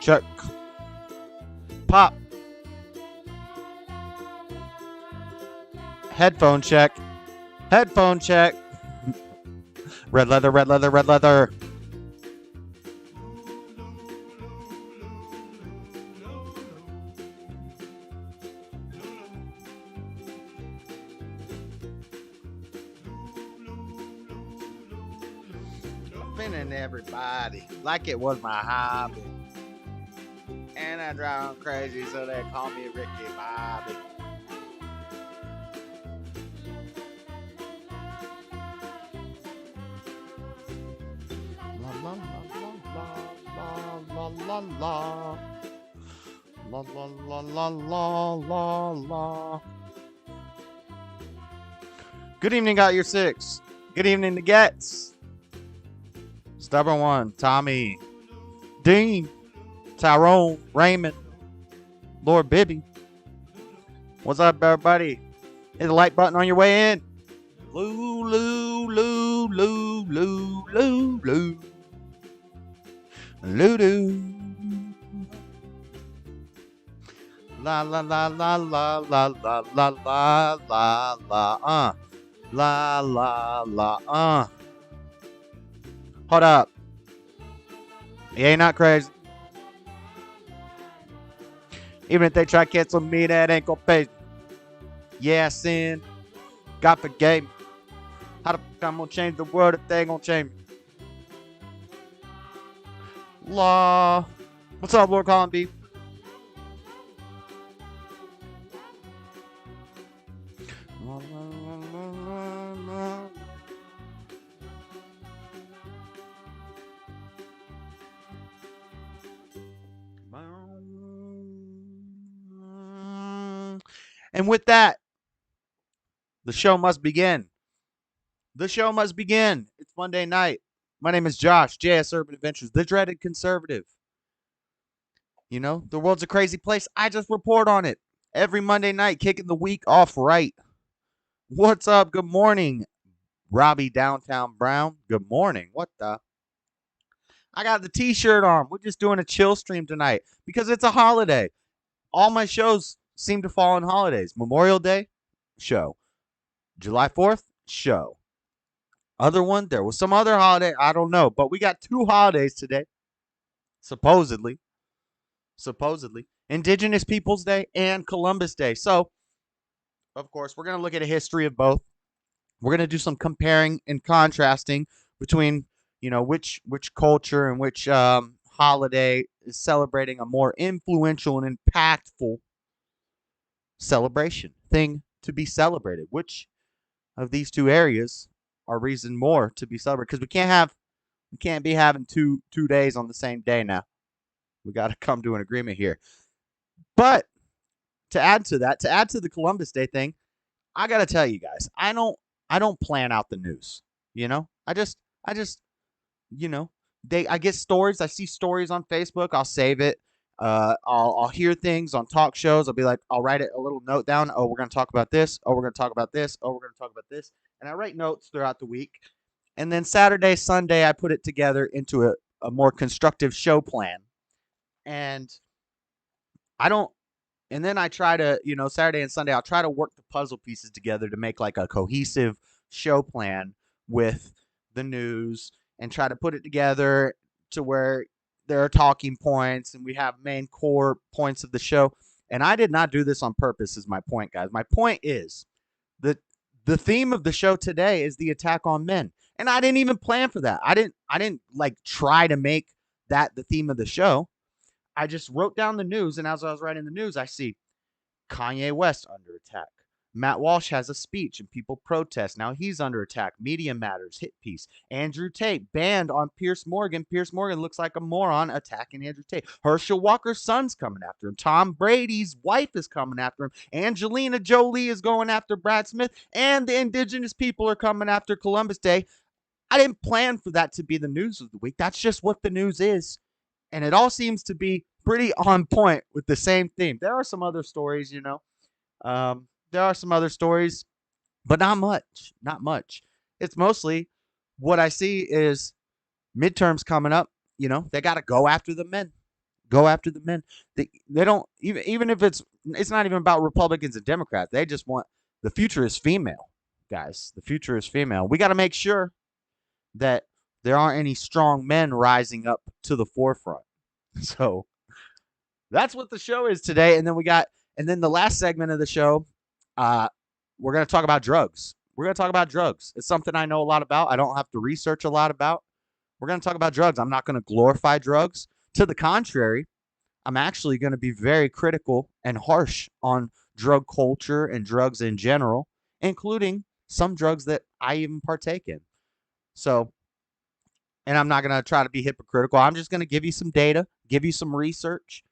Check. Pop. Headphone check. Headphone check. Red leather, red leather, red leather. Spinning everybody like it was my hobby. And I drive 'em crazy, so they call me Ricky Bobby. La la la la la la la la la la la la la. Good evening, got your six. Good evening to Gets. Stubborn One, Tommy, Dean, Tyrone, Raymond, Lord Bibby. What's up, everybody? Hit the like button on your way in. Loo, loo, loo, loo, loo, loo, loo. Loo-doo. La la la la la la la la la la la la la la Hold up. You ain't not crazy. Even if they try to cancel me, that ain't gonna pay. Yeah, I sinned. God forgave me. How the fuck I'm gonna change the world if they ain't gonna change me? Law. What's up, Lord Colin B? And with that, the show must begin. The show must begin. It's Monday night. My name is Josh, jsurbanadventures, the Dreadedconservative. You know, the world's a crazy place. I just report on it every Monday night, kicking the week off right. What's up? Good morning, Robbie Downtown Brown. Good morning. What the? I got the t-shirt on. We're just doing a chill stream tonight because it's a holiday. All my shows seem to fall on holidays. Memorial Day, show. July 4th, show. Other one, there was some other holiday, I don't know, but we got two holidays today. Supposedly. Indigenous Peoples Day and Columbus Day. So, of course, we're going to look at a history of both. We're going to do some comparing and contrasting between, you know, which culture and which holiday is celebrating a more influential and impactful celebration thing to be celebrated. Which of these two areas are reason more to be celebrated? Because we can't be having two days on the same day now. We got to come to an agreement here. But to add to the Columbus Day thing, I got to tell you guys, I don't plan out the news. You know, I just, you know, I get stories. I see stories on Facebook. I'll save it. I'll hear things on talk shows. I'll be like, I'll write a little note down. Oh, we're going to talk about this. Oh, we're going to talk about this. Oh, we're going to talk about this. And I write notes throughout the week. And then Saturday, Sunday, I put it together into a more constructive show plan. And then I try to, you know, Saturday and Sunday, I'll try to work the puzzle pieces together to make like a cohesive show plan with the news and try to put it together to where there are talking points and we have main core points of the show. And I did not do this on purpose is my point, guys. My point is that the theme of the show today is the attack on men. And I didn't even plan for that. I didn't like try to make that the theme of the show. I just wrote down the news, and as I was writing the news, I see Kanye West under attack. Matt Walsh has a speech and people protest. Now he's under attack. Media Matters, hit piece. Andrew Tate banned on Piers Morgan. Piers Morgan looks like a moron attacking Andrew Tate. Herschel Walker's son's coming after him. Tom Brady's wife is coming after him. Angelina Jolie is going after Brad Smith. And the indigenous people are coming after Columbus Day. I didn't plan for that to be the news of the week. That's just what the news is. And it all seems to be pretty on point with the same theme. There are some other stories, you know. There are some other stories, but not much. Not much. It's mostly what I see is midterms coming up. You know, they got to go after the men. Go after the men. They don't even if it's not even about Republicans and Democrats. They just want the future is female, guys. The future is female. We got to make sure that there aren't any strong men rising up to the forefront. So that's what the show is today. And then the last segment of the show, we're going to talk about drugs. We're going to talk about drugs. It's something I know a lot about. I don't have to research a lot about. We're going to talk about drugs. I'm not going to glorify drugs. To the contrary, I'm actually going to be very critical and harsh on drug culture and drugs in general, including some drugs that I even partake in. So, and I'm not going to try to be hypocritical. I'm just going to give you some data, give you some research,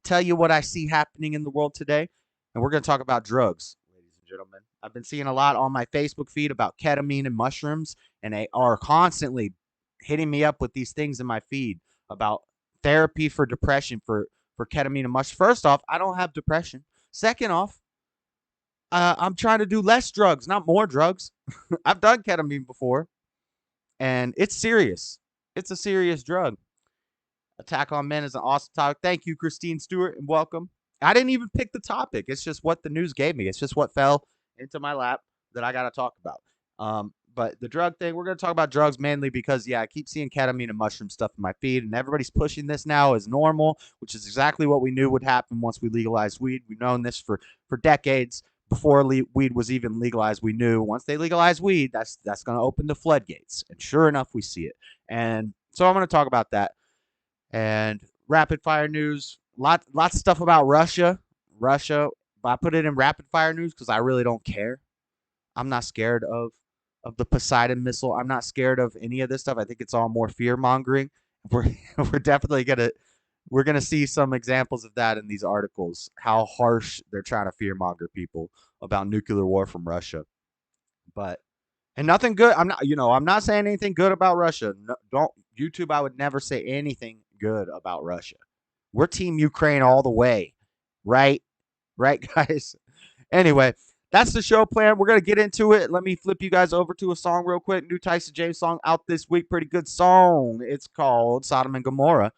tell you what I see happening in the world today, and we're going to talk about drugs, ladies and gentlemen. I've been seeing a lot on my Facebook feed about ketamine and mushrooms, and they are constantly hitting me up with these things in my feed about therapy for depression for ketamine and mushrooms. First off, I don't have depression. Second off, I'm trying to do less drugs, not more drugs. I've done ketamine before, and it's serious. It's a serious drug. Attack on men is an awesome topic. Thank you, Christine Stewart, and welcome. I didn't even pick the topic. It's just what the news gave me. It's just what fell into my lap that I got to talk about. But the drug thing, we're going to talk about drugs mainly because, I keep seeing ketamine and mushroom stuff in my feed, and everybody's pushing this now as normal, which is exactly what we knew would happen once we legalized weed. We've known this for decades. Before weed was even legalized, we knew once they legalize weed, that's going to open the floodgates. And sure enough, we see it. And so I'm going to talk about that. And rapid fire news, lots of stuff about Russia. I put it in rapid fire news because I really don't care. I'm not scared of the Poseidon missile. I'm not scared of any of this stuff. I think it's all more fear mongering. We're definitely gonna see some examples of that in these articles. How harsh they're trying to fear monger people about nuclear war from Russia. And nothing good. I'm not saying anything good about Russia. No, don't YouTube. I would never say anything good about Russia. We're Team Ukraine all the way, right, guys. Anyway. That's the show plan. We're going to get into it. Let me flip you guys over to a song real quick. New Tyson James song out this week. Pretty good song. It's called Sodom and Gomorrah.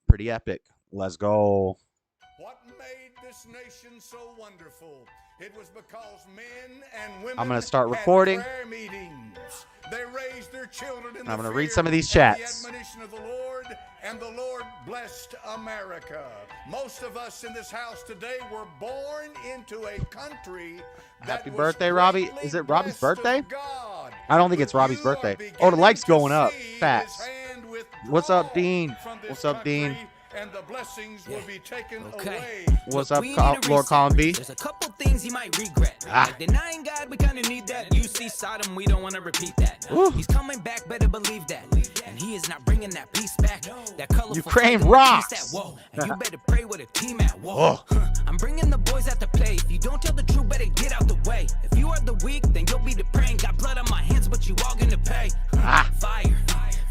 Pretty epic. Let's go. What made this nation so wonderful? It was because men and women I'm going to start recording. Prayer meetings. They raised their children in I'm going to fear read some of these and chats. the admonition of the Lord, and the Lord blessed America. Most of us in this house today were born into a country that Happy birthday, Robbie. Is it Robbie's birthday? God. I don't think it's Robbie's birthday. Oh, the light's going up. Fats. What's up, Dean? What's up, Dean? And the blessings will be taken away. What's up, Lord Colin B? There's a couple things you might regret. Like denying God, we kind of need that. You see Sodom, we don't want to repeat that. He's coming back, better believe that. And he is not bringing that peace back. That colorful Ukraine rocks. Whoa. And you better pray with a team at. Whoa. I'm bringing the boys out to play. If you don't tell the truth, better get out the way. If you are the weak, then you'll be the praying. Got blood on my hands, but you all gonna pay. Fire.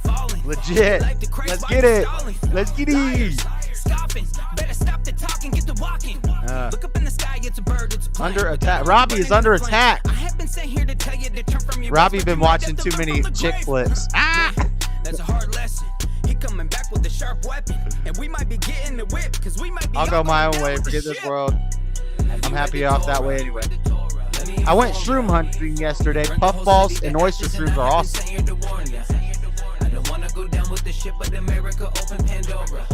Falling. Legit. Let's get it. Let's get it. Scoffing. Better stop the talking, get the walking. Look up in the sky, it's a bird, it's a plane. Under attack. Robbie is under attack. I have been sent here to tell you to turn from your Robbie been watching too many chick flicks. That's a hard lesson. He coming back with a sharp weapon, and we might be getting the whip, cause we might be. I'll go my own way. Forget this world. I'm happy off that way anyway. I went shroom hunting yesterday. Puffballs and oyster shrooms are awesome. I don't wanna go down with the ship, but America open Pandora.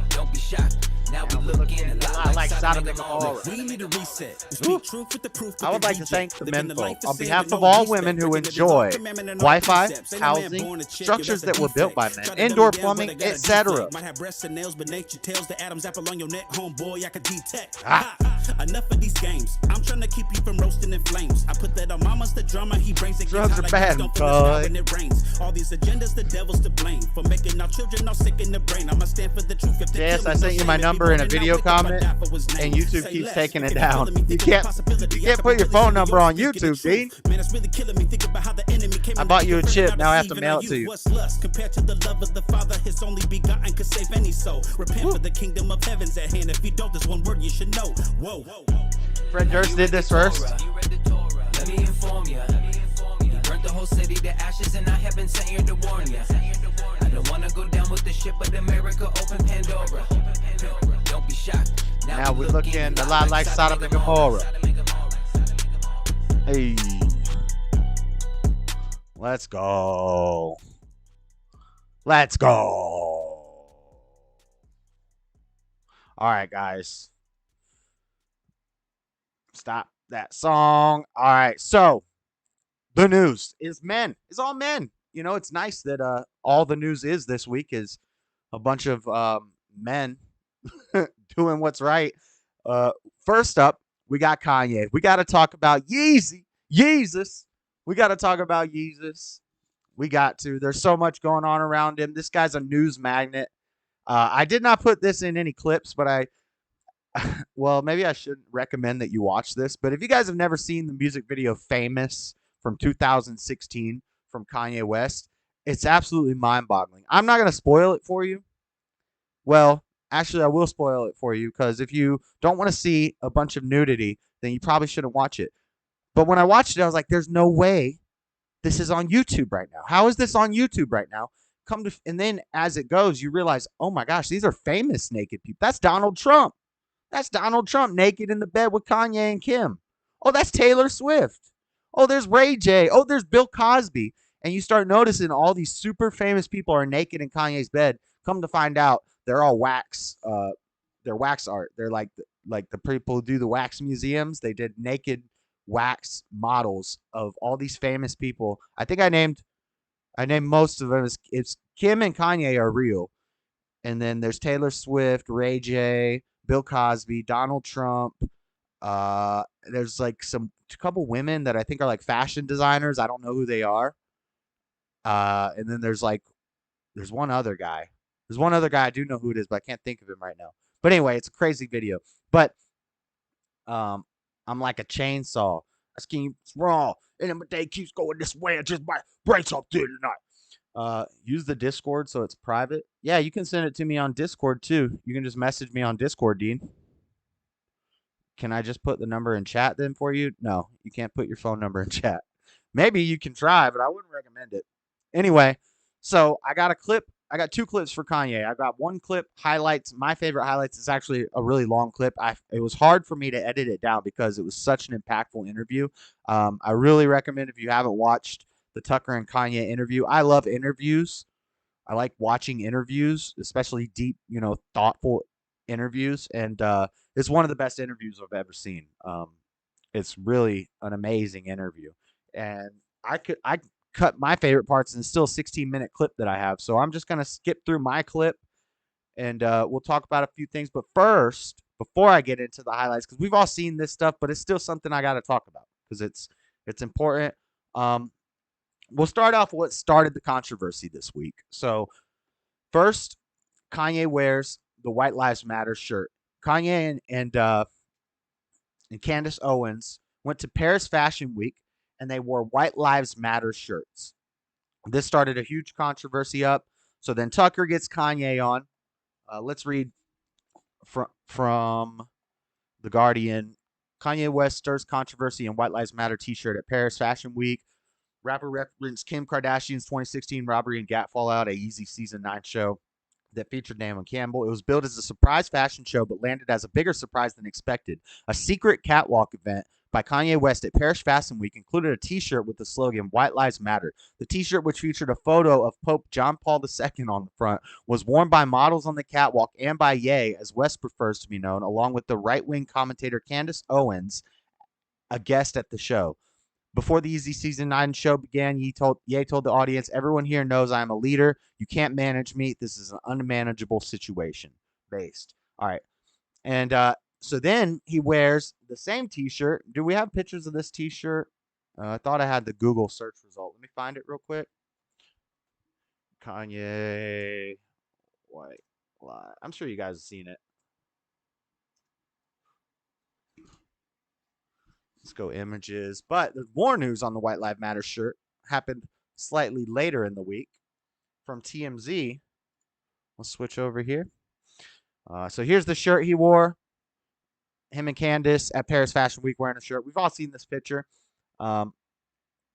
Don't be shocked. Now we looking a lot like Sodom and Gomorrah. We need a reset. Speak truth with the proof. I would like to thank the menfolk on behalf of all women who enjoy Wi-Fi, housing, structures that were built by men, indoor plumbing, etc. Might have breasts and nails, but nature tells the Adam's apple on your neck, homeboy. I could detect. Enough of these games. I'm trying to keep you from roasting in flames. I put that on mama's the drama. He brings it. Drugs are bad, when it rains. All these agendas, the devil's to blame for making our children all sick in the brain. I'ma stand for the truth. Yes, I sent you my number in a video comment, and YouTube keeps taking it down. You can't put your phone number on YouTube, Dean. I bought you a chip. Now I have to mail it to you. Compared to the love of the Father, his only begotten could save any soul. Repent for the kingdom of heaven's at hand. If you don't, there's one word you should know. Whoa. Fred Durst did this first. Let me inform you. He burnt the whole city to ashes, and I have been sent here to warn you. I don't wanna go down with the ship, but America open Pandora. Don't be shocked. Now we're looking a lot like Sodom and Gomorrah. Hey. Let's go. Let's go. All right, guys. Stop that song. All right. So the news is men. It's all men. You know, it's nice that all the news is this week is a bunch of men doing what's right. First up, we got Kanye. We got to talk about Yeezus. We got to talk about Yeezus. We got to. There's so much going on around him. This guy's a news magnet. I did not put this in any clips, but well, maybe I shouldn't recommend that you watch this. But if you guys have never seen the music video Famous from 2016 from Kanye West, it's absolutely mind-boggling. I'm not going to spoil it for you. Well, actually, I will spoil it for you because if you don't want to see a bunch of nudity, then you probably shouldn't watch it. But when I watched it, I was like, there's no way this is on YouTube right now. How is this on YouTube right now? And then as it goes, you realize, oh my gosh, these are famous naked people. That's Donald Trump. That's Donald Trump naked in the bed with Kanye and Kim. Oh, that's Taylor Swift. Oh, there's Ray J. Oh, there's Bill Cosby. And you start noticing all these super famous people are naked in Kanye's bed. Come to find out, they're all wax. They're wax art. They're like the people who do the wax museums. They did naked wax models of all these famous people. I think I named most of them. It's Kim and Kanye are real. And then there's Taylor Swift, Ray J, Bill Cosby, Donald Trump. There's like a couple women that I think are like fashion designers. I don't know who they are. And then there's one other guy. There's one other guy I do know who it is, but I can't think of him right now. But anyway, it's a crazy video. But I'm like a chainsaw. I scheme raw, and then my day keeps going this way. I just might break something tonight. Use the Discord so it's private. Yeah, you can send it to me on Discord too. You can just message me on Discord, Dean. Can I just put the number in chat then for you? No, you can't put your phone number in chat. Maybe you can try, but I wouldn't recommend it. Anyway, so I got a clip. I got two clips for Kanye. I got one clip, highlights. My favorite highlights is actually a really long clip. It was hard for me to edit it down because it was such an impactful interview. I really recommend if you haven't watched the Tucker and Kanye interview. I love interviews. I like watching interviews, especially deep, thoughtful interviews. And it's one of the best interviews I've ever seen. It's really an amazing interview. And I cut my favorite parts and it's still a 16-minute clip that I have. So I'm just going to skip through my clip and we'll talk about a few things. But first, before I get into the highlights, because we've all seen this stuff, but it's still something I got to talk about because it's important. We'll start off with what started the controversy this week. So first, Kanye wears the White Lives Matter shirt. Kanye and Candace Owens went to Paris Fashion Week and they wore White Lives Matter shirts. This started a huge controversy up. So then Tucker gets Kanye on. Let's read from The Guardian. Kanye West stirs controversy in White Lives Matter t-shirt at Paris Fashion Week. Rapper referenced Kim Kardashian's 2016 robbery and Gap fallout, a Yeezy Season 9 show that featured Naomi Campbell. It was billed as a surprise fashion show, but landed as a bigger surprise than expected. A secret catwalk event by Kanye West at Paris Fashion Week included a t-shirt with the slogan White Lives Matter. The t-shirt, which featured a photo of Pope John Paul II on the front, was worn by models on the catwalk and by Ye, as West prefers to be known, along with the right-wing commentator Candace Owens, a guest at the show. Before the Yeezy Season 9 show began, Ye told the audience, "Everyone here knows I am a leader. You can't manage me. This is an unmanageable situation." Based. All right. And so then he wears the same t-shirt. Do we have pictures of this t-shirt? I thought I had the Google search result. Let me find it real quick. Kanye White Lie. I'm sure you guys have seen it. Let's go images. But there's more news on the White Lives Matter shirt. Happened slightly later in the week from TMZ. We'll switch over here. So here's the shirt he wore. Him and Candace at Paris Fashion Week wearing a shirt. We've all seen this picture. Not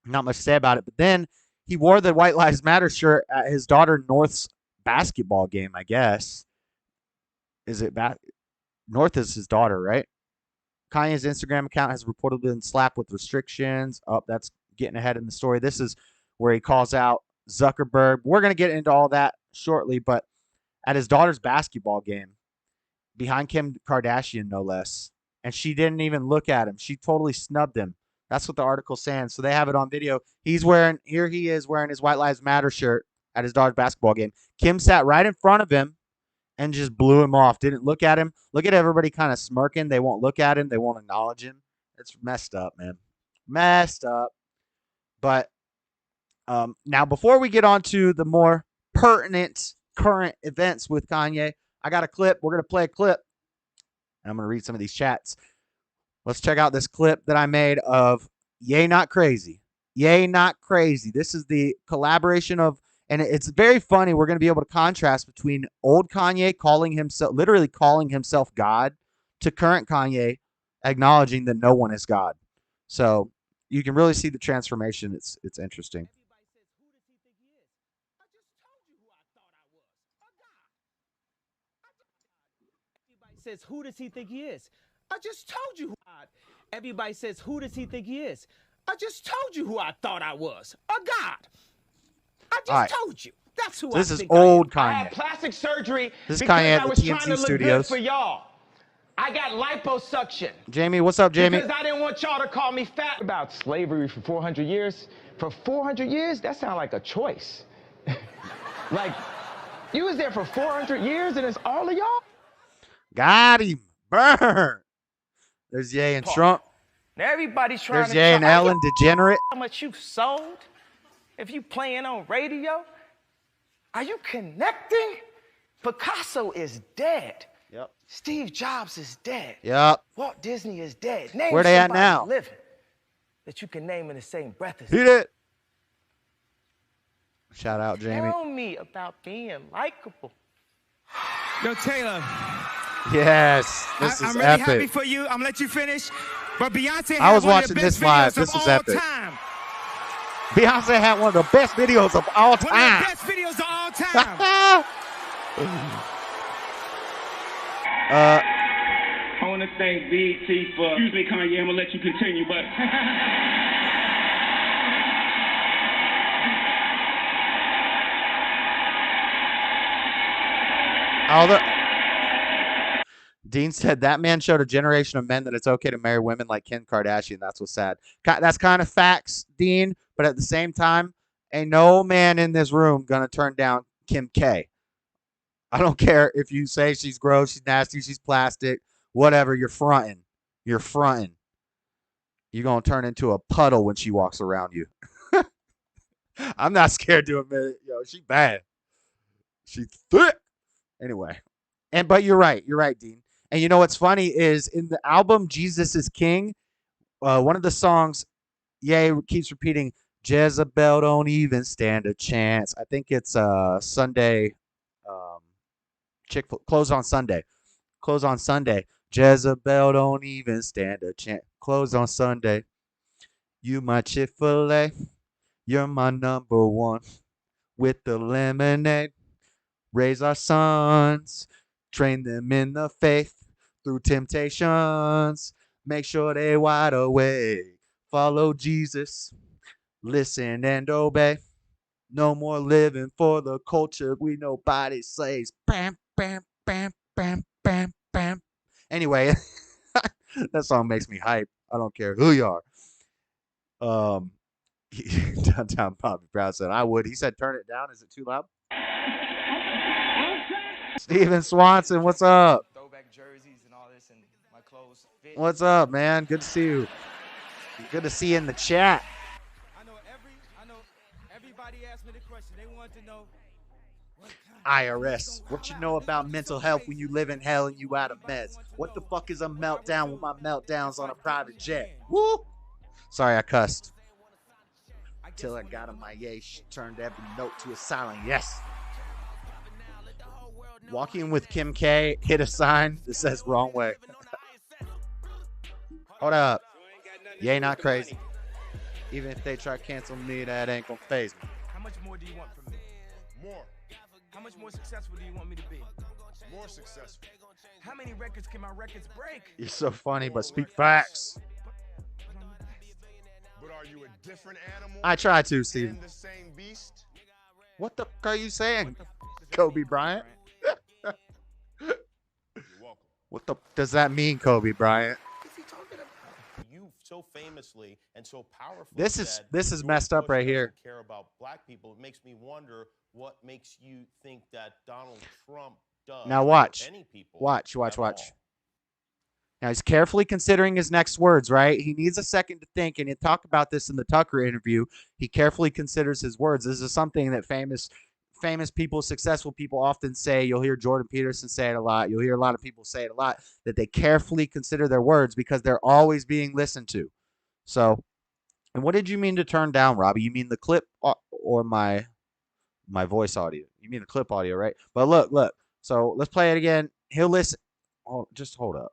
much to say about it. But then he wore the White Lives Matter shirt at his daughter North's basketball game, I guess. Is it North is his daughter, right? Kanye's Instagram account has reportedly been slapped with restrictions. Oh, that's getting ahead in the story. This is where he calls out Zuckerberg. We're going to get into all that shortly, but at his daughter's basketball game, behind Kim Kardashian, no less, and she didn't even look at him. She totally snubbed him. That's what the article's saying. So they have it on video. He is wearing his White Lives Matter shirt at his daughter's basketball game. Kim sat right in front of him and just blew him off. Didn't look at him. Look at everybody kind of smirking. They won't look at him. They won't acknowledge him. It's messed up, man. Messed up. But now, before we get on to the more pertinent current events with Kanye, I got a clip. We're going to play a clip, and I'm going to read some of these chats. Let's check out this clip that I made of Yay Not Crazy. Yay Not Crazy. This is the collaboration of, and it's very funny. We're going to be able to contrast between old Kanye literally calling himself God, to current Kanye acknowledging that no one is God. So you can really see the transformation. It's interesting. Says, who does he think he is? I just told you who Everybody says, who does he think he is? I just told you who I thought I was. A God. I just told you. That's who this I is think old I am. Kanye. I had plastic surgery this is because Kanye I at the was TMZ trying to look Studios. good for y'all. I got liposuction. Jamie, what's up, Jamie? Because I didn't want y'all to call me fat. About slavery for 400 years. For 400 years, that sounds like a choice. Like, you was there for 400 years and it's all of y'all? Got him. Burn. There's Ye and Trump. Now everybody's trying There's to Ye and Ellen DeGenerate. How much you sold? If you playing on radio? Are you connecting? Picasso is dead. Yep. Steve Jobs is dead. Yep. Walt Disney is dead. Name Where they at somebody now? living that you can name in the same breath as Hit it. Shout out, Jamie. Tell me about being likable. Yo, Taylor. Yes, this is I'm really epic. happy for you. I'm gonna let you finish. But Beyonce I was had one watching of the this best live. videos This of was all epic. time. Beyonce had one of the best videos of all One of the time. best videos of all time. I want to thank BET for, excuse me, Kanye, I'm going to let you continue, but. Dean said that man showed a generation of men that it's okay to marry women like Kim Kardashian. That's what's sad. That's kind of facts, Dean. But at the same time, ain't no man in this room gonna turn down Kim K. I don't care if you say she's gross, she's nasty, she's plastic, whatever. You're fronting. You're fronting. You're gonna turn into a puddle when she walks around you. I'm not scared to admit it. Yo, she bad. She thick. Anyway, but you're right. You're right, Dean. And you know what's funny is in the album Jesus is King, one of the songs, Ye keeps repeating, Jezebel don't even stand a chance. I think it's Sunday, close on Sunday. Close on Sunday. Jezebel don't even stand a chance. Close on Sunday. You my Chick-fil-A. You're my number one. With the lemonade. Raise our sons. Train them in the faith. Through temptations. Make sure they wide awake. Follow Jesus. Listen and obey. No more living for the culture we nobody slaves. Bam, bam, bam, bam, bam, bam. Anyway, that song makes me hype. I don't care who you are. Downtown Bobby Brown said, I would. He said, turn it down. Is it too loud? Steven Swanson, what's up? Throwback jerseys and all this and my clothes fit. What's up, man? Good to see you. Good to see you in the chat. I know everybody asked me the question. They want to know IRS, what you know about mental health when you live in hell and you out of meds? What the fuck is a meltdown when my meltdown's on a private jet? Woo! Sorry, I cussed. Till I got on my yesh, turned every note to a silent yes. Walking with Kim K, hit a sign that says wrong way. Hold up. Yay, not crazy. Even if they try to cancel me, that ain't gonna faze me. How much more do you want from me? More. How much more successful do you want me to be? More successful. How many records can my records break? You're so funny, but speak facts. But are you a different animal? I try to, Steve. And the same beast? What the fuck are you saying, Kobe Bryant? You're welcome. What the does that mean, Kobe Bryant? You so famously and so powerfully. This is said, messed up Bush right doesn't here. Care about black people. It makes me wonder what makes you think that Donald Trump does. Now watch. Any people Watch. at all. Now he's carefully considering his next words, right? He needs a second to think, and he talked about this in the Tucker interview. He carefully considers his words. This is something that famous people, successful people often say. You'll hear Jordan Peterson say it a lot. You'll hear a lot of people say it a lot, that they carefully consider their words because they're always being listened to. So, and what did you mean to turn down, Robbie? You mean the clip or my voice audio? You mean the clip audio, right? But look. So let's play it again. He'll listen. Oh, just hold up.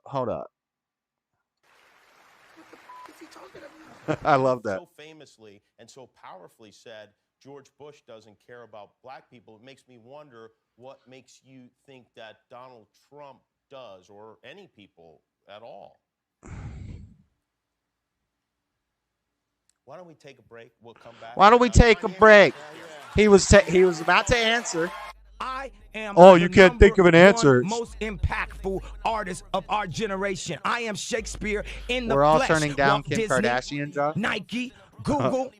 I love that. So famously and so powerfully said, George Bush doesn't care about black people. It makes me wonder what makes you think that Donald Trump does, or any people at all. Why don't we take a break? We'll come back. Why don't we take a break? He was about to answer. I am you can't think of an answer. Most impactful artist of our generation. I am Shakespeare in the We're all flesh. turning down Walt Kim Disney, Kardashian, Josh. Nike, Google.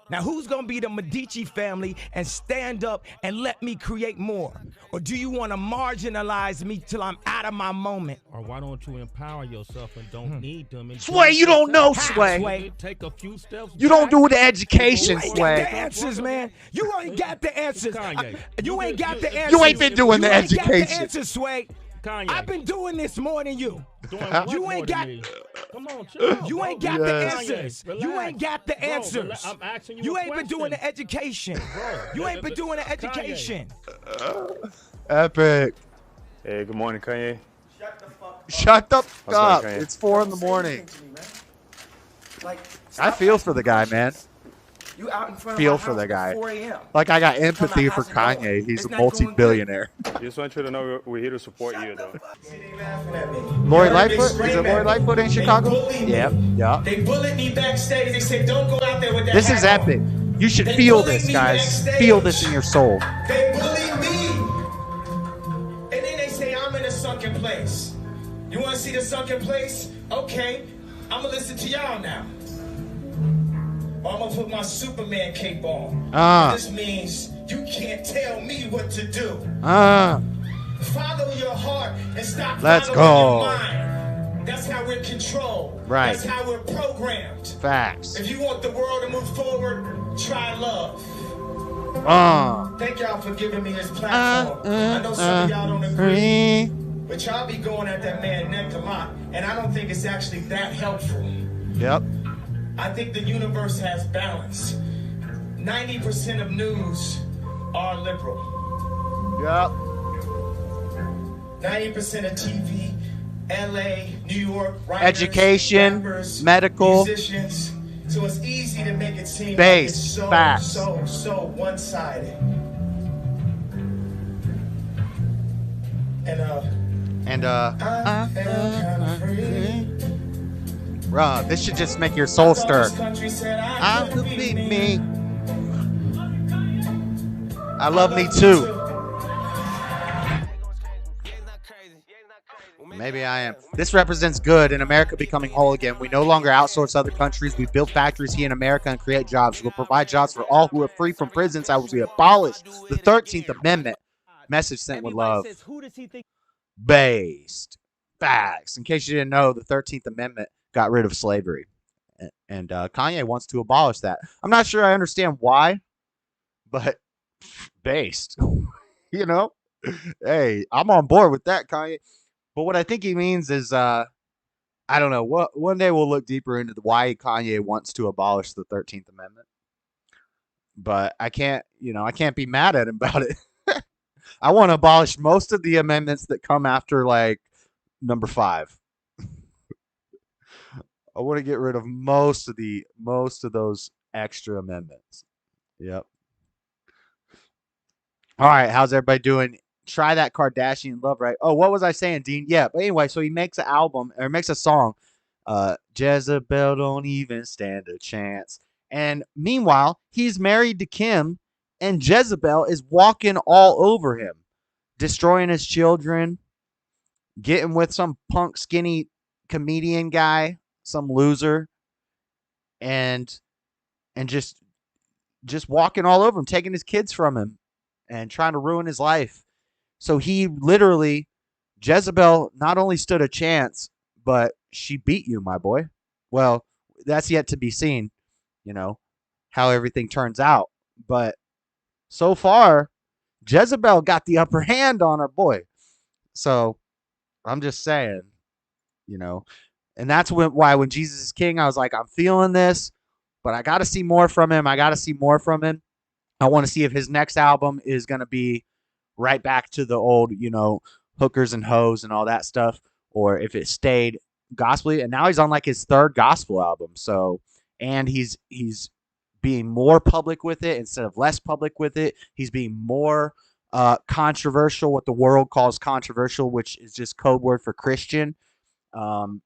Now, who's going to be the Medici family and stand up and let me create more? Or do you want to marginalize me till I'm out of my moment? Or why don't you empower yourself and don't need them? And Sway, you don't know, How, Sway. Sway? Take a few steps. You don't do the education, You ain't got Sway. the answers, man. You ain't got the answers. Kanye. You ain't got the answers. You ain't been doing the You ain't got education. the answers, Sway. Kanye. I've been doing this more than you. Doing what You more ain't than got- me? Come on, chill out, You bro. ain't got Yes. the answers. Kanye, You relax. ain't got the Bro, answers. I'm asking you You a ain't been doing question. the education. You ain't been doing the education. Epic. Hey, good morning, Kanye. Shut the fuck How's up. that, Kanye? It's 4 a.m. Like, I feel for the guy, man. You out in front Feel of my for house the guy. at 4 a.m. Like, I got empathy How's for it going? Kanye. He's It's a not going good. multi-billionaire. Just want you to know we're here to support you, though. They laughing at me. Lori You heard they Lightfoot? Is scream it at Lori me. Lightfoot in They Chicago? bullied me. Yep. They bullied me backstage. They said, don't go out there with that This is hat on." epic. You should They feel bullied this, me guys. backstage. Feel this in your soul. They bullied me. And then they say I'm in a sunken place. You want to see the sunken place? Okay. I'm going to listen to y'all now. Or I'm going to put my Superman cape on. This means you can't tell me what to do. Follow your heart and stop Let's following go. your mind. That's how we're controlled. Right. That's how we're programmed. Facts. If you want the world to move forward, try love. Thank y'all for giving me this platform. I know some of y'all don't agree, but y'all be going at that man neck a lot, and I don't think it's actually that helpful. Yep. I think the universe has balance. 90% of news are liberal. Yep. 90% of TV, LA, New York, writers, Education, rappers, medical, musicians. So it's easy to make it seem Base, like it's so, facts. so one-sided. And I feel kinda free. Bruh, this should just make your soul stir. This country said I will be me. I love me too. Maybe I am. This represents good in America becoming whole again. We no longer outsource other countries. We build factories here in America and create jobs. We'll provide jobs for all who are free from prisons. I will be abolished. The 13th Amendment. Message sent with love. Says, who does he think? Based. Facts. In case you didn't know, the 13th Amendment got rid of slavery. And Kanye wants to abolish that. I'm not sure I understand why, but based. You know? Hey, I'm on board with that, Kanye. But what I think he means is, I don't know. One day we'll look deeper into why Kanye wants to abolish the 13th Amendment. But I can't be mad at him about it. I want to abolish most of the amendments that come after, like, number 5. I want to get rid of most of those extra amendments. Yep. All right, how's everybody doing? Try that Kardashian love, right? Oh, what was I saying, Dean? Yeah, but anyway, so he makes an album or makes a song. Jezebel don't even stand a chance. And meanwhile, he's married to Kim, and Jezebel is walking all over him, destroying his children, getting with some punk skinny comedian guy, some loser, and just walking all over him, taking his kids from him and trying to ruin his life. So he literally, Jezebel not only stood a chance, but she beat you, my boy. Well, that's yet to be seen, how everything turns out. But so far, Jezebel got the upper hand on her boy. So I'm just saying, and that's why when Jesus is King, I was like, I'm feeling this, but I got to see more from him. I want to see if his next album is going to be right back to the old, hookers and hoes and all that stuff, or if it stayed gospel-y. And now he's on like his third gospel album. So, and he's being more public with it instead of less public with it. He's being more controversial, what the world calls controversial, which is just code word for Christian. And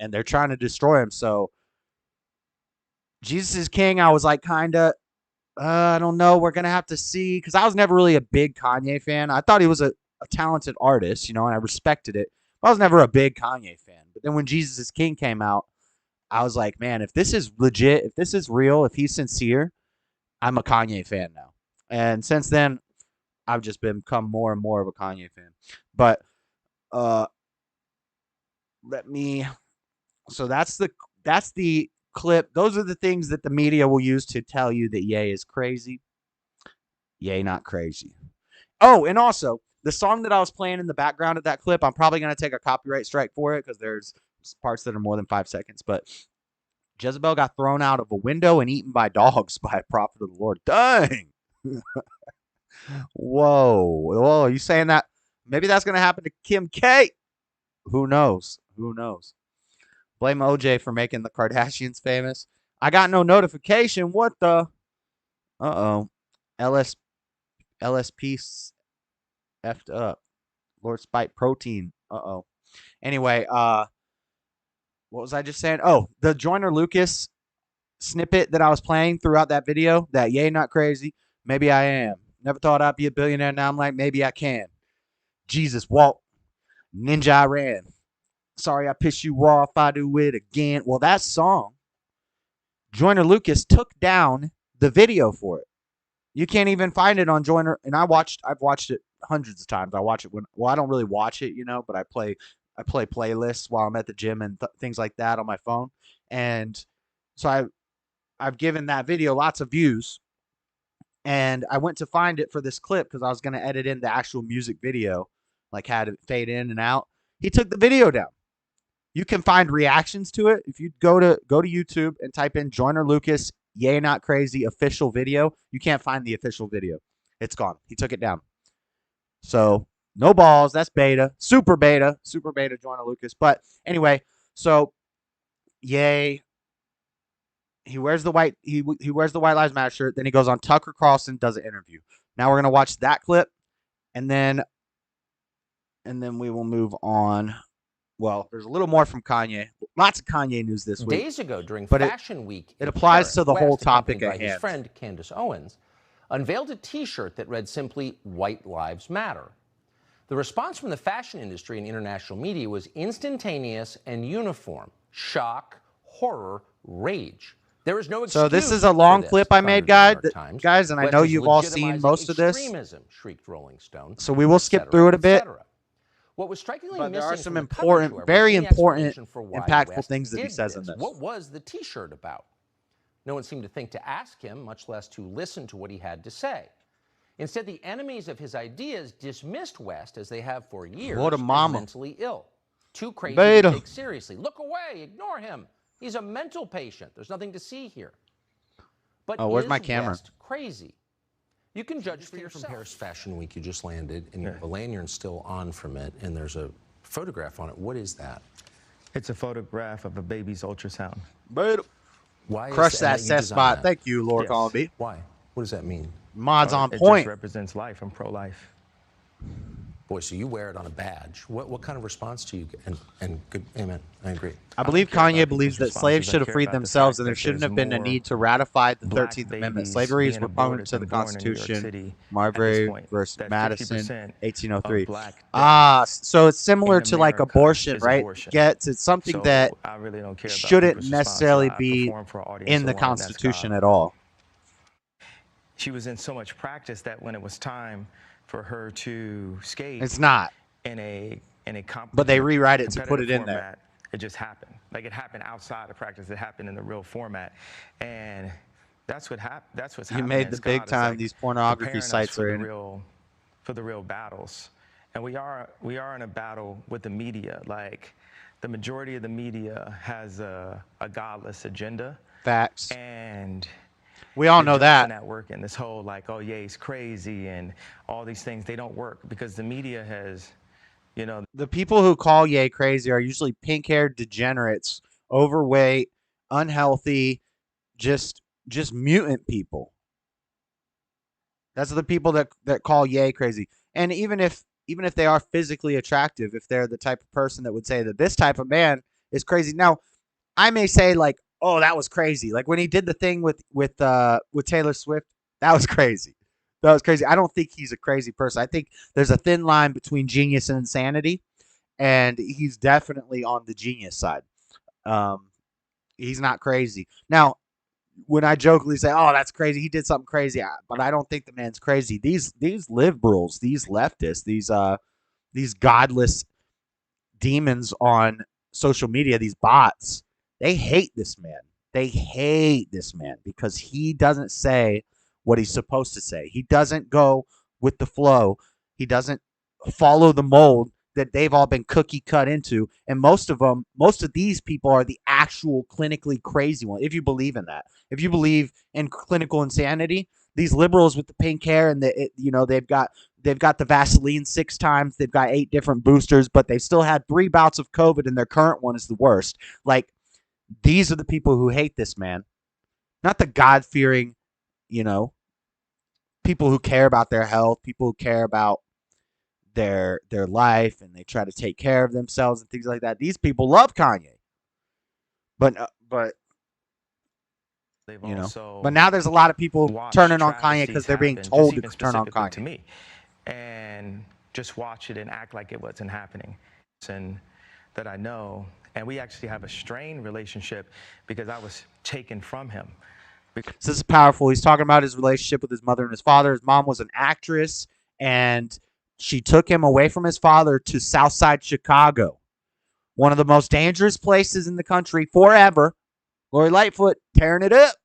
they're trying to destroy him. So Jesus is King. I was like, I don't know. We're going to have to see, because I was never really a big Kanye fan. I thought he was a talented artist, and I respected it. But I was never a big Kanye fan. But then when Jesus is King came out, I was like, man, if this is legit, if this is real, if he's sincere, I'm a Kanye fan now. And since then, I've just become more and more of a Kanye fan. But so that's the clip. Those are the things that the media will use to tell you that Ye is crazy. Ye not crazy. Oh, and also, the song that I was playing in the background of that clip, I'm probably going to take a copyright strike for it because there's parts that are more than 5 seconds. But Jezebel got thrown out of a window and eaten by dogs by a prophet of the Lord. Dang. Whoa. You saying that? Maybe that's going to happen to Kim K. Who knows? Blame OJ for making the Kardashians famous. I got no notification. What the? Uh-oh. LSP effed up. Lord Spike Protein. Uh-oh. Anyway, what was I just saying? Oh, the Joyner Lucas snippet that I was playing throughout that video, that Ye not crazy. Maybe I am. Never thought I'd be a billionaire. Now I'm like, maybe I can. Jesus Walt. Ninja I ran. Sorry I pissed you off. I do it again. Well, that song, Joyner Lucas took down the video for it. You can't even find it on Joyner. And I've watched it hundreds of times. I watch it I don't really watch it, but I play playlists while I'm at the gym and things like that on my phone. And so I've given that video lots of views. And I went to find it for this clip because I was going to edit in the actual music video, like had it fade in and out. He took the video down. You can find reactions to it. If you go to YouTube and type in Joyner Lucas, Ye Not Crazy official video, you can't find the official video. It's gone. He took it down. So no balls. That's beta. Super beta Joyner Lucas. But anyway, so Ye, he wears the white Lives Matter shirt. Then he goes on Tucker Carlson, does an interview. Now we're gonna watch that clip, and then we will move on. Well, there's a little more from Kanye. Lots of Kanye news this week. Days ago, during Fashion Week, it applies Paris, to the whole West, topic at by his hand. friend Candace Owens unveiled a T-shirt that read simply "White Lives Matter." The response from the fashion industry and international media was instantaneous and uniform: shock, horror, rage. There is no excuse. So this is a long clip I made, guys, and I know West is you've all seen legitimizing most of this. extremism, shrieked Rolling Stone. So we will skip through it a bit. What was strikingly But there missing are some from the coverage, important, however, very was any important, explanation for why impactful West things that he did says in this. What was the T-shirt about? No one seemed to think to ask him, much less to listen to what he had to say. Instead, the enemies of his ideas dismissed West, as they have for years, What a as mama. mentally ill. Too crazy Beta. to take seriously. Look away. Ignore him. He's a mental patient. There's nothing to see here. But where's is my camera? West crazy? You can judge for yourself. From Paris Fashion Week, you just landed, and you have a lanyard still on from it, and there's a photograph on it. What is that? It's a photograph of a baby's ultrasound. Beta. Why Crush is that you set design spot. that? Thank you, Lord Yes. Columby. Why? What does that mean? Mod's on It point. just represents life. I'm pro-life. Boy, so you wear it on a badge. What kind of response do you get? And good, amen. I agree. I believe care about Kanye believes people's that slaves responses. I should have care freed about the themselves fact and there that shouldn't there's have been a more need to ratify the black 13th Amendment. babies Slavery is being repugnant aborted to the than born in New York Constitution. City Marbury at this point. versus That Madison, 50% 1803. of black So it's similar in to like America abortion, is right? abortion. It's something So that I really don't care about shouldn't people's response. necessarily I be perform for our audience in the alone, and that's Constitution God. at all. She was in so much practice that when it was time for her to skate, It's not. in a But they rewrite it to put competitive it in there. format, it just happened. Like it happened outside of practice. It happened in the real format, and that's what happened. That's what's You happening. made the is big God is, time. like, These pornography preparing us sites for are the in it. for the real battles, and we are in a battle with the media. Like the majority of the media has a godless agenda. Facts. And we all the know jokes that. in that work, and this whole like, oh yeah, he's crazy, and all these things, they don't work because the media has, you know. The people who call Ye crazy are usually pink-haired degenerates, overweight, unhealthy, just mutant people. That's the people that call Ye crazy. And even if they are physically attractive, if they're the type of person that would say that this type of man is crazy. Now, I may say like, oh, that was crazy. Like when he did the thing with Taylor Swift, that was crazy. That was crazy. I don't think he's a crazy person. I think there's a thin line between genius and insanity, and he's definitely on the genius side. He's not crazy. Now, when I jokingly say, oh, that's crazy, he did something crazy, but I don't think the man's crazy. These liberals, these leftists, these godless demons on social media, these bots, they hate this man. They hate this man because he doesn't say what he's supposed to say. He doesn't go with the flow. He doesn't follow the mold that they've all been cookie cut into. And most of these people are the actual clinically crazy ones. If you believe in that, if you believe in clinical insanity, these liberals with the pink hair and they've got the Vaseline 6 times. They've got 8 different boosters, but they still had 3 bouts of COVID and their current one is the worst. Like, these are the people who hate this man, not the God-fearing, people who care about their health, people who care about their life, and they try to take care of themselves and things like that. These people love Kanye, but but now there's a lot of people turning on Kanye because they're being told to turn on Kanye. To me, and just watch it and act like it wasn't happening, and that I know. And we actually have a strained relationship because I was taken from him. So this is powerful. He's talking about his relationship with his mother and his father. His mom was an actress, and she took him away from his father to Southside Chicago, one of the most dangerous places in the country forever. Lori Lightfoot tearing it up.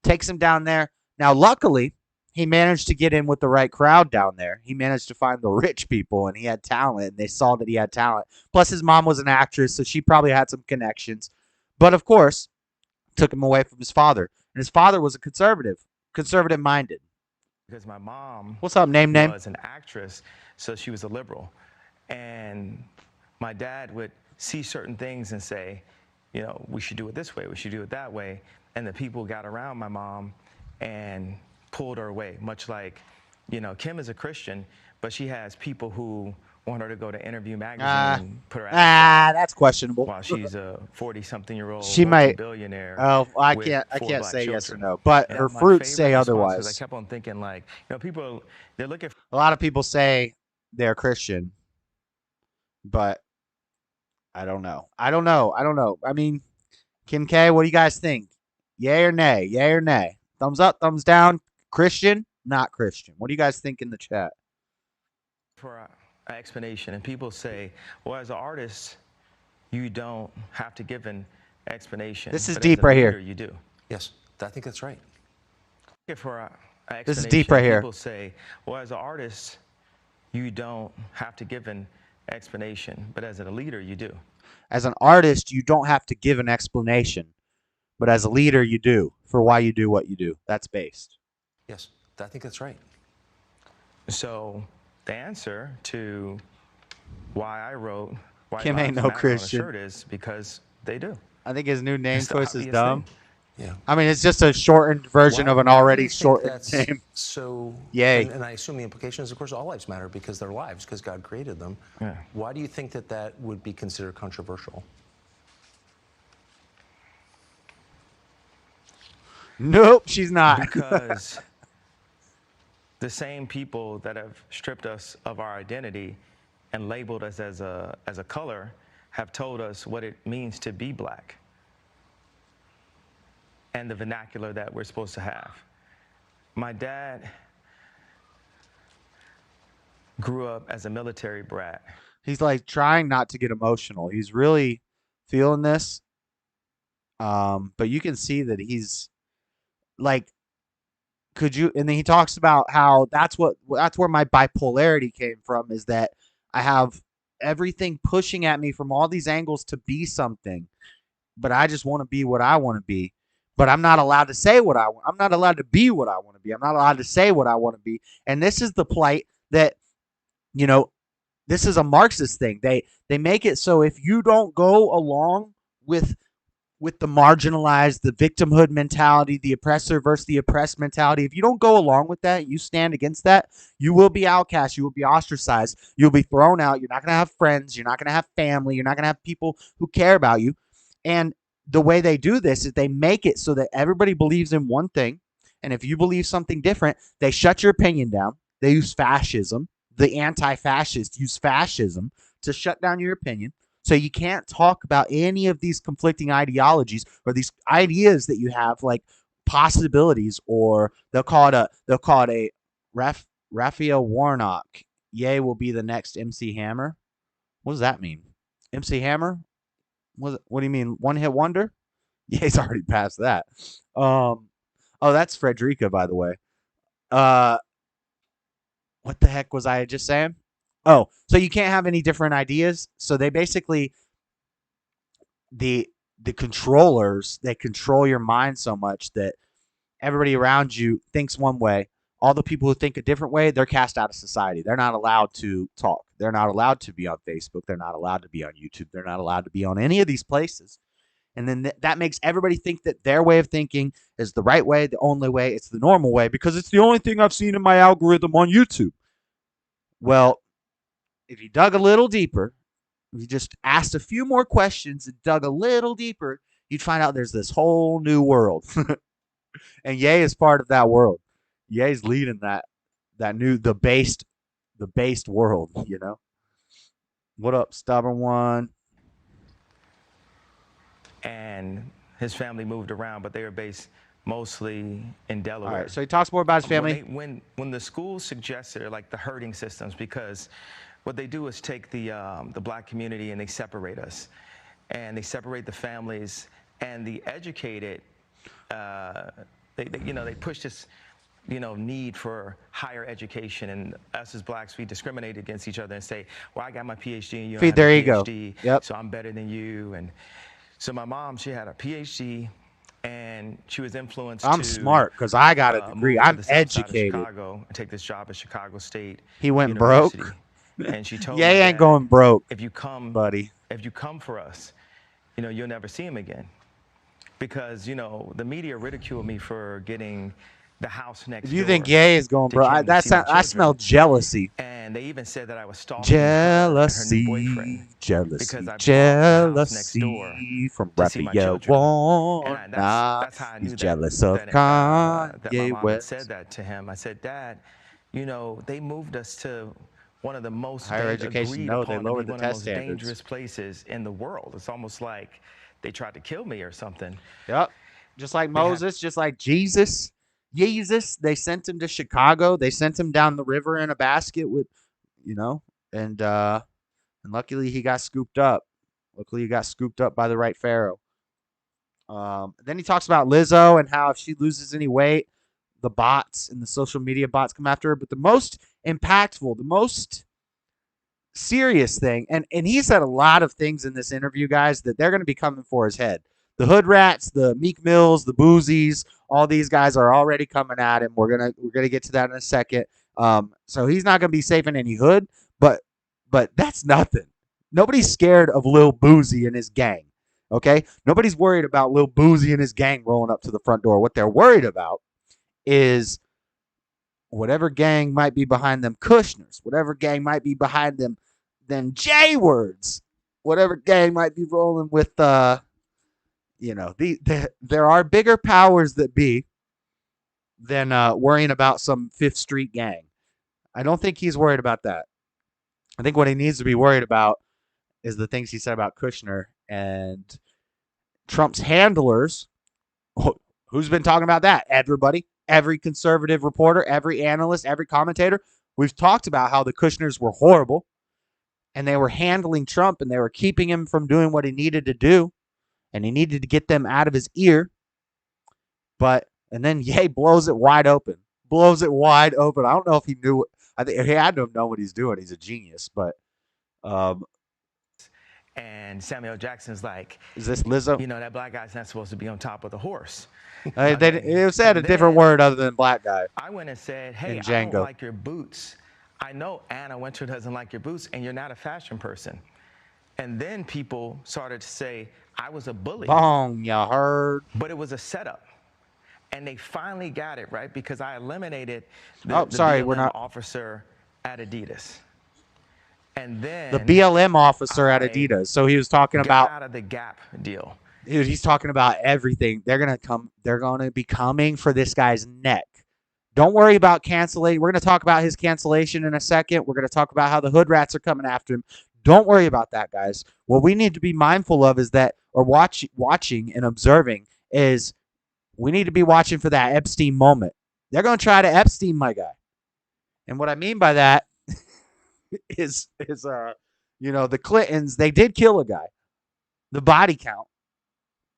Takes him down there. Now, luckily, he managed to get in with the right crowd down there. He managed to find the rich people, and he had talent, and they saw that he had talent. Plus, his mom was an actress, so she probably had some connections. But, of course, took him away from his father. And his father was a conservative-minded. Because my mom What's up, name? was an actress, so she was a liberal. And my dad would see certain things and say, we should do it this way, we should do it that way. And the people got around my mom and pulled her away, much like, Kim is a Christian, but she has people who want her to go to Interview magazine and put her out. That's questionable. While she's a 40-something-year-old multi-billionaire. Oh, I can't say yes or no, but her fruits say otherwise. I kept on thinking, people, they're looking for. A lot of people say they're Christian, but I don't know. I mean, Kim K, what do you guys think? Yay or nay? Yay or nay? Thumbs up, thumbs down. Christian, not Christian. What do you guys think in the chat? For an explanation, and people say, well, as an artist, you don't have to give an explanation. This is deep right here. You do. Yes, I think that's right. For an explanation, this is deep right here. People say, well, as an artist, you don't have to give an explanation, but as a leader, you do. As an artist, you don't have to give an explanation, but as a leader, you do, for why you do what you do. That's based. Yes, I think that's right. So the answer to why I wrote White Kim Lives ain't no Matter Christian on a shirt is because They do. I think his new name It's the choice is obvious dumb. thing. Yeah. I mean, it's just a shortened version of an Why do already you think shortened that's name. So, Yay. and I assume the implication is, of course, all lives matter because they're lives, because God created them. Yeah. Why do you think that that would be considered controversial? Nope, she's not. Because the same people that have stripped us of our identity and labeled us as a color have told us what it means to be black and the vernacular that we're supposed to have. My dad grew up as a military brat. He's like trying not to get emotional. He's really feeling this. But you can see that he's like, and then he talks about how that's where my bipolarity came from, is that I have everything pushing at me from all these angles to be something, but I just want to be what I want to be. But I'm not allowed to say what I want. I'm not allowed to be what I want to be. I'm not allowed to say what I want to be. And this is the plight that, this is a Marxist thing. They make it so if you don't go along with the marginalized, the victimhood mentality, the oppressor versus the oppressed mentality, if you don't go along with that, you stand against that, you will be outcast. You will be ostracized. You'll be thrown out. You're not going to have friends. You're not going to have family. You're not going to have people who care about you. And the way they do this is they make it so that everybody believes in one thing. And if you believe something different, they shut your opinion down. They use fascism. The anti-fascists use fascism to shut down your opinion. So you can't talk about any of these conflicting ideologies or these ideas that you have, like possibilities, or they'll call it a Raphael Warnock. Ye will be the next MC Hammer. What does that mean? MC Hammer? What do you mean? One hit wonder? Yeah, he's already past that. Oh, that's Frederica, by the way. What the heck was I just saying? Oh, so you can't have any different ideas. So they basically, the controllers, they control your mind so much that everybody around you thinks one way. All the people who think a different way, they're cast out of society. They're not allowed to talk. They're not allowed to be on Facebook. They're not allowed to be on YouTube. They're not allowed to be on any of these places. And then that makes everybody think that their way of thinking is the right way, the only way, it's the normal way, because it's the only thing I've seen in my algorithm on YouTube. Well, if you dug a little deeper, if you just asked a few more questions and dug a little deeper, you'd find out there's this whole new world. And Ye is part of that world. Ye's leading the based world, What up, stubborn one? And his family moved around, but they were based mostly in Delaware. All right, so he talks more about his family. When the schools suggested, like the herding systems, because what they do is take the black community and they separate us, and they separate the families, and the educated, they push this, need for higher education, and us as blacks, we discriminate against each other and say, well, I got my PhD and you don't have there a you go. PhD, yep. So I'm better than you. And so my mom, she had a PhD, and she was influenced. I'm smart because I got a degree. I'm educated. Chicago, and take this job at Chicago State. He went University. broke. And she told yeah, me, he ain't going broke. If you come, buddy. If you come for us, you'll never see him again, because the media ridiculed me for getting the house next. If you think Ye is going broke, I smell jealousy. And they even said that I was stalking jealousy, her new boyfriend, jealousy from Raphael Warnock. That's how I knew He's jealous of Kanye that my mom West. had said that to him. I said, Dad, they moved us to one of the most higher education. No, they lowered the test standards. Dangerous places in the world. It's almost like they tried to kill me or something. Yep, just like Moses, just like Jesus. They sent him to Chicago. They sent him down the river in a basket with, and luckily he got scooped up. Luckily he got scooped up by the right pharaoh. Then he talks about Lizzo and how if she loses any weight, the bots and the social media bots come after her. But the most impactful, the most serious thing, and he said a lot of things in this interview, guys, that they're going to be coming for his head. The Hood Rats, the Meek Mills, the Boozies, all these guys are already coming at him. We're gonna get to that in a second. So he's not gonna be safe in any hood, but that's nothing. Nobody's scared of Lil Boozy and his gang. Okay? Nobody's worried about Lil Boozy and his gang rolling up to the front door. What they're worried about is whatever gang might be behind them Kushners, whatever gang might be behind them J words, whatever gang might be rolling with there are bigger powers that be than worrying about some Fifth Street gang. I don't think he's worried about that. I think what he needs to be worried about is the things he said about Kushner and Trump's handlers. Who's been talking about that? Everybody. Every conservative reporter, every analyst, every commentator. We've talked about how the Kushners were horrible and they were handling Trump and they were keeping him from doing what he needed to do, and he needed to get them out of his ear. And then Ye blows it wide open. Blows it wide open. I don't know if he knew. I think he had to have known what he's doing. He's a genius. But and Samuel Jackson's like, is this Lizzo? That black guy's not supposed to be on top of the horse. It said a different word other than black guy. I went and said, hey, I don't like your boots. I know Anna Wintour doesn't like your boots, and you're not a fashion person. And then people started to say I was a bully. Bong, you heard. But it was a setup. And they finally got it, right? Because I eliminated the BLM officer at Adidas. And then the BLM officer at Adidas. So he was talking about out of the Gap deal. Dude, he's talking about everything. They're gonna be coming for this guy's neck. Don't worry about canceling. We're gonna talk about his cancellation in a second. We're gonna talk about how the hood rats are coming after him. Don't worry about that, guys. What we need to be mindful of is that, or watching and observing, is we need to be watching for that Epstein moment. They're gonna try to Epstein my guy. And what I mean by that is the Clintons, they did kill a guy. The body count.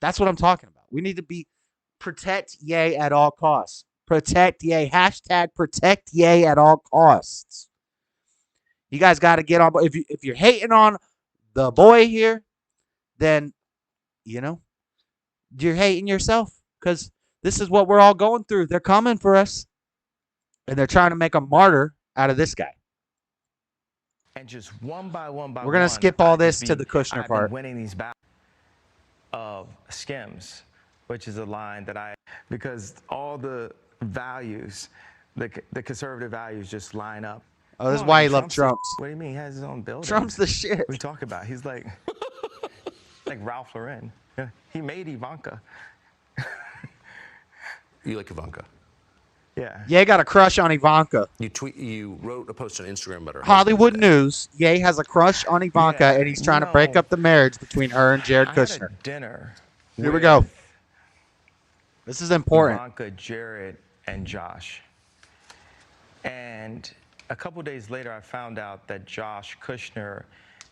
That's what I'm talking about. We need to protect Ye at all costs. Protect Ye. # protect Ye at all costs. You guys got to get on. If you're hating on the boy here, then, you're hating yourself, because this is what we're all going through. They're coming for us, and they're trying to make a martyr out of this guy. And just one by one, we're going to skip all this to the Kushner part. Winning these battles of skims, which is a line that because all the values, the conservative values just line up. Oh, this is why he loved Trump's. What do you mean? He has his own building. Trump's the shit. We talk about. He's like Ralph Lauren. He made Ivanka. You like Ivanka? Yeah. Ye got a crush on Ivanka. You wrote a post on Instagram about her. Hollywood News. Ye has a crush on Ivanka, and he's trying to break up the marriage between her and Jared Kushner. I had a dinner. Here we go. This is important. Ivanka, Jared, and Josh. And a couple days later, I found out that Josh Kushner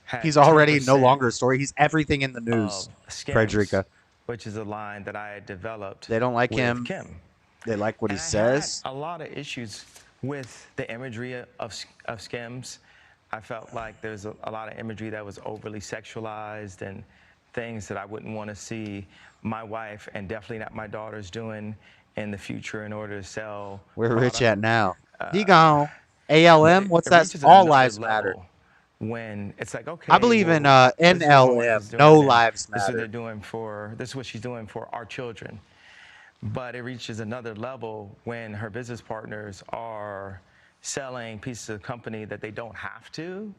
had he's already no longer a story. He's everything in the news. Frederica. Which is a line that I had developed. They don't like him. Kim. They like what he says. I had a lot of issues with the imagery of skims. I felt like there's a lot of imagery that was overly sexualized and things that I wouldn't want to see my wife and definitely not my daughters doing in the future in order to sell. Where Rich at now? He gone. ALM? What's that? All lives matter. When it's like, okay, I believe in NLM. No lives matter. This is what she's doing for our children. But it reaches another level when her business partners are selling pieces of the company that they don't have to,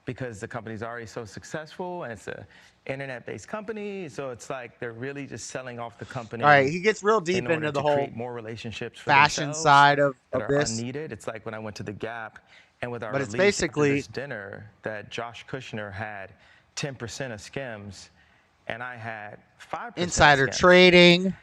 because the company's already so successful and it's a internet-based company. So it's like they're really just selling off the company. All right, he gets real deep into the whole more relationships for fashion side of this. Unneeded. It's like when I went to the Gap and with our but it's release basically this dinner that Josh Kushner had 10% of skims and I had 5% insider skims. Trading.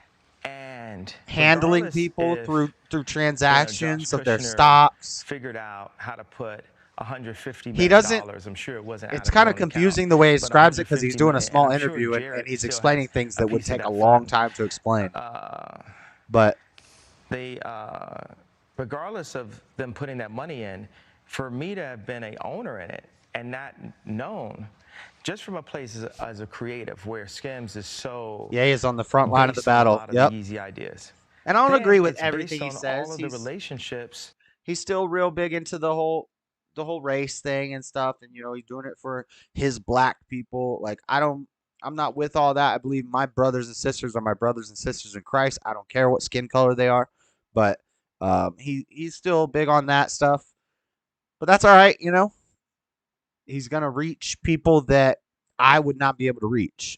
And handling people through transactions of their stocks. Figured out how to put $150 million. He doesn't. I'm sure it wasn't. It's kind of confusing the way he describes it because he's doing a small interview and he's explaining things that would take a long time to explain. But they, regardless of them putting that money in, for me to have been an owner in it and not known. Just from a place as a creative where skims is so. Yeah, he's on the front line of the battle. Yep. Easy ideas. And I don't agree with everything he says. All of the relationships. He's still real big into the whole race thing and stuff, and he's doing it for his black people. Like I don't I'm not with all that. I believe my brothers and sisters are my brothers and sisters in Christ. I don't care what skin color they are, but he's still big on that stuff. But that's all right, He's gonna reach people that I would not be able to reach.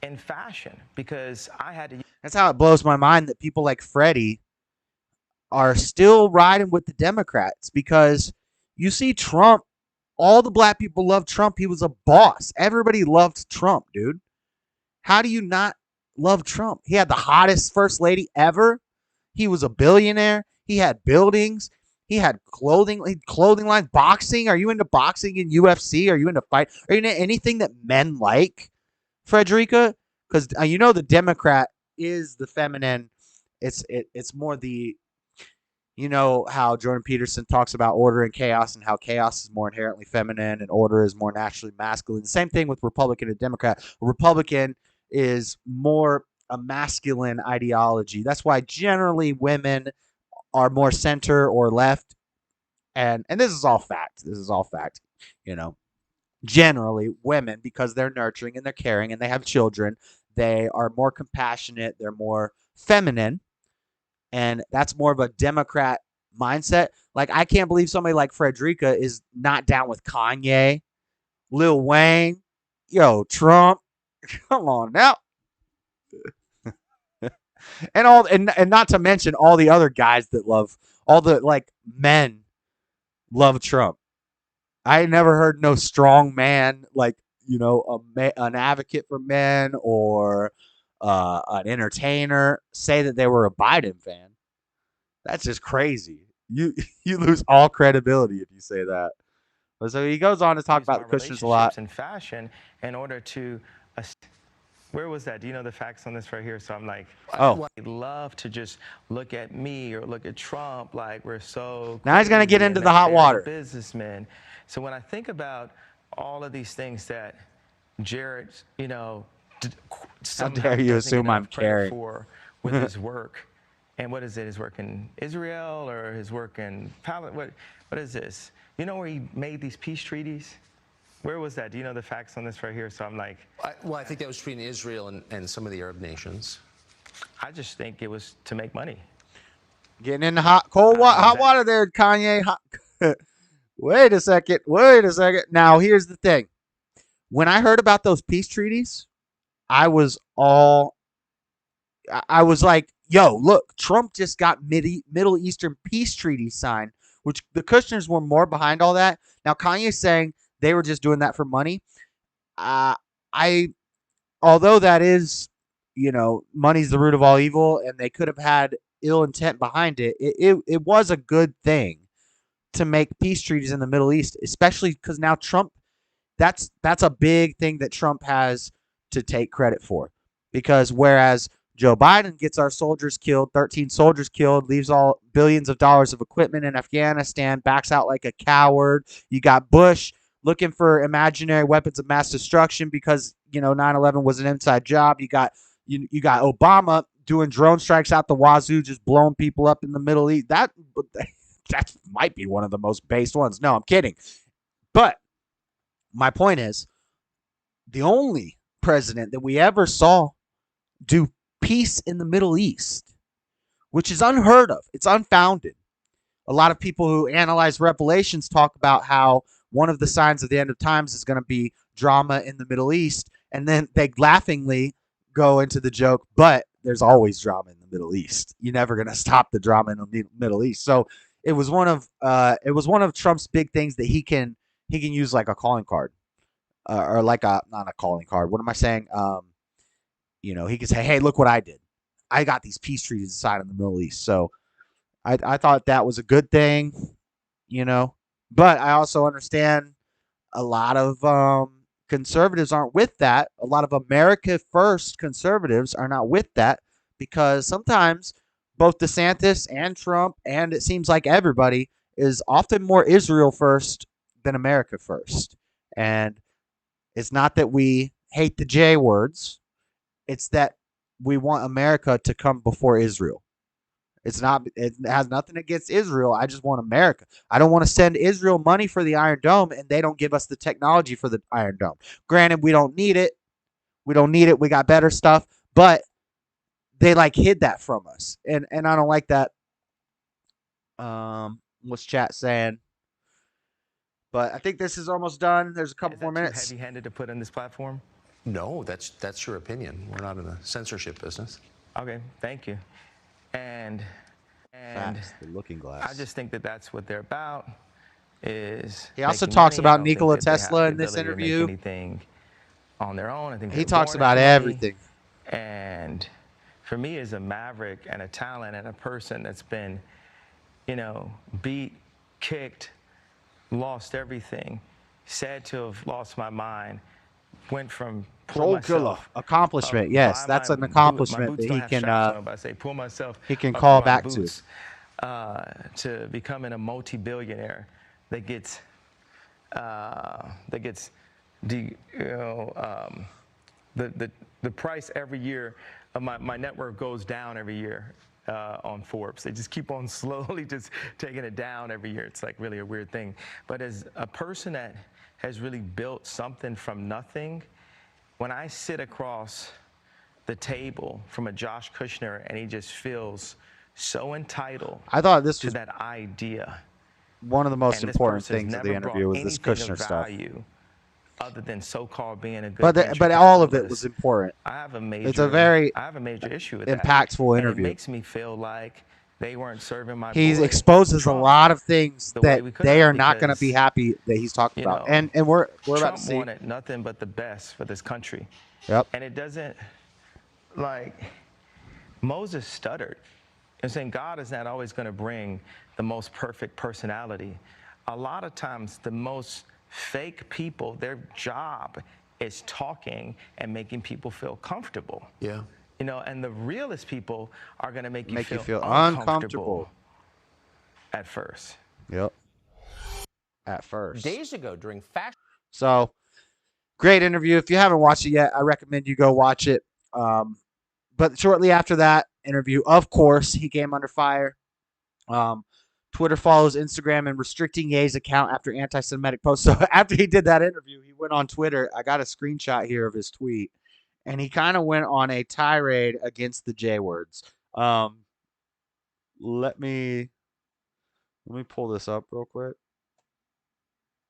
In fashion, because I had to. That's how it blows my mind that people like Freddie are still riding with the Democrats, because you see Trump. All the black people loved Trump. He was a boss. Everybody loved Trump, dude. How do you not love Trump? He had the hottest first lady ever. He was a billionaire. He had buildings. He had clothing lines. Boxing. Are you into boxing in UFC? Are you into fight? Are you into anything that men like, Frederica? Because the Democrat is the feminine. It's more the, how Jordan Peterson talks about order and chaos, and how chaos is more inherently feminine and order is more naturally masculine. The same thing with Republican and Democrat. A Republican is more a masculine ideology. That's why generally women are more center or left. And this is all fact. Generally women, because they're nurturing and they're caring and they have children, they are more compassionate, they're more feminine. And that's more of a Democrat mindset. Like, I can't believe somebody like Frederica is not down with Kanye, Lil Wayne, Trump. Come on now. and not to mention all the other guys that love, all the men love Trump. I never heard no strong man an advocate for men or an entertainer say that they were a Biden fan. That's just crazy. You lose all credibility if you say that. So he goes on to talk about the Christians a lot. In fashion, in order to, where was that? Do you know the facts on this right here? So I'm like, I'd love to just look at me or look at Trump like we're so. Now he's gonna get into the hot water. Businessmen. So when I think about all of these things that Jared, how dare you assume I'm caring for with his work. And what is it? His work in Israel or his work in Palestine? What is this? You know where he made these peace treaties? Where was that? Do you know the facts on this right here? So I'm like... I think that was between Israel and some of the Arab nations. I just think it was to make money. Getting in the hot water there, Kanye. Wait a second. Now, here's the thing. When I heard about those peace treaties, I was like, yo, look, Trump just got Middle Eastern peace treaty signed, which the Kushners were more behind all that. Now, Kanye's saying they were just doing that for money. Although that is, money's the root of all evil, and they could have had ill intent behind it, it was a good thing to make peace treaties in the Middle East, especially because now Trump, that's a big thing that Trump has to take credit for. Because whereas Joe Biden gets our soldiers killed, 13 soldiers killed, leaves all billions of dollars of equipment in Afghanistan, backs out like a coward. You got Bush looking for imaginary weapons of mass destruction because, 9/11 was an inside job. You got Obama doing drone strikes out the wazoo, just blowing people up in the Middle East. That might be one of the most based ones. No, I'm kidding. But my point is, the only president that we ever saw do peace in the Middle East, which is unheard of. It's unfounded. A lot of people who analyze Revelations talk about how one of the signs of the end of times is going to be drama in the Middle East. And then they laughingly go into the joke, but there's always drama in the Middle East. You're never going to stop the drama in the Middle East. So it was one of Trump's big things that he can use like a calling card, or like not a calling card. What am I saying? He can say, hey, look what I did. I got these peace treaties signed in the Middle East. So I thought that was a good thing, But I also understand a lot of conservatives aren't with that. A lot of America First conservatives are not with that because sometimes both DeSantis and Trump, and it seems like everybody, is often more Israel first than America first. And it's not that we hate the J words. It's that we want America to come before Israel. It's not. It has nothing against Israel. I just want America. I don't want to send Israel money for the Iron Dome, and they don't give us the technology for the Iron Dome. Granted, we don't need it. We don't need it. We got better stuff, but they like hid that from us, and I don't like that. What's chat saying? But I think this is almost done. There's a couple more minutes. Too heavy-handed to put in this platform? No, that's your opinion. We're not in the censorship business. Okay, thank you. And Facts, the looking glass. I just think that that's what they're about. Is he also making talks money. about I don't think Nikola that they have Tesla the in this ability to make interview. anything on their own. I think He they're talks born about into money. everything. And for me, as a maverick and a talent and a person that's been, beat, kicked, lost everything, sad to have lost my mind, went from Soul killer accomplishment. Yes, that's an accomplishment that he can call back to becoming a multi-billionaire that gets the price every year of my net worth goes down every year on Forbes. They just keep on slowly just taking it down every year. It's like really a weird thing. But as a person that has really built something from nothing, when I sit across the table from a Josh Kushner and he just feels so entitled I thought this to was that idea. one of the most And this important person's things of never the interview brought was this anything of Kushner stuff. value other than so-called being a good But venture all of it capitalist. was important. I have a It's a very issue with impactful that. interview. And it makes me feel like they weren't serving my He boy exposes Trump a lot of things the way that we could they have, are not going to be because, happy that he's talking you about. know, And we're Trump about to see. wanted nothing but the best for this country. Yep. And it doesn't, like, Moses stuttered. And saying God is not always going to bring the most perfect personality. A lot of times, the most fake people, their job is talking and making people feel comfortable. Yeah. You know, and the realest people are going to make you feel uncomfortable at first. Yep. At first. Days ago during fashion. So, great interview. If you haven't watched it yet, I recommend you go watch it. But shortly after that interview, of course, he came under fire. Twitter follows Instagram and restricting Ye's account after anti-Semitic posts. So after he did that interview, he went on Twitter. I got a screenshot here of his tweet, and he kind of went on a tirade against the J words. Let me pull this up real quick.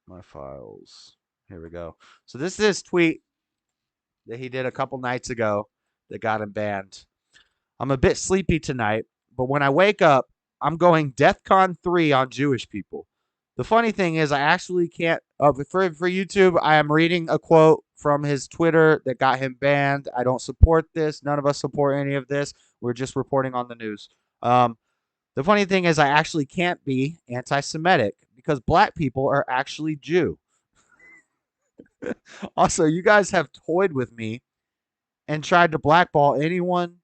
My files. Here we go. So this is his tweet that he did a couple nights ago that got him banned. I'm a bit sleepy tonight, but when I wake up, I'm going DEFCON 3 on Jewish people. The funny thing is I actually can't, for YouTube, I am reading a quote from his Twitter that got him banned. I don't support this. None of us support any of this. We're just reporting on the news. The funny thing is I actually can't be anti-Semitic because black people are actually Jew. Also, you guys have toyed with me and tried to blackball anyone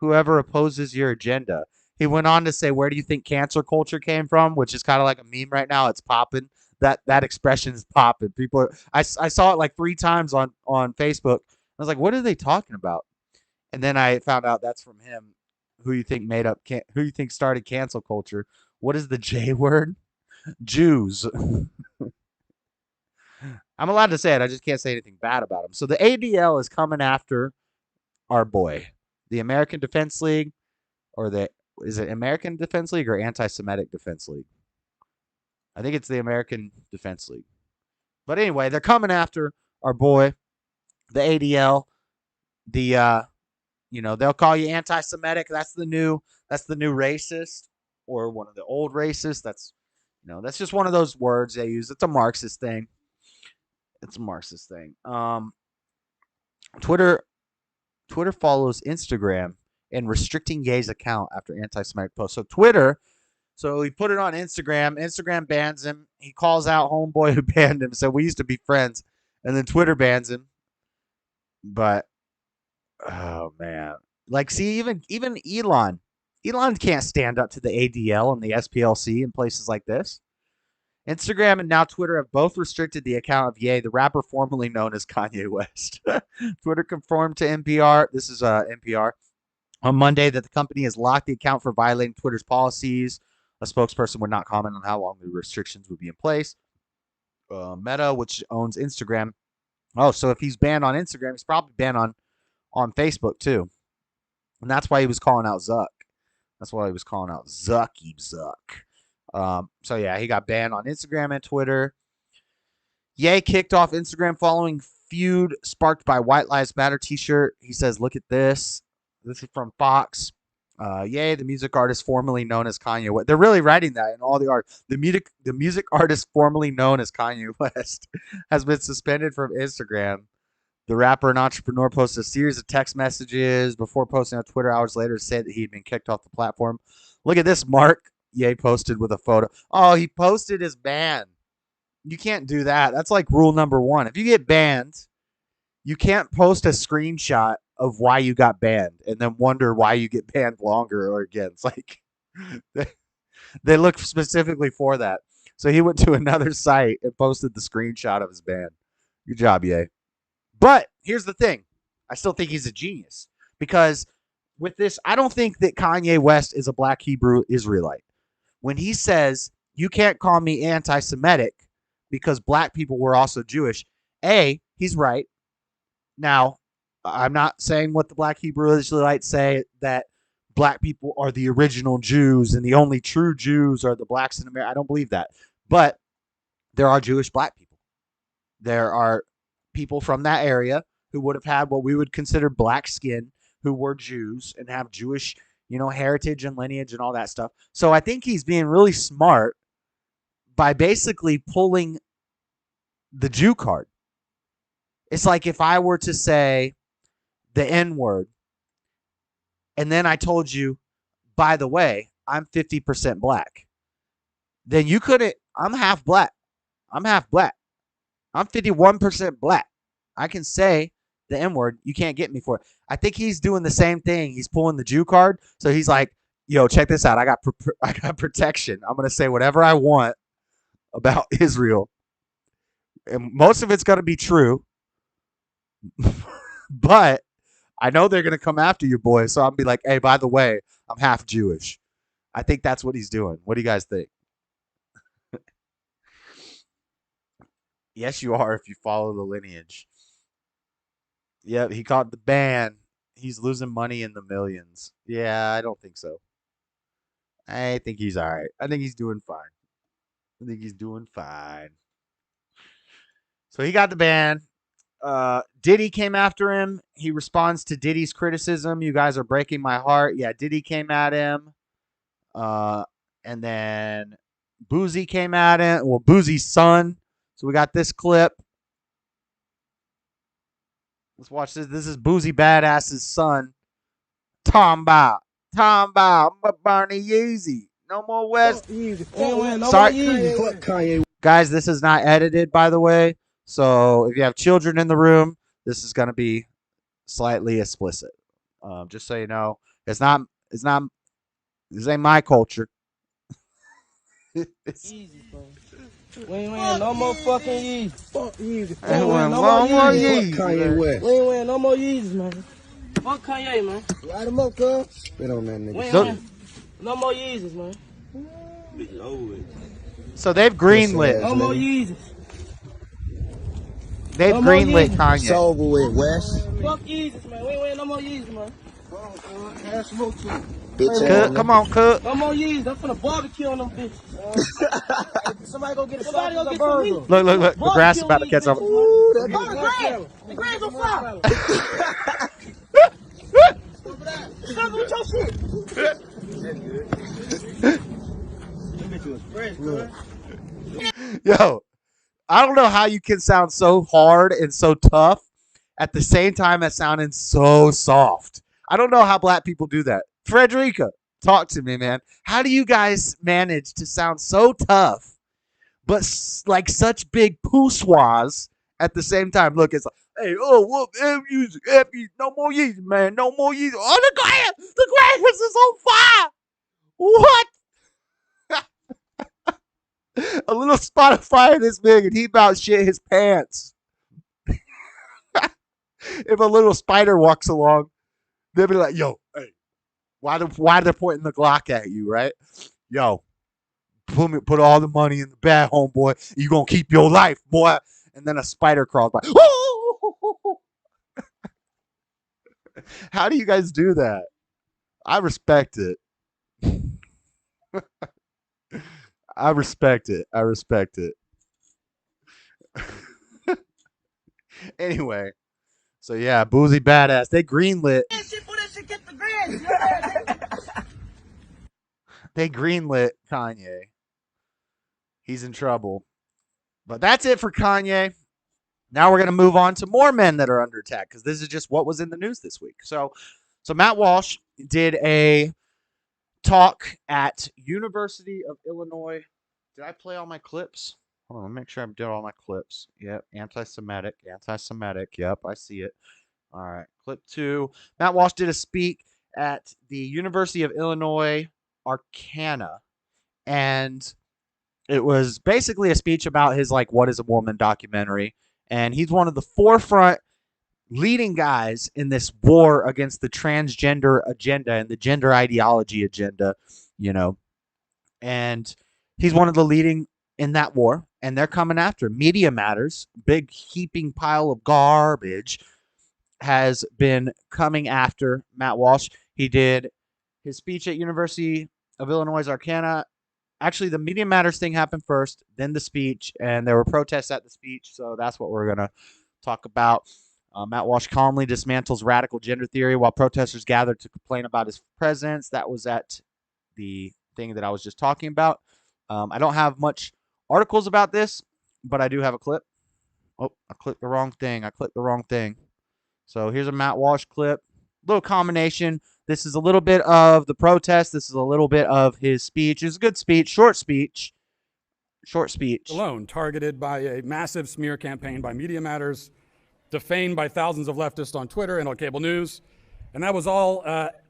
who ever opposes your agenda. He went on to say, where do you think cancel culture came from? Which is kind of like a meme right now. It's popping. That expression is popping. People I saw it like 3 times on Facebook. I was like, what are they talking about? And then I found out that's from him. Who you think who you think started cancel culture? What is the J word? Jews. I'm allowed to say it. I just can't say anything bad about him. So the ADL is coming after our boy, the American Defense League, or is it American Defense League or Anti-Semitic Defense League? I think it's the American Defense League. But anyway, they're coming after our boy, the ADL. They'll call you anti-Semitic. That's the new racist, or one of the old racists. That's just one of those words they use. It's a Marxist thing. Twitter follows Instagram and restricting Ye's account after anti-Semitic posts. So he put it on Instagram. Instagram bans him. He calls out homeboy who banned him. So we used to be friends, and then Twitter bans him. But oh man, like see, even Elon can't stand up to the ADL and the SPLC in places like this. Instagram and now Twitter have both restricted the account of Ye, the rapper formerly known as Kanye West. Twitter conformed to NPR. This is NPR. on Monday that the company has locked the account for violating Twitter's policies. A spokesperson would not comment on how long the restrictions would be in place. Meta, which owns Instagram. Oh, so if he's banned on Instagram, he's probably banned on Facebook too. And that's why he was calling out Zuck. That's why he was calling out Zucky Zuck. So yeah, he got banned on Instagram and Twitter. Ye kicked off Instagram following feud sparked by White Lives Matter t-shirt. He says, look at this. This is from Fox. Ye, the music artist formerly known as Kanye West. They're really writing that in all the art. The music artist formerly known as Kanye West has been suspended from Instagram. The rapper and entrepreneur posted a series of text messages before posting on Twitter hours later to say that he'd been kicked off the platform. Look at this, Mark. Ye posted with a photo. Oh, he posted his ban. You can't do that. That's like rule number 1. If you get banned, you can't post a screenshot of why you got banned and then wonder why you get banned longer or again. It's like they look specifically for that. So he went to another site and posted the screenshot of his ban. Good job, Ye. But here's the thing. I still think he's a genius because with this, I don't think that Kanye West is a black Hebrew Israelite. When he says, you can't call me anti-Semitic because black people were also Jewish, A, he's right. Now, I'm not saying what the black Hebrew Israelites say, that black people are the original Jews and the only true Jews are the blacks in America. I don't believe that. But there are Jewish black people. There are people from that area who would have had what we would consider black skin, who were Jews and have Jewish, heritage and lineage and all that stuff. So I think he's being really smart by basically pulling the Jew card. It's like if I were to say the N-word, and then I told you, by the way, I'm 50% black. Then you couldn't, I'm half black. I'm 51% black. I can say the N-word. You can't get me for it. I think he's doing the same thing. He's pulling the Jew card. So he's like, yo, check this out. I got protection. I'm going to say whatever I want about Israel. And most of it's going to be true. But I know they're going to come after you, boys. So I'll be like, hey, by the way, I'm half Jewish. I think that's what he's doing. What do you guys think? Yes, you are if you follow the lineage. Yep, he caught the ban. He's losing money in the millions. Yeah, I don't think so. I think he's all right. I think he's doing fine. So he got the ban. Diddy came after him. He responds to Diddy's criticism. You guys are breaking my heart. Yeah, Diddy came at him. And then Boozy came at him. Well, Boozy's son. So we got this clip. Let's watch this. This is Boozy Badass's son. Tom Bow, Barney Yeezy. No more West. Sorry. Guys, this is not edited, by the way. So if you have children in the room, this is going to be slightly explicit. Just so you know, this ain't my culture. Easy, bro. We ain't wearing no more fucking Yeezys. Fuck Yeezys. We ain't wearing no more Yeezys. Kanye West. We ain't wearing no more Yeezys, man. Fuck Kanye, man. Light him up, cuz. Spit on that nigga. We ain't wearing no more Yeezys, man. So they've greenlit. No more Yeezys. They've greenlit Kanye. It's over with, West. Fuck Yeezys, man. We ain't wearing no more Yeezys, man. Add smoke to it. Come on, cook. No more Yeezys. I'm finna barbecue on them bitches. Somebody go get some burger. Look. The grass is about to catch up. Ooh, the grass on fire. Stop with your shit. Yo, I don't know how you can sound so hard and so tough at the same time as sounding so soft. I don't know how black people do that. Frederica, talk to me, man. How do you guys manage to sound so tough, but like such big poussoirs at the same time? Look, it's like, hey, well, music, no more Yeezy, man, no more Yeezy. Oh, the grass is on fire. What? A little spot of fire this big, and he about shit his pants. If a little spider walks along, they'll be like, yo, hey, Why they're pointing the Glock at you, right? Yo, put all the money in the bag, homeboy. You gonna keep your life, boy. And then a spider crawls by. How do you guys do that? I respect it. I respect it. Anyway, so yeah, Boozy Badass. They greenlit. They greenlit Kanye. He's in trouble. But that's it for Kanye. Now we're going to move on to more men that are under attack because this is just what was in the news this week. So Matt Walsh did a talk at University of Illinois. Did I play all my clips? Hold on, let me make sure I did all my clips. Yep, anti-Semitic. Yep, I see it. All right, clip 2. Matt Walsh did a speak at the University of Illinois Arcana, and it was basically a speech about his What is a Woman documentary, and he's one of the forefront leading guys in this war against the transgender agenda and the gender ideology agenda, and he's one of the leading in that war, and they're coming after him. Media Matters, big heaping pile of garbage, has been coming after Matt Walsh. He did his speech at University of Illinois Arcana. Actually, the Media Matters thing happened first, then the speech, and there were protests at the speech, so that's what we're going to talk about. Matt Walsh calmly dismantles radical gender theory while protesters gathered to complain about his presence. That was at the thing that I was just talking about. I don't have much articles about this, but I do have a clip. Oh, I clicked the wrong thing. So here's a Matt Walsh clip. Little combination. This is a little bit of the protest. This is a little bit of his speech. It's a good speech, short speech. Alone, targeted by a massive smear campaign by Media Matters, defamed by thousands of leftists on Twitter and on cable news. And that was all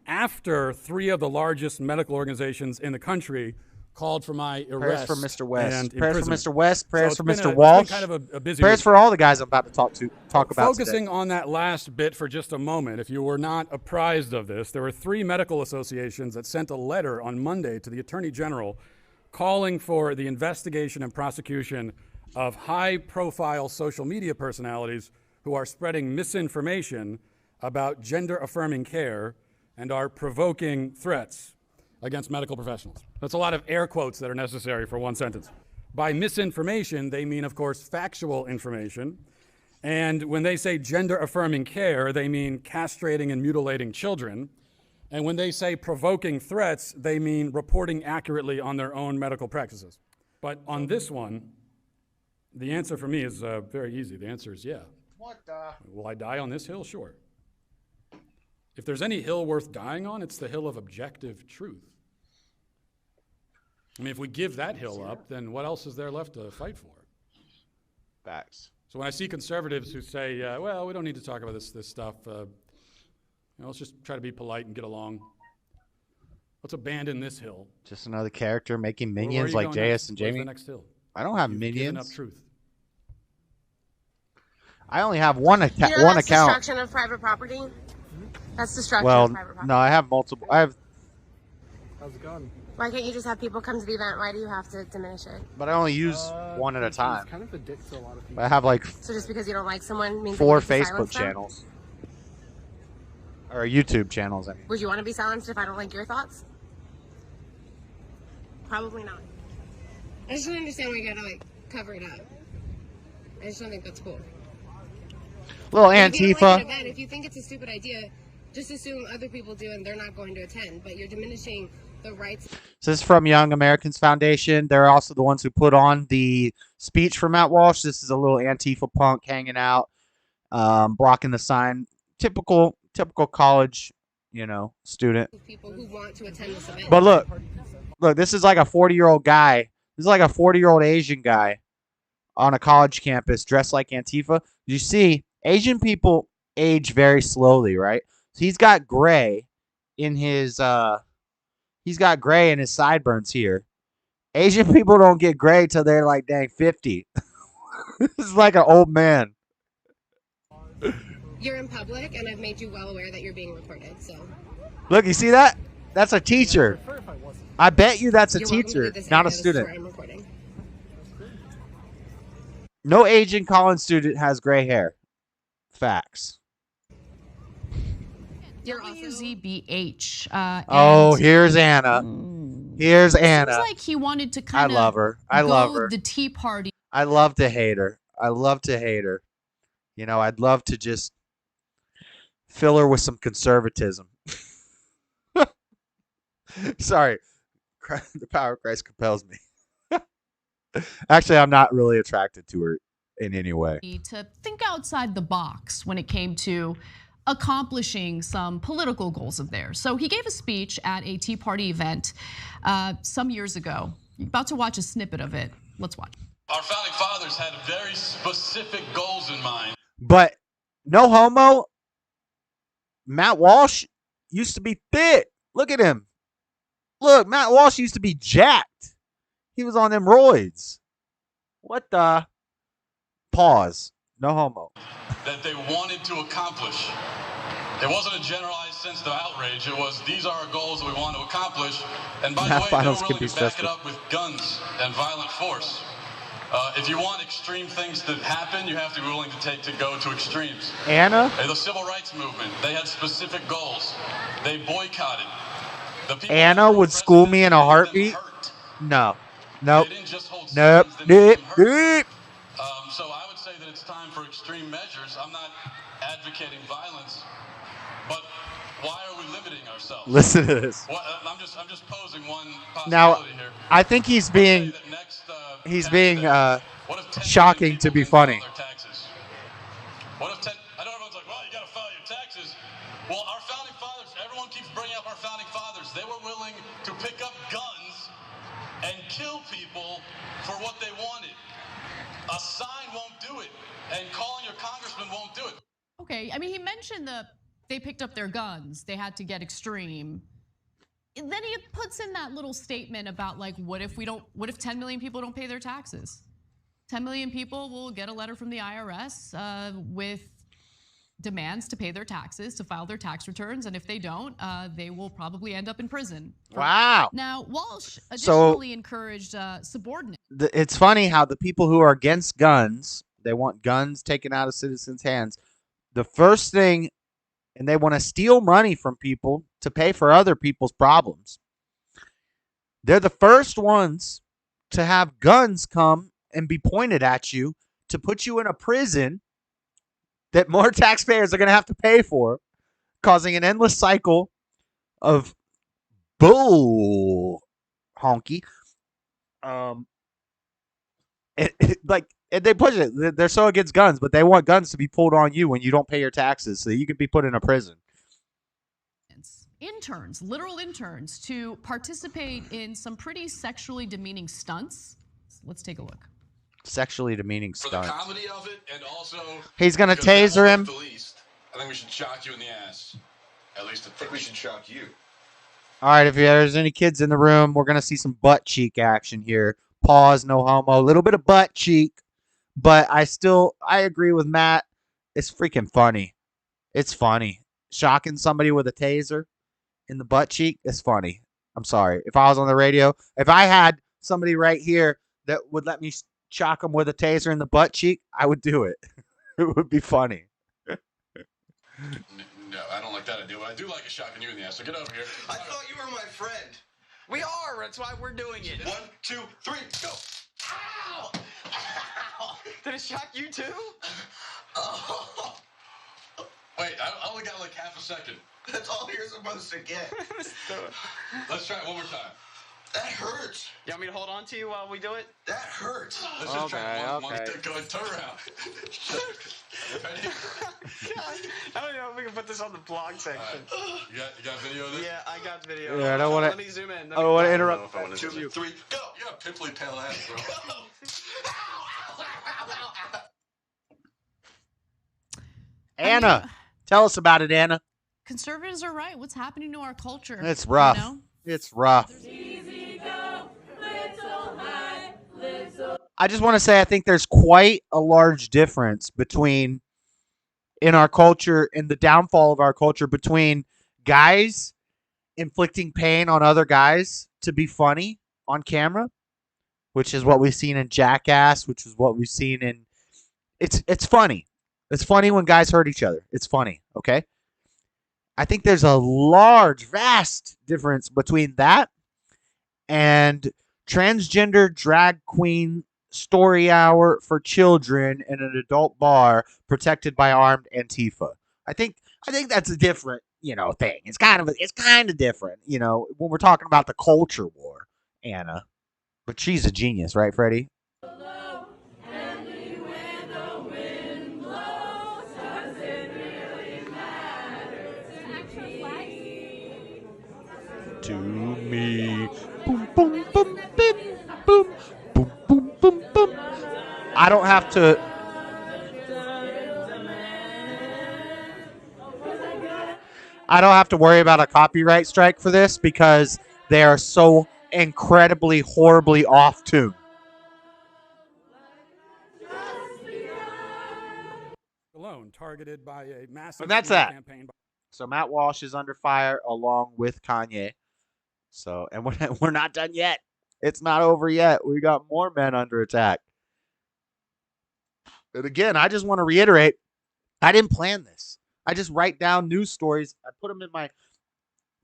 after 3 of the largest medical organizations in the country called for my arrest. Prayers for Mr. West. Prayers for Mr. West. Prayers for Mr. Walsh. Walsh. Kind of a busy prayers week. for all the guys I'm about to talk about Focusing today. on that last bit for just a moment, if you were not apprised of this, there were 3 medical associations that sent a letter on Monday to the Attorney General calling for the investigation and prosecution of high-profile social media personalities who are spreading misinformation about gender-affirming care and are provoking threats against medical professionals. That's a lot of air quotes that are necessary for one sentence. By misinformation, they mean, of course, factual information. And when they say gender-affirming care, they mean castrating and mutilating children. And when they say provoking threats, they mean reporting accurately on their own medical practices. But on this one, the answer for me is very easy. The answer is yeah. What the? Will I die on this hill? Sure. If there's any hill worth dying on, it's the hill of objective truth. I mean, if we give that hill up, then what else is there left to fight for? Facts. So when I see conservatives who say, well, we don't need to talk about this stuff, let's just try to be polite and get along. Let's abandon this hill. Just another character making Where are minions you like going JS next? and Where's Jamie. the next hill? I don't have You've minions. given up truth. I only have one that's account. Destruction of private property. That's destruction of private property. No, I have multiple. How's it going? Why can't you just have people come to the event? Why do you have to diminish it? But I only use one at a time. It's kind of a dick to a lot of people. I have So just because you don't like someone means 4 that you have to Facebook silence them? channels. Or YouTube channels, I mean. Would you want to be silenced if I don't like your thoughts? Probably not. I just don't understand why you gotta cover it up. I just don't think that's cool. Little If you don't Antifa. like an event, if you think it's a stupid idea, just assume other people do and they're not going to attend. But you're diminishing the rights. So this is from Young Americans Foundation. They're also the ones who put on the speech for Matt Walsh. This is a little Antifa punk hanging out, blocking the sign. Typical college, student. People who want to attend this event. But look, this is like a 40-year-old guy. This is like a 40-year-old Asian guy on a college campus dressed like Antifa. You see, Asian people age very slowly, right? So he's got gray in his sideburns here. Asian people don't get gray till they're like dang 50. This is like an old man. You're in public, and I've made you well aware that you're being recorded. So Look, you see that? That's a teacher. I bet you that's a teacher, not a student. No Asian college student has gray hair. Facts. WZBH. Oh, here's Anna. Here's Anna. Seems like he wanted to kind of. I love her. I love her. The Tea Party. I love to hate her. I love to hate her. You know, I'd love to just fill her with some conservatism. Sorry. The power of Christ compels me. Actually, I'm not really attracted to her in any way. To think outside the box when it came to accomplishing some political goals of theirs. So he gave a speech at a Tea Party event some years ago. You're about to watch a snippet of it. Let's watch. Our founding fathers had very specific goals in mind. But no homo, Matt Walsh used to be fit. Look at him. Look, Matt Walsh used to be jacked. He was on them roids. What the? Pause. No homo. That they wanted to accomplish. It wasn't a generalized sense of outrage. It was, these are our goals that we want to accomplish. And by the way, they were willing to back it up with guns and violent force. If you want extreme things to happen, you have to be willing to go to extremes. Anna? The civil rights movement, they had specific goals. They boycotted. Anna would school me in a heartbeat? No. Nope. Nope. Nope. Nope. So I would say that it's time for extreme measures. I'm not advocating violence, but why are we limiting ourselves? Listen to this. I'm just posing one possibility Now, here. I think he's being shocking to be funny. What if I know everyone's like, well, you got to file your taxes. Well, our founding fathers, everyone keeps bringing up our founding fathers. They were willing to pick up guns and kill people for what they wanted. A sign won't do it, and calling your congressman won't do it. Okay, I mean, he mentioned they picked up their guns. They had to get extreme. And then he puts in that little statement about like, what if 10 million people don't pay their taxes? 10 million people will get a letter from the IRS with demands to pay their taxes, to file their tax returns, and if they don't, they will probably end up in prison. Wow. Now, Walsh additionally encouraged subordinate. It's funny how the people who are against guns, they want guns taken out of citizens' hands. The first thing, and they want to steal money from people to pay for other people's problems. They're the first ones to have guns come and be pointed at you to put you in a prison that more taxpayers are going to have to pay for, causing an endless cycle of bull honky. And they push it. They're so against guns, but they want guns to be pulled on you when you don't pay your taxes, so you could be put in a prison. Interns, literal interns, to participate in some pretty sexually demeaning stunts. Let's take a look. Sexually demeaning stunts. For the comedy of it, and also he's gonna taser him. The least, I think we should shock you in the ass. At least I think we should shock you. All right, if there's any kids in the room, we're gonna see some butt cheek action here. Pause, no homo. A little bit of butt cheek, but I agree with Matt. It's freaking funny. It's funny. Shocking somebody with a taser in the butt cheek is funny. I'm sorry. If I was on the radio, if I had somebody right here that would let me shock them with a taser in the butt cheek, I would do it. It would be funny. No, I don't like that idea, but I do like a shocking you in the ass, so get over here. I thought you were my friend. We are. That's why we're doing it. 1, 2, 3, go. Ow! Ow! Did it shock you too? Oh. Wait, I only got like half a second. That's all you're supposed to get. Let's try it one more time. That hurts. You want me to hold on to you while we do it? That hurts. Let's just try it one. Go ahead, turn around. Ready? God, I don't know if we can put this on the blog section. Right. You got video of this? Yeah, I got video. Yeah, I don't want to. Let me zoom in. I don't want to interrupt. 2, 3, go. You got a pimply pale ass, bro. Anna, tell us about it, Anna. Conservatives are right. What's happening to our culture? It's rough. You know? It's rough. I just want to say I think there's quite a large difference between in our culture and the downfall of our culture between guys inflicting pain on other guys to be funny on camera, which is what we've seen in Jackass, which is what we've seen in. It's funny. It's funny when guys hurt each other. It's funny, okay? I think there's a large, vast difference between that and transgender drag queen story hour for children in an adult bar protected by armed Antifa. I think that's a different, thing. It's kind of different, when we're talking about the culture war, Anna. But she's a genius, right, Freddie? To me. Boom, boom, boom, boom, boom, boom, boom, boom, boom. I don't have to. I don't have to worry about a copyright strike for this because they are so incredibly, horribly off tune. Alone, targeted by a massive And that's that. campaign. So Matt Walsh is under fire along with Kanye. So, and we're not done yet. It's not over yet. We got more men under attack. And again, I just want to reiterate, I didn't plan this. I just write down news stories. I put them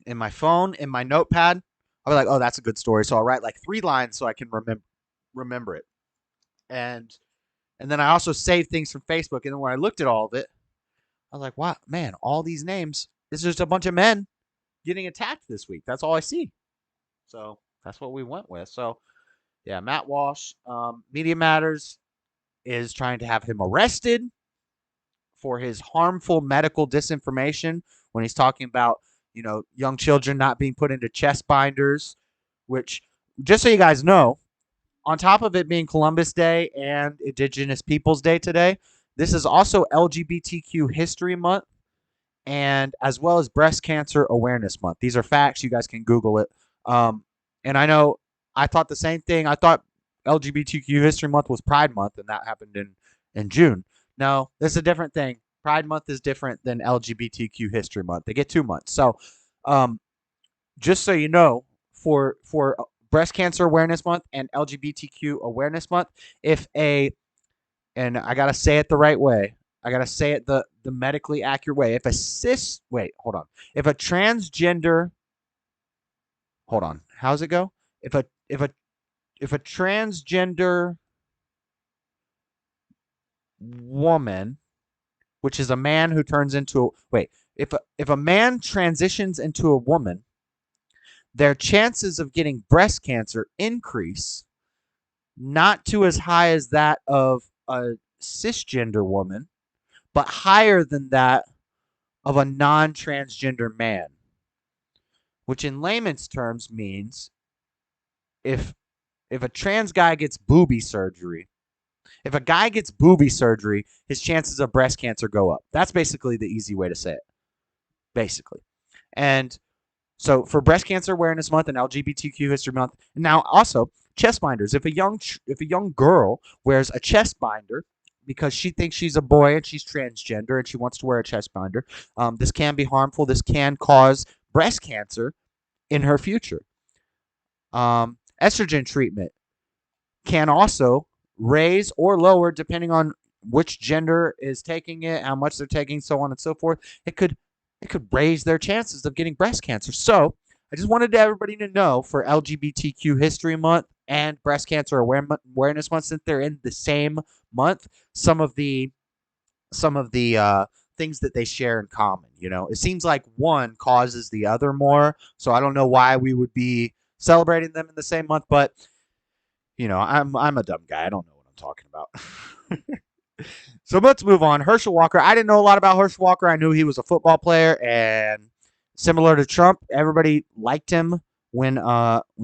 in my phone, in my notepad. I'll be like, oh, that's a good story. So I'll write like 3 lines so I can remember it. And then I also save things from Facebook. And then when I looked at all of it, I was like, wow, man, all these names. It's just a bunch of men getting attacked this week. That's all I see. So that's what we went with. So, yeah, Matt Walsh, Media Matters is trying to have him arrested for his harmful medical disinformation when he's talking about, young children not being put into chest binders, which, just so you guys know, on top of it being Columbus Day and Indigenous Peoples Day today, this is also LGBTQ History Month and as well as Breast Cancer Awareness Month. These are facts. You guys can Google it. And I know I thought the same thing. I thought LGBTQ History Month was Pride Month, and that happened in June. No, this is a different thing. Pride Month is different than LGBTQ History Month. They get 2 months. So just so you know, for Breast Cancer Awareness Month and LGBTQ Awareness Month, and I got to say it the right way. I got to say it the medically accurate way. If a transgender, hold on. How's it go? If a transgender woman, which is a man who turns into if a man transitions into a woman, their chances of getting breast cancer increase not to as high as that of a cisgender woman, but higher than that of a non-transgender man, which in layman's terms means if a trans guy gets booby surgery, if a guy gets booby surgery, his chances of breast cancer go up. That's basically the easy way to say it. Basically. And so for Breast Cancer Awareness Month and LGBTQ History Month, and now also chest binders. If a young girl wears a chest binder because she thinks she's a boy and she's transgender and she wants to wear a chest binder, this can be harmful. This can cause breast cancer in her future. Estrogen treatment can also raise or lower, depending on which gender is taking it, how much they're taking, so on and so forth. It could raise their chances of getting breast cancer. So I just wanted everybody to know for LGBTQ History Month and Breast Cancer Awareness Month, since they're in the same month, some of the things that they share in common. It seems like one causes the other more. So I don't know why we would be celebrating them in the same month, but I'm a dumb guy. I don't know what I'm talking about. So let's move on. Herschel Walker. I didn't know a lot about Herschel Walker. I knew he was a football player, and similar to Trump, everybody liked him when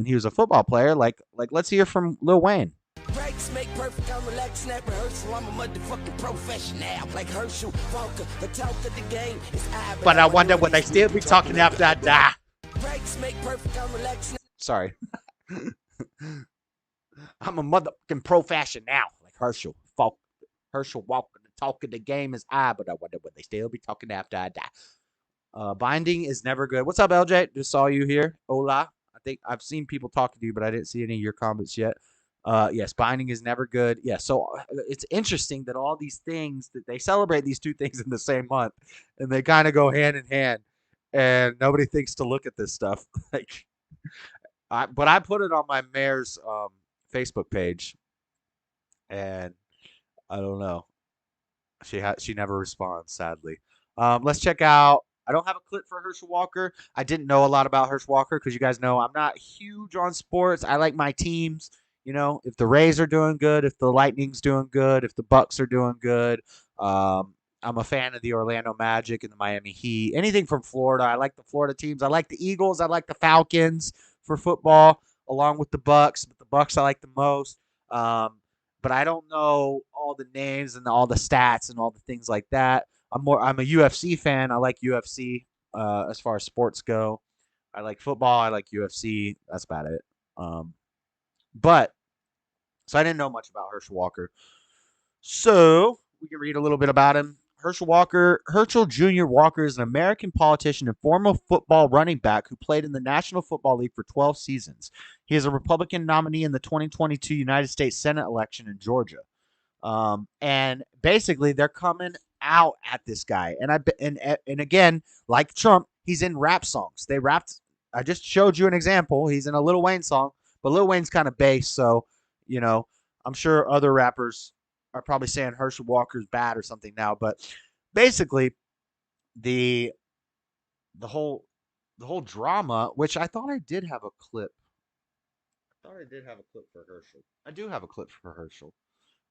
he was a football player. Like let's hear from Lil Wayne. Breaks make perfect. I'm relaxing at rehearsal. I'm a motherfucking professional. Like Herschel Walker, the talk of the game is but I wonder would they still be talking after I die. Breaks make perfect. I'm relaxing. Sorry. I'm a motherfucking professional like Herschel Walker. Herschel Walker, the talk of the game is I, but I wonder would they still be talking after I die. Binding is never good. What's up, LJ? Just saw you here. Hola. I think I've seen people talking to you, but I didn't see any of your comments yet. Yes, binding is never good. Yeah, so it's interesting that all these things that they celebrate these two things in the same month, and they kind of go hand in hand, and nobody thinks to look at this stuff. Like, but I put it on my mayor's Facebook page, and I don't know. She never responds, sadly. Let's check out. I don't have a clip for Herschel Walker. I didn't know a lot about Herschel Walker because you guys know I'm not huge on sports. I like my teams. You know, if the Rays are doing good, if the Lightning's doing good, if the Bucks are doing good. I'm a fan of the Orlando Magic and the Miami Heat. Anything from Florida. I like the Florida teams. I like the Eagles. I like the Falcons for football, along with the Bucks. But the Bucks I like the most. But I don't know all the names and all the stats and all the things like that. I'm a UFC fan. I like UFC as far as sports go. I like football. I like UFC. That's about it. But so I didn't know much about Herschel Walker. So we can read a little bit about him. Herschel Jr. Walker is an American politician and former football running back who played in the National Football League for 12 seasons. He is a Republican nominee in the 2022 United States Senate election in Georgia. And basically they're coming out at this guy. And again, like Trump, he's in rap songs. They rapped. I just showed you an example. He's in a Lil Wayne song, but Lil Wayne's kind of bass. So, you know, I'm sure other rappers are probably saying Herschel Walker's bad or something now, but basically the whole drama, which I thought I did have a clip. I thought I did have a clip for Herschel. I do have a clip for Herschel.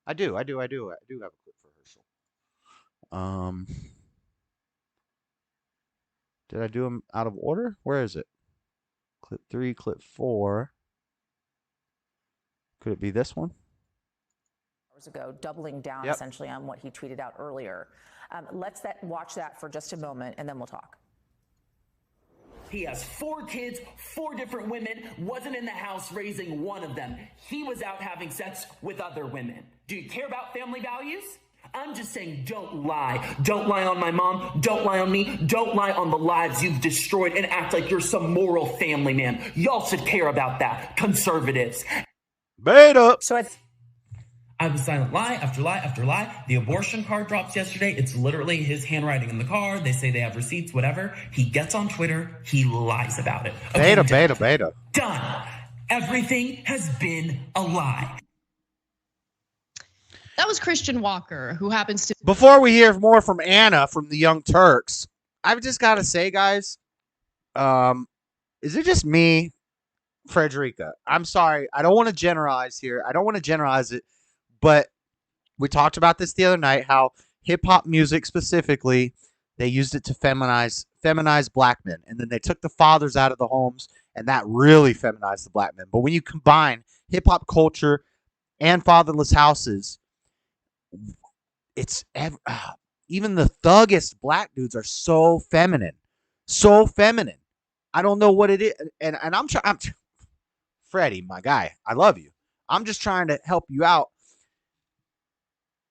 I do have a clip for Herschel. Did I do them out of order? Where is it? Clip 3, clip 4. Could it be this one? Hours ago, doubling down essentially on what he tweeted out earlier. Let's watch that for just a moment, and then we'll talk. He has 4 kids, 4 different women, wasn't in the house raising one of them. He was out having sex with other women. Do you care about family values? I'm just saying, don't lie. Don't lie on my mom. Don't lie on me. Don't lie on the lives you've destroyed and act like you're some moral family man. Y'all should care about that, conservatives. Beta. So I was silent lie after lie after lie. The abortion card drops yesterday. It's literally his handwriting in the card. They say they have receipts, whatever. He gets on Twitter. He lies about it. Okay, Beta. Done. Everything has been a lie. That was Christian Walker, who happens to... Before we hear more from Anna from the Young Turks, I've just got to say, guys, is it just me, Frederica? I'm sorry. I don't want to generalize here. I don't want to generalize it, but we talked about this the other night, how hip-hop music specifically, they used it to feminize black men, and then they took the fathers out of the homes, and that really feminized the black men. But when you combine hip-hop culture and fatherless houses, it's even the thuggest black dudes are so feminine. I don't know what it is, and I'm Freddie, my guy, I love you. I'm just trying to help you out.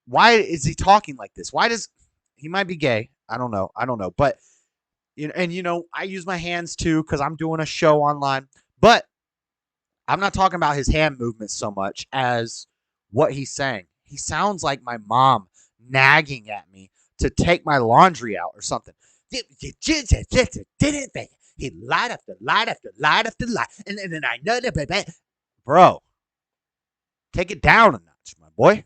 Why is he talking like this? Why does he might be gay? I don't know, but I use my hands too because I'm doing a show online, but I'm not talking about his hand movements so much as what he's saying. He sounds like my mom nagging at me to take my laundry out or something. He lied after lie after lie after lie. And then I know that, bro, take it down a notch, my boy.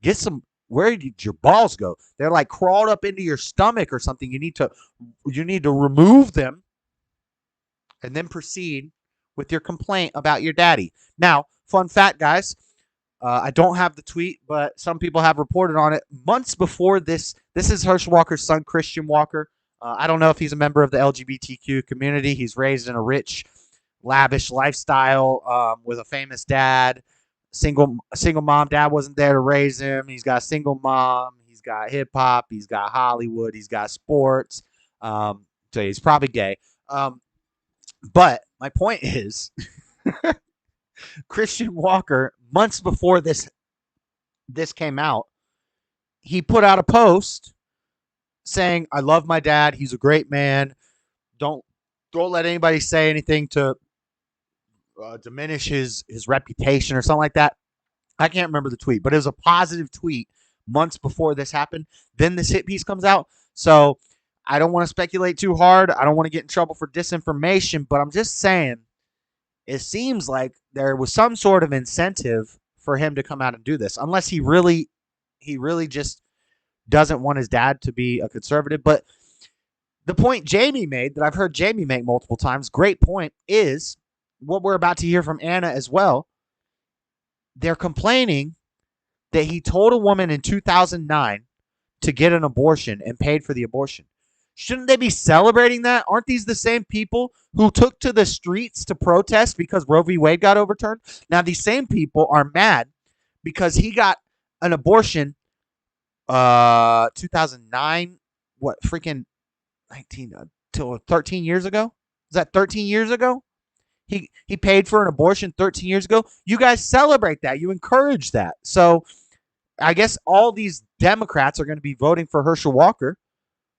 Get some, where did your balls go? They're like crawled up into your stomach or something. You need to remove them and then proceed with your complaint about your daddy. Now, fun fact, guys. I don't have the tweet, but some people have reported on it. Months before this is Herschel Walker's son, Christian Walker. I don't know if he's a member of the LGBTQ community. He's raised in a rich, lavish lifestyle with a famous dad. Single mom. Dad wasn't there to raise him. He's got a single mom. He's got hip-hop. He's got Hollywood. He's got sports. So he's probably gay. But my point is... Christian Walker, months before this came out, he put out a post saying, I love my dad. He's a great man. Don't let anybody say anything to diminish his reputation or something like that. I can't remember the tweet, but it was a positive tweet months before this happened. Then this hit piece comes out. So I don't want to speculate too hard. I don't want to get in trouble for disinformation, but I'm just saying it seems like there was some sort of incentive for him to come out and do this, unless he really just doesn't want his dad to be a conservative. But the point Jamie made, that I've heard Jamie make multiple times, great point, is what we're about to hear from Anna as well. They're complaining that he told a woman in 2009 to get an abortion and paid for the abortion. Shouldn't they be celebrating that? Aren't these the same people who took to the streets to protest because Roe v. Wade got overturned? Now, these same people are mad because he got an abortion 2009, what, freaking 19 till 13 years ago? Is that 13 years ago? He paid for an abortion 13 years ago. You guys celebrate that. You encourage that. So I guess all these Democrats are going to be voting for Herschel Walker,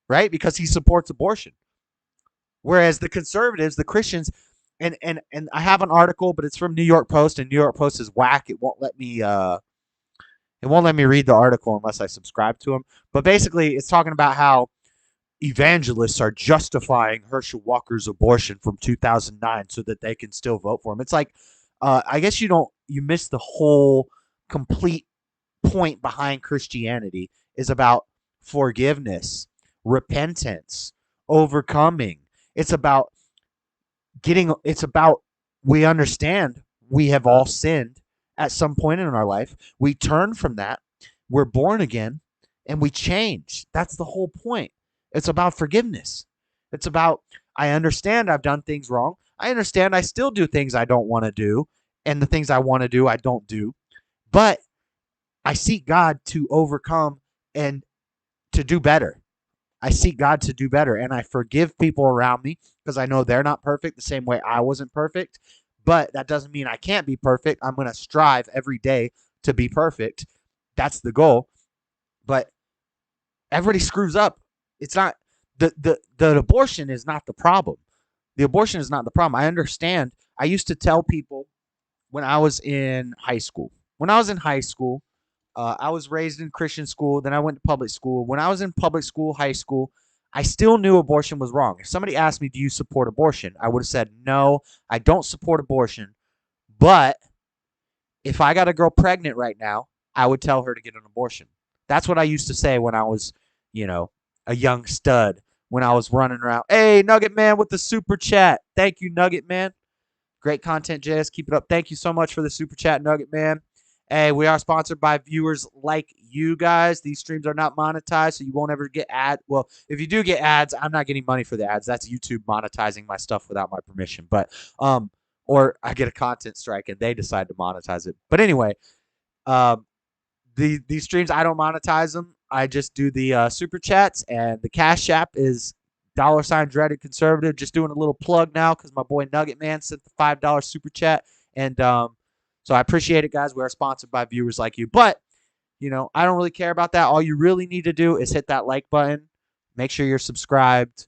right? Because he supports abortion. Whereas the conservatives, the Christians, and I have an article, but it's from New York Post, and New York Post is whack. It won't let me read the article unless I subscribe to them. But basically, it's talking about how evangelists are justifying Herschel Walker's abortion from 2009 so that they can still vote for him. It's like, I guess you miss the whole complete point behind Christianity is about forgiveness, repentance, overcoming. It's about we understand we have all sinned at some point in our life. We turn from that. We're born again and we change. That's the whole point. It's about forgiveness. It's about, I understand I've done things wrong. I understand I still do things I don't want to do, and the things I want to do, I don't do. But I seek God to overcome and to do better. I seek God to do better, and I forgive people around me because I know they're not perfect the same way I wasn't perfect. But that doesn't mean I can't be perfect. I'm going to strive every day to be perfect. That's the goal. But everybody screws up. It's not the abortion is not the problem. The abortion is not the problem. I understand. I used to tell people when I was in high school. I was raised in Christian school. Then I went to public school. When I was in public school, high school, I still knew abortion was wrong. If somebody asked me, do you support abortion? I would have said, no, I don't support abortion. But if I got a girl pregnant right now, I would tell her to get an abortion. That's what I used to say when I was, a young stud, when I was running around. Hey, Nugget Man with the super chat. Thank you, Nugget Man. Great content, JS. Keep it up. Thank you so much for the super chat, Nugget Man. Hey, we are sponsored by viewers like you guys. These streams are not monetized, so you won't ever get ads. Well, if you do get ads, I'm not getting money for the ads. That's YouTube monetizing my stuff without my permission. But or I get a content strike and they decide to monetize it. But anyway, these streams, I don't monetize them. I just do the super chats, and the Cashapp is $Dreadedconservative. Just doing a little plug now because my boy Nugget Man sent the $5 super chat, and so I appreciate it, guys. We are sponsored by viewers like you, but I don't really care about that. All you really need to do is hit that like button, make sure you're subscribed,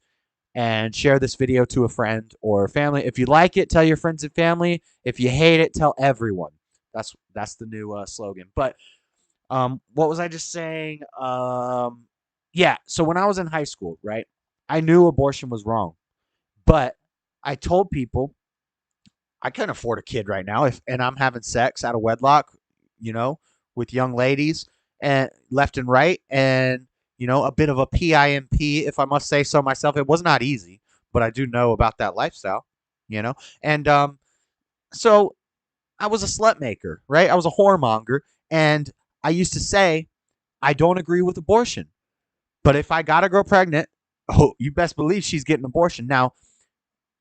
and share this video to a friend or family. If you like it, tell your friends and family. If you hate it, tell everyone. That's the new slogan. But what was I just saying? Yeah, so when I was in high school, right, I knew abortion was wrong, but I told people I can't afford a kid right now, and I'm having sex out of wedlock, with young ladies and left and right, and a bit of a PIMP, if I must say so myself. It was not easy, but I do know about that lifestyle, and so I was a slut maker, right? I was a whoremonger, and I used to say, I don't agree with abortion. But if I got a girl pregnant, you best believe she's getting an abortion. Now,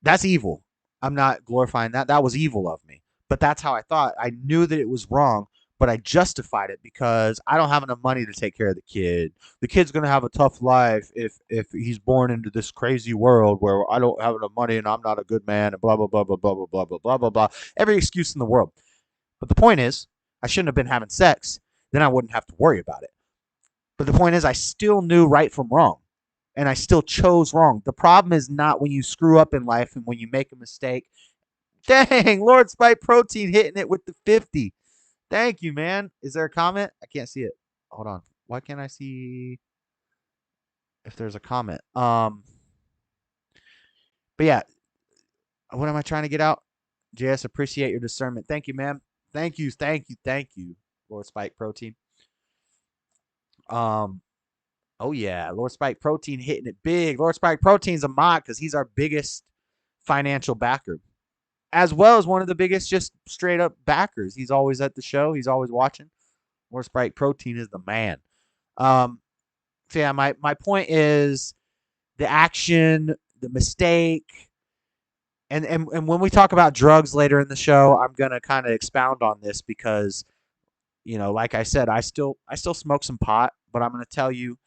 that's evil. I'm not glorifying that. That was evil of me. But that's how I thought. I knew that it was wrong, but I justified it because I don't have enough money to take care of the kid. The kid's going to have a tough life if he's born into this crazy world where I don't have enough money and I'm not a good man and blah, blah, blah, blah, blah, blah, blah, blah, blah, blah, blah. Every excuse in the world. But the point is, I shouldn't have been having sex. Then I wouldn't have to worry about it. But the point is, I still knew right from wrong. and I still chose wrong. The problem is not when you screw up in life and when you make a mistake. Dang, Lord Spike Protein hitting it with the 50. Thank you, man. Is there a comment? I can't see it. Hold on. Why can't I see if there's a comment? But yeah, what am I trying to get out? JS, appreciate your discernment. Thank you, man. Thank you, Lord Spike Protein. Oh yeah, Lord Spike Protein hitting it big. Lord Spike Protein's a mod because he's our biggest financial backer, as well as one of the biggest just straight up backers. He's always at the show. He's always watching. Lord Spike Protein is the man. So yeah, my point is the action, the mistake, and when we talk about drugs later in the show, I'm gonna kind of expound on this because, you know, like I said, I still smoke some pot, but I'm gonna tell you,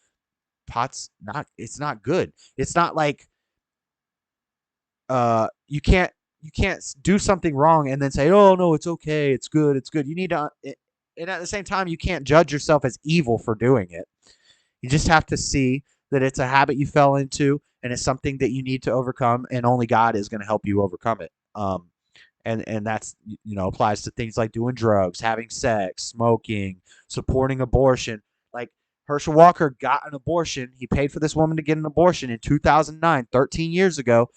pot's it's not good. It's not like you can't do something wrong and then say, oh no, it's okay, it's good. You need to, and at the same time, you can't judge yourself as evil for doing it. You just have to see that it's a habit you fell into and it's something that you need to overcome, and only God is going to help you overcome it. And that's, you know, applies to things like doing drugs, having sex, smoking, supporting abortion. Like Herschel Walker got an abortion. He paid for this woman to get an abortion in 2009, 13 years ago.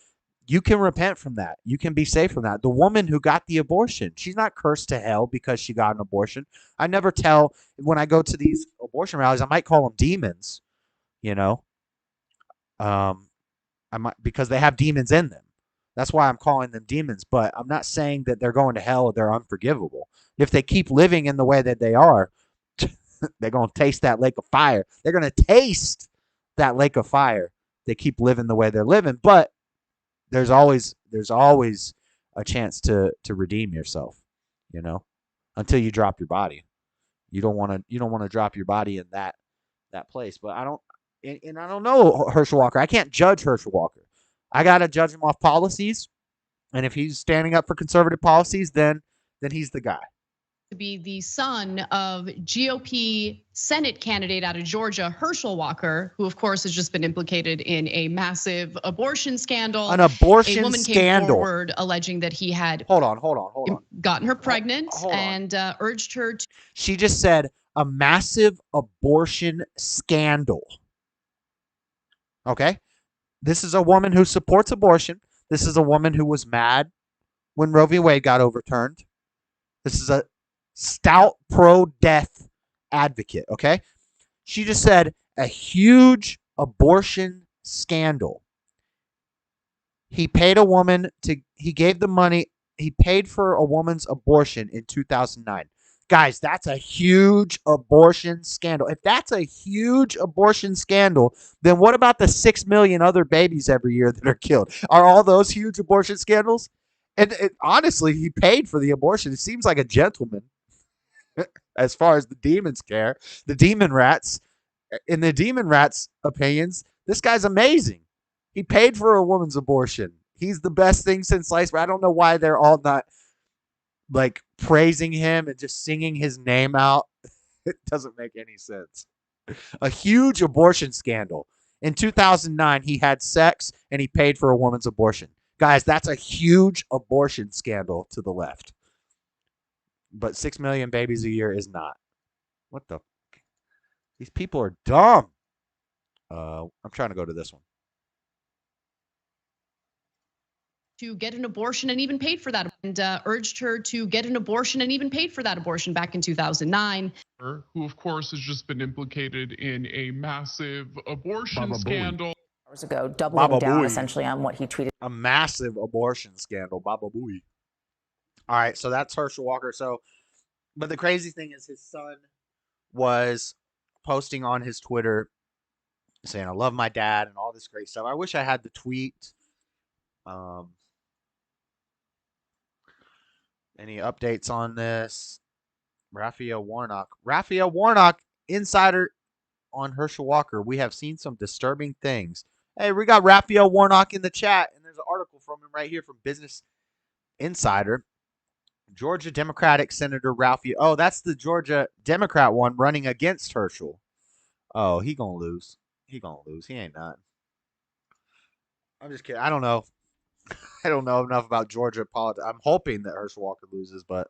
You can repent from that. You can be safe from that. The woman who got the abortion, she's not cursed to hell because she got an abortion. I never tell, when I go to these abortion rallies, I might call them demons, you know. I might, because they have demons in them. That's why I'm calling them demons. But I'm not saying that they're going to hell or they're unforgivable. If they keep living in the way that they are, they're going to taste that lake of fire. They're going to taste that lake of fire. They keep living the way they're living. But there's always a chance to redeem yourself, you know, until you drop your body. You don't want to drop your body in that place. But I don't know Herschel Walker. I can't judge Herschel Walker. I got to judge him off policies. And if he's standing up for conservative policies, then he's the guy. To be the son of GOP Senate candidate out of Georgia, Herschel Walker, who of course has just been implicated in a massive abortion scandal. An abortion scandal. A woman scandal. Came forward alleging that he had hold on. Gotten her pregnant and urged her to. She just said a massive abortion scandal. Okay? This is a woman who supports abortion. This is a woman who was mad when Roe v. Wade got overturned. This is a stout pro-death advocate, okay? She just said a huge abortion scandal. He paid a woman he gave the money, he paid for a woman's abortion in 2009. Guys, that's a huge abortion scandal. If that's a huge abortion scandal, then what about the 6 million other babies every year that are killed? Are all those huge abortion scandals? And honestly, he paid for the abortion. It seems like a gentleman as far as the demons care. The demon rats, in the demon rats' opinions, this guy's amazing. He paid for a woman's abortion. He's the best thing since sliced bread. I don't know why they're all not like praising him and just singing his name out. It doesn't make any sense. A huge abortion scandal. In 2009, he had sex and he paid for a woman's abortion. Guys, that's a huge abortion scandal to the left. But 6 million babies a year is not. What the? These people are dumb. I'm trying to go to this one. To get an abortion and even paid for that, and urged her to get an abortion and even paid for that abortion back in 2009. Who, of course, has just been implicated in a massive abortion scandal. Hours ago, doubling down essentially on what he tweeted. A massive abortion scandal. Baba Booey. All right, so that's Herschel Walker. So, but the crazy thing is his son was posting on his Twitter saying, I love my dad and all this great stuff. I wish I had the tweet. Any updates on this? Raphael Warnock, insider on Herschel Walker. We have seen some disturbing things. Hey, we got Raphael Warnock in the chat, and there's an article from him right here from Business Insider. Georgia Democratic Senator Raphael. Oh, that's the Georgia Democrat one running against Herschel. Oh, he gonna lose. He ain't not. I'm just kidding. I don't know. I don't know enough about Georgia politics. I'm hoping that Herschel Walker loses, but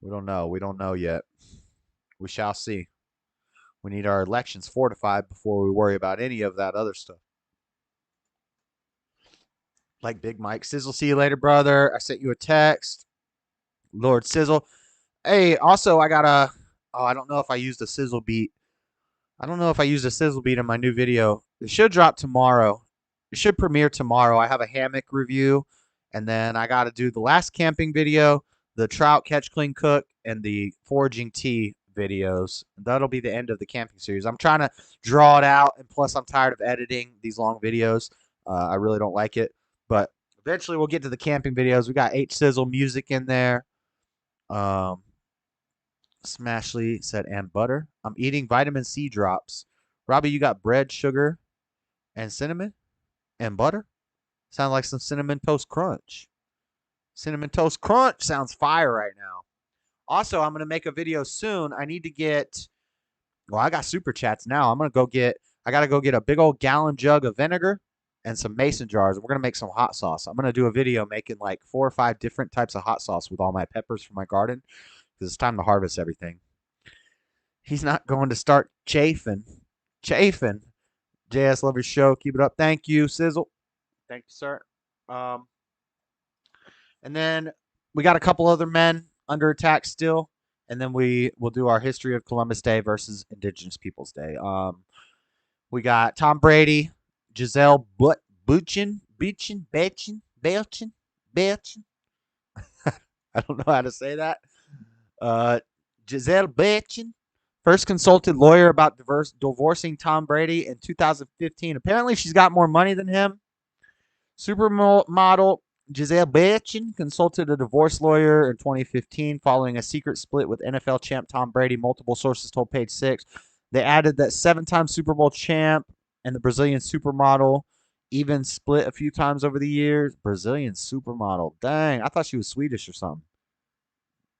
we don't know. We don't know yet. We shall see. We need our elections fortified before we worry about any of that other stuff. Like Big Mike. Sizzle, see you later, brother. I sent you a text. Lord Sizzle. Hey, also, I got a... Oh, I don't know if I used a sizzle beat. I don't know if I used a sizzle beat in my new video. It should drop tomorrow. It should premiere tomorrow. I have a hammock review, and then I got to do the last camping video, the trout catch, clean, cook, and the foraging tea videos. That'll be the end of the camping series. I'm trying to draw it out, and plus I'm tired of editing these long videos. I really don't like it, but eventually we'll get to the camping videos. We got H Sizzle music in there. Smashly said, and butter. I'm eating vitamin C drops. Robbie, you got bread, sugar, and cinnamon and butter? Sounds like some Cinnamon Toast Crunch. Cinnamon Toast Crunch sounds fire right now. Also, I'm going to make a video soon. I need to get, well, I got super chats now. I got to go get a big old gallon jug of vinegar and some mason jars. We're going to make some hot sauce. I'm going to do a video making like 4 or 5 different types of hot sauce with all my peppers from my garden. Because it's time to harvest everything. He's not going to start chafing. JS, love your show. Keep it up. Thank you, Sizzle. Thank you, sir. And then we got a couple other men under attack still. And then we will do our history of Columbus Day versus Indigenous Peoples Day. We got Tom Brady, Giselle Bündchen. I don't know how to say that. Giselle Bündchen first consulted lawyer about divorcing Tom Brady in 2015. Apparently, she's got more money than him. Supermodel Giselle Bündchen consulted a divorce lawyer in 2015 following a secret split with NFL champ Tom Brady. Multiple sources told Page 6. They added that 7-time Super Bowl champ and the Brazilian supermodel even split a few times over the years. Brazilian supermodel. Dang, I thought she was Swedish or something.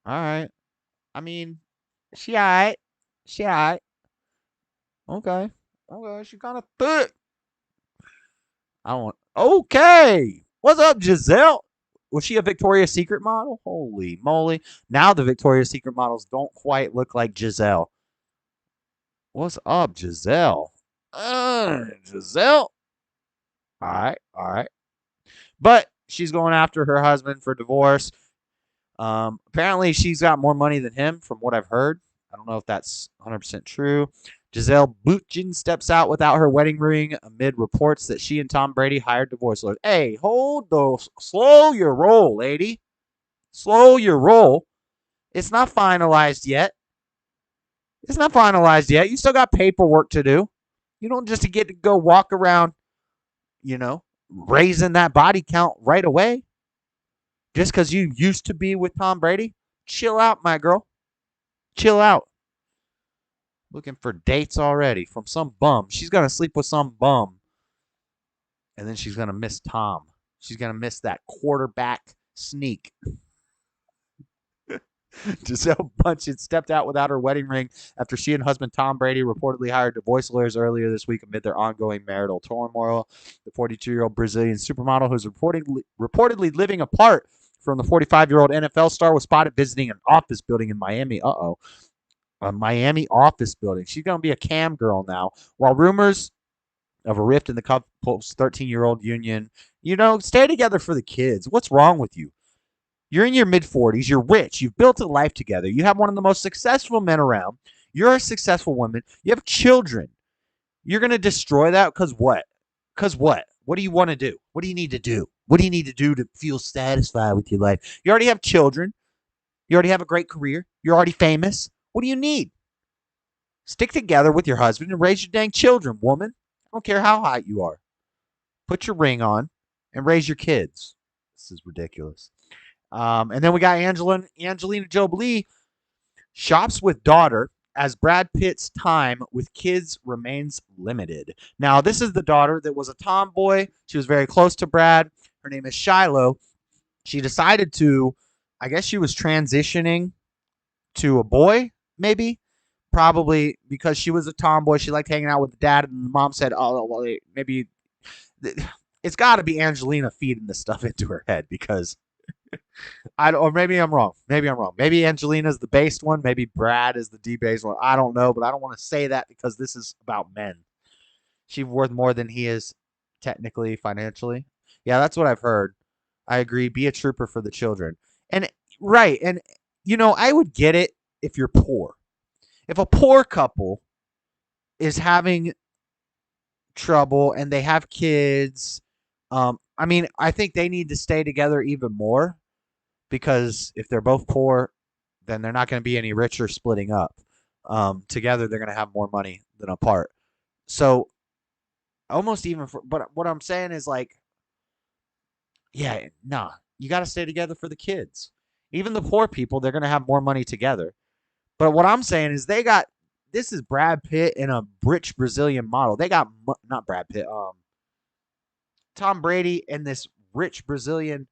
All right. I mean, she all right. Okay. She kind of thick. Okay. What's up, Giselle? Was she a Victoria's Secret model? Holy moly. Now the Victoria's Secret models don't quite look like Giselle. What's up, Giselle? Giselle? All right. But she's going after her husband for divorce. Apparently she's got more money than him from what I've heard. I don't know if that's 100% true. Giselle Bündchen steps out without her wedding ring amid reports that she and Tom Brady hired divorce lawyers. Hey, slow your roll, lady. Slow your roll. It's not finalized yet. You still got paperwork to do. You don't just get to go walk around, raising that body count right away. Just because you used to be with Tom Brady? Chill out, my girl. Chill out. Looking for dates already from some bum. She's going to sleep with some bum. And then she's going to miss Tom. She's going to miss that quarterback sneak. Giselle Bündchen stepped out without her wedding ring after she and husband Tom Brady reportedly hired divorce lawyers earlier this week amid their ongoing marital turmoil. The 42-year-old Brazilian supermodel, who's reportedly living apart from the 45-year-old NFL star, was spotted visiting an office building in Miami. A Miami office building. She's going to be a cam girl now. While rumors of a rift in the couple's 13-year-old union, stay together for the kids. What's wrong with you? You're in your mid-40s. You're rich. You've built a life together. You have one of the most successful men around. You're a successful woman. You have children. You're going to destroy that because what? What do you want to do? What do you need to do? What do you need to do to feel satisfied with your life? You already have children. You already have a great career. You're already famous. What do you need? Stick together with your husband and raise your dang children, woman. I don't care how hot you are. Put your ring on and raise your kids. This is ridiculous. And then we got Angelina Jolie shops with daughter as Brad Pitt's time with kids remains limited. Now, this is the daughter that was a tomboy. She was very close to Brad. Her name is Shiloh. She decided to, I guess she was transitioning to a boy, maybe. Probably because she was a tomboy. She liked hanging out with the dad, and the mom said, oh, well, maybe It's got to be Angelina feeding this stuff into her head because or maybe I'm wrong. Maybe Angelina's the based one. Maybe Brad is the debased one. I don't know, but I don't want to say that because this is about men. She's worth more than he is technically, financially. Yeah, that's what I've heard. I agree. Be a trooper for the children. And right, and I would get it if you're poor. If a poor couple is having trouble and they have kids, I think they need to stay together even more. Because if they're both poor, then they're not going to be any richer splitting up. Together, they're going to have more money than apart. So, almost even but what I'm saying is you got to stay together for the kids. Even the poor people, they're going to have more money together. But what I'm saying is this is Brad Pitt and a rich Brazilian model. They got, not Brad Pitt, Tom Brady and this rich Brazilian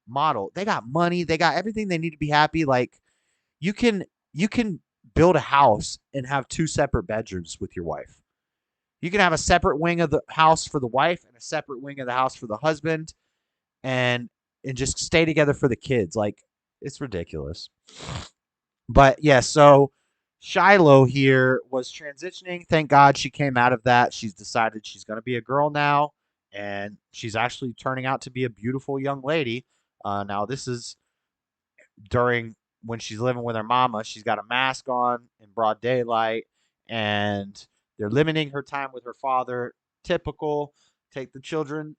model. They got money. They got everything they need to be happy. You can build a house and have 2 separate bedrooms with your wife. You can have a separate wing of the house for the wife and a separate wing of the house for the husband, and just stay together for the kids. It's ridiculous. But yeah, so Shiloh here was transitioning. Thank God she came out of that. She's decided she's going to be a girl now, and she's actually turning out to be a beautiful young lady. Now, this is during when she's living with her mama. She's got a mask on in broad daylight, and they're limiting her time with her father. Typical. Take the children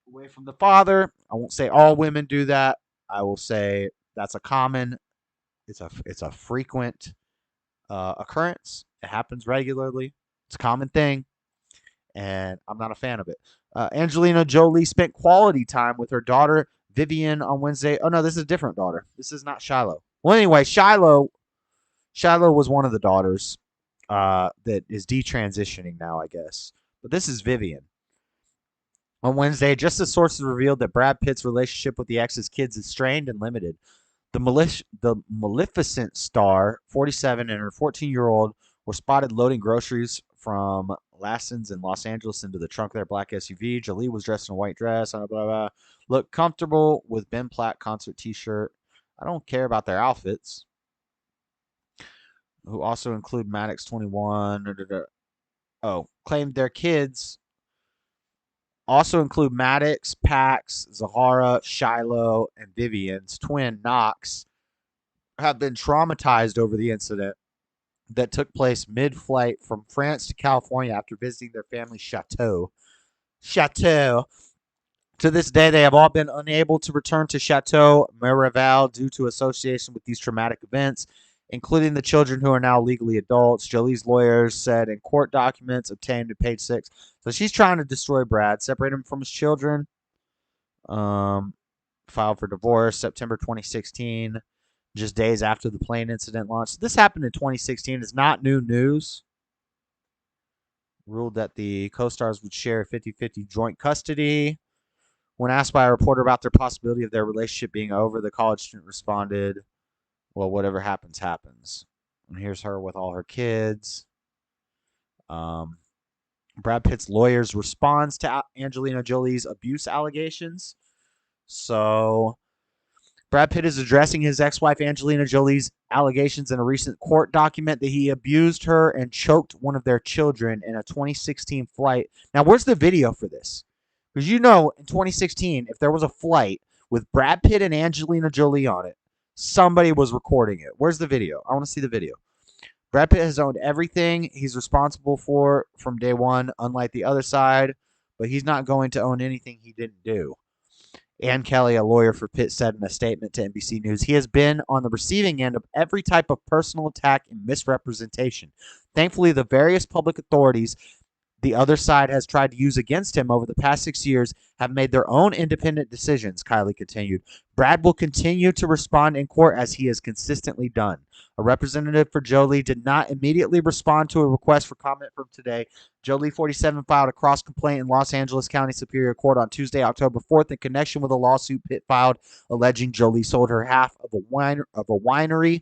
away from the father. I won't say all women do that. I will say that's it's a frequent occurrence. It happens regularly. It's a common thing, and I'm not a fan of it. Angelina Jolie spent quality time with her daughter Vivian on Wednesday. Oh no, this is a different daughter. This is not Shiloh. Well, anyway, Shiloh was one of the daughters that is detransitioning now, I guess. But this is Vivian. On Wednesday, just as sources revealed that Brad Pitt's relationship with the ex's kids is strained and limited. The Maleficent star, 47, and her 14-year-old were spotted loading groceries from Lassen's in Los Angeles into the trunk of their black SUV. Jolie was dressed in a white dress, blah, blah, blah. Looked comfortable with Ben Platt concert t-shirt. I don't care about their outfits. Who also include Maddox 21. Claimed their kids also include Maddox, Pax, Zahara, Shiloh, and Vivian's twin, Knox, have been traumatized over the incident that took place mid-flight from France to California after visiting their family's chateau. To this day, they have all been unable to return to Chateau Miraval due to association with these traumatic events, including the children who are now legally adults. Jolie's lawyers said in court documents obtained at page 6. So she's trying to destroy Brad, separate him from his children. Filed for divorce September 2016, just days after the plane incident launched. This happened in 2016. It's not new news. Ruled that the co-stars would share 50-50 joint custody. When asked by a reporter about their possibility of their relationship being over, the college student responded, well, whatever happens, happens. And here's her with all her kids. Brad Pitt's lawyers responds to Angelina Jolie's abuse allegations. So Brad Pitt is addressing his ex-wife Angelina Jolie's allegations in a recent court document that he abused her and choked one of their children in a 2016 flight. Now, where's the video for this? Because in 2016, if there was a flight with Brad Pitt and Angelina Jolie on it, somebody was recording it. Where's the video? I want to see the video. Brad Pitt has owned everything he's responsible for from day one, unlike the other side, but he's not going to own anything he didn't do. Ann Kelly, a lawyer for Pitt, said in a statement to NBC News, he has been on the receiving end of every type of personal attack and misrepresentation. Thankfully, the various public authorities the other side has tried to use against him over the past 6 years have made their own independent decisions, Kylie continued. Brad will continue to respond in court as he has consistently done. A representative for Jolie did not immediately respond to a request for comment from Today. Jolie, 47, filed a cross complaint in Los Angeles County Superior Court on Tuesday, October 4th, in connection with a lawsuit Pitt filed alleging Jolie sold her half of a winery.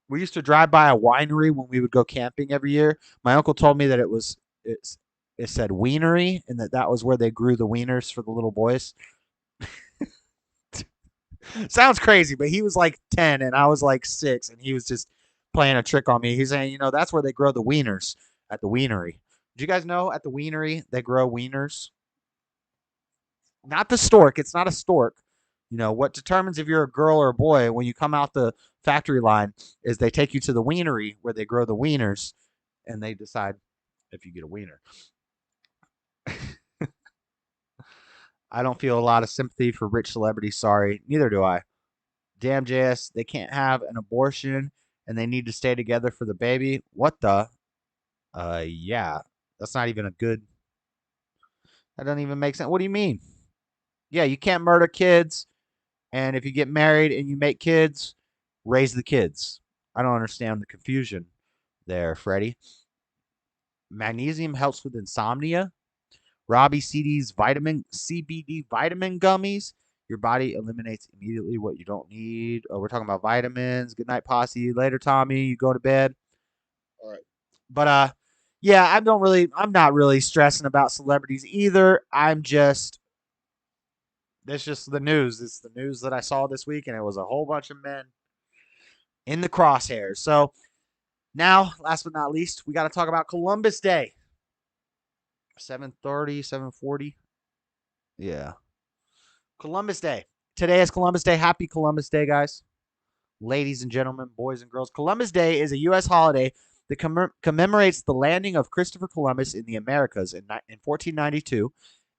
We used to drive by a winery when we would go camping every year. My uncle told me that it's it said wienery, and that was where they grew the wieners for the little boys. Sounds crazy, but he was like 10 and I was like 6, and he was just playing a trick on me. He's saying, that's where they grow the wieners, at the wienery. Did you guys know at the wienery they grow wieners? Not the stork. It's not a stork. What determines if you're a girl or a boy when you come out the factory line is they take you to the wienery where they grow the wieners, and they decide if you get a wiener. I don't feel a lot of sympathy for rich celebrities. Sorry. Neither do I. Damn, JS, they can't have an abortion and they need to stay together for the baby. What the? Yeah. That's not even a good. That doesn't even make sense. What do you mean? Yeah, you can't murder kids. And if you get married and you make kids, raise the kids. I don't understand the confusion there, Freddie. Magnesium helps with insomnia. Robbie CBD vitamin gummies. Your body eliminates immediately what you don't need. Oh, we're talking about vitamins. Good night, posse. Later, Tommy. You go to bed. All right. But yeah, I'm not really stressing about celebrities either. That's just the news. It's the news that I saw this week, and it was a whole bunch of men in the crosshairs. So now, last but not least, we got to talk about Columbus Day. 7:30, 7:40. Yeah. Columbus Day. Today is Columbus Day. Happy Columbus Day, guys. Ladies and gentlemen, boys and girls. Columbus Day is a U.S. holiday that commemorates the landing of Christopher Columbus in the Americas in 1492.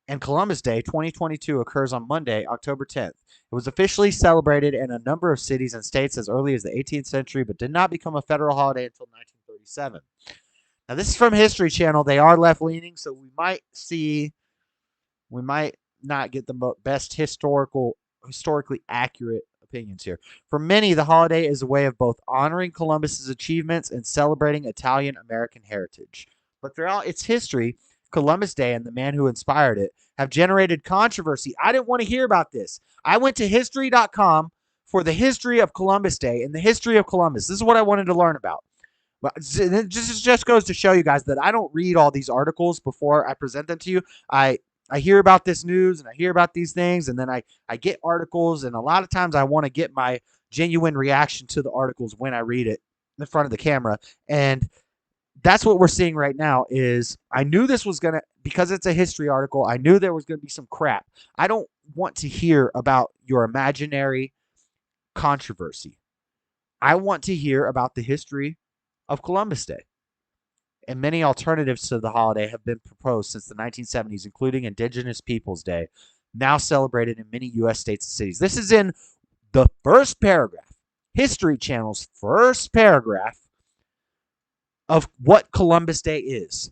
And Columbus Day 2022 occurs on Monday, October 10th. It was officially celebrated in a number of cities and states as early as the 18th century, but did not become a federal holiday until 1937. Now, this is from History Channel. They are left-leaning, so we might not get the best historically accurate opinions here. For many, the holiday is a way of both honoring Columbus's achievements and celebrating Italian-American heritage. But throughout its history, Columbus Day and the man who inspired it have generated controversy. I didn't want to hear about this. I went to history.com for the history of Columbus Day and the history of Columbus. This is what I wanted to learn about. But it just goes to show you guys that I don't read all these articles before I present them to you. I hear about this news and I hear about these things, and then I get articles, and a lot of times I want to get my genuine reaction to the articles when I read it in front of the camera. And that's what we're seeing right now. Is I knew this was going to, because it's a history article, I knew there was going to be some crap. I don't want to hear about your imaginary controversy. I want to hear about the history of Columbus Day. And many alternatives to the holiday have been proposed since the 1970s, including Indigenous Peoples Day, now celebrated in many U.S. states and cities. This is in the first paragraph, History Channel's first paragraph of what Columbus Day is.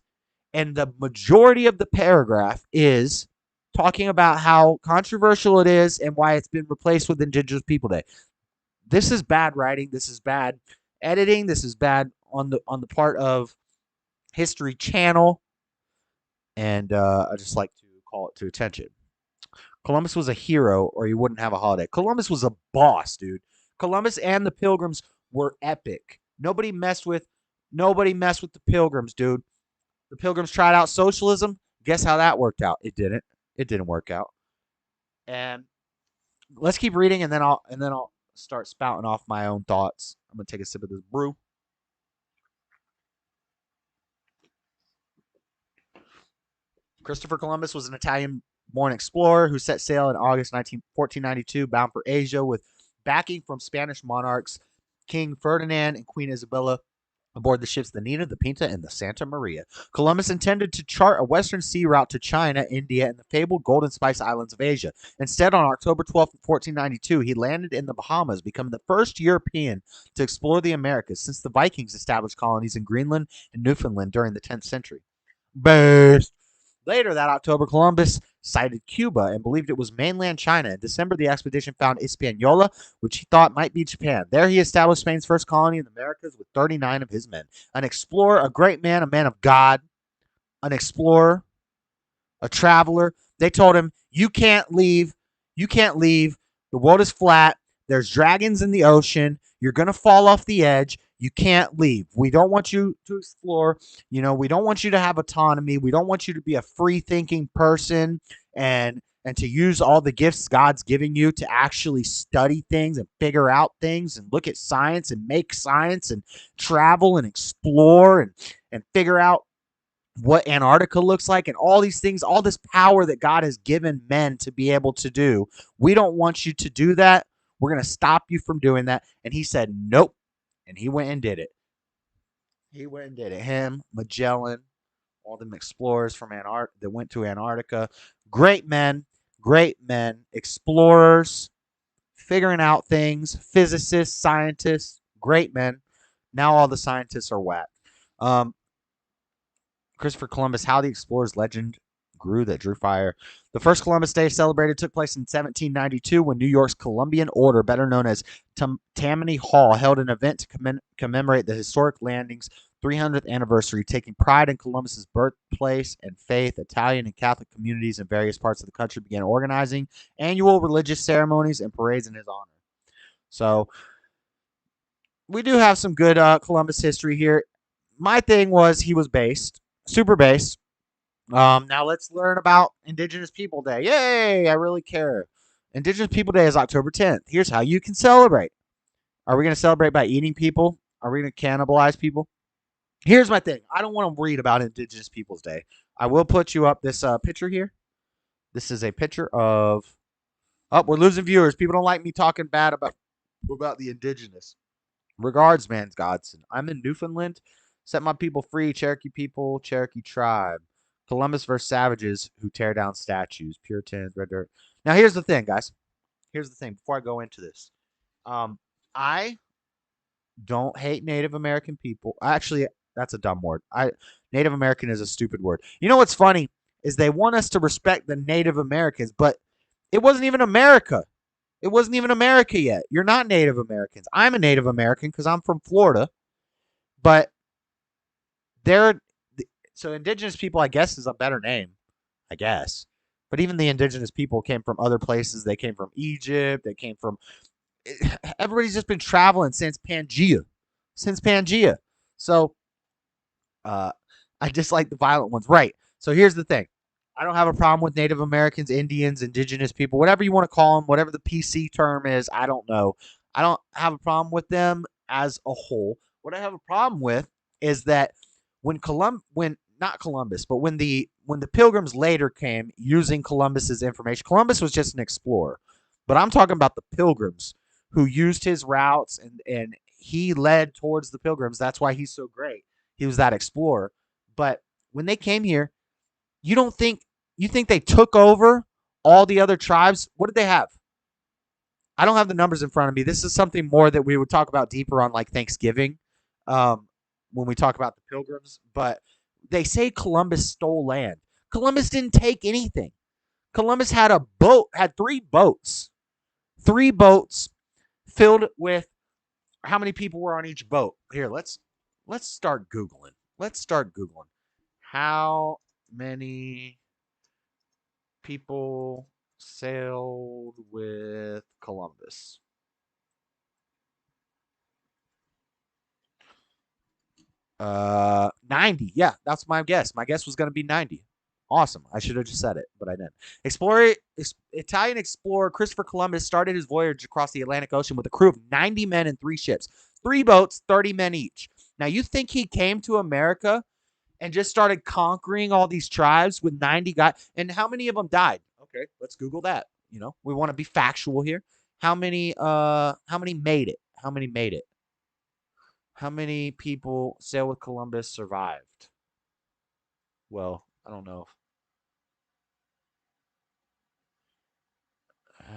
And the majority of the paragraph is talking about how controversial it is and why it's been replaced with Indigenous People Day. This is bad writing. This is bad editing. This is bad on the part of History Channel. And I just like to call it to attention. Columbus was a hero, or he wouldn't have a holiday. Columbus was a boss, dude. Columbus and the Pilgrims were epic. Nobody messed with the Pilgrims, dude. The Pilgrims tried out socialism. Guess how that worked out? It didn't. It didn't work out. And let's keep reading, and then I'll start spouting off my own thoughts. I'm gonna take a sip of this brew. Christopher Columbus was an Italian-born explorer who set sail in August 1492, bound for Asia with backing from Spanish monarchs King Ferdinand and Queen Isabella aboard the ships the Nina, the Pinta, and the Santa Maria. Columbus intended to chart a western sea route to China, India, and the fabled Golden Spice Islands of Asia. Instead, on October 12, 1492, he landed in the Bahamas, becoming the first European to explore the Americas since the Vikings established colonies in Greenland and Newfoundland during the 10th century. Best. Later that October, Columbus sighted Cuba and believed it was mainland China. In December, the expedition found Hispaniola, which he thought might be Japan. There he established Spain's first colony in the Americas with 39 of his men. An explorer, a great man, a man of God, an explorer, a traveler. They told him, you can't leave. You can't leave. The world is flat. There's dragons in the ocean. You're going to fall off the edge. You can't leave. We don't want you to explore. We don't want you to have autonomy. We don't want you to be a free-thinking person and to use all the gifts God's giving you to actually study things and figure out things and look at science and make science and travel and explore and figure out what Antarctica looks like and all these things, all this power that God has given men to be able to do. We don't want you to do that. We're going to stop you from doing that. And he said, nope. And he went and did it. Him, Magellan, all them explorers from Antarctica that went to Antarctica. Great men, explorers, figuring out things, physicists, scientists, great men. Now all the scientists are whacked. Christopher Columbus, how the explorer's legend grew that drew fire. The first Columbus Day celebrated took place in 1792 when New York's Columbian Order, better known as Tammany Hall, held an event to commemorate the historic landing's 300th anniversary, taking pride in Columbus's birthplace and faith. Italian and Catholic communities in various parts of the country began organizing annual religious ceremonies and parades in his honor. So we do have some good Columbus history here. My thing was he was based. Super based. Now let's learn about Indigenous People Day. Yay! I really care. Indigenous People Day is October 10th. Here's how you can celebrate. Are we going to celebrate by eating people? Are we going to cannibalize people? Here's my thing. I don't want to read about Indigenous Peoples Day. I will put you up this picture here. This is a picture of... Oh, we're losing viewers. People don't like me talking bad about the Indigenous. Regards, man's Godson. I'm in Newfoundland. Set my people free. Cherokee people, Cherokee tribe. Columbus versus savages who tear down statues. Puritans, red dirt. Now, here's the thing, guys. Here's the thing. Before I go into this. I don't hate Native American people. Actually, that's a dumb word. Native American is a stupid word. You know what's funny is they want us to respect the Native Americans, but it wasn't even America. It wasn't even America yet. You're not Native Americans. I'm a Native American because I'm from Florida, but so Indigenous people, I guess, is a better name, I guess. But even the Indigenous people came from other places. They came from Egypt. They came from... Everybody's just been traveling since Pangea. So I dislike the violent ones. Right. So here's the thing. I don't have a problem with Native Americans, Indians, Indigenous people, whatever you want to call them, whatever the PC term is. I don't know. I don't have a problem with them as a whole. What I have a problem with is that when the Pilgrims later came using Columbus's information, Columbus was just an explorer. But I'm talking about the Pilgrims who used his routes and he led towards the Pilgrims. That's why he's so great. He was that explorer. But when they came here, you think they took over all the other tribes? What did they have? I don't have the numbers in front of me. This is something more that we would talk about deeper on like Thanksgiving. When we talk about the Pilgrims, but they say Columbus stole land. Columbus didn't take anything. Columbus had three boats filled with how many people were on each boat. Here, let's start Googling. How many people sailed with Columbus? 90. Yeah, that's my guess. My guess was going to be 90. Awesome. I should have just said it, but I didn't. Italian explorer Christopher Columbus started his voyage across the Atlantic Ocean with a crew of 90 men and 3 ships. 3 boats, 30 men each. Now, you think he came to America and just started conquering all these tribes with 90 guys? And how many of them died? Okay, let's Google that. We want to be factual here. How many made it? How many people sailed with Columbus survived? Well, I don't know.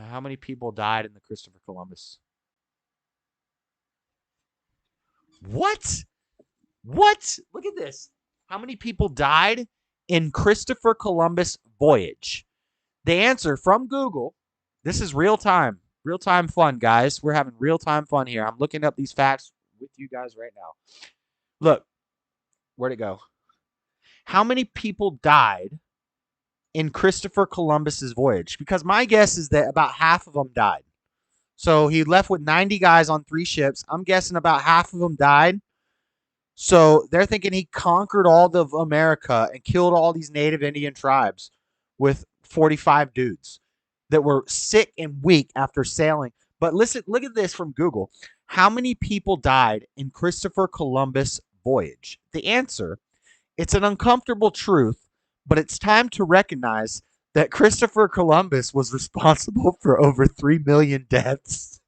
How many people died in the Christopher Columbus? What? Look at this. How many people died in Christopher Columbus voyage? The answer from Google. This is real time fun, guys. We're having real time fun here. I'm looking up these facts with you guys right now. Look, where'd it go? How many people died in Christopher Columbus's voyage? Because my guess is that about half of them died. So he left with 90 guys on 3 ships. I'm guessing about half of them died. So they're thinking he conquered all of America and killed all these native Indian tribes with 45 dudes that were sick and weak after sailing. But listen, look at this from Google. How many people died in Christopher Columbus' voyage? The answer, it's an uncomfortable truth, but it's time to recognize that Christopher Columbus was responsible for over 3 million deaths.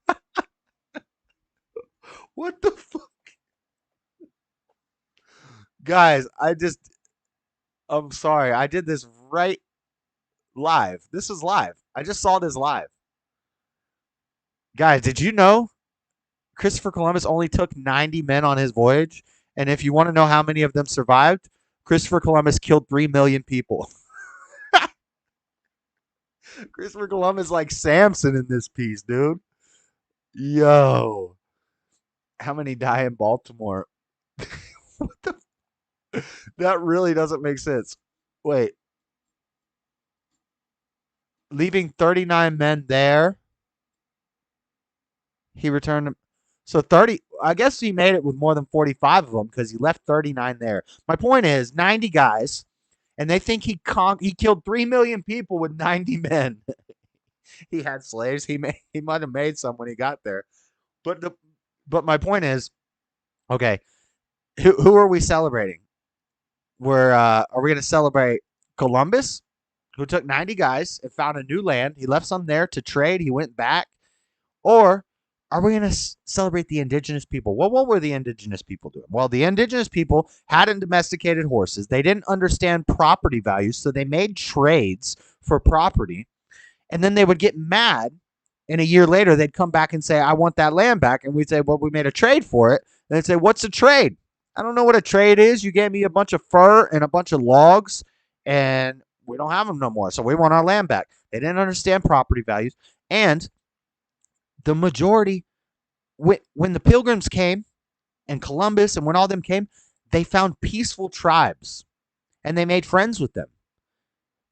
What the fuck? Guys, I'm sorry. I did this right live. This is live. I just saw this live. Guys, did you know Christopher Columbus only took 90 men on his voyage? And if you want to know how many of them survived, Christopher Columbus killed 3 million people. Christopher Columbus like Samson in this piece, dude. Yo. How many die in Baltimore? What the? That really doesn't make sense. Wait. Leaving 39 men there. He returned. So 30. I guess he made it with more than 45 of them because he left 39 there. My point is 90 guys. And they think he killed 3 million people with 90 men. He had slaves. He might have made some when he got there. But my point is, okay, who are we celebrating? Are we going to celebrate Columbus, who took 90 guys and found a new land? He left some there to trade. He went back. Or are we going to celebrate the indigenous people? Well, what were the indigenous people doing? Well, the indigenous people hadn't domesticated horses. They didn't understand property values, so they made trades for property. And then they would get mad, and a year later, they'd come back and say, I want that land back. And we'd say, well, we made a trade for it. And they'd say, what's a trade? I don't know what a trade is. You gave me a bunch of fur and a bunch of logs, and we don't have them no more. So we want our land back. They didn't understand property values. And the majority, when the Pilgrims came and Columbus and when all them came, they found peaceful tribes, and they made friends with them.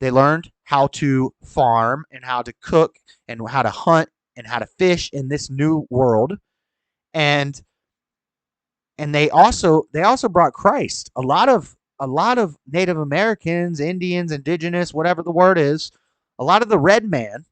They learned how to farm and how to cook and how to hunt and how to fish in this new world. And they also brought Christ. A lot of Native Americans, Indians, indigenous, whatever the word is, a lot of the red man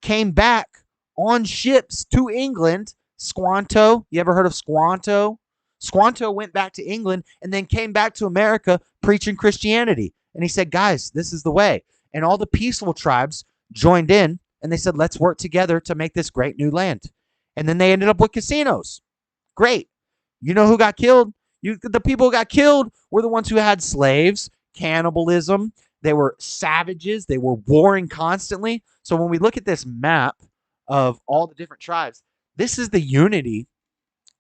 came back on ships to England. Squanto, you ever heard of Squanto? Squanto went back to England and then came back to America preaching Christianity. And he said, guys, this is the way. And all the peaceful tribes joined in, and they said, let's work together to make this great new land. And then they ended up with casinos. Great. You know who got killed? The people who got killed were the ones who had slaves, cannibalism. They were savages. They were warring constantly. So when we look at this map of all the different tribes, this is the unity.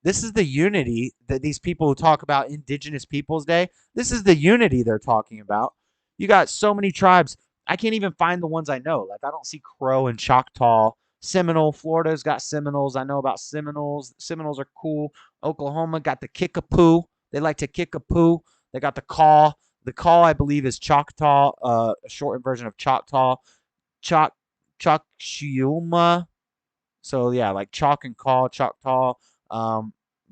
This is the unity that these people who talk about Indigenous Peoples Day, this is the unity they're talking about. You got so many tribes. I can't even find the ones I know. Like, I don't see Crow and Choctaw. Seminole, Florida's got Seminoles. I know about Seminoles. Seminoles are cool. Oklahoma got the Kickapoo. They like to Kickapoo. They got the Caw. The Caw, I believe, is Choctaw, a shortened version of Choctaw. Chocchiuma. So, yeah, like Chalk and Caw, Choctaw.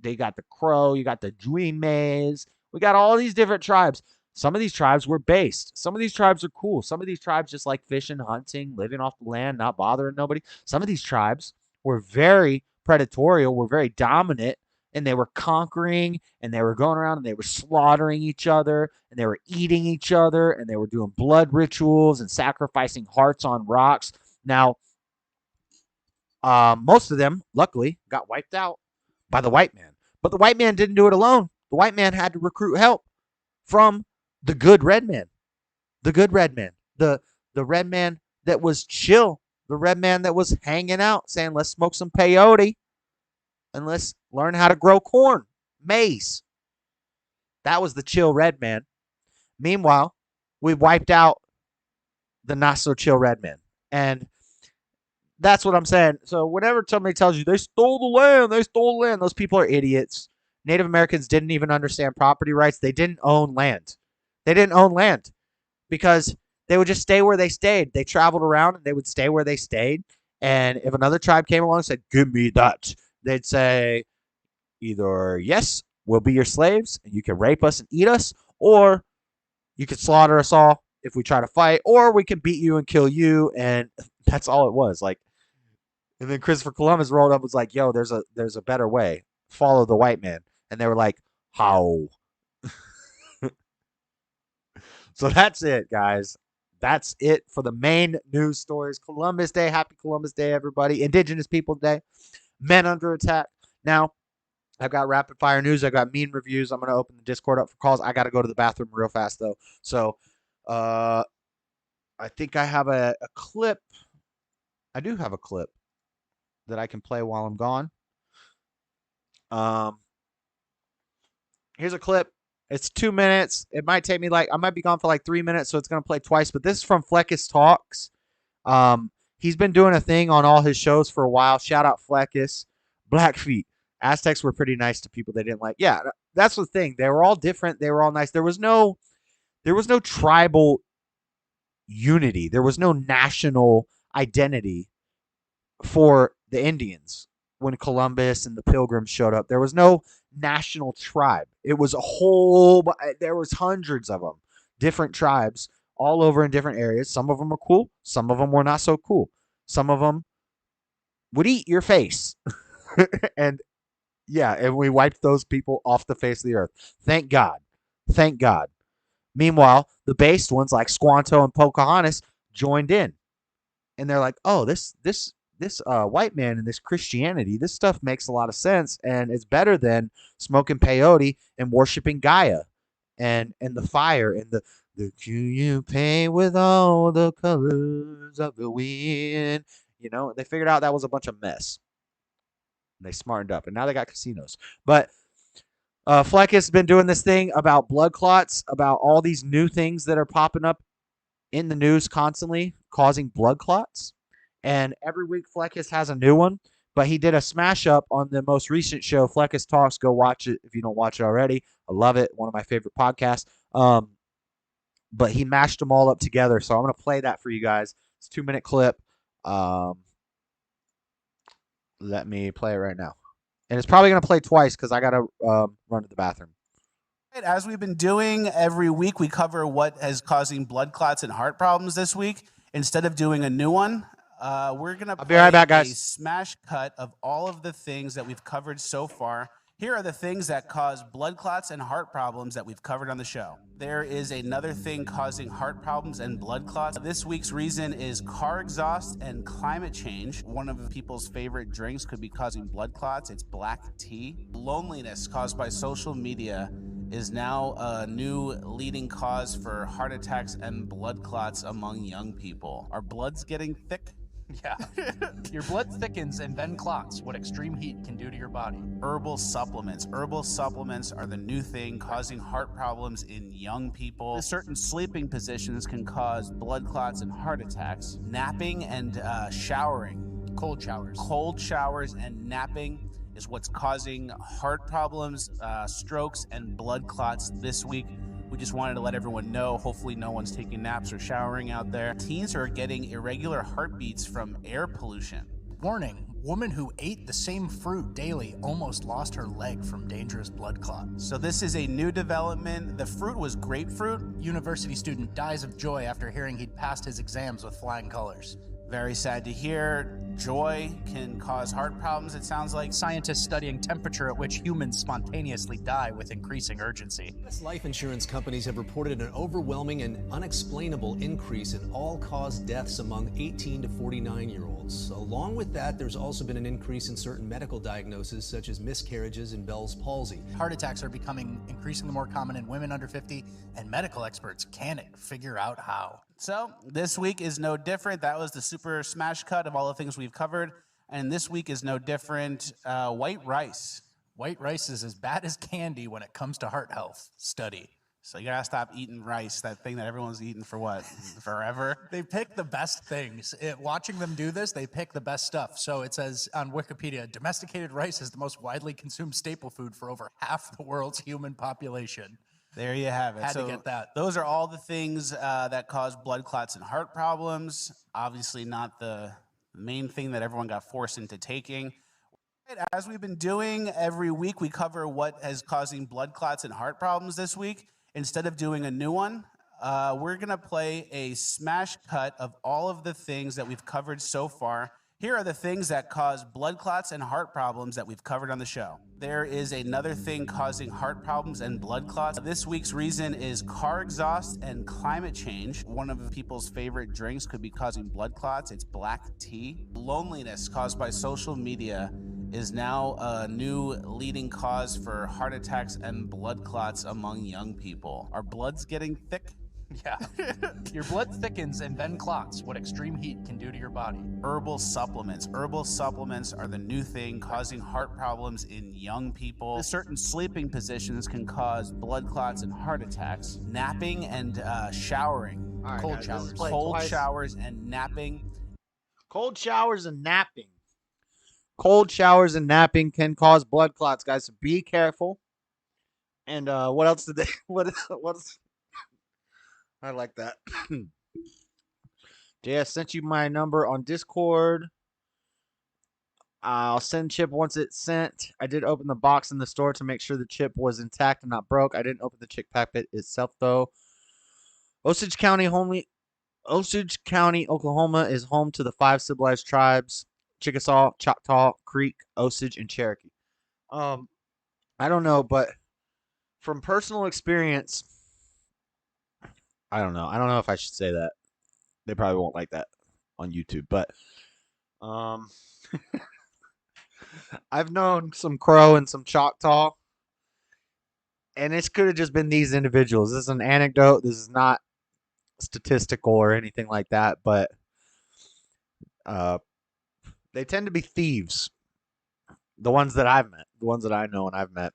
They got the Crow. You got the Dreamies. We got all these different tribes. Some of these tribes were based. Some of these tribes are cool. Some of these tribes just like fishing, hunting, living off the land, not bothering nobody. Some of these tribes were very predatory, were very dominant, and they were conquering, and they were going around, and they were slaughtering each other, and they were eating each other, and they were doing blood rituals and sacrificing hearts on rocks. Now, most of them, luckily, got wiped out by the white man. But the white man didn't do it alone. The white man had to recruit help from the good red man. The good red man. The red man that was chill. The red man that was hanging out saying, let's smoke some peyote and let's learn how to grow corn, maize. That was the chill red man. Meanwhile, we wiped out the not so chill red man. And that's what I'm saying. So whenever somebody tells you they stole the land, those people are idiots. Native Americans didn't even understand property rights. They didn't own land. They didn't own land because they would just stay where they stayed. They traveled around and they would stay where they stayed. And if another tribe came along and said, give me that, they'd say either, yes, we'll be your slaves and you can rape us and eat us, or you can slaughter us all if we try to fight, or we can beat you and kill you. And that's all it was. Like, and then Christopher Columbus rolled up and was like, yo, there's a better way. Follow the white man. And they were like, how? So that's it, guys. That's it for the main news stories. Columbus Day. Happy Columbus Day, everybody. Indigenous People Day. Men under attack. Now, I've got rapid fire news. I got mean reviews. I'm going to open the Discord up for calls. I got to go to the bathroom real fast, though. So I think I have a clip. I do have a clip that I can play while I'm gone. Here's a clip. It's 2 minutes. It might take me I might be gone for like 3 minutes, so it's going to play twice. But this is from Fleckus Talks. He's been doing a thing on all his shows for a while. Shout out Fleckus. Blackfeet. Aztecs were pretty nice to people they didn't like. Yeah, that's the thing. They were all different. They were all nice. There was no tribal unity. There was no national identity for the Indians when Columbus and the Pilgrims showed up. There was no national tribe. It was there was hundreds of them, different tribes all over in different areas. Some of them were cool. Some of them were not so cool. Some of them would eat your face. And we wiped those people off the face of the earth. Thank God. Thank God. Meanwhile, the based ones like Squanto and Pocahontas joined in. And they're like, oh, this white man and this Christianity, this stuff makes a lot of sense, and it's better than smoking peyote and worshiping Gaia and the fire and the you paint with all the colors of the wind. They figured out that was a bunch of mess. And they smartened up, and now they got casinos. But Fleck has been doing this thing about blood clots, about all these new things that are popping up in the news constantly, causing blood clots. And every week Fleckus has a new one, but he did a smash up on the most recent show, Fleckus Talks. Go watch it if you don't watch it already. I love it. One of my favorite podcasts. But he mashed them all up together. So I'm going to play that for you guys. It's a 2-minute clip. Let me play it right now. And it's probably going to play twice because I got to run to the bathroom. As we've been doing every week, we cover what is causing blood clots and heart problems this week. Instead of doing a new one, we're going to play right back, guys. A smash cut of all of the things that we've covered so far. Here are the things that cause blood clots and heart problems that we've covered on the show. There is another thing causing heart problems and blood clots. This week's reason is car exhaust and climate change. One of people's favorite drinks could be causing blood clots. It's black tea. Loneliness caused by social media is now a new leading cause for heart attacks and blood clots among young people. Are bloods getting thick? Yeah. Your blood thickens and then clots, what extreme heat can do to your body. Herbal supplements. Herbal supplements are the new thing causing heart problems in young people. Certain sleeping positions can cause blood clots and heart attacks. Napping and showering. Cold showers. Cold showers and napping is what's causing heart problems, strokes, and blood clots this week. We just wanted to let everyone know. Hopefully no one's taking naps or showering out there. Teens are getting irregular heartbeats from air pollution. Warning, woman who ate the same fruit daily almost lost her leg from dangerous blood clot. So this is a new development. The fruit was grapefruit. University student dies of joy after hearing he'd passed his exams with flying colors. Very sad to hear. Joy can cause heart problems, it sounds like. Scientists studying temperature at which humans spontaneously die with increasing urgency. U.S. life insurance companies have reported an overwhelming and unexplainable increase in all-cause deaths among 18 to 49-year-olds. Along with that, there's also been an increase in certain medical diagnoses such as miscarriages and Bell's palsy. Heart attacks are becoming increasingly more common in women under 50, and medical experts can't figure out how. So this week is no different. That was the super smash cut of all the things we've covered. And this week is no different. White rice. White rice is as bad as candy when it comes to heart health. Study. So you gotta stop eating rice, that thing that everyone's eating for what, forever? They pick the best things. Watching them do this, they pick the best stuff. So it says on Wikipedia, domesticated rice is the most widely consumed staple food for over half the world's human population. There you have it. Had to get that. Those are all the things that cause blood clots and heart problems. Obviously not the main thing that everyone got forced into taking. As we've been doing every week, we cover what is causing blood clots and heart problems this week. Instead of doing a new one, we're going to play a smash cut of all of the things that we've covered so far. Here are the things that cause blood clots and heart problems that we've covered on the show. There is another thing causing heart problems and blood clots. This week's reason is car exhaust and climate change. One of people's favorite drinks could be causing blood clots. It's black tea. Loneliness caused by social media is now a new leading cause for heart attacks and blood clots among young people. Are bloods getting thick? Yeah. Your blood thickens and then clots, what extreme heat can do to your body. Herbal supplements. Herbal supplements are the new thing causing heart problems in young people. Certain sleeping positions can cause blood clots and heart attacks. Napping and showering. All right, Cold guys, showers. played Cold twice. showers and napping. Cold showers and napping. Cold showers and napping can cause blood clots, guys. So be careful. And what else did they? What's? I like that. Jay, I sent you my number on Discord. I'll send chip once it's sent. I did open the box in the store to make sure the chip was intact and not broke. I didn't open the chip packet itself though. Osage County, Oklahoma is home to the 5 civilized tribes: Chickasaw, Choctaw, Creek, Osage, and Cherokee. I don't know, but from personal experience, I don't know. I don't know if I should say that. They probably won't like that on YouTube, but I've known some Crow and some Choctaw, and it could have just been these individuals. This is an anecdote. This is not statistical or anything like that, but they tend to be thieves. The ones that I've met, the ones that I know and I've met.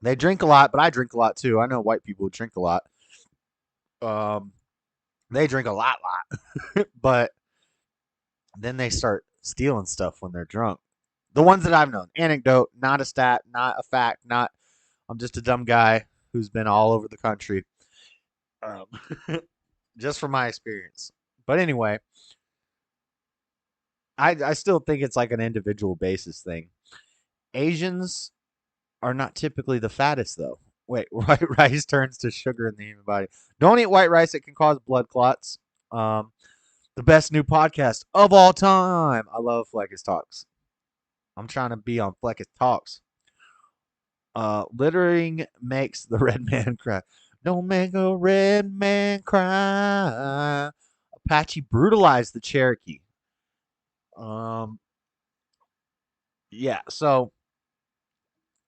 They drink a lot, but I drink a lot too. I know white people who drink a lot. They drink a lot, but then they start stealing stuff when they're drunk. The ones that I've known. Anecdote, not a stat, not a fact, not. I'm just a dumb guy who's been all over the country. Just from my experience. But anyway, I still think it's like an individual basis thing. Asians are not typically the fattest, though. Wait, white rice turns to sugar in the human body. Don't eat white rice. It can cause blood clots. The best new podcast of all time. I love Fleckis Talks. I'm trying to be on Fleckis Talks. Littering makes the red man cry. Don't make a red man cry. Apache brutalized the Cherokee. Yeah, so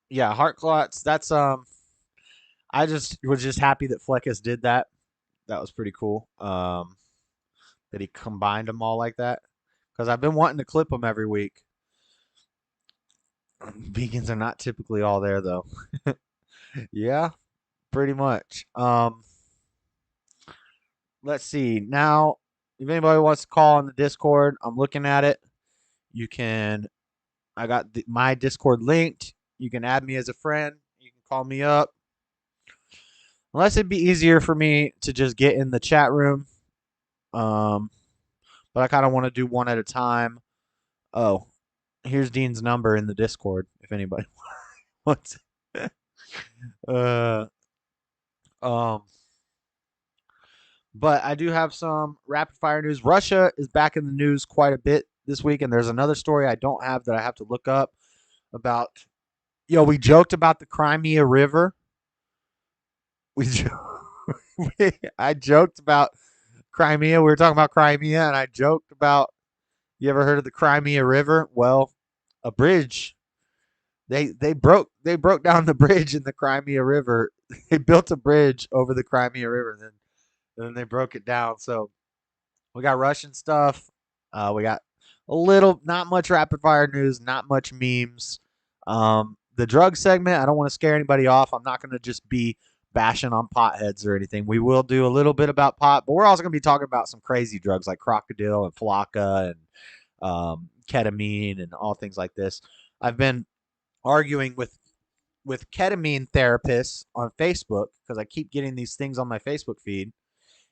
yeah, heart clots. That's I just was just happy that Fleckis did that. That was pretty cool. That he combined them all like that. Because I've been wanting to clip them every week. Vegans are not typically all there though. Yeah, pretty much. Let's see. Now, if anybody wants to call on the Discord, I'm looking at it. You can. I got my Discord linked. You can add me as a friend. You can call me up. Unless it'd be easier for me to just get in the chat room. But I kind of want to do one at a time. Oh, here's Dean's number in the Discord if anybody wants it. But I do have some rapid fire news. Russia is back in the news quite a bit this week, and there's another story I don't have that I have to look up about. We joked about the Crimea River. I joked about Crimea. We were talking about Crimea, and I joked about, you ever heard of the Crimea River? Well, a bridge. They broke down the bridge in the Crimea River. They built a bridge over the Crimea River, and then they broke it down. So we got Russian stuff. We got a little, not much rapid fire news, not much memes. The drug segment, I don't want to scare anybody off. I'm not going to just be bashing on potheads or anything. We will do a little bit about pot, but we're also going to be talking about some crazy drugs like crocodile and flocka and ketamine and all things like this. I've been arguing with ketamine therapists on Facebook because I keep getting these things on my Facebook feed.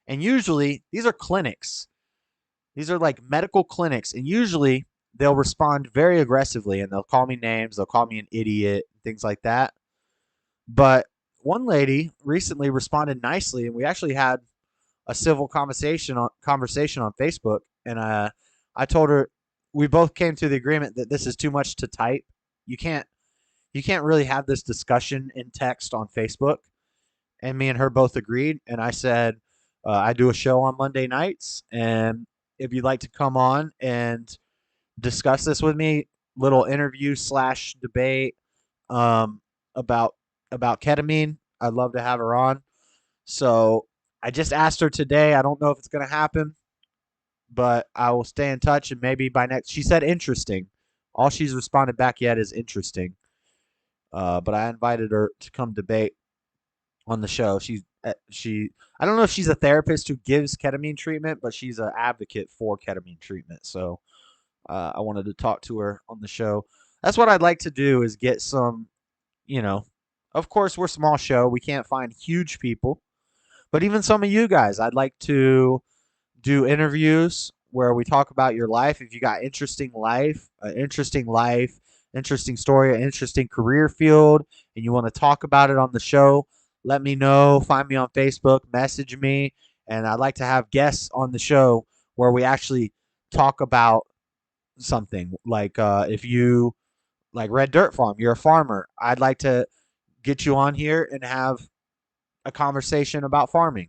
And usually these are clinics. These are like medical clinics, and usually they'll respond very aggressively, and they'll call me names, they'll call me an idiot, things like that. But one lady recently responded nicely, and we actually had a civil conversation on Facebook. And I told her, we both came to the agreement that this is too much to type. You can't really have this discussion in text on Facebook. And me and her both agreed. And I said, I do a show on Monday nights, and if you'd like to come on and discuss this with me, little interview / debate about ketamine, I'd love to have her on. So I just asked her today. I don't know if it's going to happen, but I will stay in touch, and maybe by next. She said interesting. All she's responded back yet is interesting. But I invited her to come debate on the show. I don't know if she's a therapist who gives ketamine treatment, but she's an advocate for ketamine treatment. So I wanted to talk to her on the show. That's what I'd like to do, is get some, of course we're a small show. We can't find huge people, but even some of you guys, I'd like to do interviews where we talk about your life. If you got interesting story, an interesting career field, and you want to talk about it on the show, let me know. Find me on Facebook, message me, and I'd like to have guests on the show where we actually talk about something. Like if you like Red Dirt Farm, you're a farmer, I'd like to get you on here and have a conversation about farming.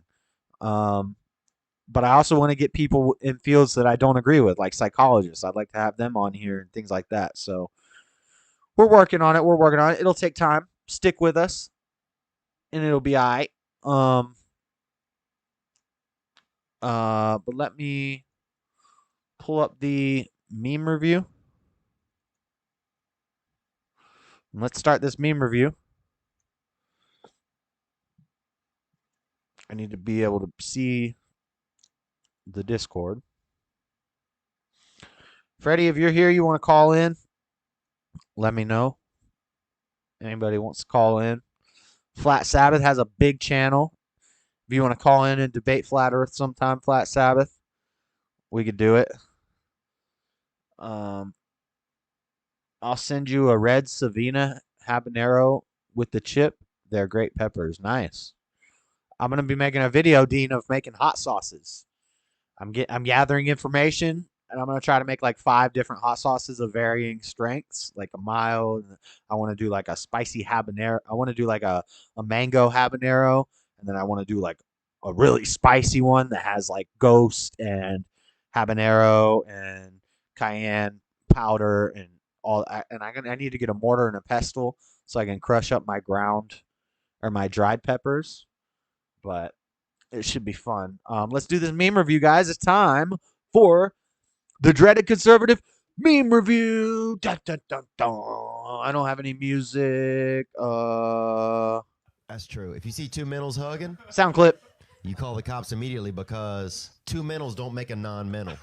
But I also want to get people in fields that I don't agree with, like psychologists. I'd like to have them on here and things like that. So we're working on it. It'll take time. Stick with us, and it'll be all right. But let me pull up the meme review. And let's start this meme review. I need to be able to see the Discord. Freddie, if you're here, you want to call in, let me know. Anybody wants to call in. Flat Sabbath has a big channel. If you want to call in and debate Flat Earth sometime, Flat Sabbath, we could do it. I'll send you a red Savina habanero with the chip. They're great peppers. Nice. I'm going to be making a video, Dean, of making hot sauces. I'm gathering information, and I'm going to try to make like 5 different hot sauces of varying strengths, like a mild. I want to do like a spicy habanero. I want to do like a mango habanero, and then I want to do like a really spicy one that has like ghost and habanero and cayenne powder and all. And I need to get a mortar and a pestle so I can crush up my my dried peppers. But it should be fun. Let's do this meme review, guys. It's time for the Dreaded Conservative meme review. Dun, dun, dun, dun. I don't have any music. That's true. If you see 2 mentals hugging, sound clip. You call the cops immediately, because 2 mentals don't make a non-mental.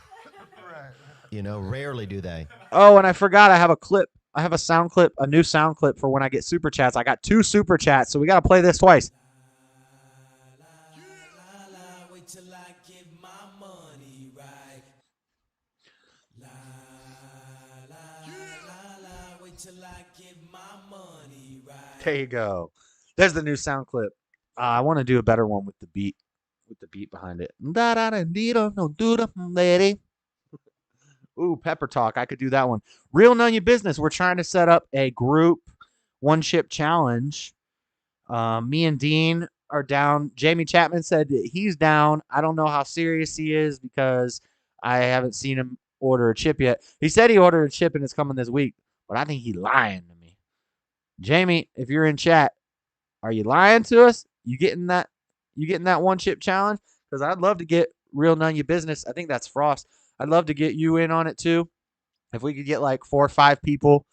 Rarely do they. Oh, and I forgot I have a clip. I have a sound clip, a new sound clip for when I get super chats. I got 2 super chats, so we got to play this twice. There you go. There's the new sound clip. I want to do a better one with the beat behind it. Ooh, Pepper Talk. I could do that one. Real None Your Business. We're trying to set up a group one-chip challenge. Me and Dean are down. Jamie Chapman said that he's down. I don't know how serious he is because I haven't seen him order a chip yet. He said he ordered a chip and it's coming this week, but I think he's lying to me. Jamie, if you're in chat, are you lying to us? You getting that one chip challenge? Because I'd love to get Real None Your Business. I think that's Frost. I'd love to get you in on it too. If we could get like 4 or 5 people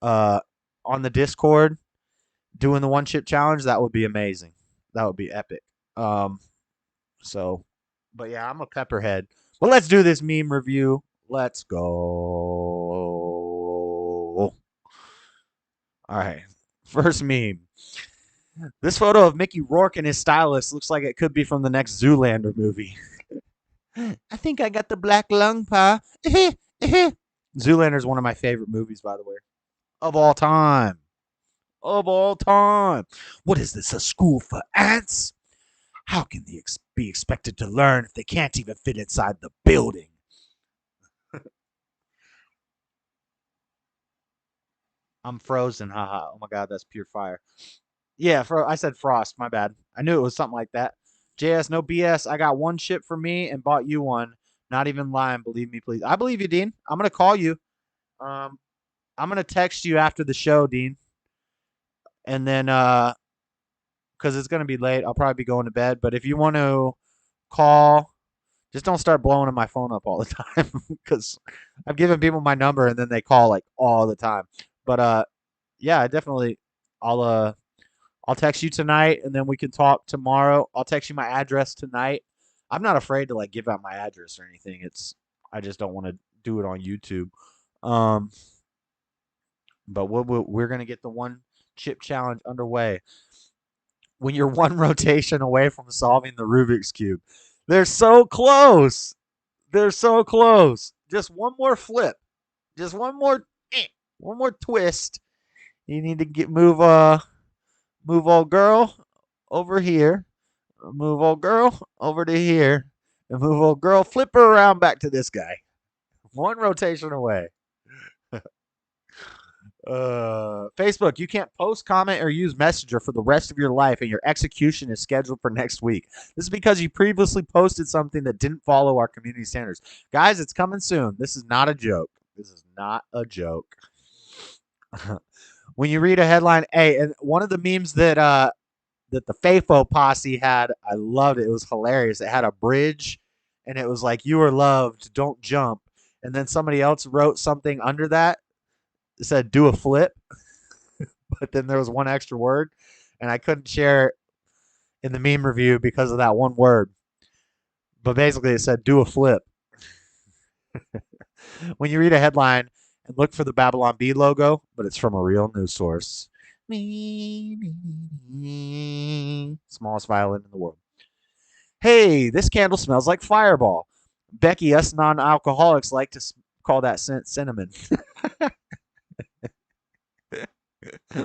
on the Discord doing the one chip challenge, that would be amazing. That would be epic. But yeah, I'm a pepperhead. But let's do this meme review. Let's go. All right. First meme. This photo of Mickey Rourke and his stylist looks like it could be from the next Zoolander movie. I think I got the black lung, pa. Zoolander's one of my favorite movies, by the way, of all time. Of all time. What is this, a school for ants? How can they be expected to learn if they can't even fit inside the building? I'm frozen, haha. Oh my god, that's pure fire. Yeah, I said frost, my bad. I knew it was something like that. JS, no BS. I got one ship for me and bought you one. Not even lying, believe me, please. I believe you, Dean. I'm gonna call you. I'm gonna text you after the show, Dean. And then because it's gonna be late, I'll probably be going to bed. But if you want to call, just don't start blowing my phone up all the time because I've given people my number and then they call like all the time. But yeah, I definitely I'll text you tonight and then we can talk tomorrow. I'll text you my address tonight. I'm not afraid to like give out my address or anything. I just don't want to do it on YouTube. But we're gonna get the one chip challenge underway. When you're one rotation away from solving the Rubik's Cube. They're so close. They're so close. Just one more flip. Just one more twist. You need to move old girl over here. Move old girl over to here. And move old girl. Flip her around back to this guy. One rotation away. Facebook, you can't post, comment, or use Messenger for the rest of your life, and your execution is scheduled for next week. This is because you previously posted something that didn't follow our community standards. Guys, it's coming soon. This is not a joke. This is not a joke. When you read a headline, and one of the memes that the FAFO posse had, I loved it. It was hilarious. It had a bridge, and it was like, "You are loved, don't jump." And then somebody else wrote something under that. It said, "Do a flip." But then there was one extra word, and I couldn't share it in the meme review because of that one word. But basically it said, "Do a flip." When you read a headline and look for the Babylon Bee logo, but it's from a real news source. Smallest violin in the world. Hey, this candle smells like Fireball. Becky, us non-alcoholics like to call that scent cinnamon.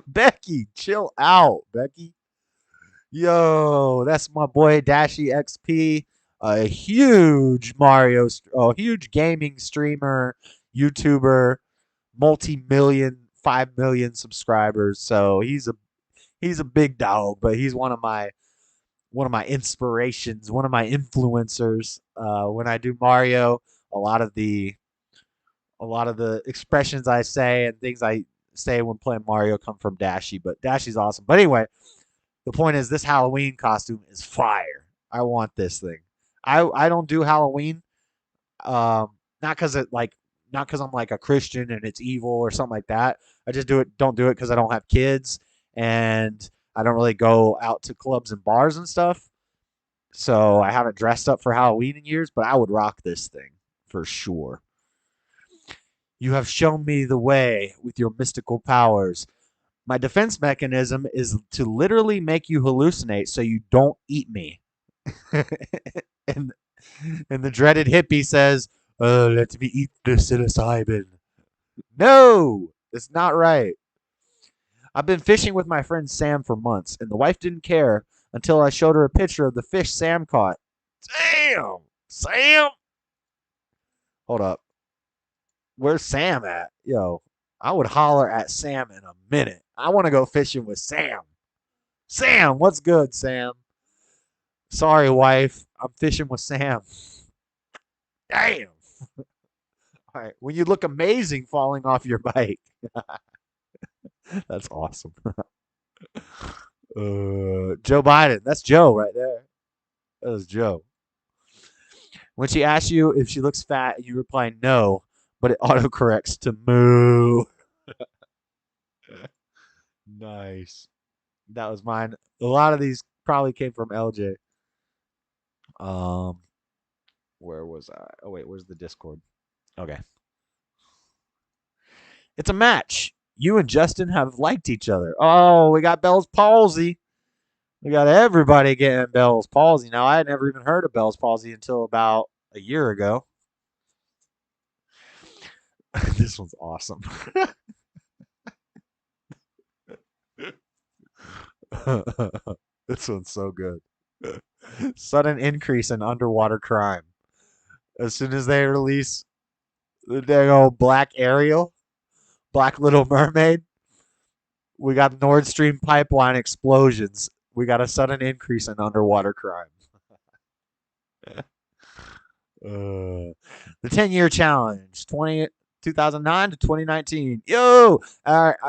Becky, chill out, Becky. Yo, that's my boy Dashy XP, a huge huge gaming streamer, YouTuber, multi-million, 5 million subscribers. So he's a big dog, but he's one of my inspirations, one of my influencers. When I do Mario, a lot of the expressions I say and things I say when playing Mario come from Dashy, but Dashy's awesome. But anyway, the point is this Halloween costume is fire. I want this thing. I don't do Halloween, not because I'm like a Christian and it's evil or something like that. I just don't do it because I don't have kids and I don't really go out to clubs and bars and stuff. So I haven't dressed up for Halloween in years, but I would rock this thing for sure. You have shown me the way with your mystical powers. My defense mechanism is to literally make you hallucinate so you don't eat me. and the dreaded hippie says, let me eat the psilocybin. No, it's not right. I've been fishing with my friend Sam for months, and the wife didn't care until I showed her a picture of the fish Sam caught. Damn, Sam. Hold up. Where's Sam at? Yo, I would holler at Sam in a minute. I want to go fishing with Sam. Sam, what's good, Sam? Sorry, wife. I'm fishing with Sam. Damn. All right. When you look amazing falling off your bike. That's awesome. Joe Biden. That's Joe right there. That was Joe. When she asks you if she looks fat, and you reply no, but it autocorrects to moo. Nice. That was mine. A lot of these probably came from LJ. Where was I? Oh, wait, where's the Discord? Okay. It's a match. You and Justin have liked each other. Oh, we got Bell's palsy. We got everybody getting Bell's palsy. Now, I had never even heard of Bell's palsy until about a year ago. This one's awesome. This one's so good. Sudden increase in underwater crime. As soon as they release the dang old Black Ariel, Black Little Mermaid, we got Nord Stream pipeline explosions. We got a sudden increase in underwater crime. The 10-year challenge, 2009 to 2019. Yo,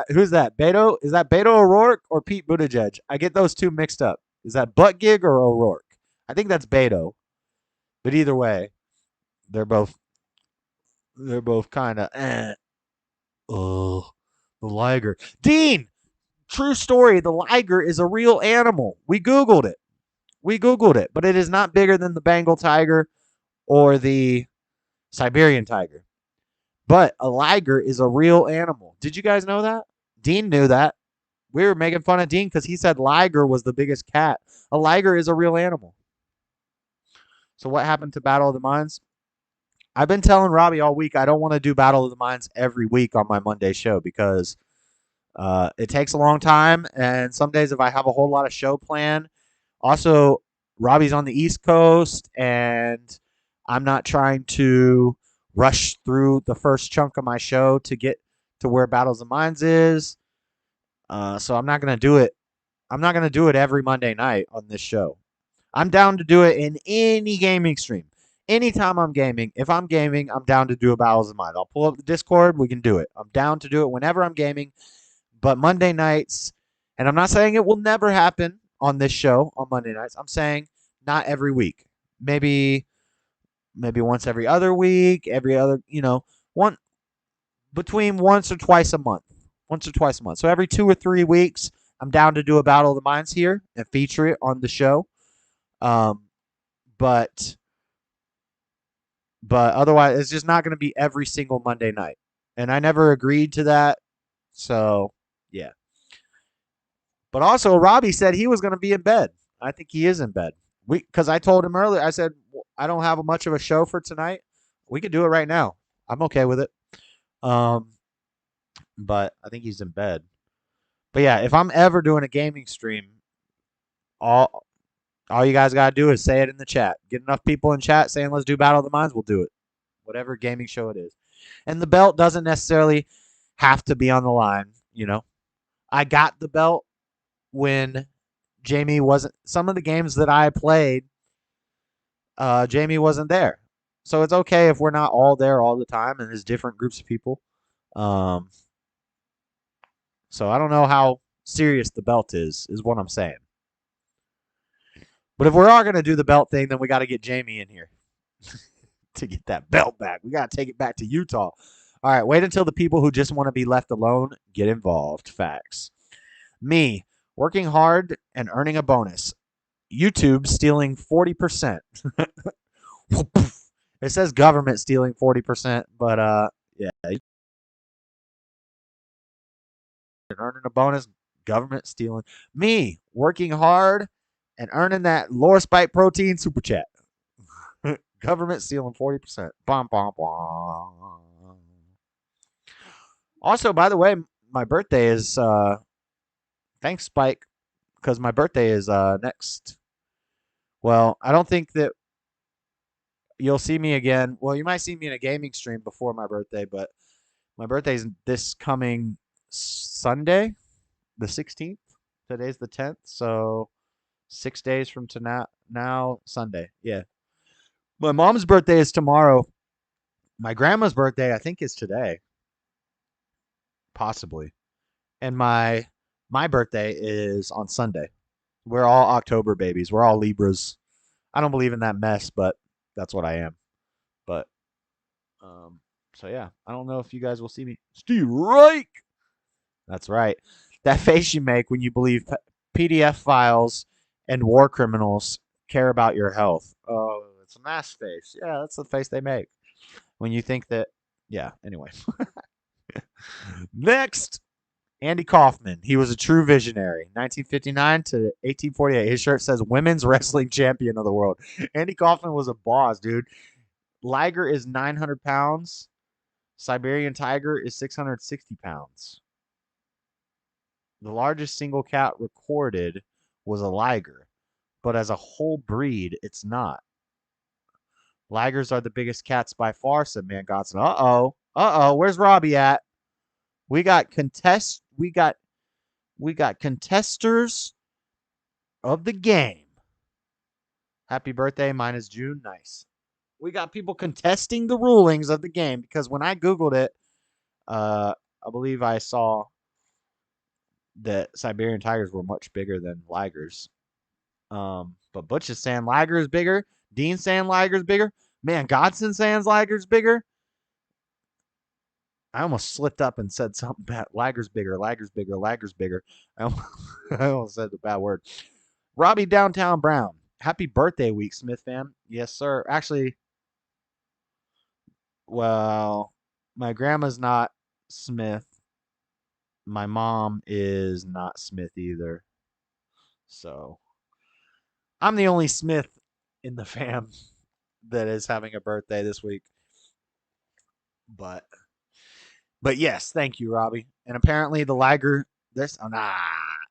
who's that? Beto? Is that Beto O'Rourke or Pete Buttigieg? I get those two mixed up. Is that Butt Gig or O'Rourke? I think that's Beto. But either way, they're both kind of Oh, the liger. Dean, true story. The liger is a real animal. We Googled it, but it is not bigger than the Bengal tiger or the Siberian tiger. But a liger is a real animal. Did you guys know that? Dean knew that. We were making fun of Dean because he said liger was the biggest cat. A liger is a real animal. So what happened to Battle of the Minds? I've been telling Robbie all week I don't want to do Battle of the Minds every week on my Monday show because it takes a long time, and some days if I have a whole lot of show planned. Also, Robbie's on the East Coast, and I'm not trying to rush through the first chunk of my show to get to where Battles of the Minds is. So I'm not going to do it. I'm not going to do it every Monday night on this show. I'm down to do it in any gaming stream. Anytime I'm gaming, if I'm gaming, I'm down to do a Battles of the Mind. I'll pull up the Discord. We can do it. I'm down to do it whenever I'm gaming. But Monday nights, and I'm not saying it will never happen on this show on Monday nights. I'm saying not every week. Maybe once every other week, every other, between once or twice a month. So every 2 or 3 weeks, I'm down to do a Battle of the Minds here and feature it on the show. But otherwise, it's just not going to be every single Monday night. And I never agreed to that. So, yeah. But also, Robbie said he was going to be in bed. I think he is in bed. Because I told him earlier, I said, I don't have much of a show for tonight. We could do it right now. I'm okay with it. But I think he's in bed. But yeah, if I'm ever doing a gaming stream, all you guys got to do is say it in the chat. Get enough people in chat saying, let's do Battle of the Minds, we'll do it. Whatever gaming show it is. And the belt doesn't necessarily have to be on the line, I got the belt when Jamie wasn't. Some of the games that I played, Jamie wasn't there. So it's okay if we're not all there all the time and there's different groups of people. So I don't know how serious the belt is what I'm saying. But if we're all going to do the belt thing, then we got to get Jamie in here to get that belt back. We got to take it back to Utah. All right, wait until the people who just want to be left alone get involved. Facts. Me, working hard and earning a bonus. YouTube stealing 40%. It says government stealing 40%, but yeah. Earning a bonus, government stealing. Me, working hard and earning that lower spike protein super chat. Government stealing 40%. Bom, bom, bom. Also, by the way, my birthday is thanks, Spike, because my birthday is next. Well, I don't think that you'll see me again. Well, you might see me in a gaming stream before my birthday, but my birthday is this coming Sunday, the 16th. Today's the 10th, so 6 days from now, Sunday. Yeah. My mom's birthday is tomorrow. My grandma's birthday, I think, is today. Possibly. And my birthday is on Sunday. We're all October babies. We're all Libras. I don't believe in that mess, but that's what I am. But, so yeah. I don't know if you guys will see me. Steve Reich! That's right. That face you make when you believe PDF files and war criminals care about your health. Oh, it's a mass face. Yeah, that's the face they make. When you think that, yeah, anyway. Next, Andy Kaufman. He was a true visionary. 1959 to 1848. His shirt says Women's Wrestling Champion of the World. Andy Kaufman was a boss, dude. Liger is 900 pounds. Siberian tiger is 660 pounds. The largest single cat recorded was a liger, but as a whole breed, it's not. Ligers are the biggest cats by far, said Man Godson. Where's Robbie at? We got contesters of the game. Happy birthday, mine is June. Nice. We got people contesting the rulings of the game because when I Googled it, I believe I saw that Siberian tigers were much bigger than ligers. But Butch is saying liger is bigger. Dean saying liger is bigger. Man, Godson saying liger is bigger. I almost slipped up and said something bad. Liger's bigger. Liger's bigger. Liger's bigger. I almost said the bad word. Robbie Downtown Brown. Happy birthday week, Smith fam. Yes, sir. Actually, well, my grandma's not Smith. My mom is not Smith either. So I'm the only Smith in the fam that is having a birthday this week. But yes, thank you, Robbie. And apparently the liger, they're saying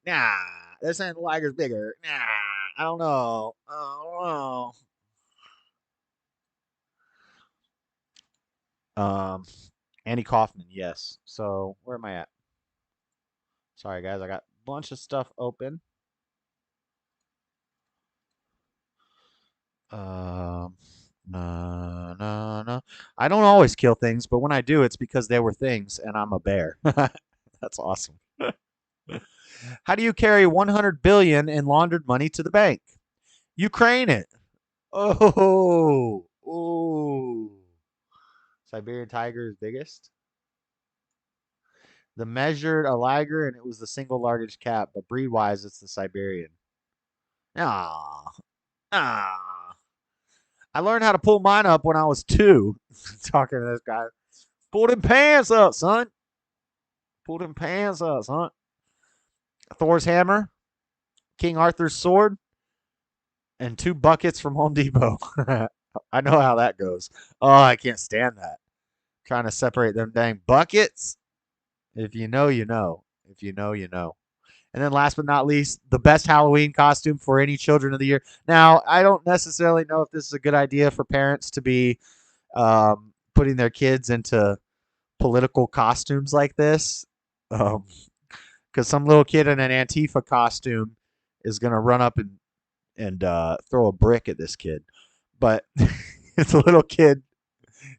the liger's bigger. I don't know. Andy Kaufman, yes. So where am I at? Sorry, guys, I got a bunch of stuff open. No. I don't always kill things, but when I do, it's because they were things, and I'm a bear. That's awesome. How do you carry 100 billion in laundered money to the bank? Ukraine it. Oh. Siberian tiger is biggest. The measured a liger, and it was the single largest cat, but breed-wise, it's the Siberian. I learned how to pull mine up when I was 2. Talking to this guy. Pull them pants up, son. Pull them pants up, son. Thor's hammer, King Arthur's sword, and 2 buckets from Home Depot. I know how that goes. Oh, I can't stand that. Trying to separate them dang buckets. If you know, you know. If you know, you know. And then last but not least, the best Halloween costume for any children of the year. Now, I don't necessarily know if this is a good idea for parents to be putting their kids into political costumes like this. Because some little kid in an Antifa costume is going to run up and throw a brick at this kid. But it's a little kid.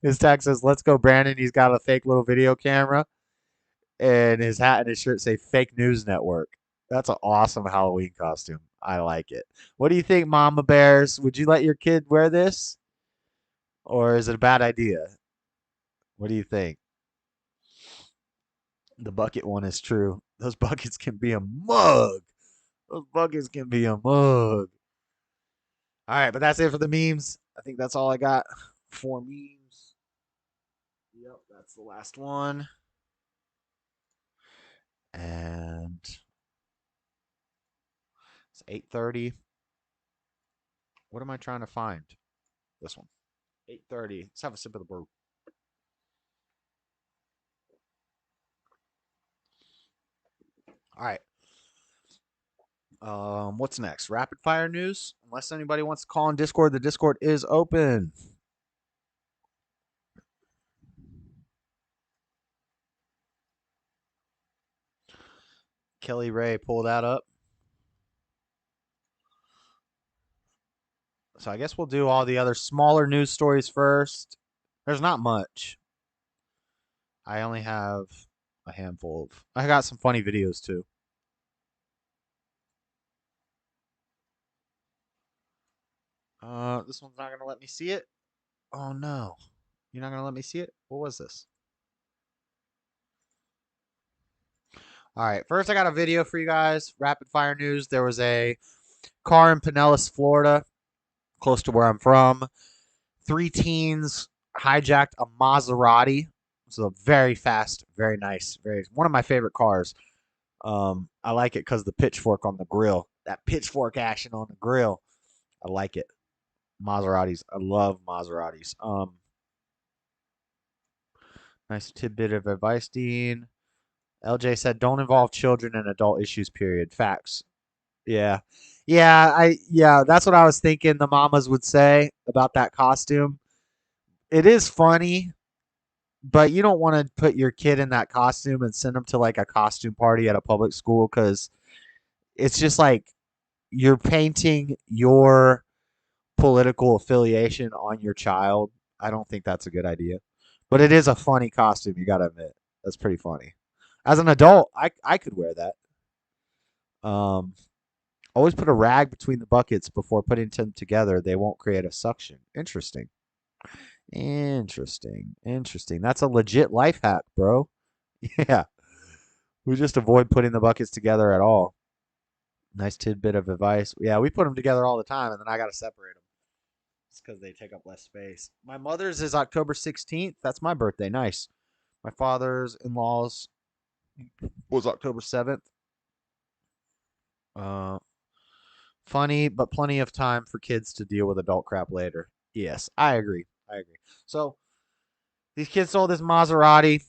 His tag says, "Let's go, Brandon." He's got a fake little video camera. And his hat and his shirt say Fake News Network. That's an awesome Halloween costume. I like it. What do you think, Mama Bears? Would you let your kid wear this? Or is it a bad idea? What do you think? The bucket one is true. Those buckets can be a mug. Those buckets can be a mug. All right, but that's it for the memes. I think that's all I got for memes. Yep, that's the last one. And it's 8:30. What am I trying to find? This one. 8:30. Let's have a sip of the brew. All right. What's next? Rapid fire news? Unless anybody wants to call on Discord, the Discord is open. Kelly Ray, pull that up. So I guess we'll do all the other smaller news stories first. There's not much. I only have a handful of... I got some funny videos too. This one's not going to let me see it. Oh no. You're not going to let me see it? What was this? All right, first I got a video for you guys. Rapid fire news. There was a car in Pinellas, Florida, close to where I'm from. 3 teens hijacked a Maserati. It's a very fast, very nice, one of my favorite cars. I like it because of the pitchfork on the grill. That pitchfork action on the grill. I like it. Maseratis. I love Maseratis. Nice tidbit of advice, Dean. LJ said, "Don't involve children in adult issues." Period. Facts. Yeah, yeah. That's what I was thinking. The mamas would say about that costume. It is funny, but you don't want to put your kid in that costume and send them to like a costume party at a public school because it's just like you're painting your political affiliation on your child. I don't think that's a good idea. But it is a funny costume, you gotta admit. That's pretty funny. As an adult, I could wear that. Always put a rag between the buckets before putting them together. They won't create a suction. Interesting. That's a legit life hack, bro. Yeah. We just avoid putting the buckets together at all. Nice tidbit of advice. Yeah, we put them together all the time, and then I got to separate them. It's because they take up less space. My mother's is October 16th. That's my birthday. Nice. My father's in-laws was October 7th. Funny, but plenty of time for kids to deal with adult crap later. Yes, I agree. So, these kids sold this Maserati.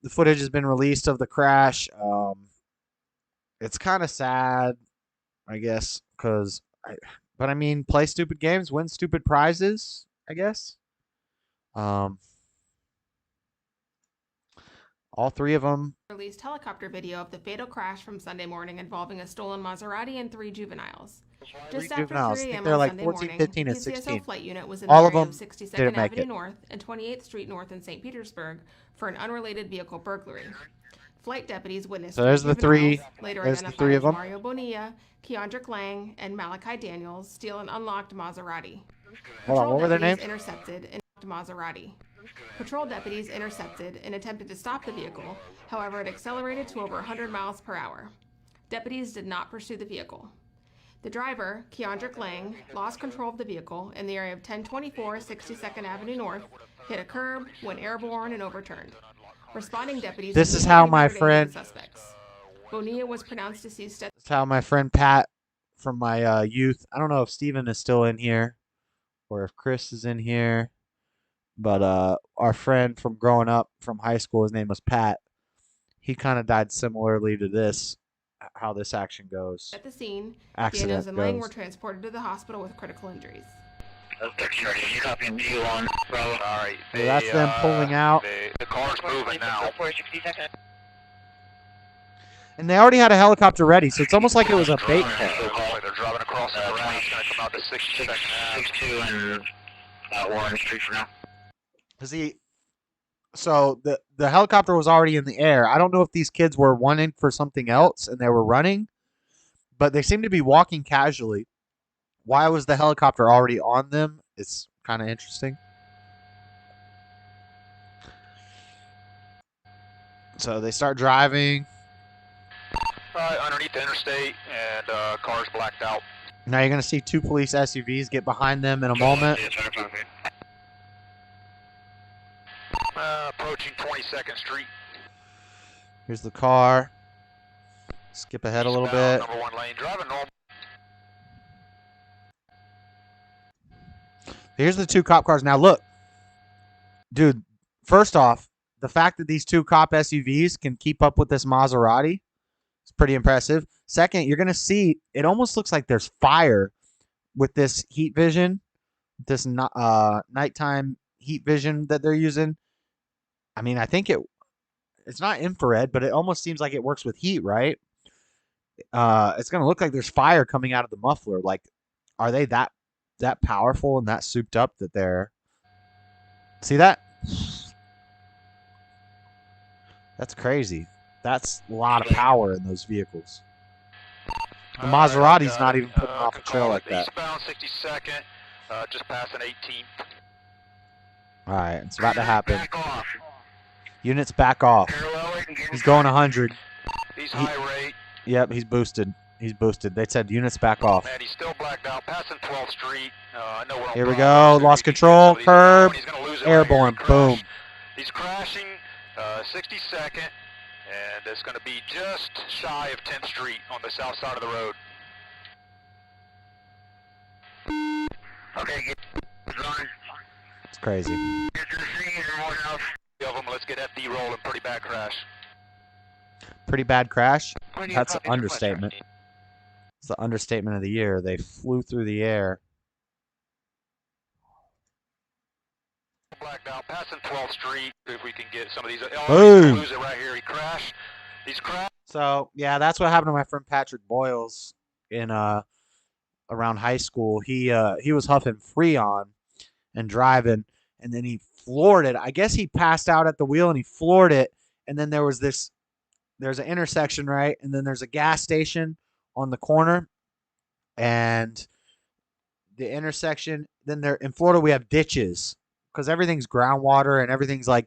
The footage has been released of the crash. It's kind of sad, I guess, because... But I mean, play stupid games, win stupid prizes, I guess. All three of them. Released helicopter video of the fatal crash from Sunday morning involving a stolen Maserati and 3 juveniles. Just after 3 a.m. They're on like Sunday 14, morning, 15, the and 16. PCSO flight unit was in All the of area them of 62nd didn't make Avenue it. North and 28th Street North in St. Petersburg for an unrelated vehicle burglary. Flight deputies witnessed So there's the three. juveniles, later There's the identified three as of them. Mario Bonilla, Keandrick Lang, and Malachi Daniels, steal an unlocked Maserati. Hold on, what were their names? Intercepted an Maserati. Patrol deputies intercepted and attempted to stop the vehicle. However, it accelerated to over 100 miles per hour. Deputies did not pursue the vehicle. The driver, Keandrick Lang, lost control of the vehicle in the area of 1024 62nd Avenue North, hit a curb, went airborne, and overturned. Responding deputies... This is how my friend... suspects. Bonilla was pronounced deceased at... This is how my friend Pat from my youth... I don't know if Steven is still in here or if Chris is in here. But our friend from growing up from high school, his name was Pat. He kind of died similarly to this, how this action goes. At the scene, Accident Daniels and Lang goes. were transported to the hospital with critical injuries. So that's them pulling out. The car's moving now. And they already had a helicopter ready, so it's almost like it was a bait car. They're driving across the ground. It's going to come out to 62 and Orange Street for now. So the helicopter was already in the air. I don't know if these kids were wanting for something else and they were running, but they seem to be walking casually. Why was the helicopter already on them? It's kind of interesting. So they start driving. Underneath the interstate, and car's blacked out. Now you're going to see 2 police SUVs get behind them in a moment. Approaching 22nd Street. Here's the car. Skip ahead a little bit. Number 1 lane, driving normal. Here's the 2 cop cars. Now look, dude, first off, the fact that these 2 cop SUVs can keep up with this Maserati is pretty impressive. Second, you're going to see, it almost looks like there's fire with this heat vision, this nighttime heat vision that they're using. I mean, I think it's not infrared, but it almost seems like it works with heat, right? It's going to look like there's fire coming out of the muffler. Like, are they that powerful and that souped up that they're... See that? That's crazy. That's a lot of power in those vehicles. The Maserati's not even putting off a trail like that. Eastbound 62nd, just passing 18th. All right, it's about to happen. Units back off. He's going 100. He's high rate. Yep, he's boosted. He's boosted. They said units back off. And he's still blacked out, passing 12th Street. Here we go. Lost control. Curb. Airborne. Boom. He's crashing 62nd, and it's going to be just shy of 10th Street on the south side of the road. Okay, it's crazy. Of them, let's get FD rolling, pretty bad crash. Pretty bad crash? Plenty of That's an time to understatement. It's the understatement of the year. They flew through the air. Blacked out, passing 12th Street. If we can get some of these. Boom. Oh, he's gonna lose it right here. He crashed. He's crashed. So yeah, that's what happened to my friend Patrick Boyles in around high school. He was huffing Freon and driving, and then he floored it. I guess he passed out at the wheel and he floored it. And then there's an intersection, right? And then there's a gas station on the corner, and the intersection. Then there in Florida we have ditches because everything's groundwater and everything's like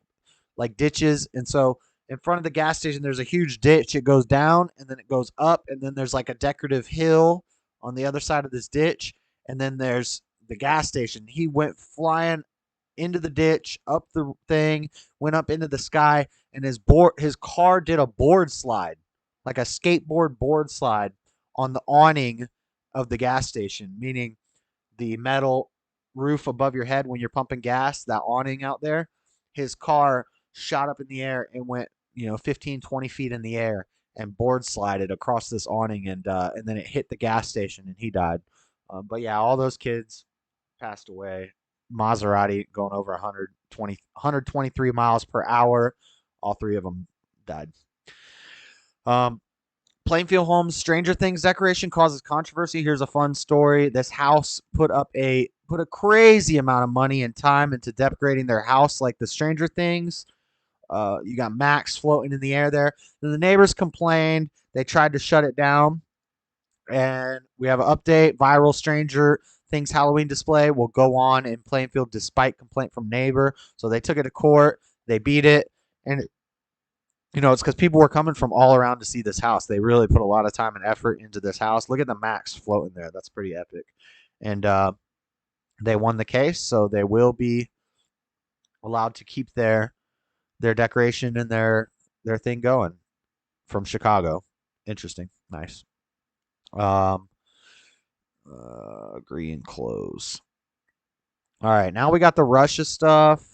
ditches, and so in front of the gas station, there's a huge ditch. It goes down, and then it goes up, and then there's like a decorative hill on the other side of this ditch, and then there's the gas station. He went flying into the ditch, up the thing, went up into the sky, and his car did a board slide, like a skateboard board slide on the awning of the gas station, meaning the metal roof above your head when you're pumping gas, that awning out there. His car shot up in the air and went, 15, 20 feet in the air and board slided across this awning, and then it hit the gas station and he died. But yeah, all those kids passed away. Maserati going over 123 miles per hour. All three of them died. Plainfield Homes Stranger Things decoration causes controversy. Here's a fun story. This house put a crazy amount of money and time into decorating their house like the Stranger Things. You got Max floating in the air there. Then the neighbors complained. They tried to shut it down. And we have an update. Viral Stranger Things Halloween display will go on in Plainfield despite complaint from neighbor. So they took it to court. They beat it. And, it's because people were coming from all around to see this house. They really put a lot of time and effort into this house. Look at the Max floating there. That's pretty epic. And they won the case, so they will be allowed to keep their decoration and their thing going from Chicago. Interesting. Nice. Agree and close. All right, now we got the Russia stuff.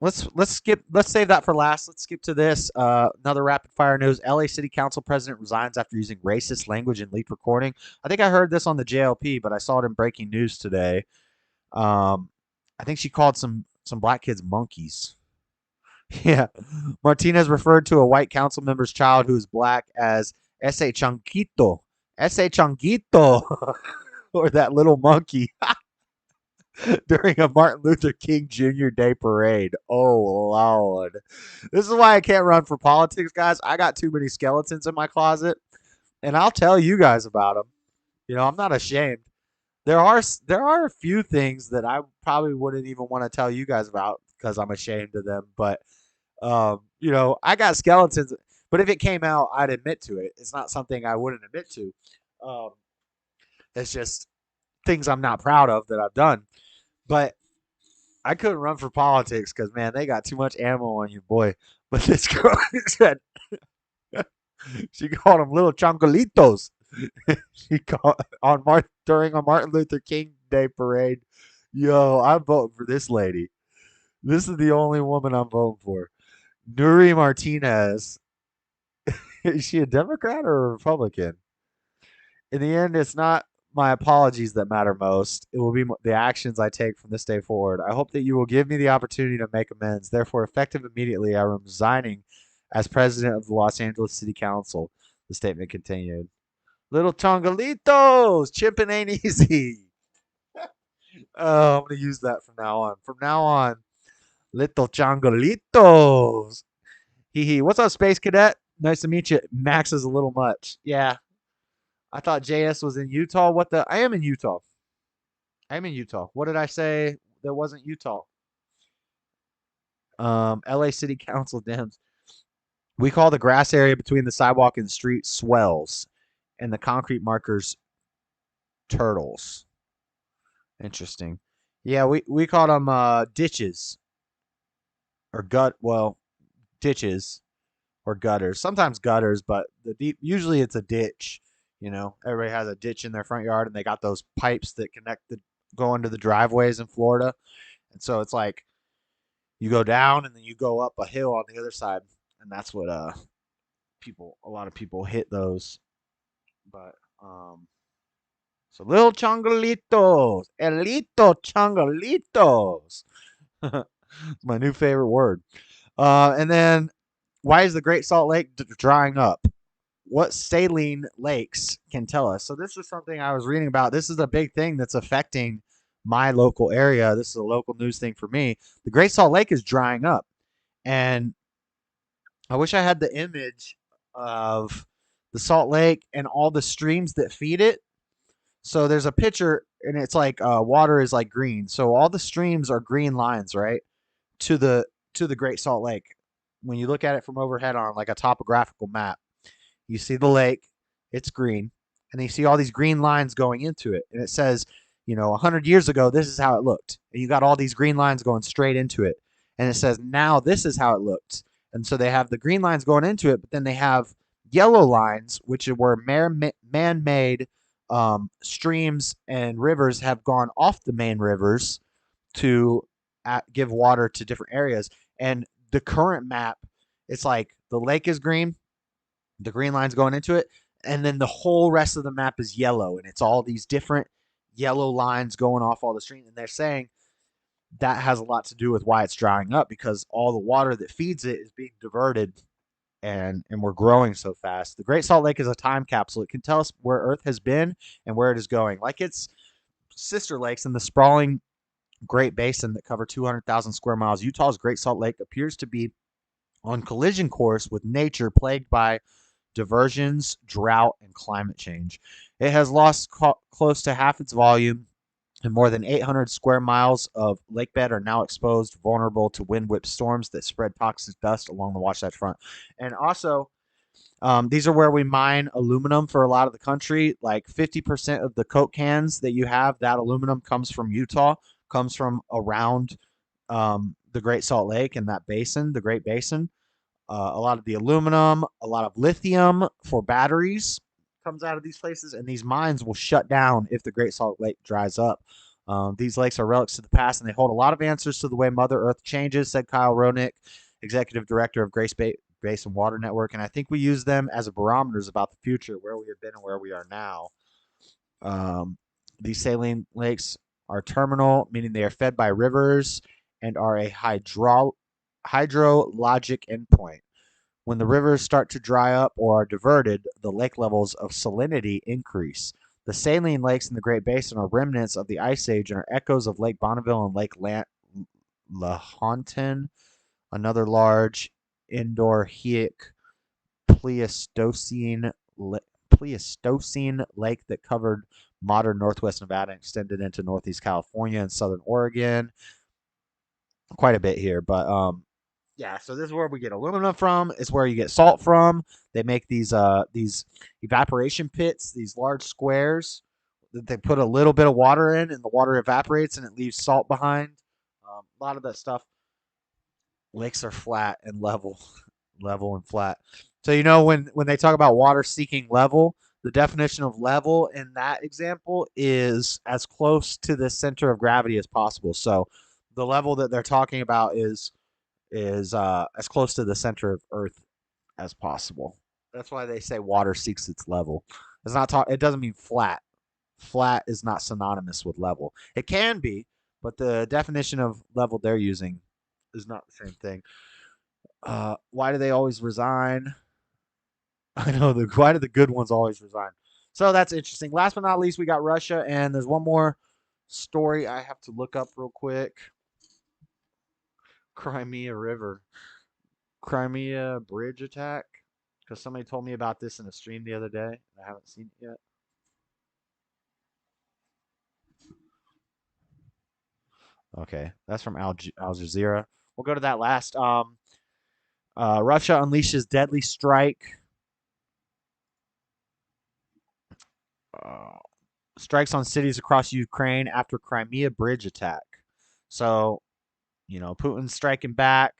Let's save that for last. Let's skip to this. Another rapid fire news. LA City Council president resigns after using racist language in leaked recording. I think I heard this on the JLP, but I saw it in breaking news today. I think she called some black kids monkeys. Yeah. Martinez referred to a white council member's child who is black as ese changuito. Ese changuito. Or that little monkey. During a Martin Luther King Jr. Day parade. Oh, Lord. This is why I can't run for politics, guys. I got too many skeletons in my closet, and I'll tell you guys about them. I'm not ashamed. There are a few things that I probably wouldn't even want to tell you guys about because I'm ashamed of them. But, I got skeletons. But if it came out, I'd admit to it. It's not something I wouldn't admit to. It's just things I'm not proud of that I've done. But I couldn't run for politics because, man, they got too much ammo on you, boy. But this girl said, she called them little chancolitos. She called during a Martin Luther King Day parade. Yo, I'm voting for this lady. This is the only woman I'm voting for. Nuri Martinez. Is she a Democrat or a Republican? In the end, it's not my apologies that matter most. It will be the actions I take from this day forward. I hope that you will give me the opportunity to make amends. Therefore, effective immediately, I am resigning as president of the Los Angeles City Council. The statement continued. Little chongolitos, chipping ain't easy. Oh, I'm going to use that from now on. From now on, little chongolitos. Hee hee. What's up, Space Cadet? Nice to meet you. Max is a little much. Yeah. I thought JS was in Utah. I am in Utah. What did I say that wasn't Utah? LA City Council Dems. We call the grass area between the sidewalk and the street swells, and the concrete markers turtles. Interesting. Yeah, we call them ditches or ditches or gutters. Sometimes gutters, but usually it's a ditch. Everybody has a ditch in their front yard, and they got those pipes that go into the driveways in Florida. And so it's like, You go down and then you go up a hill on the other side, and that's what a lot of people hit those. But so little changalitos, elito changalitos. My new favorite word. And then, why is the Great Salt Lake drying up? What saline lakes can tell us? So this is something I was reading about. This is a big thing that's affecting my local area. This is a local news thing for me. The Great Salt Lake is drying up, and I wish I had the image of the Salt Lake and all the streams that feed it. So there's a picture, and it's like water is like green. So all the streams are green lines, right, to the Great Salt Lake. When you look at it from overhead on like a topographical map, you see the lake, it's green, and you see all these green lines going into it. And it says, 100 years ago, this is how it looked. And you got all these green lines going straight into it. And it says, now this is how it looked. And so they have the green lines going into it, but then they have yellow lines, which were man-made streams and rivers have gone off the main rivers to give water to different areas. And the current map, it's like the lake is green, the green line's going into it, and then the whole rest of the map is yellow, and it's all these different yellow lines going off all the streams. And they're saying that has a lot to do with why it's drying up, because all the water that feeds it is being diverted, and we're growing so fast. The Great Salt Lake is a time capsule. It can tell us where Earth has been and where it is going. Like its sister lakes in the sprawling Great Basin that cover 200,000 square miles, Utah's Great Salt Lake appears to be on collision course with nature, plagued by diversions, drought, and climate change. It has lost close to half its volume, and more than 800 square miles of lakebed are now exposed, vulnerable to wind-whipped storms that spread toxic dust along the Wasatch Front. And also, these are where we mine aluminum for a lot of the country. Like 50% of the Coke cans that you have, that aluminum comes from Utah, comes from around the Great Salt Lake and that basin, the Great Basin. A lot of the aluminum, a lot of lithium for batteries comes out of these places, and these mines will shut down if the Great Salt Lake dries up. These lakes are relics of the past, and they hold a lot of answers to the way Mother Earth changes, said Kyle Roenick, executive director of Great Basin Water Network. And I think we use them as barometers about the future, where we have been and where we are now. These saline lakes are terminal, meaning they are fed by rivers and are a hydrologic endpoint. When the rivers start to dry up or are diverted, the lake levels of salinity increase. The saline lakes in the Great Basin are remnants of the Ice Age and are echoes of Lake Bonneville and Lake Lahontan, another large Endorheic Pleistocene lake that covered modern northwest Nevada and extended into northeast California and southern Oregon. Quite a bit here, but yeah, so this is where we get aluminum from. It's where you get salt from. They make these evaporation pits, these large squares that they put a little bit of water in, and the water evaporates and it leaves salt behind. A lot of that stuff. Lakes are flat and level and flat. So when they talk about water seeking level, the definition of level in that example is as close to the center of gravity as possible. So the level that they're talking about is as close to the center of Earth as possible. That's why they say water seeks its level. It doesn't mean flat. Flat is not synonymous with level. It can be, but the definition of level they're using is not the same thing. Why do they always resign? I know why do the good ones always resign? So that's interesting. Last but not least, we got Russia, and there's one more story I have to look up real quick. Crimea bridge attack, because somebody told me about this in a stream the other day, and I haven't seen it yet. Okay, that's from Al Jazeera. We'll go to that last. Russia unleashes deadly strike. Strikes on cities across Ukraine after Crimea bridge attack. So, Putin's striking back.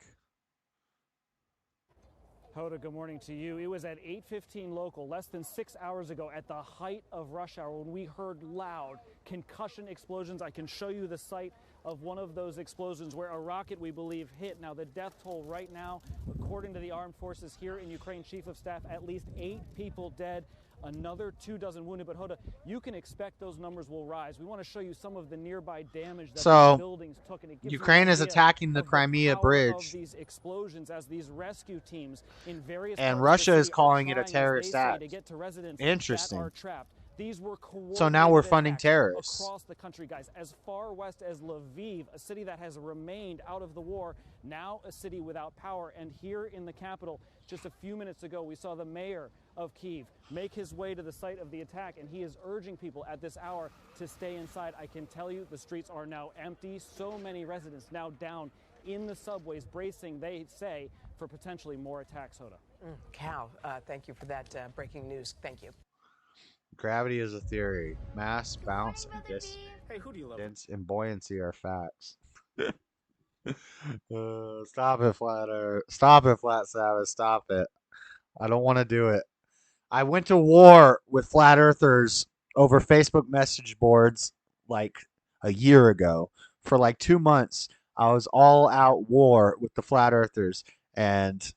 Hoda, good morning to you. It was at 8:15 local, less than 6 hours ago, at the height of rush hour, when we heard loud concussion explosions. I can show you the site of one of those explosions where a rocket, we believe, hit. Now, the death toll right now, according to the armed forces here in Ukraine, Chief of Staff, at least 8 people dead, another 24 wounded. But Hoda, you can expect those numbers will rise. We want to show you some of the nearby damage that these buildings took, and it gives Ukraine you is an idea attacking the of Crimea power bridge. of these explosions as these rescue teams in various And parts Russia of the is city are calling it a trying, as terrorist they say, act. to get to residents Interesting. that are trapped. These were So now we're coordinated funding attacks terrorists. across the country, guys. As far west as Lviv, a city that has remained out of the war, now a city without power. And here in the capital, just a few minutes ago, we saw the mayor of Kyiv make his way to the site of the attack, and he is urging people at this hour to stay inside. I can tell you the streets are now empty. So many residents now down in the subways, bracing, they say, for potentially more attacks, Hoda. Cal, thank you for that breaking news. Thank you. Gravity is a theory. Mass, bounce, and distance Hey, who do you love? and buoyancy are facts. Stop it, Flat Earth. Stop it, Flat Sabbath. Stop it. I don't want to do it. I went to war with Flat Earthers over Facebook message boards like a year ago. For like 2 months, I was all out war with the Flat Earthers. And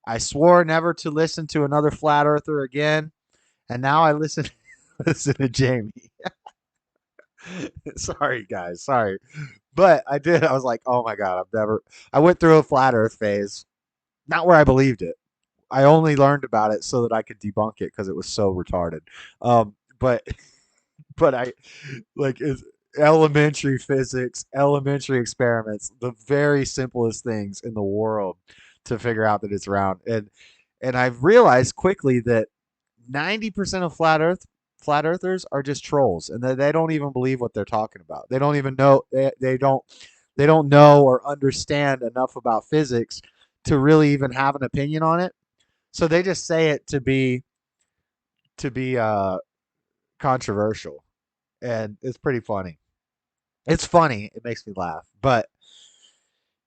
I swore never to listen to another Flat Earther again. And now I listen to Jamie. Sorry, guys. Sorry. But I did. I was like, oh my God, I went through a flat earth phase. Not where I believed it. I only learned about it so that I could debunk it because it was so retarded. But I like it's elementary physics, elementary experiments, the very simplest things in the world to figure out that it's round. And I've realized quickly that 90% of flat earthers are just trolls, and they don't even believe what they're talking about. They don't even know they don't know or understand enough about physics to really even have an opinion on it. So they just say it to be controversial, and it's pretty funny. It's funny. It makes me laugh. But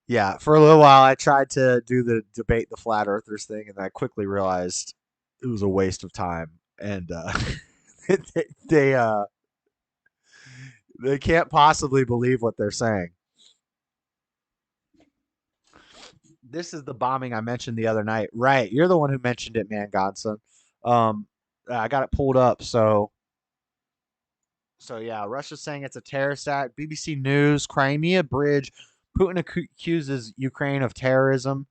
yeah, for a little while I tried to do the debate the flat earthers thing, and I quickly realized it was a waste of time. And they can't possibly believe what they're saying. This is the bombing I mentioned the other night. Right, you're the one who mentioned it, man, Godson. I got it pulled up. So yeah, Russia's saying it's a terrorist act. BBC News, Crimea bridge. Putin accuses Ukraine of terrorism.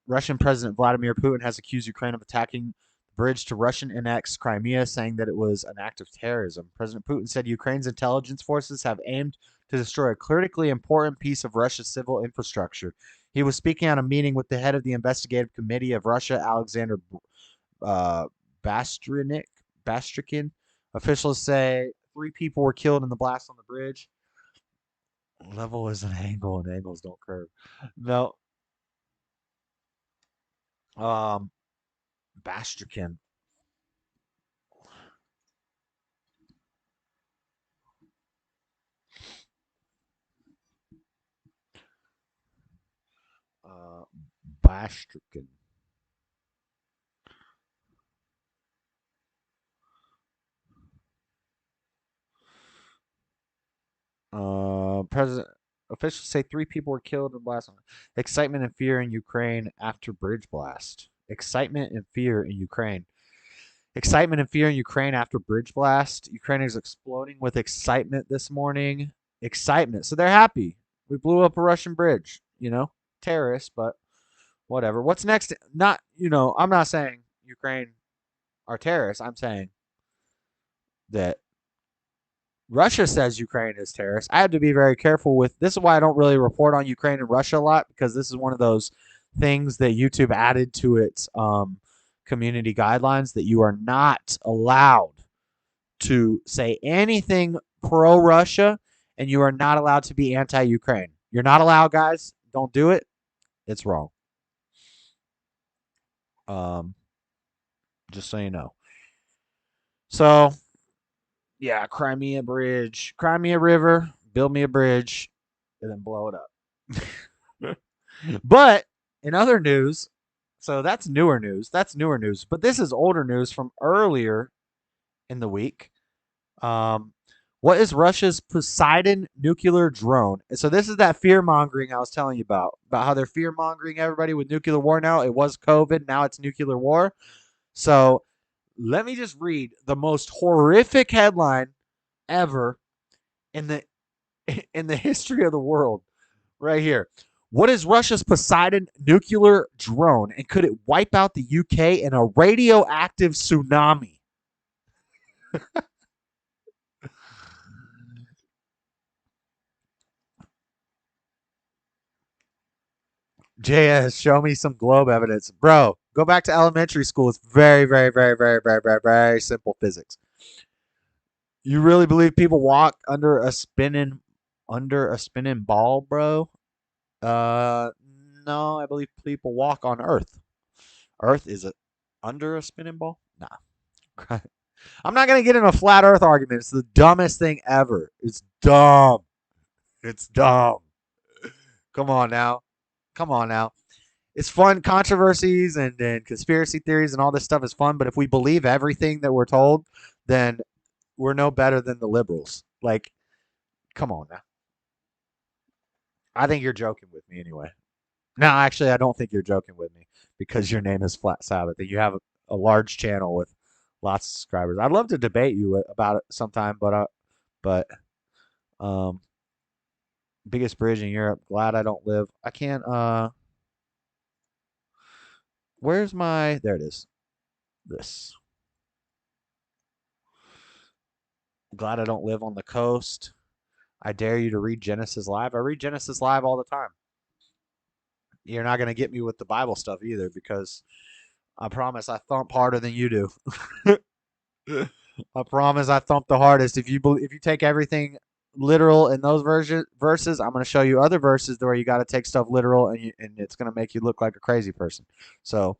Russian President Vladimir Putin has accused Ukraine of attacking the bridge to Russian-annexed Crimea, saying that it was an act of terrorism. President Putin said Ukraine's intelligence forces have aimed to destroy a critically important piece of Russia's civil infrastructure. He was speaking at a meeting with the head of the investigative committee of Russia, Alexander Bastrikin. Officials say 3 people were killed in the blast on the bridge. Level is an angle, and angles don't curve. No. Bastrikin. Bastrikin. President officials say 3 people were killed in the blast. Excitement and fear in Ukraine after bridge blast. Excitement and fear in Ukraine. Excitement and fear in Ukraine after bridge blast. Ukraine is exploding with excitement this morning. Excitement. So they're happy. We blew up a Russian bridge. Terrorists, but whatever. What's next? Not, I'm not saying Ukraine are terrorists. I'm saying that Russia says Ukraine is terrorist. I have to be very careful with this. Is why I don't really report on Ukraine and Russia a lot, because this is one of those things that YouTube added to its community guidelines, that you are not allowed to say anything pro-Russia, and you are not allowed to be anti-Ukraine. You're not allowed, guys. Don't do it. It's wrong. Just so you know. So yeah, Crimea bridge, Crimea River, build me a bridge, and then blow it up. But in other news, so that's newer news. But this is older news from earlier in the week. What is Russia's Poseidon nuclear drone? And so this is that fear mongering I was telling you about how they're fear mongering everybody with nuclear war now. It was COVID, now it's nuclear war. So let me just read the most horrific headline ever in the history of the world right here. What is Russia's Poseidon nuclear drone, and could it wipe out the UK in a radioactive tsunami? JS, show me some globe evidence. Bro, go back to elementary school. It's very, very, very, very, very, very, very simple physics. You really believe people walk under a spinning ball, bro? No, I believe people walk on Earth. Earth is under a spinning ball? Nah. I'm not going to get in a flat Earth argument. It's the dumbest thing ever. It's dumb. It's dumb. Come on now. It's fun. Controversies and conspiracy theories and all this stuff is fun. But if we believe everything that we're told, then we're no better than the liberals. Like, come on now. I think you're joking with me anyway. No, actually, I don't think you're joking with me because your name is Flat Sabbath and you have a large channel with lots of subscribers. I'd love to debate you about it sometime, but biggest bridge in Europe. Glad I don't live. I can't. Where's my? There it is. This. Glad I don't live on the coast. I dare you to read Genesis Live. I read Genesis Live all the time. You're not going to get me with the Bible stuff either because I promise I thump harder than you do. I promise I thump the hardest. If you take everything literal in those verses, I'm going to show you other verses where you got to take stuff literal and it's going to make you look like a crazy person. So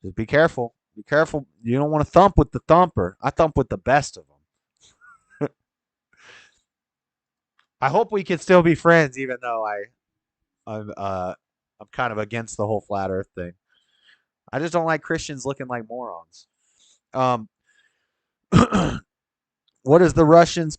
just be careful. Be careful. You don't want to thump with the thumper. I thump with the best of them. I hope we can still be friends, even though I'm kind of against the whole flat Earth thing. I just don't like Christians looking like morons. What is the Russians?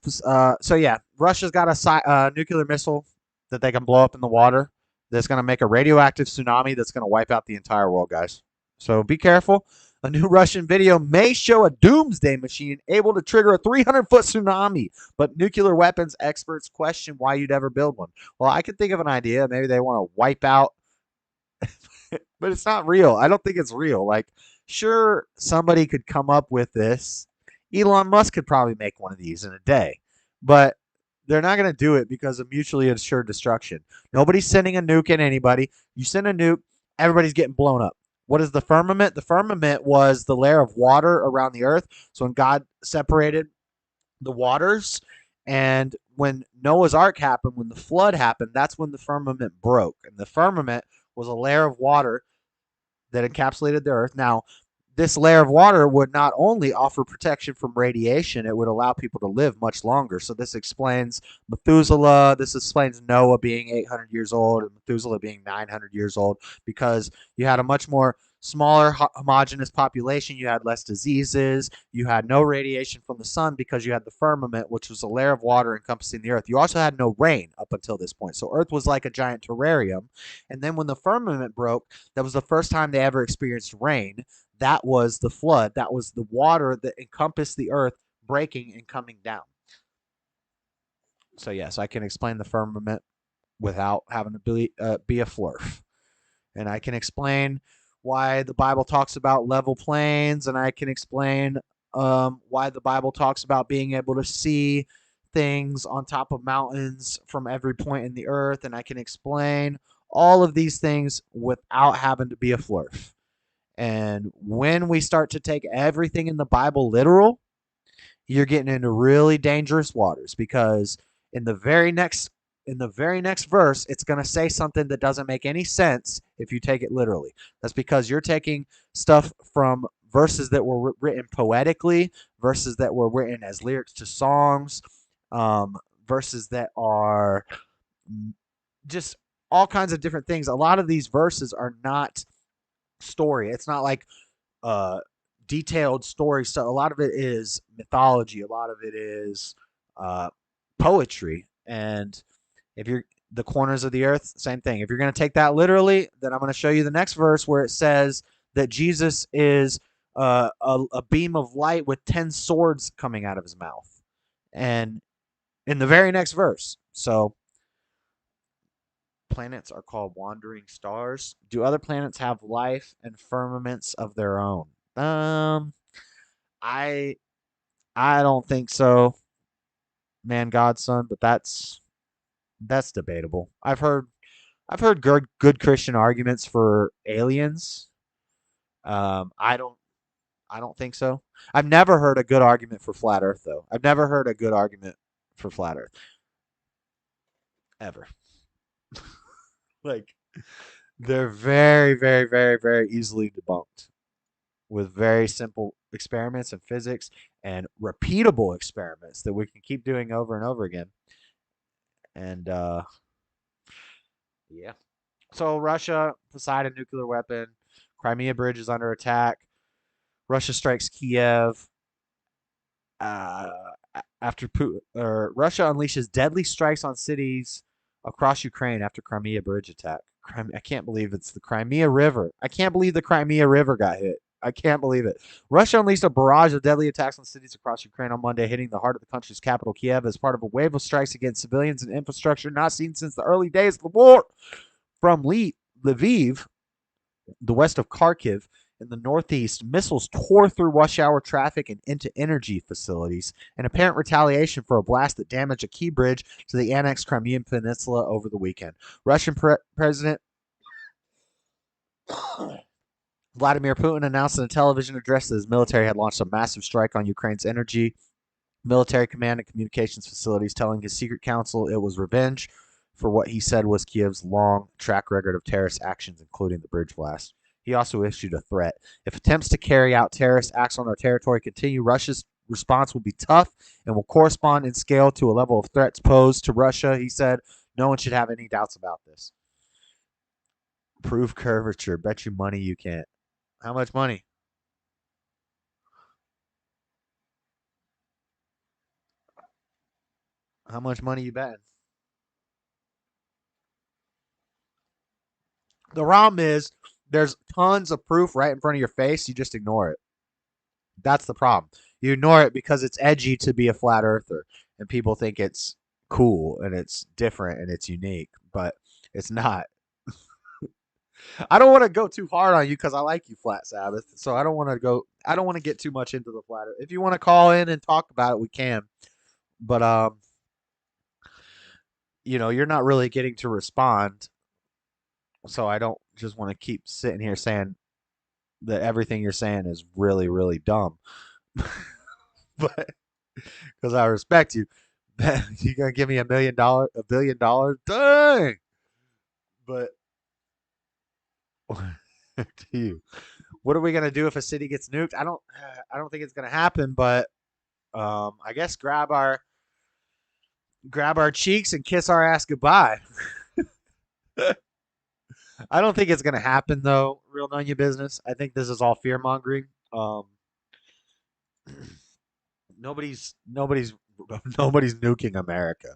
So yeah, Russia's got a nuclear missile that they can blow up in the water. That's going to make a radioactive tsunami that's going to wipe out the entire world, guys. So be careful. A new Russian video may show a doomsday machine able to trigger a 300-foot tsunami, but nuclear weapons experts question why you'd ever build one. Well, I could think of an idea. Maybe they want to wipe out, but it's not real. I don't think it's real. Like, sure, somebody could come up with this. Elon Musk could probably make one of these in a day, but they're not going to do it because of mutually assured destruction. Nobody's sending a nuke at anybody. You send a nuke, everybody's getting blown up. What is the firmament? The firmament was the layer of water around the earth. So when God separated the waters and when Noah's Ark happened, when the flood happened, that's when the firmament broke. And the firmament was a layer of water that encapsulated the earth. Now, this layer of water would not only offer protection from radiation, it would allow people to live much longer. So this explains Methuselah. This explains Noah being 800 years old and Methuselah being 900 years old because you had a much more smaller homogeneous population. You had less diseases. You had no radiation from the sun because you had the firmament, which was a layer of water encompassing the earth. You also had no rain up until this point. So earth was like a giant terrarium. And then when the firmament broke, that was the first time they ever experienced rain. That was the flood. That was the water that encompassed the earth breaking and coming down. So yes, I can explain the firmament without having to be a flurf. And I can explain why the Bible talks about level plains, and I can explain why the Bible talks about being able to see things on top of mountains from every point in the earth, and I can explain all of these things without having to be a flurf. And when we start to take everything in the Bible literal, you're getting into really dangerous waters because in the very next verse, it's going to say something that doesn't make any sense if you take it literally. That's because you're taking stuff from verses that were written poetically, verses that were written as lyrics to songs, verses that are just all kinds of different things. A lot of these verses are not story. It's not like detailed story stuff. A lot of it is mythology. A lot of it is poetry. And if you're the corners of the earth, same thing. If you're going to take that literally, then I'm going to show you the next verse where it says that Jesus is a beam of light with 10 swords coming out of his mouth. And in the very next verse. So planets are called wandering stars. Do other planets have life and firmaments of their own? I don't think so, man, godson, but that's debatable. I've heard good Christian arguments for aliens. I don't think so. I've never heard a good argument for flat Earth, though. I've never heard a good argument for flat Earth. Ever. Like, they're very, very, very, very easily debunked with very simple experiments in physics and repeatable experiments that we can keep doing over and over again. And, yeah. So Russia decided nuclear weapon. Crimea Bridge is under attack. Russia strikes Kiev. After Russia unleashes deadly strikes on cities across Ukraine after Crimea Bridge attack. I can't believe it's the Crimea River. I can't believe the Crimea River got hit. I can't believe it. Russia unleashed a barrage of deadly attacks on cities across Ukraine on Monday, hitting the heart of the country's capital, Kiev, as part of a wave of strikes against civilians and infrastructure not seen since the early days of the war. From Lviv, the west of Kharkiv, in the northeast, missiles tore through rush hour traffic and into energy facilities, an apparent retaliation for a blast that damaged a key bridge to the annexed Crimean Peninsula over the weekend. Russian President Vladimir Putin announced in a television address that his military had launched a massive strike on Ukraine's energy, military command, and communications facilities, telling his secret council it was revenge for what he said was Kiev's long track record of terrorist actions, including the bridge blast. He also issued a threat. If attempts to carry out terrorist acts on our territory continue, Russia's response will be tough and will correspond in scale to a level of threats posed to Russia, he said. No one should have any doubts about this. Prove curvature. Bet you money you can't. How much money? How much money you betting? The problem is there's tons of proof right in front of your face. You just ignore it. That's the problem. You ignore it because it's edgy to be a flat earther, and people think it's cool and it's different and it's unique, but it's not. I don't want to go too hard on you because I like you, Flat Sabbath. So I don't want to get too much into the flat earth. If you want to call in and talk about it, we can. But you're not really getting to respond. So I don't just want to keep sitting here saying that everything you're saying is really, really dumb. But because I respect you, you gonna give me $1 billion? Dang! But to you, what are we gonna do if a city gets nuked? I don't think it's gonna happen. But I guess grab our cheeks and kiss our ass goodbye. I don't think it's gonna happen though. Real none of your business. I think this is all fear mongering. Nobody's nuking America.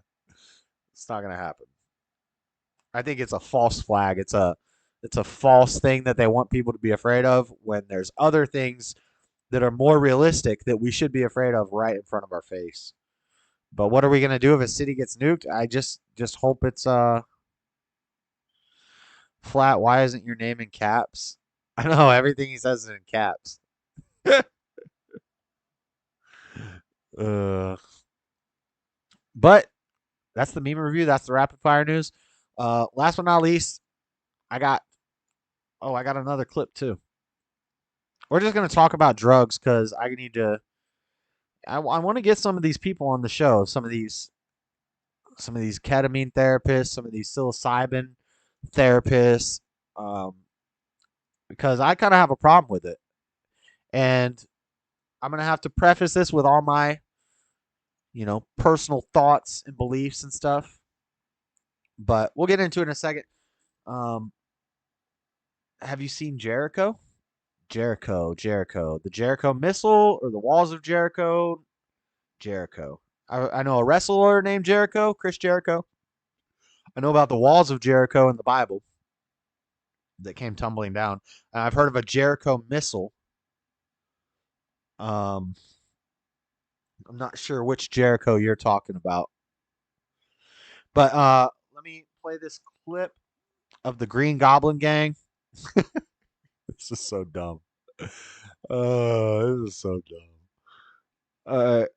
It's not gonna happen. I think it's a false flag. It's a false thing that they want people to be afraid of when there's other things that are more realistic that we should be afraid of right in front of our face. But what are we gonna do if a city gets nuked? I just hope it's Flat, why isn't your name in caps? I know, everything he says is in caps. But that's the meme review. That's the rapid fire news. Last but not least, I got another clip too. We're just going to talk about drugs because I want to get some of these people on the show. Some of these ketamine therapists, some of these psilocybin therapists, because I kind of have a problem with it. And I'm going to have to preface this with all my, personal thoughts and beliefs and stuff. But we'll get into it in a second. Have you seen Jericho? Jericho. The Jericho missile or the walls of Jericho? Jericho. I know a wrestler named Jericho, Chris Jericho. I know about the walls of Jericho in the Bible that came tumbling down. And I've heard of a Jericho missile. I'm not sure which Jericho you're talking about. But let me play this clip of the Green Goblin Gang. This is so dumb. This is so dumb.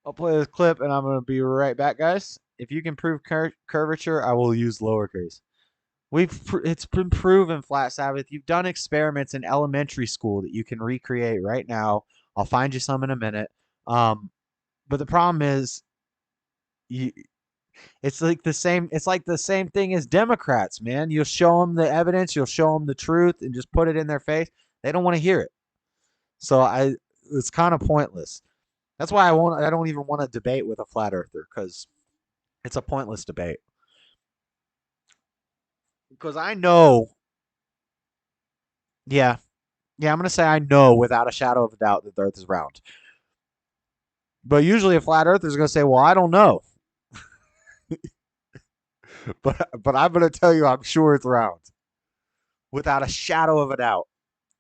I'll play this clip and I'm going to be right back, guys. If you can prove curvature, I will use lowercase. It's been proven, Flat Sabbath. You've done experiments in elementary school that you can recreate right now. I'll find you some in a minute. But the problem is, it's like the same. It's like the same thing as Democrats, man. You'll show them the evidence, you'll show them the truth, and just put it in their face. They don't want to hear it. So it's kind of pointless. That's why I don't even want to debate with a flat earther, because it's a pointless debate. Because I know, I'm going to say I know without a shadow of a doubt that the earth is round. But usually a flat earther is going to say, well, I don't know. but I'm going to tell you I'm sure it's round. Without a shadow of a doubt.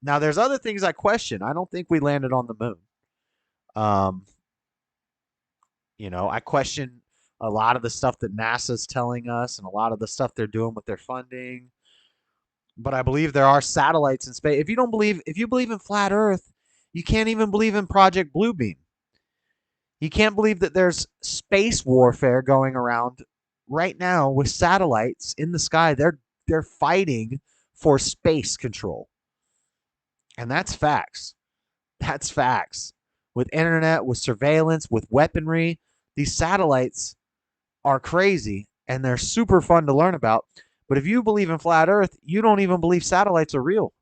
Now, there's other things I question. I don't think we landed on the moon. I question a lot of the stuff that NASA's telling us and a lot of the stuff they're doing with their funding. But I believe there are satellites in space. If you believe in flat Earth, you can't even believe in Project Bluebeam. You can't believe that there's space warfare going around right now with satellites in the sky. They're fighting for space control. And that's facts. That's facts. With internet, with surveillance, with weaponry, these satellites are crazy and they're super fun to learn about. But if you believe in flat Earth, you don't even believe satellites are real.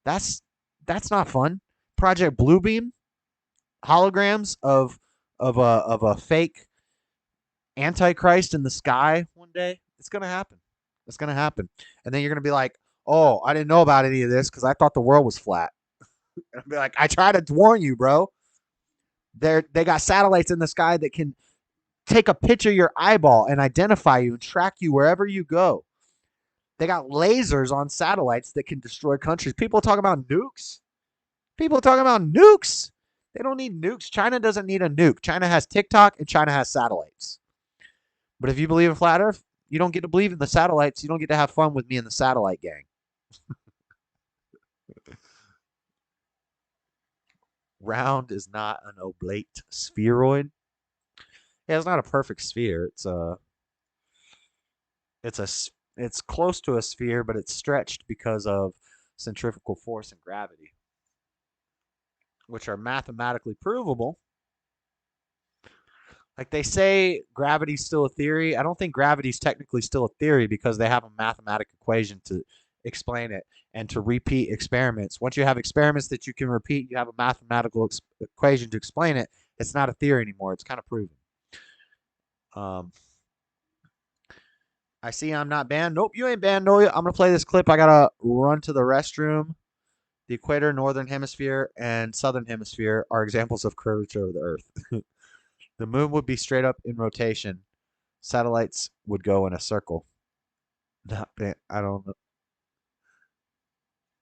That's not fun. Project Bluebeam, holograms of a fake Antichrist in the sky one day. It's gonna happen. It's gonna happen. And then you're gonna be like, "Oh, I didn't know about any of this because I thought the world was flat." And I'll be like, "I tried to warn you, bro. They got satellites in the sky that can take a picture of your eyeball and identify you and track you wherever you go. They got lasers on satellites that can destroy countries." People talking about nukes. They don't need nukes. China doesn't need a nuke. China has TikTok and China has satellites. But if you believe in flat Earth, you don't get to believe in the satellites. You don't get to have fun with me and the satellite gang. Round is not an oblate spheroid. Yeah, it's not a perfect sphere. It's close to a sphere, but it's stretched because of centrifugal force and gravity, which are mathematically provable. Like they say gravity's still a theory. I don't think gravity's technically still a theory because they have a mathematical equation to explain it and to repeat experiments. Once you have experiments that you can repeat, you have a mathematical equation to explain it. It's not a theory anymore. It's kind of proven. I see I'm not banned. Nope, you ain't banned, no. I'm going to play this clip. I got to run to the restroom. The equator, northern hemisphere, and southern hemisphere are examples of curvature of the Earth. The moon would be straight up in rotation. Satellites would go in a circle. Not banned. I don't know.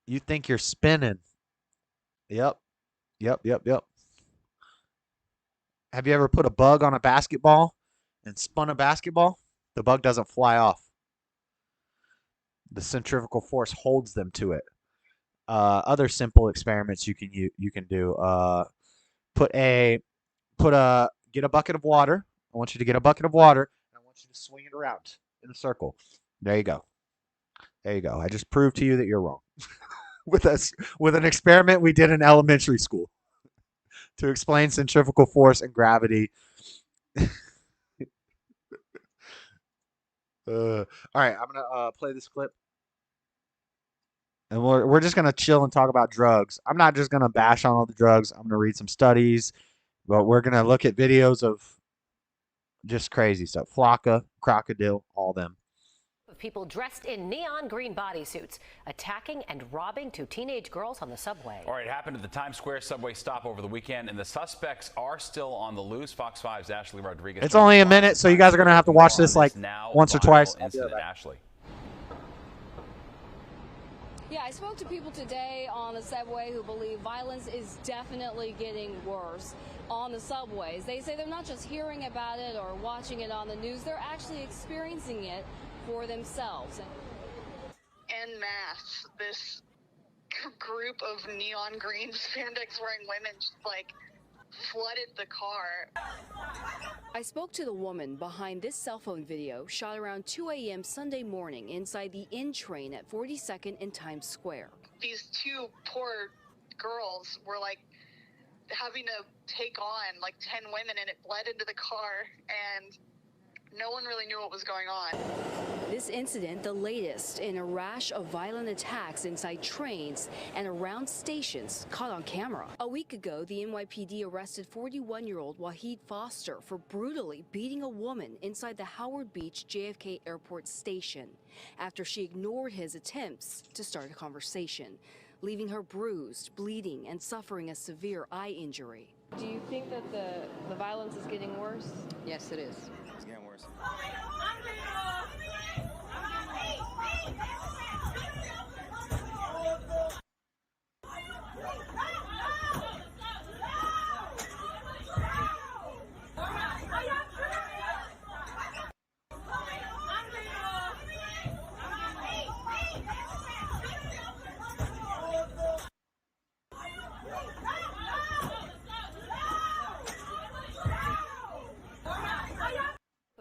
You think you're spinning. Yep. Have you ever put a bug on a basketball and spun a basketball? The bug doesn't fly off. The centrifugal force holds them to it. Other simple experiments you can do. Get a bucket of water. I want you to get a bucket of water and I want you to swing it around in a circle. There you go. I just proved to you that you're wrong. with an experiment we did in elementary school to explain centrifugal force and gravity. All right, I'm gonna play this clip, and we're just gonna chill and talk about drugs. I'm not just gonna bash on all the drugs. I'm gonna read some studies, but we're gonna look at videos of just crazy stuff. Flocka, crocodile, all them. People dressed in neon green bodysuits attacking and robbing two teenage girls on the subway. All right, it happened at the Times Square subway stop over the weekend, and the suspects are still on the loose. Fox 5's Ashley Rodriguez. It's only a minute, so you guys are going to have to watch this like once or twice. Ashley. Yeah, I spoke to people today on the subway who believe violence is definitely getting worse on the subways. They say they're not just hearing about it or watching it on the news, they're actually experiencing it for themselves. En masse, this group of neon green spandex wearing women just like flooded the car. I spoke to the woman behind this cell phone video shot around 2 a.m. Sunday morning inside the N train at 42nd and Times Square. These two poor girls were like having to take on like 10 women, and it bled into the car, and no one really knew what was going on. This incident, the latest in a rash of violent attacks inside trains and around stations caught on camera. A week ago, the NYPD arrested 41-year-old Wahid Foster for brutally beating a woman inside the Howard Beach JFK Airport station after she ignored his attempts to start a conversation, leaving her bruised, bleeding, and suffering a severe eye injury. Do you think that the violence is getting worse? Yes, it is. It's getting worse.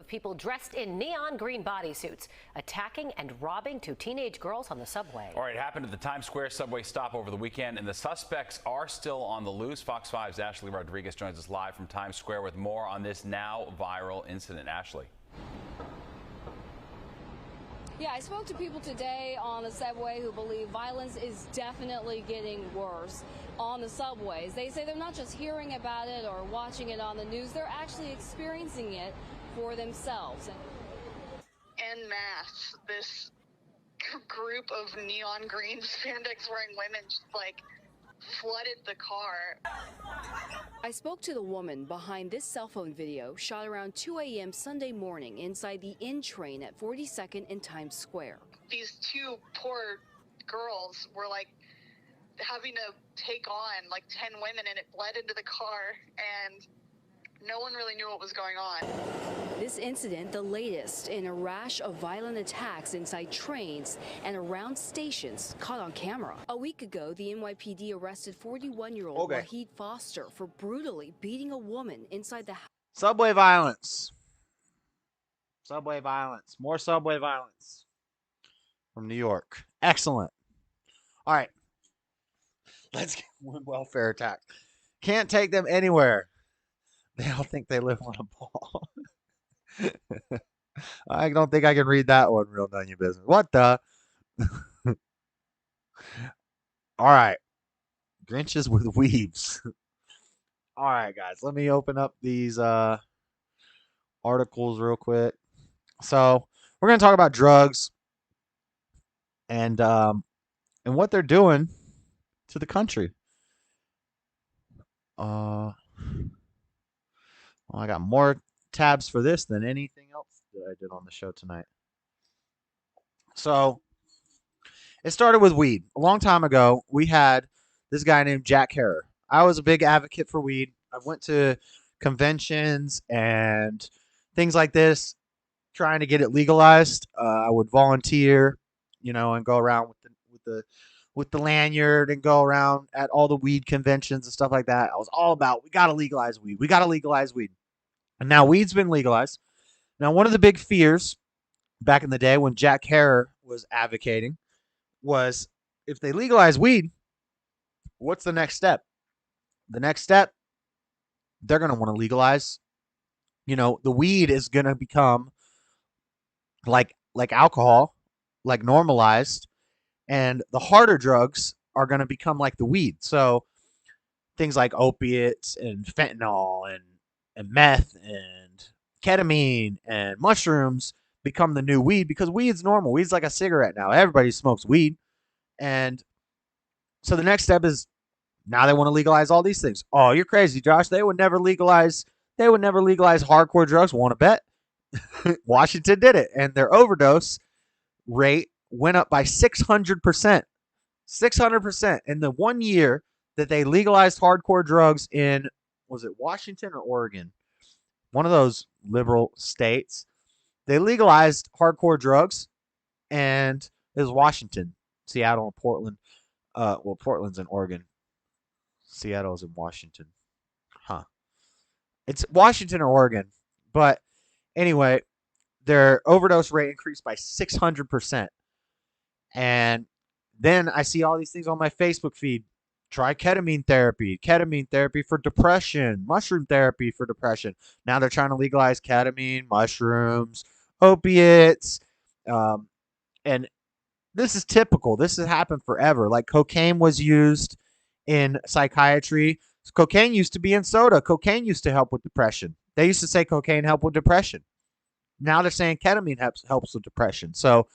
People dressed in neon green bodysuits attacking and robbing two teenage girls on the subway. All right, it happened at the Times Square subway stop over the weekend, and the suspects are still on the loose. Fox 5's Ashley Rodriguez joins us live from Times Square with more on this now viral incident. Ashley. Yeah, I spoke to people today on the subway who believe violence is definitely getting worse on the subways. They say they're not just hearing about it or watching it on the news, they're actually experiencing it for themselves. En masse, this group of neon green spandex wearing women just like flooded the car. I spoke to the woman behind this cell phone video shot around 2 a.m. Sunday morning inside the N train at 42nd and Times Square. These two poor girls were like having to take on like 10 women, and it bled into the car, and no one really knew what was going on. This incident, the latest in a rash of violent attacks inside trains and around stations caught on camera. A week ago, the NYPD arrested 41-year-old Wahid Foster for brutally beating a woman inside the Subway violence. Subway violence. More subway violence from New York. Excellent. All right. Let's get one welfare attack. Can't take them anywhere. They all think they live on a ball. I don't think I can read that one, real none of your business. What the? All right. Grinches with weaves. All right, guys. Let me open up these articles real quick. So we're going to talk about drugs and what they're doing to the country. Well, I got more tabs for this than anything else that I did on the show tonight. So it started with weed. A long time ago, we had this guy named Jack Harrer. I was a big advocate for weed. I went to conventions and things like this, trying to get it legalized. I would volunteer, and go around with the lanyard and go around at all the weed conventions and stuff like that. I was all about, we got to legalize weed. We got to legalize weed. And now weed's been legalized. Now, one of the big fears back in the day when Jack Harrer was advocating was, if they legalize weed, what's the next step? The next step, they're going to want to legalize. The weed is going to become like alcohol, like normalized, and the harder drugs are going to become like the weed. So things like opiates and fentanyl and meth and ketamine and mushrooms, become the new weed because weed's normal. Weed's like a cigarette now. Everybody smokes weed. And so the next step is now they want to legalize all these things. Oh, you're crazy, Josh. They would never legalize hardcore drugs. Want to bet? Washington did it, and their overdose rate went up by 600%. 600% in the 1 year that they legalized hardcore drugs in, was it Washington or Oregon? One of those liberal states. They legalized hardcore drugs, and it was Washington, Seattle, and Portland. Well, Portland's in Oregon. Seattle's in Washington. Huh. It's Washington or Oregon. But anyway, their overdose rate increased by 600%. And then I see all these things on my Facebook feed. Try ketamine therapy for depression, mushroom therapy for depression. Now they're trying to legalize ketamine, mushrooms, opiates. And this is typical. This has happened forever. Like cocaine was used in psychiatry. Cocaine used to be in soda. Cocaine used to help with depression. They used to say cocaine helped with depression. Now they're saying ketamine helps with depression. So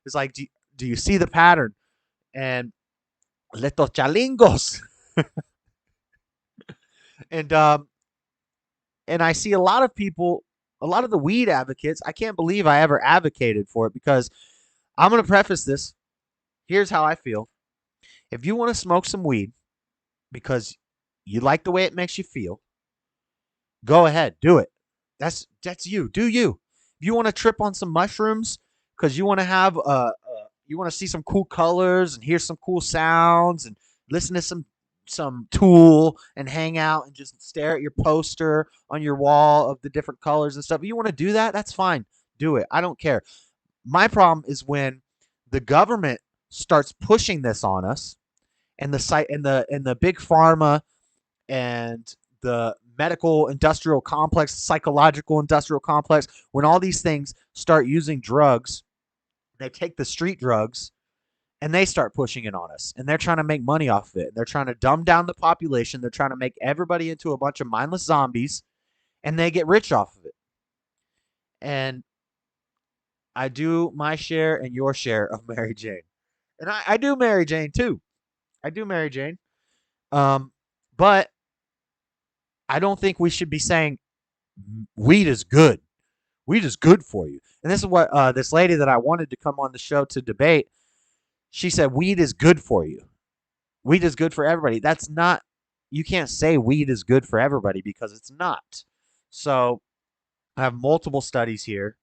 it's like, do you see the pattern? And Letos Chalingos. And I see a lot of people, a lot of the weed advocates. I can't believe I ever advocated for it because I'm going to preface this. Here's how I feel. If you want to smoke some weed because you like the way it makes you feel, go ahead, do it. That's you. Do you. If you want to trip on some mushrooms because you want to have you want to see some cool colors and hear some cool sounds and listen to some Tool and hang out and just stare at your poster on your wall of the different colors and stuff. If you want to do that, that's fine. Do it. I don't care. My problem is when the government starts pushing this on us and the big pharma and the medical industrial complex, psychological industrial complex, when all these things start using drugs, they take the street drugs and they start pushing it on us. And they're trying to make money off of it. They're trying to dumb down the population. They're trying to make everybody into a bunch of mindless zombies, and they get rich off of it. And I do my share and your share of Mary Jane. And I do Mary Jane too. I do Mary Jane. But I don't think we should be saying weed is good. Weed is good for you. And this is what this lady that I wanted to come on the show to debate, she said weed is good for you. Weed is good for everybody. That's not, you can't say weed is good for everybody because it's not. So I have multiple studies here.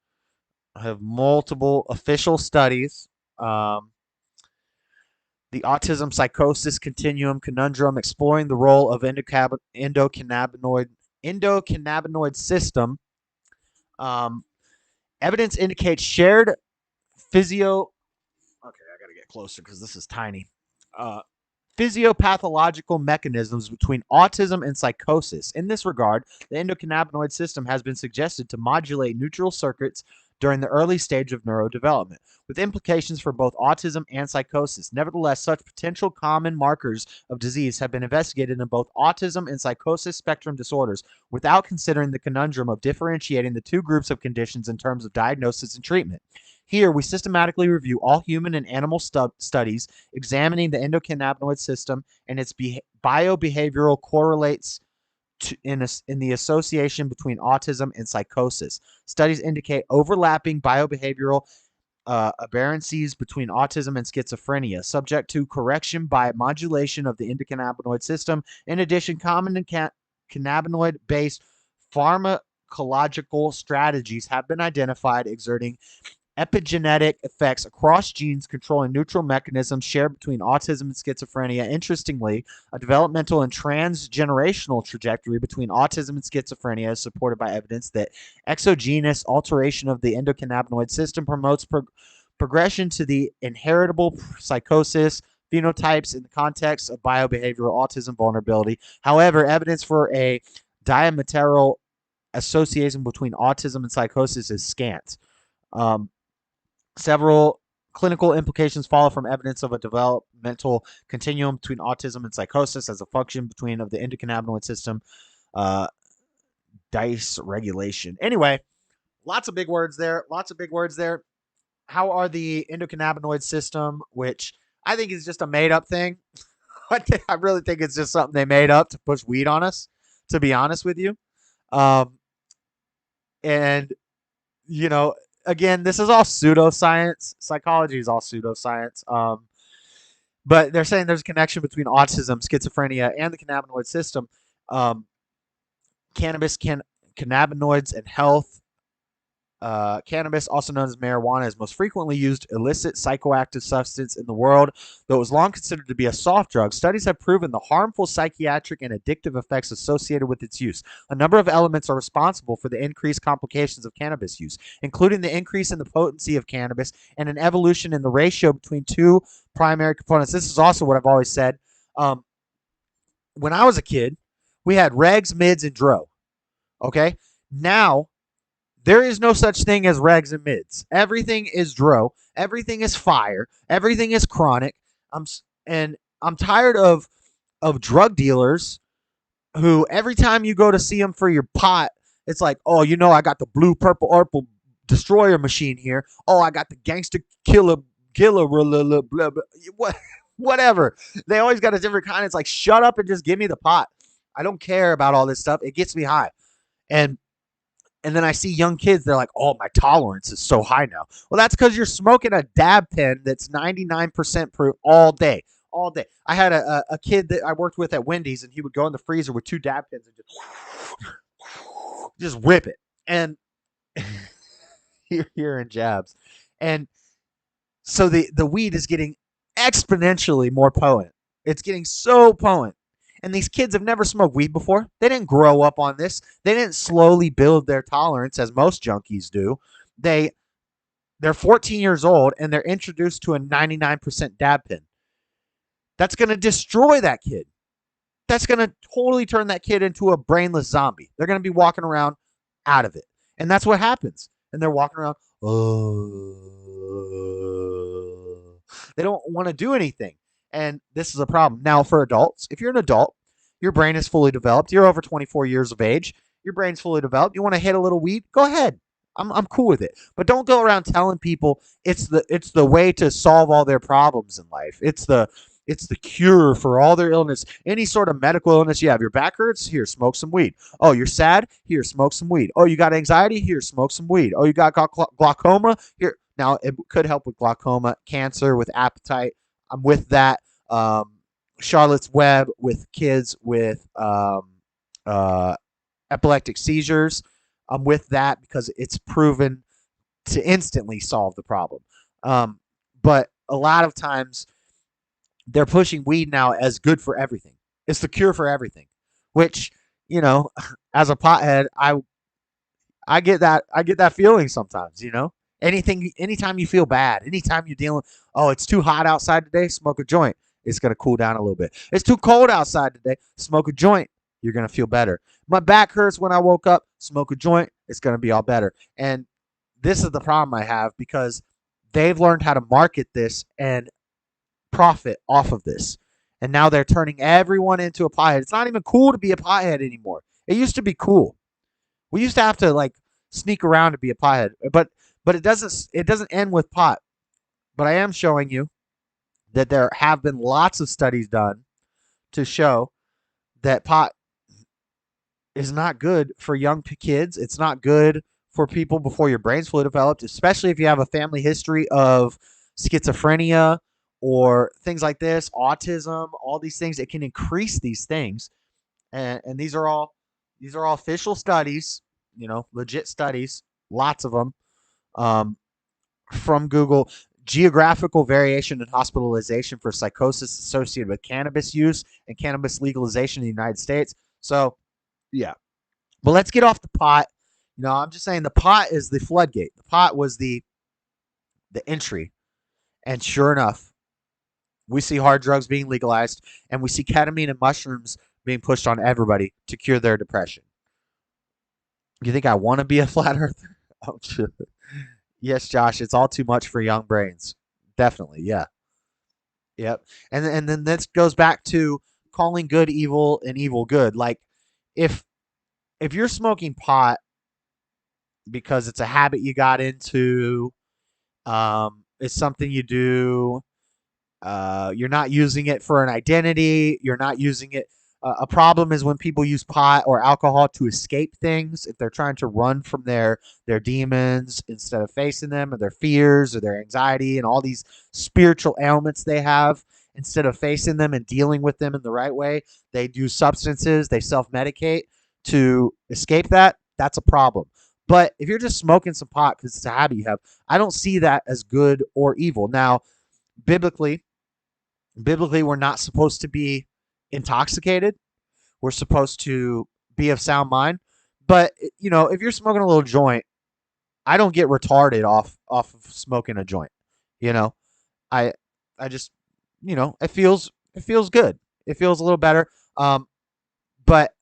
I have multiple official studies. The Autism Psychosis Continuum Conundrum, exploring the role of endocannabinoid system. Evidence indicates shared physio. Okay, I gotta get closer because this is tiny. Physiopathological mechanisms between autism and psychosis. In this regard, the endocannabinoid system has been suggested to modulate neutral circuits during the early stage of neurodevelopment, with implications for both autism and psychosis. Nevertheless, such potential common markers of disease have been investigated in both autism and psychosis spectrum disorders, without considering the conundrum of differentiating the two groups of conditions in terms of diagnosis and treatment. Here, we systematically review all human and animal studies examining the endocannabinoid system and its biobehavioral correlates in the association between autism and psychosis. Studies indicate overlapping biobehavioral aberrancies between autism and schizophrenia, subject to correction by modulation of the endocannabinoid system. In addition, common cannabinoid-based pharmacological strategies have been identified exerting epigenetic effects across genes controlling neutral mechanisms shared between autism and schizophrenia. Interestingly, a developmental and transgenerational trajectory between autism and schizophrenia is supported by evidence that exogenous alteration of the endocannabinoid system promotes progression to the inheritable psychosis phenotypes in the context of biobehavioral autism vulnerability. However, evidence for a diametral association between autism and psychosis is scant. Several clinical implications follow from evidence of a developmental continuum between autism and psychosis as a function of the endocannabinoid system dysregulation. Anyway, Lots of big words there. Lots of big words there. How are the endocannabinoid system, which I think is just a made up thing. I really think it's just something they made up to push weed on us, to be honest with you. And, you know, again, this is all pseudoscience. Psychology is all pseudoscience. But they're saying there's a connection between autism, schizophrenia, and the cannabinoid system. Cannabinoids, and health. Cannabis, also known as marijuana, is most frequently used illicit psychoactive substance in the world. Though it was long considered to be a soft drug, studies have proven the harmful psychiatric and addictive effects associated with its use. A number of elements are responsible for the increased complications of cannabis use, including the increase in the potency of cannabis and an evolution in the ratio between two primary components. This is also what I've always said. When I was a kid, we had regs, mids, and dro. Okay? Now, there is no such thing as regs and mids. Everything is dro. Everything is fire. Everything is chronic. I'm tired of drug dealers who every time you go to see them for your pot, it's like, oh, you know, I got the blue, purple destroyer machine here. Oh, I got the gangster killer, blah, blah, blah. Whatever. They always got a different kind. It's like, shut up and just give me the pot. I don't care about all this stuff. It gets me high. And then I see young kids, they're like, oh, my tolerance is so high now. Well, that's because you're smoking a dab pen that's 99% proof all day. All day. I had a kid that I worked with at Wendy's, and he would go in the freezer with 2 dab pens and just rip it. And here in jabs. And so the weed is getting exponentially more potent. It's getting so potent. And these kids have never smoked weed before. They didn't grow up on this. They didn't slowly build their tolerance as most junkies do. They're 14 years old and they're introduced to a 99% dab pen. That's going to destroy that kid. That's going to totally turn that kid into a brainless zombie. They're going to be walking around out of it. And that's what happens. And they're walking around, they don't want to do anything. And this is a problem. Now, for adults, if you're an adult, your brain is fully developed. You're over 24 years of age. Your brain's fully developed. You want to hit a little weed? Go ahead. I'm cool with it. But don't go around telling people it's the way to solve all their problems in life. It's the cure for all their illness. Any sort of medical illness you have. Your back hurts? Here, smoke some weed. Oh, you're sad? Here, smoke some weed. Oh, you got anxiety? Here, smoke some weed. Oh, you got glaucoma? Here. Now, it could help with glaucoma, cancer, with appetite. I'm with that. Charlotte's Web with kids with epileptic seizures. I'm with that because it's proven to instantly solve the problem. But a lot of times they're pushing weed now as good for everything. It's the cure for everything, which, you know, as a pothead, I get that feeling sometimes, you know. Anytime you feel bad, anytime you're dealing, oh, it's too hot outside today, smoke a joint. It's going to cool down a little bit. It's too cold outside today, smoke a joint. You're going to feel better. My back hurts when I woke up, smoke a joint. It's going to be all better. And this is the problem I have because they've learned how to market this and profit off of this. And now they're turning everyone into a pothead. It's not even cool to be a pothead anymore. It used to be cool. We used to have to like sneak around to be a pothead, but it doesn't end with pot. But I am showing you that there have been lots of studies done to show that pot is not good for young kids. It's not good for people before your brain's fully developed, especially if you have a family history of schizophrenia or things like this, autism, all these things. It can increase these things. And these are all official studies, you know, legit studies, lots of them. From Google, geographical variation in hospitalization for psychosis associated with cannabis use and cannabis legalization in the United States. So, yeah. But let's get off the pot. You know, I'm just saying the pot is the floodgate. The pot was the entry. And sure enough, we see hard drugs being legalized, and we see ketamine and mushrooms being pushed on everybody to cure their depression. You think I want to be a flat earther? Oh, shit. Yes, Josh, it's all too much for young brains. Definitely, yeah. Yep. And then this goes back to calling good evil and evil good. Like if you're smoking pot because it's a habit you got into. It's something you do. You're not using it for an identity. You're not using it. A problem is when people use pot or alcohol to escape things. If they're trying to run from their demons instead of facing them, or their fears or their anxiety and all these spiritual ailments they have, instead of facing them and dealing with them in the right way, they use substances. They self-medicate to escape that. That's a problem. But if you're just smoking some pot because it's a habit you have, I don't see that as good or evil. Now, biblically, we're not supposed to be intoxicated. We're supposed to be of sound mind. But, if you're smoking a little joint, I don't get retarded off of smoking a joint. I just, it feels good. It feels a little better. But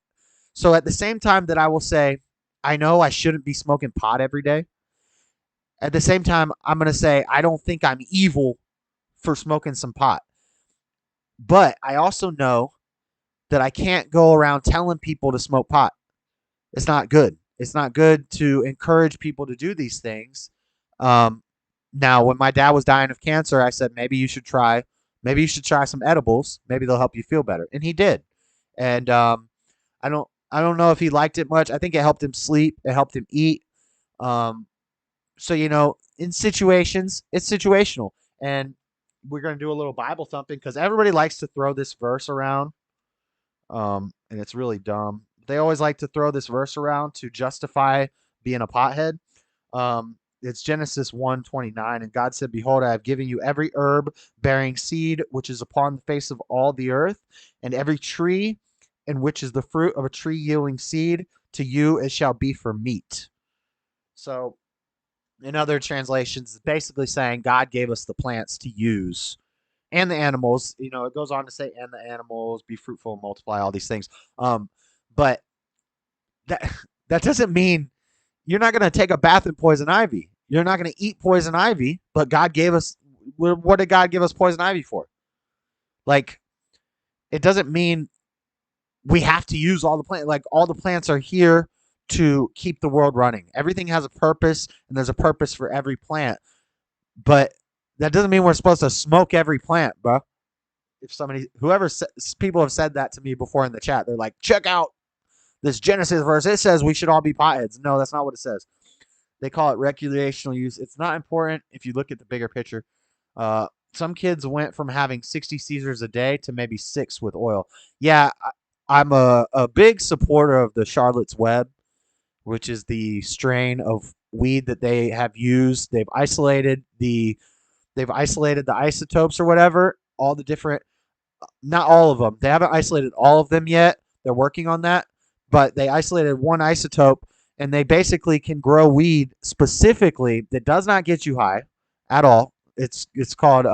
so at the same time that I will say, I know I shouldn't be smoking pot every day. At the same time, I'm going to say, I don't think I'm evil for smoking some pot. But I also know that I can't go around telling people to smoke pot. It's not good. It's not good to encourage people to do these things. Now, when my dad was dying of cancer, I said, maybe you should try some edibles. Maybe they'll help you feel better. And he did. And I don't know if he liked it much. I think it helped him sleep. It helped him eat. So, in situations, it's situational. And we're going to do a little Bible thumping because everybody likes to throw this verse around. And it's really dumb. They always like to throw this verse around to justify being a pothead. It's Genesis 1:29, and God said, behold, I have given you every herb bearing seed, which is upon the face of all the earth, and every tree, and which is the fruit of a tree yielding seed, to you it shall be for meat. So, in other translations, it's basically saying God gave us the plants to use. And the animals, it goes on to say, and the animals, be fruitful and multiply, all these things. But that doesn't mean you're not going to take a bath in poison ivy. You're not going to eat poison ivy, but God gave us, what did God give us poison ivy for? Like, it doesn't mean we have to use all the plants. Like, all the plants are here to keep the world running. Everything has a purpose, and there's a purpose for every plant. But that doesn't mean we're supposed to smoke every plant, bro. If people have said that to me before in the chat, they're like, check out this Genesis verse. It says we should all be potheads. No, that's not what it says. They call it recreational use. It's not important if you look at the bigger picture. Some kids went from having 60 seizures a day to maybe 6 with oil. Yeah, I'm a big supporter of the Charlotte's Web, which is the strain of weed that they have used. They've isolated the isotopes or whatever, all the different, not all of them. They haven't isolated all of them yet. They're working on that, but they isolated one isotope, and they basically can grow weed specifically that does not get you high at all. It's called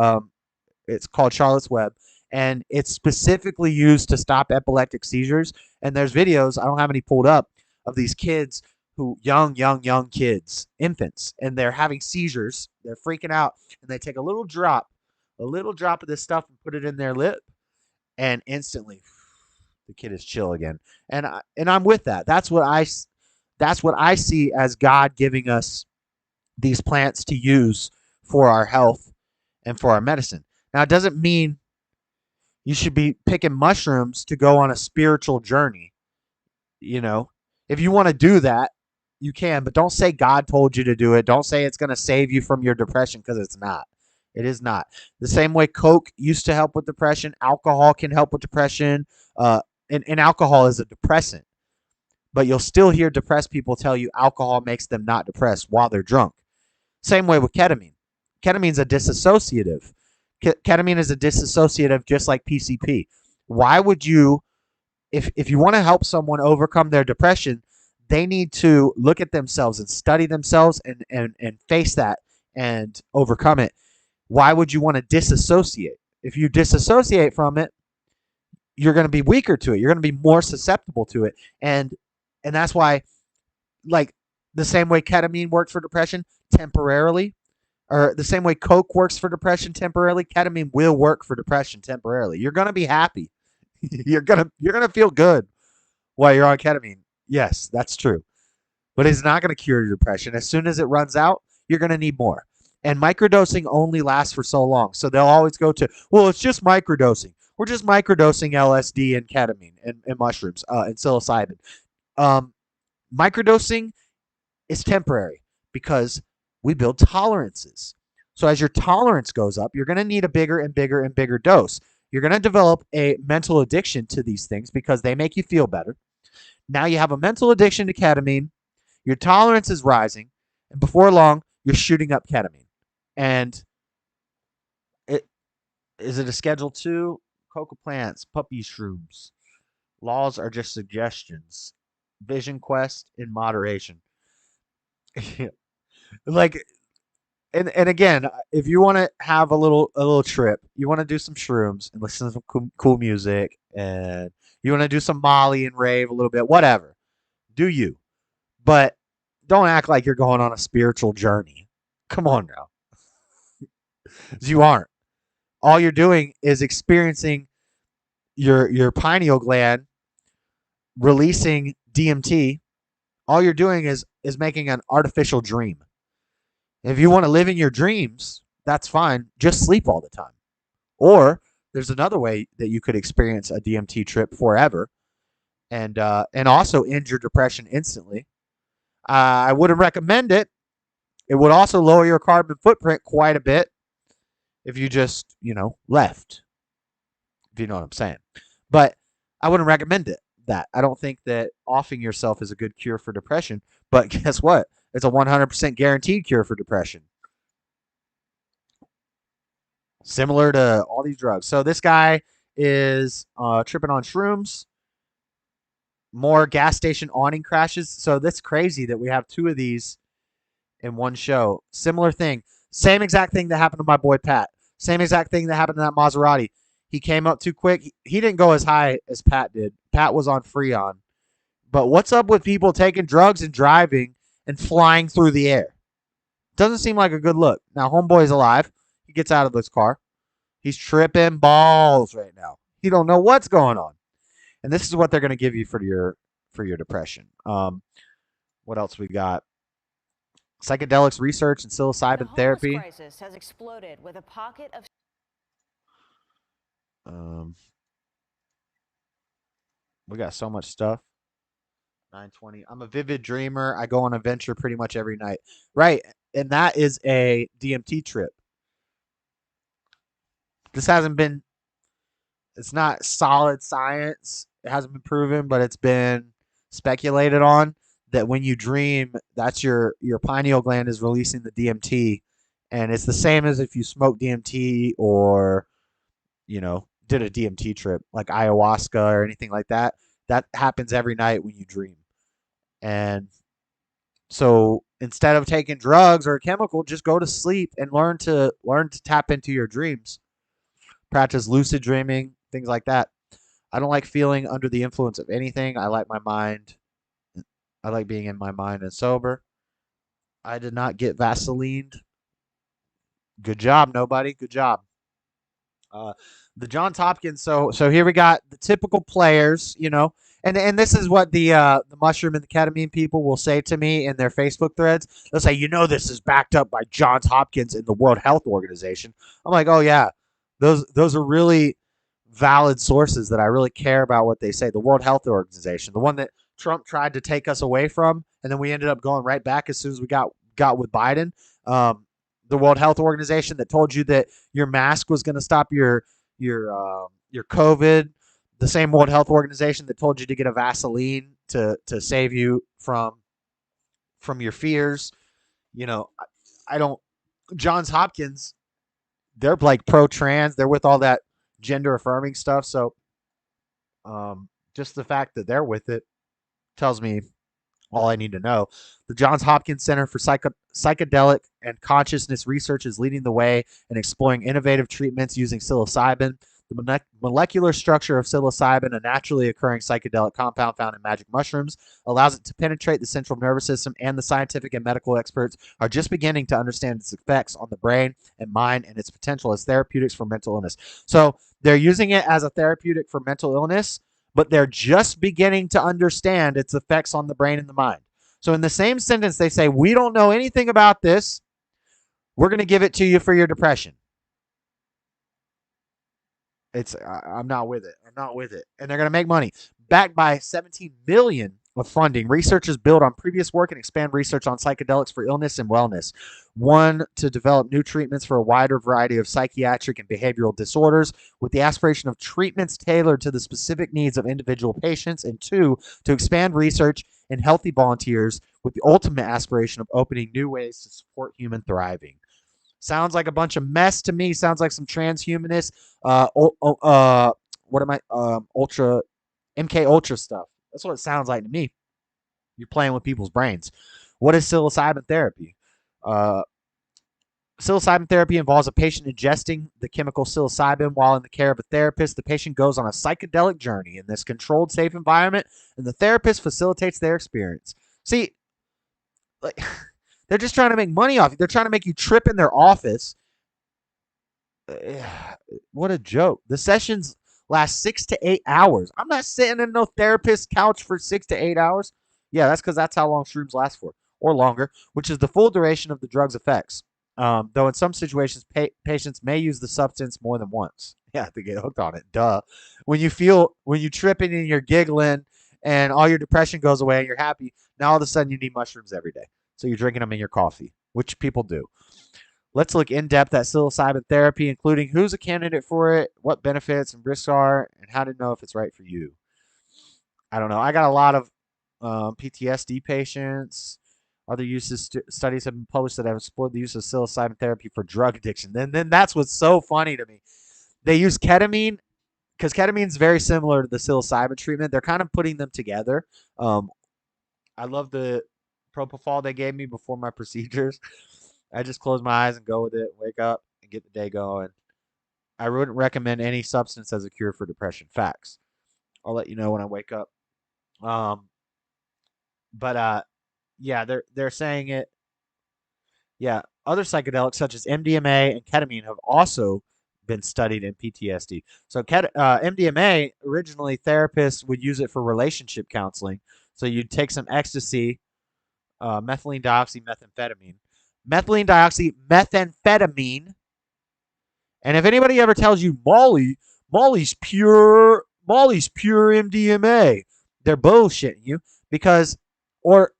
Charlotte's Web, and it's specifically used to stop epileptic seizures. And there's videos, I don't have any pulled up, of these kids who young kids, infants, and they're having seizures. They're freaking out, and they take a little drop of this stuff and put it in their lip, and instantly the kid is chill again. And I'm with that. That's what I see as God giving us these plants to use for our health and for our medicine. Now, it doesn't mean you should be picking mushrooms to go on a spiritual journey. If you want to do that, you can, but don't say God told you to do it. Don't say it's going to save you from your depression, because it's not. It is not. The same way Coke used to help with depression, alcohol can help with depression. And alcohol is a depressant. But you'll still hear depressed people tell you alcohol makes them not depressed while they're drunk. Same way with ketamine. Ketamine is a dissociative. Ketamine is a dissociative just like PCP. Why would you, if you want to help someone overcome their depression, they need to look at themselves and study themselves and face that and overcome it. Why would you want to disassociate? If you disassociate from it, you're going to be weaker to it. You're going to be more susceptible to it. And that's why, like, the same way ketamine works for depression temporarily, or the same way Coke works for depression temporarily, ketamine will work for depression temporarily. You're going to be happy. You're going to feel good while you're on ketamine. Yes, that's true. but it's not going to cure your depression. As soon as it runs out, you're going to need more. And microdosing only lasts for so long. So they'll always go to, well, it's just microdosing. We're just microdosing LSD and ketamine and mushrooms and psilocybin. Microdosing is temporary because we build tolerances. So as your tolerance goes up, you're going to need a bigger and bigger and bigger dose. You're going to develop a mental addiction to these things because they make you feel better. Now you have a mental addiction to ketamine. Your tolerance is rising. And before long, you're shooting up ketamine. And is it a Schedule 2? Coca plants, puppy shrooms. Laws are just suggestions. Vision quest in moderation. Like, and again, if you want to have a little trip, you want to do some shrooms and listen to some cool music, and you want to do some Molly and rave a little bit, whatever. Do you? But don't act like you're going on a spiritual journey. Come on now. You aren't. All you're doing is experiencing your pineal gland releasing DMT. All you're doing is making an artificial dream. If you want to live in your dreams, that's fine. Just sleep all the time. Or there's another way that you could experience a DMT trip forever and also end your depression instantly. I wouldn't recommend it. It would also lower your carbon footprint quite a bit if you just, left. If you know what I'm saying. But I wouldn't recommend that. I don't think that offing yourself is a good cure for depression. But guess what? It's a 100% guaranteed cure for depression. Similar to all these drugs. So this guy is tripping on shrooms. More gas station awning crashes. So that's crazy that we have two of these in one show. Similar thing. Same exact thing that happened to my boy Pat. Same exact thing that happened to that Maserati. He came up too quick. He didn't go as high as Pat did. Pat was on Freon. But what's up with people taking drugs and driving and flying through the air? Doesn't seem like a good look. Now, homeboy's alive. He gets out of this car. He's tripping balls right now. He don't know what's going on. And this is what they're going to give you for your depression. What else we got? Psychedelics research and psilocybin therapy. Crisis has exploded with a pocket of. We got so much stuff. 9:20. I'm a vivid dreamer. I go on a venture pretty much every night. Right. And that is a DMT trip. This hasn't been, it's not solid science. It hasn't been proven, but it's been speculated on that when you dream, that's your pineal gland is releasing the DMT. And it's the same as if you smoke DMT or, did a DMT trip like ayahuasca or anything like that. That happens every night when you dream. And so instead of taking drugs or a chemical, just go to sleep and learn to tap into your dreams. Practice lucid dreaming, things like that. I don't like feeling under the influence of anything. I like my mind. I like being in my mind and sober. I did not get Vaselined. Good job, nobody. Good job. The Johns Hopkins. So here we got the typical players, and this is what the mushroom and the ketamine people will say to me in their Facebook threads. They'll say, this is backed up by Johns Hopkins and the World Health Organization. I'm like, oh yeah, those are really valid sources that I really care about what they say. The World Health Organization, the one that Trump tried to take us away from, and then we ended up going right back as soon as we got with Biden. The World Health Organization that told you that your mask was going to stop your COVID. The same World Health Organization that told you to get a Vaseline to save you from your fears. I don't. Johns Hopkins, they're like pro-trans. They're with all that gender affirming stuff. So, just the fact that they're with it tells me all I need to know. The Johns Hopkins Center for Psychedelic and Consciousness Research is leading the way in exploring innovative treatments using psilocybin. The molecular structure of psilocybin, a naturally occurring psychedelic compound found in magic mushrooms, allows it to penetrate the central nervous system, and the scientific and medical experts are just beginning to understand its effects on the brain and mind and its potential as therapeutics for mental illness. So they're using it as a therapeutic for mental illness, but they're just beginning to understand its effects on the brain and the mind. So in the same sentence, they say, we don't know anything about this. We're going to give it to you for your depression. I'm not with it. I'm not with it. And they're going to make money. Backed by $17 million of funding, researchers build on previous work and expand research on psychedelics for illness and wellness. One, to develop new treatments for a wider variety of psychiatric and behavioral disorders with the aspiration of treatments tailored to the specific needs of individual patients. And two, to expand research in healthy volunteers with the ultimate aspiration of opening new ways to support human thriving. Sounds like a bunch of mess to me. Sounds like some transhumanist, ultra, MK Ultra stuff. That's what it sounds like to me. You're playing with people's brains. What is psilocybin therapy? Psilocybin therapy involves a patient ingesting the chemical psilocybin while in the care of a therapist. The patient goes on a psychedelic journey in this controlled, safe environment, and the therapist facilitates their experience. See, like, they're just trying to make money off you. They're trying to make you trip in their office. What a joke. The sessions last 6 to 8 hours. I'm not sitting in no therapist's couch for 6 to 8 hours. Yeah, that's because that's how long shrooms last for, or longer, which is the full duration of the drug's effects. Though in some situations, patients may use the substance more than once. Yeah, to get hooked on it. Duh. When you tripping and you're giggling and all your depression goes away and you're happy, now all of a sudden you need mushrooms every day. So you're drinking them in your coffee, which people do. Let's look in depth at psilocybin therapy, including who's a candidate for it, what benefits and risks are, and how to know if it's right for you. I don't know. I got a lot of PTSD patients. Other uses studies have been published that have explored the use of psilocybin therapy for drug addiction. Then that's what's so funny to me. They use ketamine because ketamine is very similar to the psilocybin treatment. They're kind of putting them together. I love the propofol they gave me before my procedures. I just close my eyes and go with it, wake up, and get the day going. I wouldn't recommend any substance as a cure for depression. Facts. I'll let you know when I wake up. Yeah, they're saying it. Yeah, other psychedelics such as MDMA and ketamine have also been studied in PTSD. So MDMA, originally therapists would use it for relationship counseling. So you'd take some ecstasy, methylene dioxymethamphetamine. Methylene dioxymethamphetamine. And if anybody ever tells you Molly's pure MDMA, they're bullshitting you because, or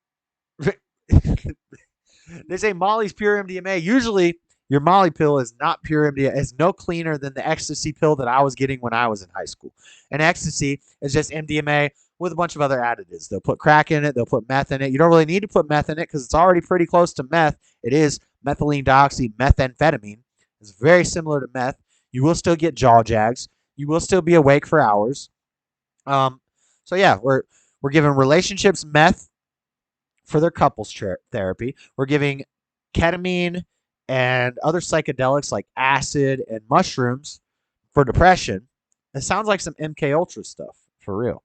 they say Molly's pure MDMA. Usually your Molly pill is not pure MDMA. It's no cleaner than the ecstasy pill that I was getting when I was in high school. And ecstasy is just MDMA with a bunch of other additives. They'll put crack in it. They'll put meth in it. You don't really need to put meth in it because it's already pretty close to meth. It is methylene dioxymethamphetamine. It's very similar to meth. You will still get jaw jags. You will still be awake for hours. So yeah, we're giving relationships meth for their couples therapy. We're giving ketamine and other psychedelics like acid and mushrooms for depression. It sounds like some MK Ultra stuff, for real.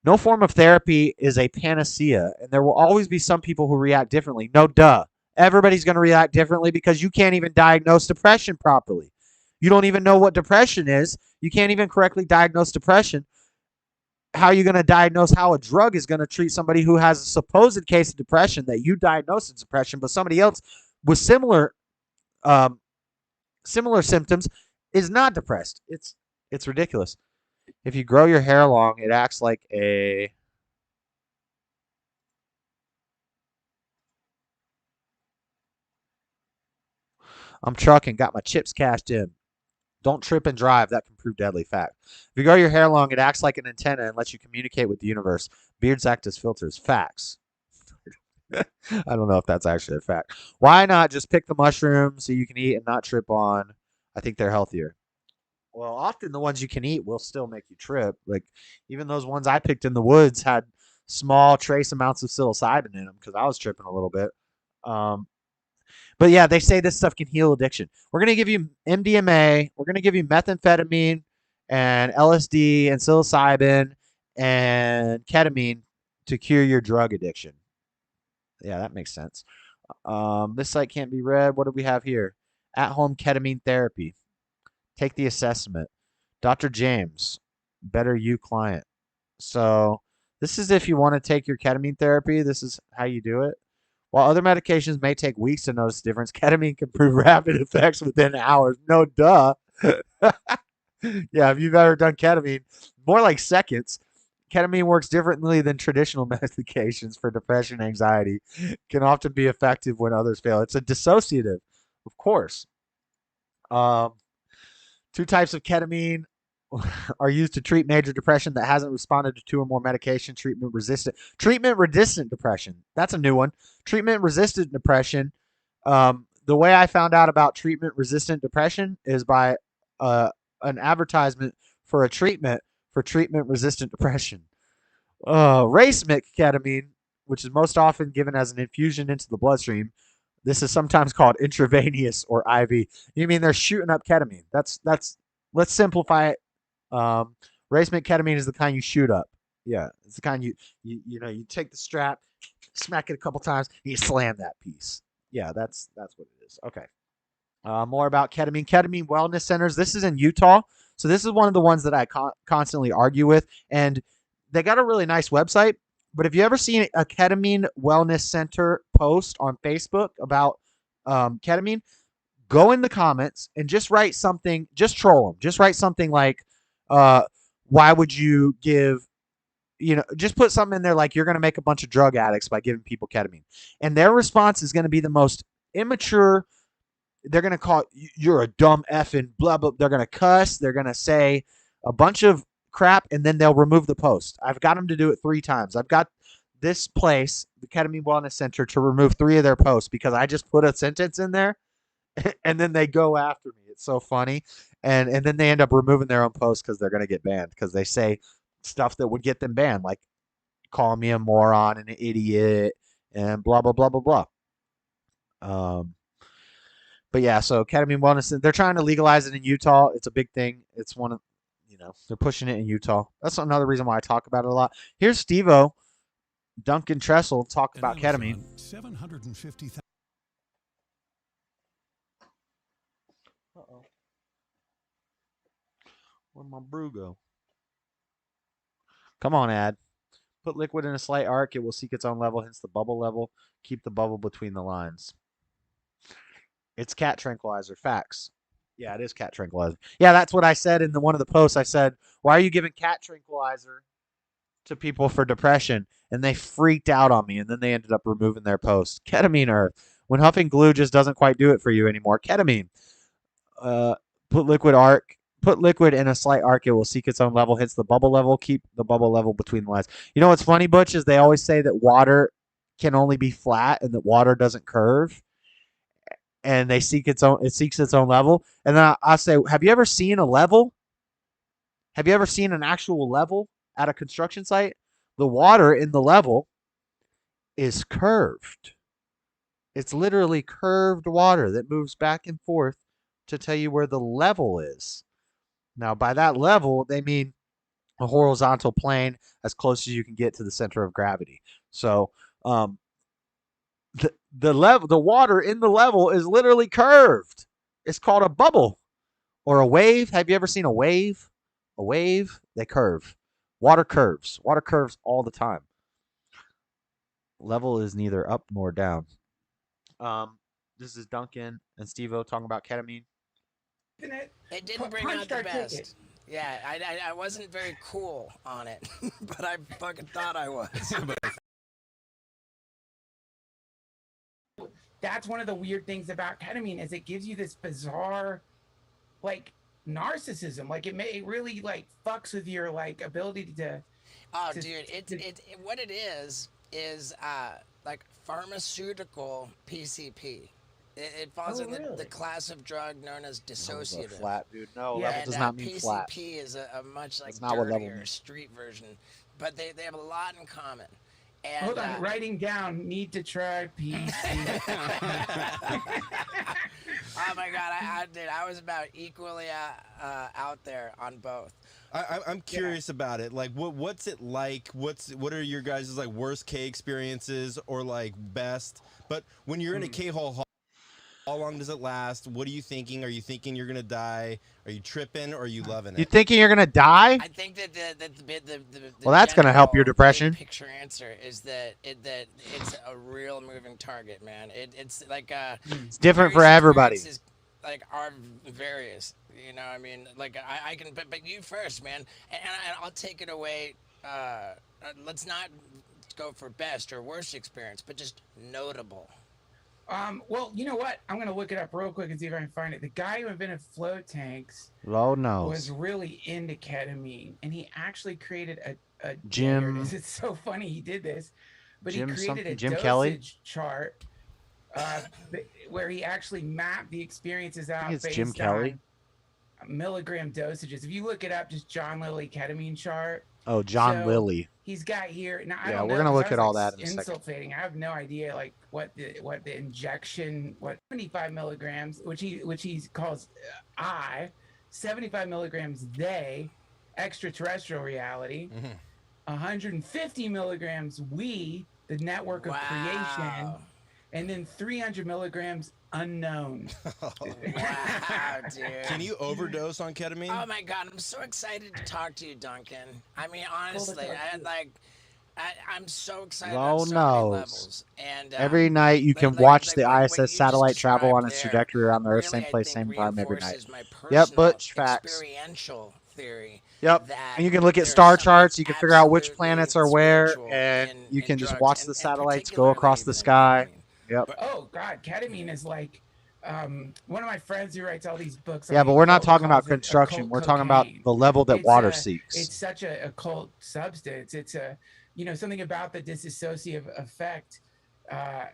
No form of therapy is a panacea, and there will always be some people who react differently. No duh. Everybody's going to react differently because you can't even diagnose depression properly. You don't even know what depression is. You can't even correctly diagnose depression. How are you going to diagnose how a drug is going to treat somebody who has a supposed case of depression that you diagnosed as depression, but somebody else with similar symptoms is not depressed? It's ridiculous. If you grow your hair long, it acts like a... I'm trucking, got my chips cashed in. Don't trip and drive. That can prove deadly. Fact. If you grow your hair long, it acts like an antenna and lets you communicate with the universe. Beards act as filters. Facts. I don't know if that's actually a fact. Why not just pick the mushrooms so you can eat and not trip on? I think they're healthier. Well, often the ones you can eat will still make you trip. Like, even those ones I picked in the woods had small trace amounts of psilocybin in them because I was tripping a little bit. But yeah, they say this stuff can heal addiction. We're going to give you MDMA. We're going to give you methamphetamine and LSD and psilocybin and ketamine to cure your drug addiction. Yeah, that makes sense. This site can't be read. What do we have here? At-home ketamine therapy. Take the assessment. Dr. James, better you client. So This is if you want to take your ketamine therapy. This is how you do it. While other medications may take weeks to notice the difference, ketamine can prove rapid effects within hours. No duh. Yeah, if you've ever done ketamine, more like seconds. Ketamine works differently than traditional medications for depression and anxiety. Can often be effective when others fail. It's a dissociative, of course. 2 types of ketamine are used to treat major depression that hasn't responded to 2 or more medication. Treatment resistant depression. That's a new one. Treatment resistant depression. The way I found out about treatment resistant depression is by an advertisement for a treatment for treatment resistant depression. Racemic ketamine, which is most often given as an infusion into the bloodstream. This is sometimes called intravenous or IV. You mean they're shooting up ketamine? That's. Let's simplify it. Racemic ketamine is the kind you shoot up. Yeah, it's the kind you take the strap, smack it a couple times, and you slam that piece. Yeah, that's what it is. Okay. More about ketamine. Ketamine wellness centers. This is in Utah. So this is one of the ones that I constantly argue with. And they got a really nice website. But if you ever seen a ketamine wellness center post on Facebook about ketamine, go in the comments and just write something. Just troll them. Just write something like, why would you give, just put something in there like you're going to make a bunch of drug addicts by giving people ketamine. And their response is going to be the most immature. They're going to call you're a dumb effing blah, blah. They're going to cuss. They're going to say a bunch of crap, and then they'll remove the post. I've got them to do it 3 times. I've got this place, the Ketamine Wellness Center, to remove 3 of their posts because I just put a sentence in there, and then they go after me. It's so funny. And then they end up removing their own posts because they're going to get banned because they say stuff that would get them banned, like calling me a moron and an idiot and blah, blah, blah, blah, blah. But yeah, so ketamine wellness, they're trying to legalize it in Utah. It's a big thing. It's one of, they're pushing it in Utah. That's another reason why I talk about it a lot. Here's Steve-O, Duncan Tressel, talk about ketamine. 750,000. Uh-oh. Where'd my brew go? Come on, ad. Put liquid in a slight arc. It will seek its own level, hence the bubble level. Keep the bubble between the lines. It's cat tranquilizer. Facts. Yeah, it is cat tranquilizer. Yeah, that's what I said in one of the posts. I said, why are you giving cat tranquilizer to people for depression? And they freaked out on me, and then they ended up removing their post. Ketamine Earth. When huffing glue just doesn't quite do it for you anymore. Ketamine. Put liquid in a slight arc. It will seek its own level. Hits the bubble level. Keep the bubble level between the lines. You know what's funny, Butch, is they always say that water can only be flat and that water doesn't curve. And it seeks its own level. And then I say, have you ever seen a level? Have you ever seen an actual level at a construction site? The water in the level is curved. It's literally curved water that moves back and forth to tell you where the level is. Now, by that level, they mean a horizontal plane as close as you can get to the center of gravity. So, the water in the level is literally curved. It's called a bubble or a wave. Have you ever seen a wave? A wave, they curve. Water curves. Water curves all the time. Level is neither up nor down. This is Duncan and Steve-O talking about ketamine. It didn't bring out the best. Yeah, I wasn't very cool on it, but I fucking thought I was. That's one of the weird things about ketamine is it gives you this bizarre, like, narcissism. Like, it really, like, fucks with your, like, ability to... Oh, dude, what it is, like, pharmaceutical PCP. It falls in the class of drug known as dissociative. Flat, dude. No, level does not mean PCP flat. PCP is a much, like, not what level dirtier means. street version. But they have a lot in common. And, hold on, writing down, need to try PC. Oh my God, I was about equally out there on both. I'm curious about it. Like, what's it like? What are your guys' like worst K experiences or like best? But when you're in a K-hole, How long does it last? What are you thinking? Are you thinking you're gonna die? Are you tripping or are you loving it? You thinking you're gonna die? I think that the Well, that's gonna help your general depression. big picture answer is that it's a real moving target, man. It's like It's different for everybody. Like are various, you know. I mean, like I can, but you first, man, and I'll take it away. Let's not go for best or worst experience, but just notable. Well, you know what? I'm gonna look it up real quick and see if I can find it. The guy who invented float tanks Lord knows. was really into ketamine, and he actually created a Jim- here it is. It's so funny he did this, but Jim he created something- a Jim dosage Kelly? chart where he actually mapped the experiences out it's based Jim Kelly. on milligram dosages. If you look it up, just John Lilly ketamine chart. Oh, John So, Lilly. He's got here. Now, I Yeah, don't we're know, gonna 'cause look I was, at all like, that in a second. insulfating. I have no idea like what the injection, what 75 milligrams, which he calls 75 milligrams they, extraterrestrial reality, 150 milligrams we, the network of creation, and then 300 milligrams unknown. Wow, dude. Can you overdose on ketamine? Oh my God, I'm so excited to talk to you, Duncan. I mean, honestly, I'm so excited on Lord so many knows. levels. And Every night you can watch the ISS satellite travel on its trajectory around the Earth, same place, same time, every night. Yep, Butch, facts. Experiential theory. Yep, and you can look at star charts. You can figure out which planets are where, and you can just watch the satellites go across the sky. Yep. Oh God, ketamine is like one of my friends who writes all these books. Yeah, on but the we're not occult talking about calls it construction. occult We're talking about cocaine. the level that water It's seeks. such a occult substance. It's something about the dissociative effect.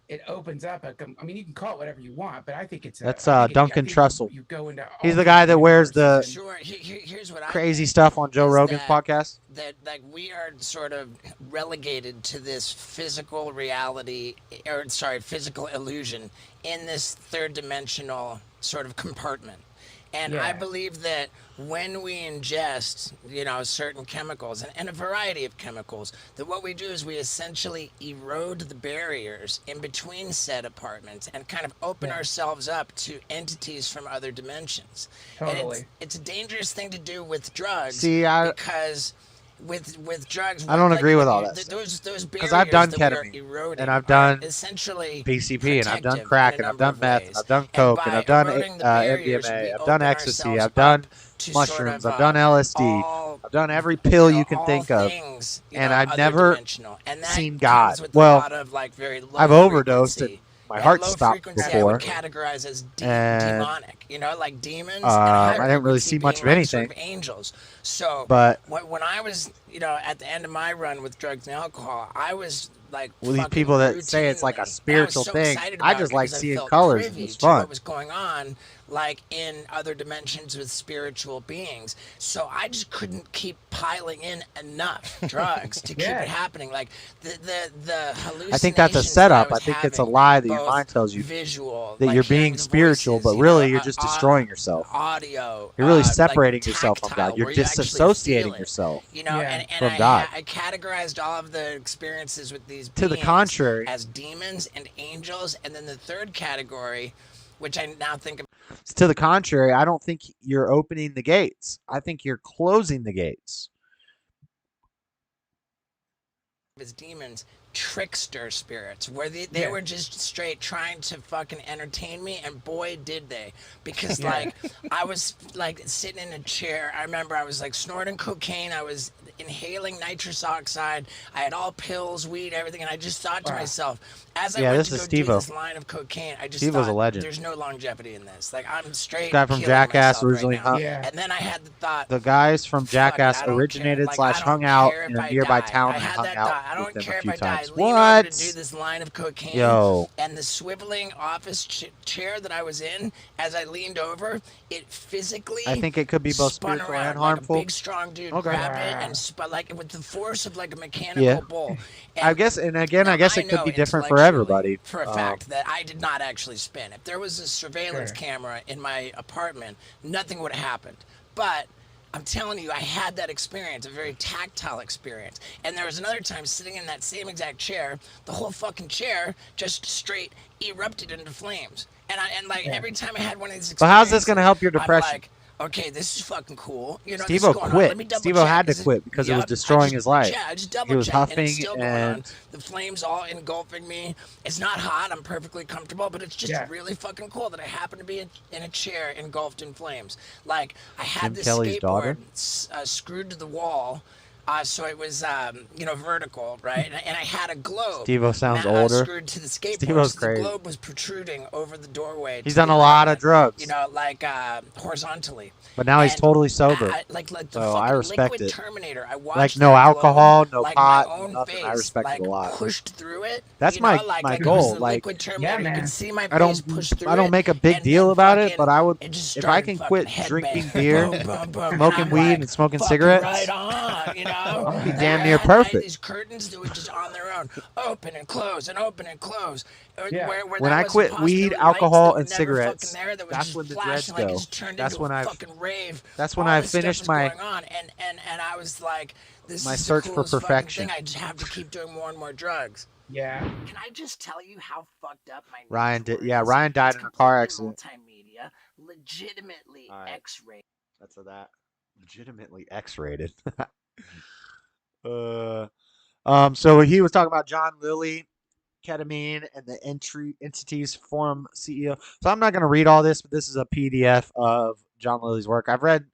It opens up. I mean, you can call it whatever you want, but I think it's. That's I think Duncan Trussell. You go into He's the guy that wears the Here's what crazy stuff on Joe Rogan's podcast. That we are sort of relegated to this physical reality, or sorry, physical illusion in this third dimensional sort of compartment. And I believe that when we ingest, certain chemicals and a variety of chemicals, that what we do is we essentially erode the barriers in between said apartments and kind of open ourselves up to entities from other dimensions. Totally. And it's a dangerous thing to do with drugs. See, because with drugs, I don't agree with all that those because I've done barriers that we are ketamine, eroding and I've done are essentially PCP, and I've done protective crack, in a and I've number done of meth, ways. and I've done And coke, by and I've done eroding the barriers, we MDMA, I've done open ecstasy, ourselves I've done to mushrooms, sort of, I've done LSD, I've done every pill you can think of, things, and I've other never dimensional. And that seen comes God. with Well, a lot of, very low I've overdosed and frequency. my And heart low stopped frequency before. I would categorize as And, demonic, like demons. I and didn't really see much of anything. Sort of angels. So, But- when I was, at the end of my run with drugs and alcohol, I was like, Well, these fucking people that say it's like a routinely- spiritual I was so thing, excited I about just it like because I seeing felt colors and privy it's to fun. What was going on, in other dimensions with spiritual beings. So I just couldn't keep piling in enough drugs to keep it happening. Like the hallucinations I think that's a that setup. I was think it's a having, lie that your both mind tells you visual, that like you're hearing being the spiritual, voices, but really you're just destroying yourself. audio. You're really like separating yourself from tactile, God. You're where you actually disassociating feel it, yourself and from God. I categorized all of the experiences with these To the beings contrary. as demons and angels, and then the third category, which I now think of To the contrary, I don't think you're opening the gates. I think you're closing the gates. as demons, trickster spirits, where they were just straight trying to fucking entertain me, and boy did they, because I was sitting in a chair. I remember I was snorting cocaine, I was inhaling nitrous oxide, I had all pills, weed, everything, and I just thought to myself, as I went to go do this line of cocaine, I just Steve-O's thought, a legend. there's no longevity in this. I'm straight Guy from killing Jackass myself originally right now. hung. And then I had the thought, The guys from Jackass I don't originated care. / I don't hung out care in if a I nearby die. town I and had hung that out thought. I with don't them care a if few I die. times. Lean over What? to do this line of cocaine. Yo. And the swiveling office chair that I was in, as I leaned over, it physically I think it could be both spun spiritual around and harmful. Like a big strong dude Okay. grabbed it and spun with the force of a mechanical bull. And I guess, and again, I guess it could know be different for intellectually everybody. For a fact that I did not actually spin. If there was a surveillance camera in my apartment, nothing would have happened. But I'm telling you, I had that experience, a very tactile experience. And there was another time sitting in that same exact chair, the whole fucking chair just straight erupted into flames. And every time I had one of these experiences, But how's this gonna help your depression? I'm like, okay, this is fucking cool. You know, Steve-O this is going quit. on. Let me double Steve-O check. had to Is it- quit because it was Yep, destroying his life. Yeah, I just double He was checked, and huffing it's still going on. and The flames all engulfing me. It's not hot. I'm perfectly comfortable, but it's just really fucking cool that I happen to be in a chair engulfed in flames. Like, I had Jim this Kelly's daughter? skateboard screwed to the wall. So it was, vertical, right? And I had a globe. Steve-O sounds older. Screwed to the skateboard. Steve-O's So crazy. the globe was protruding over the doorway. He's to done the a lot ground, of drugs. You know, like horizontally. But now he's totally sober. Like the so I fucking respect liquid it. Terminator. I watched Like no that alcohol, globe, no like pot, my own nothing. face, I respect like it a lot. pushed through it. That's you my know, like it was goal. the Like liquid Terminator. You can see my I face don't pushed through don't make a big deal about it, but I would if I can quit drinking beer, smoking weed, and smoking cigarettes. Right on, you know. I'll be damn near I had perfect. these curtains that were just on their own, open and close and open and close. Where When that I wasn't quit possible, weed, lights alcohol, that and were never cigarettes, fucking there, that was that's just when the dreads flashing like it go. just turned That's into when a I've fucking rave. that's when All I this stuff finished was my going on, and I was like, this my is search the for coolest fucking perfection. thing. I just have to keep doing more and more drugs. Yeah. Can I just tell you how fucked up my Ryan news did. Yeah, is? Ryan died It's in a car accident. multimedia, legitimately All right. X-rated. That's that. Legitimately X-rated. So he was talking about John Lilly, ketamine, and the entities forum CEO. So I'm not going to read all this, but this is a PDF of John Lilly's work. I've read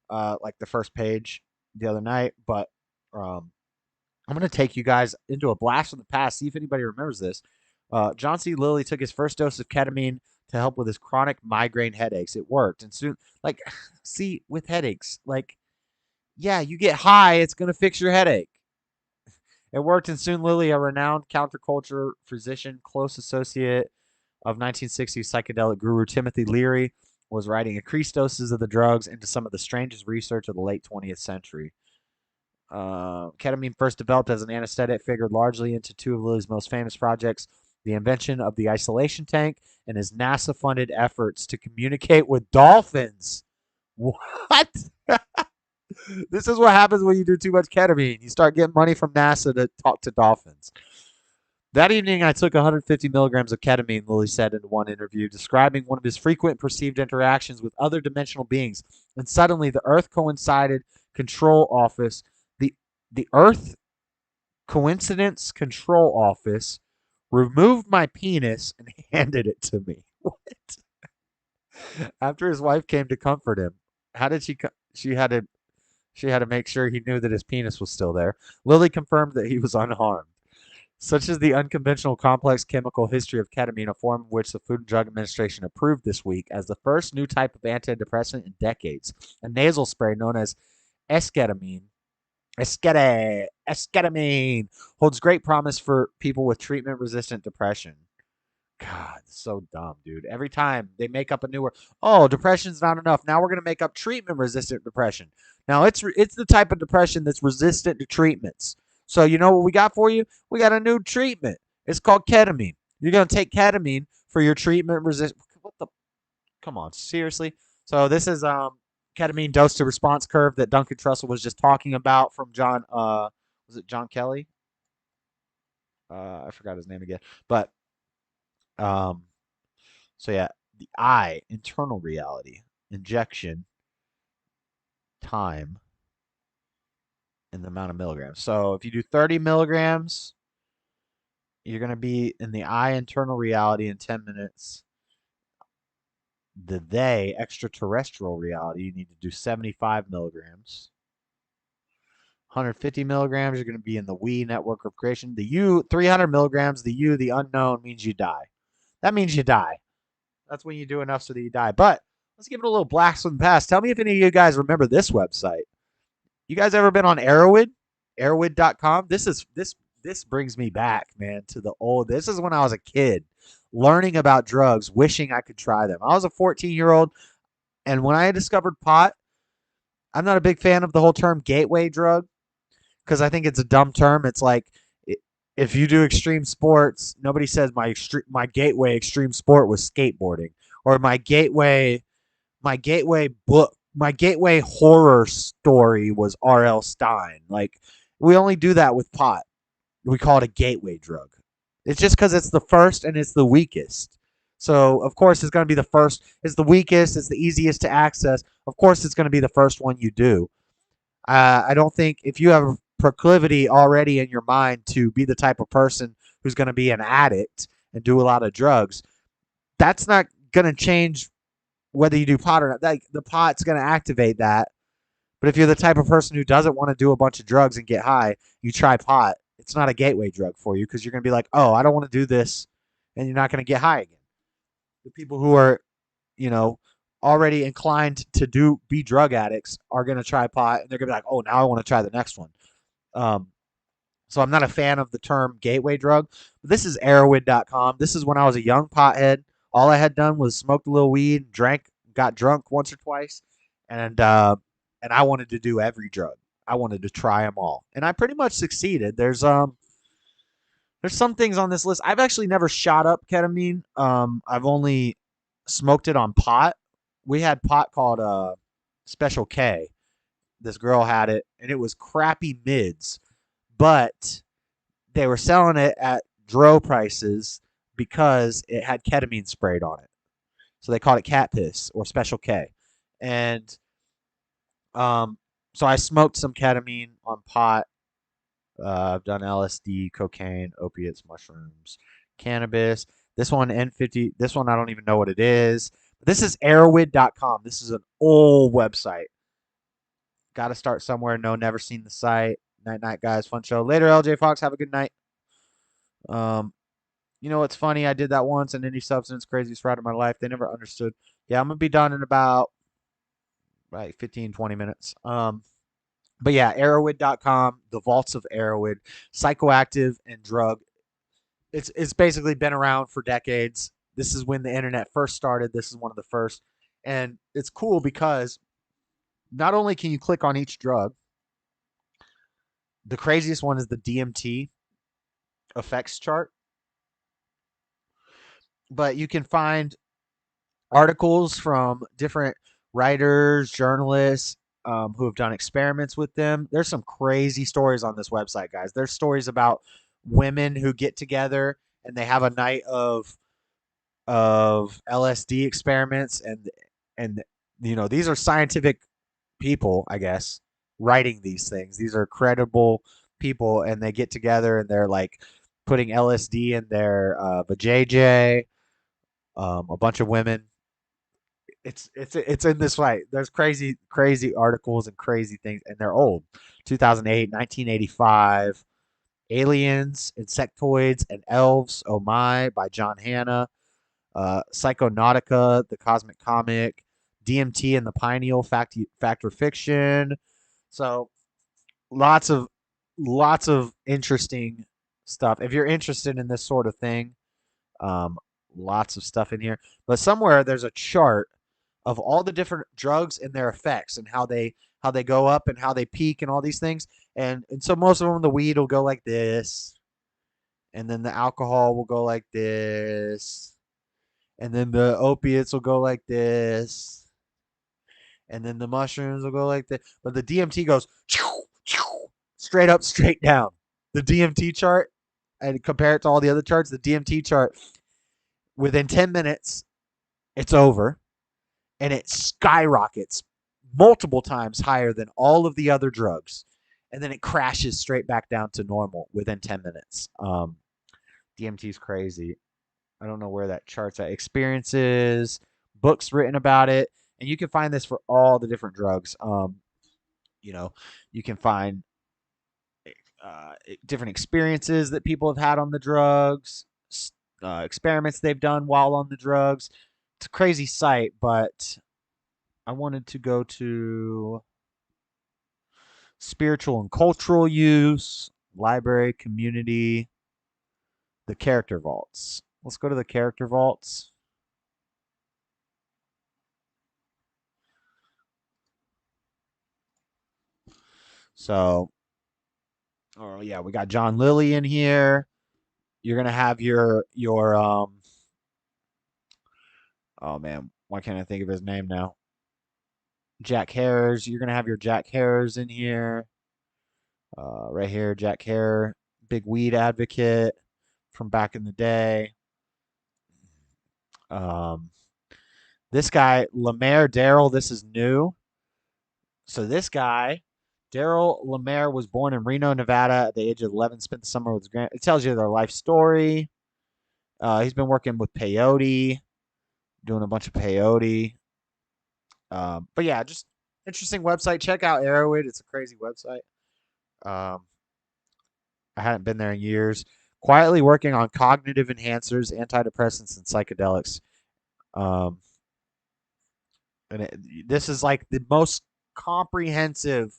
like the first page the other night, but I'm going to take you guys into a blast from the past. See if anybody remembers this. John C. Lilly took his first dose of ketamine to help with his chronic migraine headaches. It worked, and soon, like, see, with headaches, like, yeah, you get high, it's going to fix your headache. It worked, and soon Lilly, a renowned counterculture physician, close associate of 1960s psychedelic guru Timothy Leary, was writing increased doses of the drugs into some of the strangest research of the late 20th century. Ketamine, first developed as an anesthetic, figured largely into two of Lilly's most famous projects, the invention of the isolation tank and his NASA-funded efforts to communicate with dolphins. What? This is what happens when you do too much ketamine. You start getting money from NASA to talk to dolphins. That evening, I took 150 milligrams of ketamine, Lilly said in one interview, describing one of his frequent perceived interactions with other dimensional beings. And suddenly, the Earth Coincidence Control Office, the Earth Coincidence Control Office, removed my penis and handed it to me. What? After his wife came to comfort him, how did she had to make sure he knew that his penis was still there. Lilly confirmed that he was unharmed. Such is the unconventional complex chemical history of ketamine, a form of which the Food and Drug Administration approved this week as the first new type of antidepressant in decades. A nasal spray known as esketamine holds great promise for people with treatment-resistant depression. God, so dumb, dude. Every time they make up a new word. Oh, depression's not enough. Now we're going to make up treatment-resistant depression. Now, it's the type of depression that's resistant to treatments. So you know what we got for you? We got a new treatment. It's called ketamine. You're going to take ketamine for your treatment-resistant. What the? Come on, seriously? So this is ketamine dose-to-response curve that Duncan Trussell was just talking about from John. Was it John Kelly? I forgot his name again. But so yeah, the I, internal reality, injection, time, and the amount of milligrams. So if you do 30 milligrams, you're going to be in the I, internal reality, in 10 minutes. The they, extraterrestrial reality, you need to do 75 milligrams. 150 milligrams, you're going to be in the we, network of creation. The you, 300 milligrams, the you, the unknown, means you die. That means you die. That's when you do enough so that you die. But let's give it a little blast from the past. Tell me if any of you guys remember this website. You guys ever been on Arrowhead? Arrowhead.com? This brings me back, man, to the old. This is when I was a kid, learning about drugs, wishing I could try them. I was a 14-year-old, and when I discovered pot, I'm not a big fan of the whole term gateway drug because I think it's a dumb term. It's like, if you do extreme sports, nobody says my gateway extreme sport was skateboarding, or my gateway my gateway horror story was R.L. Stein. Like, we only do that with pot. We call it a gateway drug. It's just because it's the first and it's the weakest. So, of course, it's going to be the first. It's the weakest. It's the easiest to access. Of course, it's going to be the first one you do. I don't think if you have proclivity already in your mind to be the type of person who's going to be an addict and do a lot of drugs, that's not going to change whether you do pot or not. Like, the pot's going to activate that. But if you're the type of person who doesn't want to do a bunch of drugs and get high, you try pot. It's not a gateway drug for you because you're going to be like, oh, I don't want to do this, and you're not going to get high again. The people who are, already inclined to be drug addicts are going to try pot, and they're going to be like, oh, now I want to try the next one. So I'm not a fan of the term gateway drug. But this is Arrowhead.com. This is when I was a young pothead. All I had done was smoked a little weed, got drunk once or twice, and I wanted to do every drug. I wanted to try them all, and I pretty much succeeded. There's some things on this list. I've actually never shot up ketamine. I've only smoked it on pot. We had pot called Special K. This girl had it, and it was crappy mids, but they were selling it at dro prices because it had ketamine sprayed on it. So they called it cat piss or Special K. And so I smoked some ketamine on pot. I've done LSD, cocaine, opiates, mushrooms, cannabis. This one, N50. This one, I don't even know what it is. This is Arrowhead.com. This is an old website. Got to start somewhere. No, never seen the site. Night, guys. Fun show. Later, LJ Fox. Have a good night. You know what's funny? I did that once, and any substance, craziest ride of my life. They never understood. Yeah, I'm going to be done in about 15, 20 minutes. But yeah, Arrowhead.com, the vaults of Arrowhead, psychoactive and drug. It's basically been around for decades. This is when the internet first started. This is one of the first. And it's cool because not only can you click on each drug, the craziest one is the DMT effects chart. But you can find articles from different writers, journalists, who have done experiments with them. There's some crazy stories on this website, guys. There's stories about women who get together and they have a night of LSD experiments, and these are scientific people, I guess, writing these things. These are credible people, and they get together and they're like putting LSD in their vajayjay. A bunch of women. It's in this fight. There's crazy articles and crazy things, and they're old. 2008, 1985. Aliens, Insectoids, and Elves. Oh My by John Hanna. Psychonautica, the Cosmic Comic. DMT and the Pineal Factor Fiction. So lots of interesting stuff. If you're interested in this sort of thing, lots of stuff in here. But somewhere there's a chart of all the different drugs and their effects and how they go up and how they peak and all these things. And so most of them, the weed will go like this, and then the alcohol will go like this, and then the opiates will go like this, and then the mushrooms will go like this. But the DMT goes straight up, straight down. The DMT chart, and compare it to all the other charts, the DMT chart, within 10 minutes, it's over, and it skyrockets multiple times higher than all of the other drugs. And then it crashes straight back down to normal within 10 minutes. DMT is crazy. I don't know where that chart's at. Experiences, books written about it. And you can find this for all the different drugs. You can find different experiences that people have had on the drugs, experiments they've done while on the drugs. It's a crazy site, but I wanted to go to spiritual and cultural use, library, community, the character vaults. Let's go to the character vaults. So, oh yeah, we got John Lilly in here. You're gonna have your oh man, why can't I think of his name now? Jack Hares. You're gonna have your Jack Hares in here. Right here, Jack Hare, big weed advocate from back in the day. This guy, Lemaire Darrell, this is new. So this guy, Darrell Lemaire, was born in Reno, Nevada at the age of 11, spent the summer with his grand. It tells you their life story. He's been working with peyote, doing a bunch of peyote. But yeah, just interesting website. Check out Arrowhead. It's a crazy website. I hadn't been there in years. Quietly working on cognitive enhancers, antidepressants, and psychedelics. This is like the most comprehensive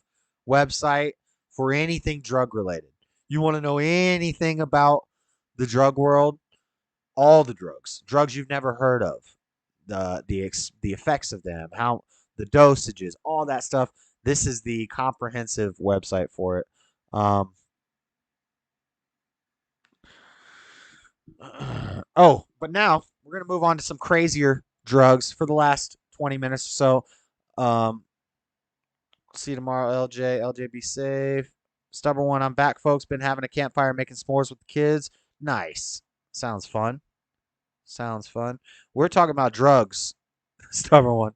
website for anything drug related. You want to know anything about the drug world? All the drugs you've never heard of, the effects of them, how the dosages, all that stuff. This is the comprehensive website for it. Oh, but now we're going to move on to some crazier drugs for the last 20 minutes or so. See you tomorrow, LJ. LJ, be safe. Stubborn one, I'm back, folks. Been having a campfire, making s'mores with the kids. Nice. Sounds fun. Sounds fun. We're talking about drugs. Stubborn one.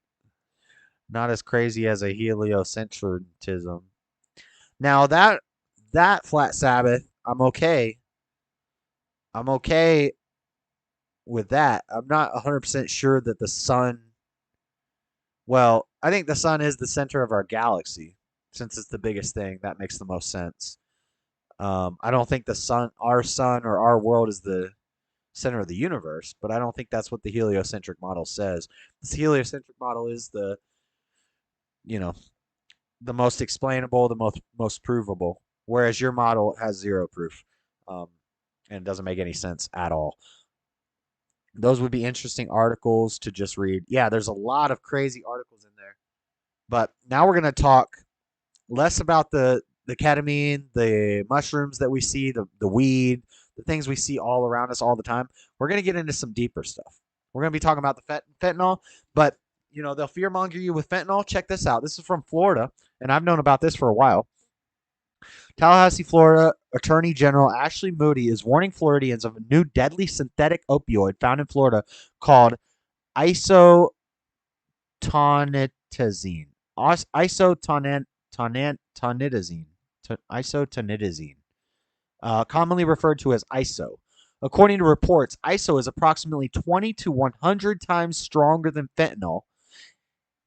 Not as crazy as a heliocentrism. Now that Flat Sabbath, I'm okay. I'm okay with that. I'm not 100% sure that the sun. Well, I think the sun is the center of our galaxy, since it's the biggest thing. That makes the most sense. I don't think the sun, or our world, is the center of the universe, but I don't think that's what the heliocentric model says. This heliocentric model is the most explainable, the most provable, whereas your model has zero proof, and doesn't make any sense at all. Those would be interesting articles to just read. Yeah, there's a lot of crazy articles in there. But now we're going to talk less about the ketamine, the mushrooms that we see, the weed, the things we see all around us all the time. We're going to get into some deeper stuff. We're going to be talking about the fentanyl, but they'll fearmonger you with fentanyl. Check this out. This is from Florida, and I've known about this for a while. Tallahassee, Florida Attorney General Ashley Moody is warning Floridians of a new deadly synthetic opioid found in Florida called isotonitazine. Isotonitazine, commonly referred to as ISO. According to reports, ISO is approximately 20 to 100 times stronger than fentanyl,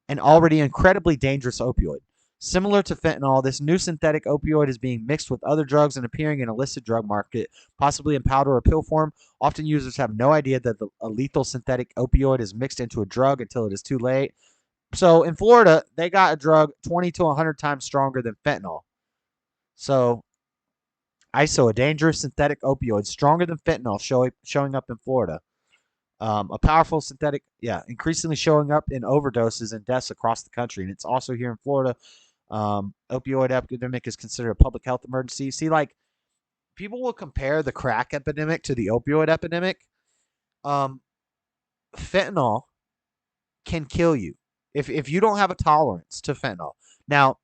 an already incredibly dangerous opioid. Similar to fentanyl, this new synthetic opioid is being mixed with other drugs and appearing in a illicit drug market, possibly in powder or pill form. Often users have no idea that a lethal synthetic opioid is mixed into a drug until it is too late. So in Florida, they got a drug 20 to 100 times stronger than fentanyl. So ISO, a dangerous synthetic opioid, stronger than fentanyl, showing up in Florida. A powerful synthetic, increasingly showing up in overdoses and deaths across the country. And it's also here in Florida. Opioid epidemic is considered a public health emergency. See, like, people will compare the crack epidemic to the opioid epidemic. Fentanyl can kill you if you don't have a tolerance to fentanyl. Now,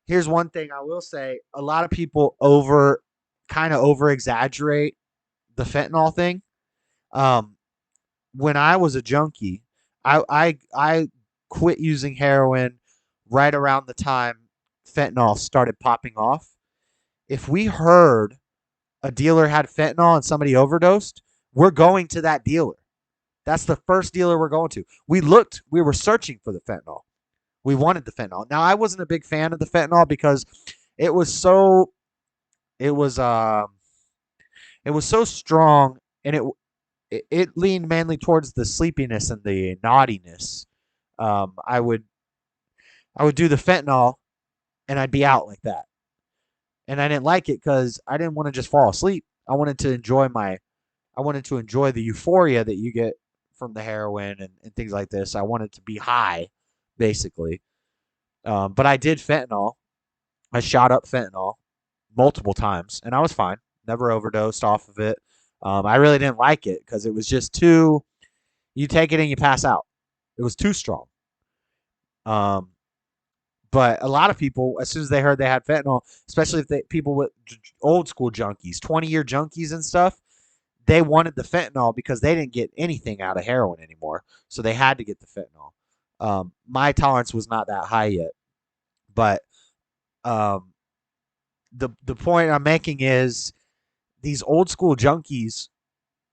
here's one thing I will say. A lot of people over exaggerate the fentanyl thing. When I was a junkie, I quit using heroin right around the time fentanyl started popping off. If we heard a dealer had fentanyl and somebody overdosed, we're going to that dealer. That's the first dealer we're going to. We were searching for the fentanyl. We wanted the fentanyl. Now, I wasn't a big fan of the fentanyl because it was so strong, and it leaned mainly towards the sleepiness and the naughtiness. I would do the fentanyl, and I'd be out like that. And I didn't like it because I didn't want to just fall asleep. I wanted to enjoy the euphoria that you get from the heroin and things like this. I wanted to be high, basically. But I did fentanyl. I shot up fentanyl multiple times, and I was fine. Never overdosed off of it. I really didn't like it because it was just too. You take it and you pass out. It was too strong. But a lot of people, as soon as they heard they had fentanyl, especially if people with old school junkies, 20-year junkies and stuff, they wanted the fentanyl because they didn't get anything out of heroin anymore. So they had to get the fentanyl. My tolerance was not that high yet. But the point I'm making is these old school junkies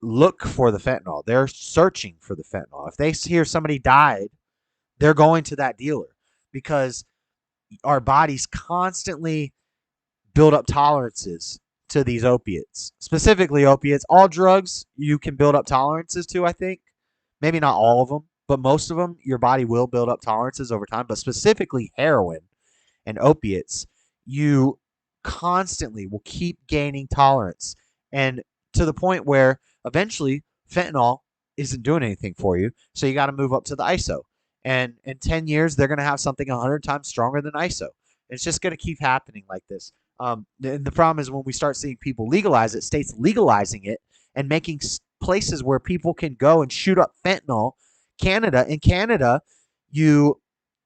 look for the fentanyl. They're searching for the fentanyl. If they hear somebody died, they're going to that dealer because our bodies constantly build up tolerances to these opiates, specifically opiates. All drugs you can build up tolerances to, I think. Maybe not all of them, but most of them, your body will build up tolerances over time. But specifically heroin and opiates, you constantly will keep gaining tolerance. And to the point where eventually fentanyl isn't doing anything for you. So you got to move up to the ISO. And in 10 years, they're going to have something 100 times stronger than ISO. It's just going to keep happening like this. And the problem is when we start seeing people legalize it, states legalizing it and making places where people can go and shoot up fentanyl. In Canada, you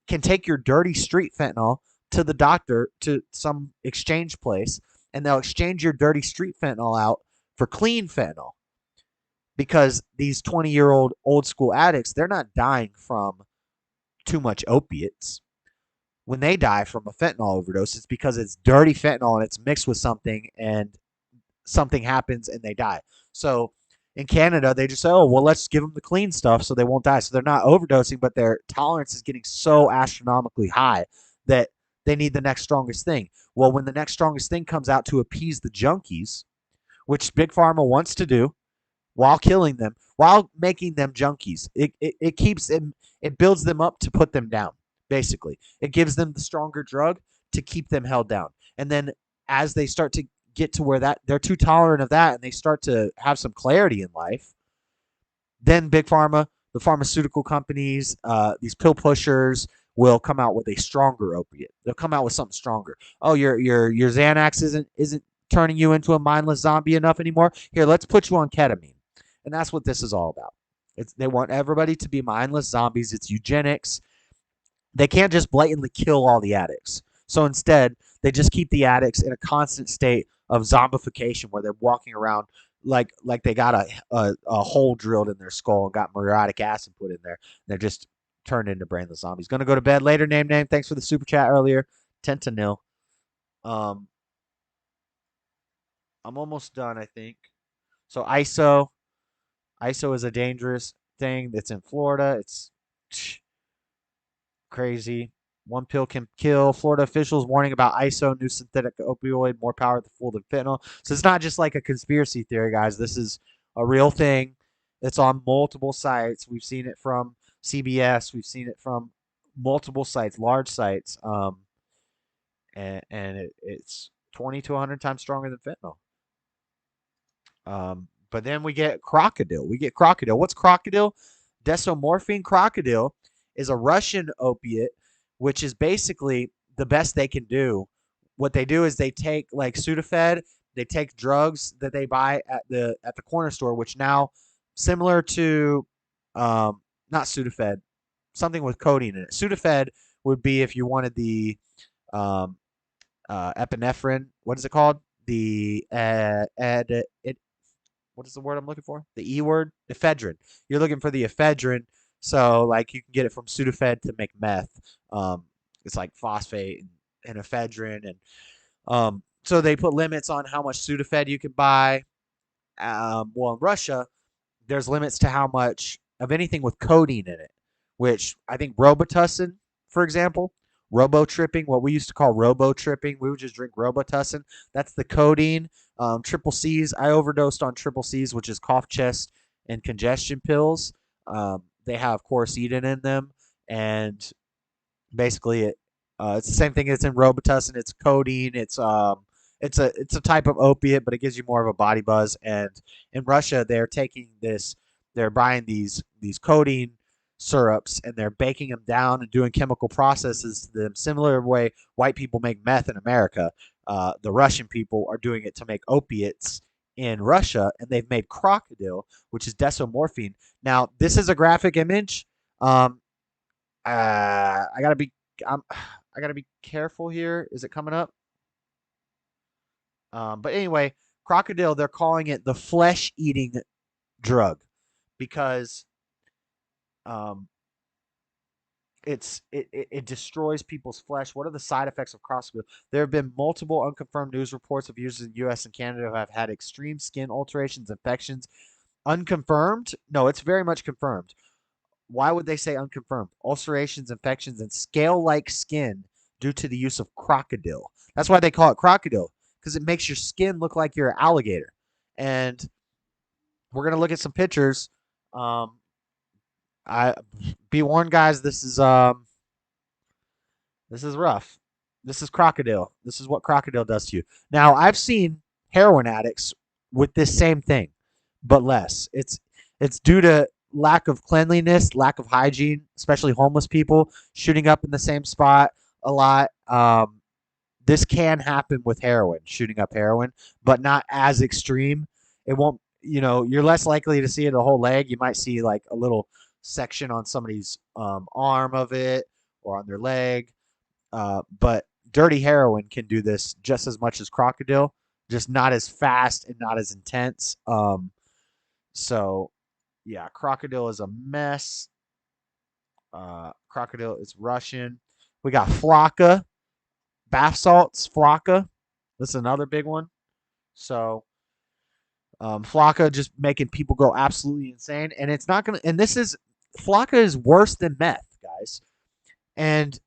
can take your dirty street fentanyl to the doctor, to some exchange place, and they'll exchange your dirty street fentanyl out for clean fentanyl. Because these 20-year-old old school addicts, they're not dying from too much opiates. When they die from a fentanyl overdose, it's because it's dirty fentanyl and it's mixed with something and something happens and they die. So in Canada, they just say, oh, well, let's give them the clean stuff so they won't die. So they're not overdosing, but their tolerance is getting so astronomically high that they need the next strongest thing. Well, when the next strongest thing comes out to appease the junkies, which Big Pharma wants to do while killing them, while making them junkies, it keeps them, it builds them up to put them down. Basically, it gives them the stronger drug to keep them held down. And then as they start to get to where that they're too tolerant of that and they start to have some clarity in life, then Big Pharma, the pharmaceutical companies, these pill pushers will come out with a stronger opiate. They'll come out with something stronger. Oh, your Xanax isn't turning you into a mindless zombie enough anymore. Here, let's put you on ketamine. And that's what this is all about. They want everybody to be mindless zombies. It's eugenics. They can't just blatantly kill all the addicts. So instead, they just keep the addicts in a constant state of zombification where they're walking around like they got a hole drilled in their skull and got muriatic acid put in there. They're just turned into brainless zombies. Going to go to bed later, name. Thanks for the super chat earlier. 10-0. I'm almost done, I think. So ISO is a dangerous thing that's in Florida. It's crazy. One pill can kill. Florida officials warning about ISO, new synthetic opioid, more powerful than fentanyl. So it's not just like a conspiracy theory, guys. This is a real thing. It's on multiple sites. We've seen it from CBS. We've seen it from multiple sites, large sites. And it's 20 to 100 times stronger than fentanyl. But then we get crocodile. What's crocodile? Desomorphine. Crocodile is a Russian opiate, which is basically the best they can do. What they do is they take like Sudafed, they take drugs that they buy at the corner store, which now similar to not Sudafed, something with codeine in it. Sudafed would be if you wanted the epinephrine. What is it called? The what is the word I'm looking for? The E word? Ephedrine. You're looking for the ephedrine. So, like, you can get it from Sudafed to make meth. It's like phosphate and ephedrine. And so they put limits on how much Sudafed you can buy. Well, in Russia, there's limits to how much of anything with codeine in it, which I think Robitussin, for example, robo-tripping, what we used to call robo-tripping. We would just drink Robitussin. That's the codeine. Triple C's. I overdosed on Triple C's, which is cough, chest, and congestion pills. They have quercetin in them, and basically it's the same thing that's in Robitussin. It's codeine. It's a type of opiate, but it gives you more of a body buzz. And in Russia, they're buying these codeine syrups and they're baking them down and doing chemical processes to them, similar way white people make meth in America. The Russian people are doing it to make opiates in Russia, and they've made crocodile, which is desomorphine. Now, this is a graphic image. I I got to be careful here. Is it coming up? But anyway, crocodile, they're calling it the flesh-eating drug because it destroys people's flesh. What are the side effects of crocodile? There have been multiple unconfirmed news reports of users in the U.S. and Canada who have had extreme skin alterations, infections. Unconfirmed? No, it's very much confirmed. Why would they say unconfirmed? Ulcerations, infections, and scale-like skin due to the use of crocodile. That's why they call it crocodile, because it makes your skin look like you're an alligator. And we're going to look at some pictures. I be warned, guys, this is rough. This is crocodile. This is what crocodile does to you. Now, I've seen heroin addicts with this same thing, but less. It's due to lack of cleanliness, lack of hygiene, especially homeless people shooting up in the same spot a lot. This can happen with heroin, shooting up heroin, but not as extreme. It won't, you're less likely to see it a whole leg. You might see like a little section on somebody's arm of it or on their leg. But dirty heroin can do this just as much as crocodile, just not as fast and not as intense. So yeah, crocodile is a mess. Crocodile is Russian. We got Flocka, bath salts, Flocka. This is another big one. So Flocka just making people go absolutely insane. And it's not going to, and this is, Flocka is worse than meth, guys. And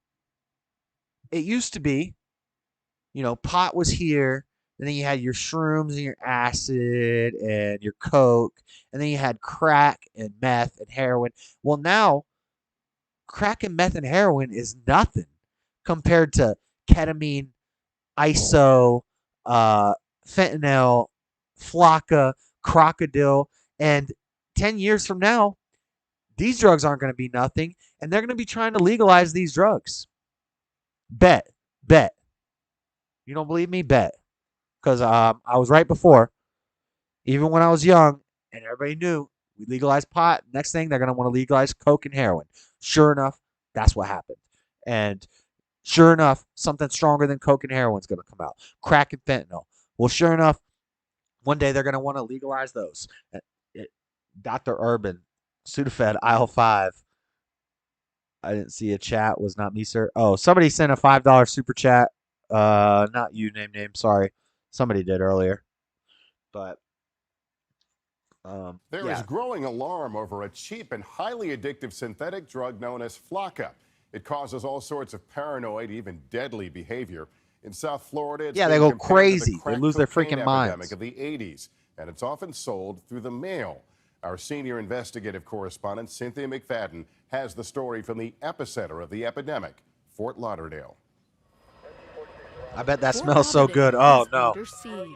it used to be, pot was here, and then you had your shrooms and your acid and your coke, and then you had crack and meth and heroin. Well, now crack and meth and heroin is nothing compared to ketamine, iso, fentanyl, Flocka, crocodile, and 10 years from now, these drugs aren't going to be nothing, and they're going to be trying to legalize these drugs. Bet. You don't believe me? Bet. Because I was right before. Even when I was young, and everybody knew we legalized pot, next thing they're going to want to legalize coke and heroin. Sure enough, that's what happened. And sure enough, something stronger than coke and heroin is going to come out. Crack and fentanyl. Well, sure enough, one day they're going to want to legalize those. Dr. Urban, Sudafed, aisle 5. I didn't see a chat. Was not me, sir. Oh, somebody sent a $5 super chat. Not you, name. Sorry. Somebody did earlier. But there is growing alarm over a cheap and highly addictive synthetic drug known as Flocka. It causes all sorts of paranoid, even deadly behavior. In South Florida, it's they go crazy. They lose their freaking minds. Of the 80s, and it's often sold through the mail. Our senior investigative correspondent, Cynthia McFadden, has the story from the epicenter of the epidemic, Fort Lauderdale. I bet that smells so good. Oh, no. Under siege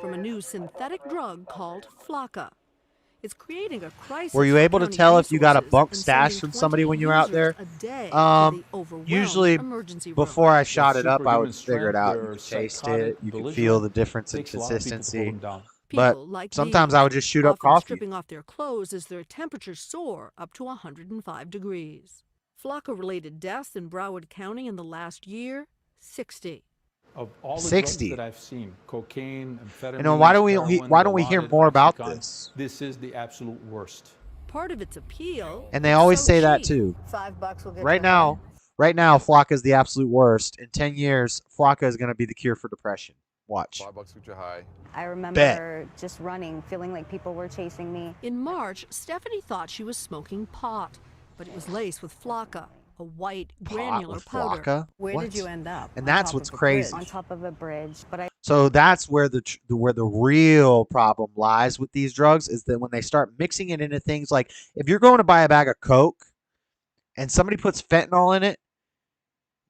from a new synthetic drug called Flocka. It's creating a crisis. Were you able to tell if you got a bunk stash from somebody when you were out there? Usually, before I shot it up, I would figure it out. You could taste it. You could feel the difference in consistency. But sometimes I would just shoot up coffee. Stripping off their clothes as their temperatures soar up to 105 degrees. Flocka-related deaths in Broward County in the last year, 60. Of all the 60. drugs that I've seen, cocaine, amphetamine, why don't we hear more about this? This is the absolute worst. Part of its appeal. And they always say that too. $5 will get Right now, Flocka is the absolute worst. In 10 years, Flocka is going to be the cure for depression. Watch. $5 get you high. I remember just running, feeling like people were chasing me. In March, Stephanie thought she was smoking pot, but it was laced with Flocka, a white granular powder. Flocka? Where did you end up? And that's what's crazy. On top of a bridge, but So that's where the real problem lies with these drugs, is that when they start mixing it into things like, if you're going to buy a bag of Coke and somebody puts fentanyl in it,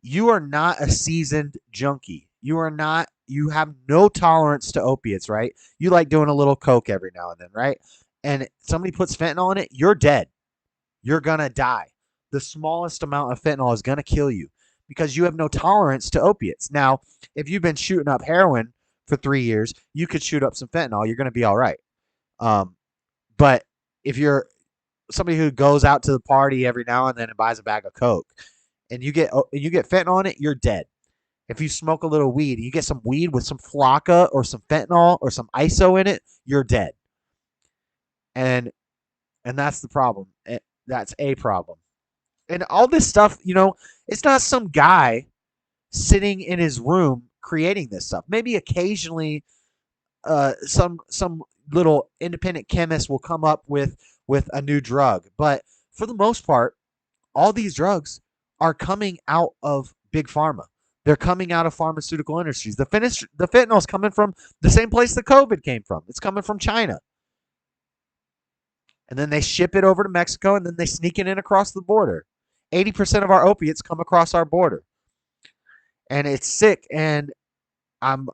you are not a seasoned junkie. You have no tolerance to opiates, right? You like doing a little Coke every now and then, right? And somebody puts fentanyl in it, you're dead. You're going to die. The smallest amount of fentanyl is going to kill you because you have no tolerance to opiates. Now, if you've been shooting up heroin for 3 years, you could shoot up some fentanyl. You're going to be all right. But if you're somebody who goes out to the party every now and then and buys a bag of Coke, and you get fentanyl in it, you're dead. If you smoke a little weed, you get some weed with some flocka or some fentanyl or some ISO in it, you're dead. And that's the problem. That's a problem. And all this stuff, it's not some guy sitting in his room creating this stuff. Maybe occasionally some little independent chemist will come up with a new drug. But for the most part, all these drugs are coming out of big pharma. They're coming out of pharmaceutical industries. The fentanyl is coming from the same place the COVID came from. It's coming from China. And then they ship it over to Mexico, and then they sneak it in across the border. 80% of our opiates come across our border. And it's sick. And I'm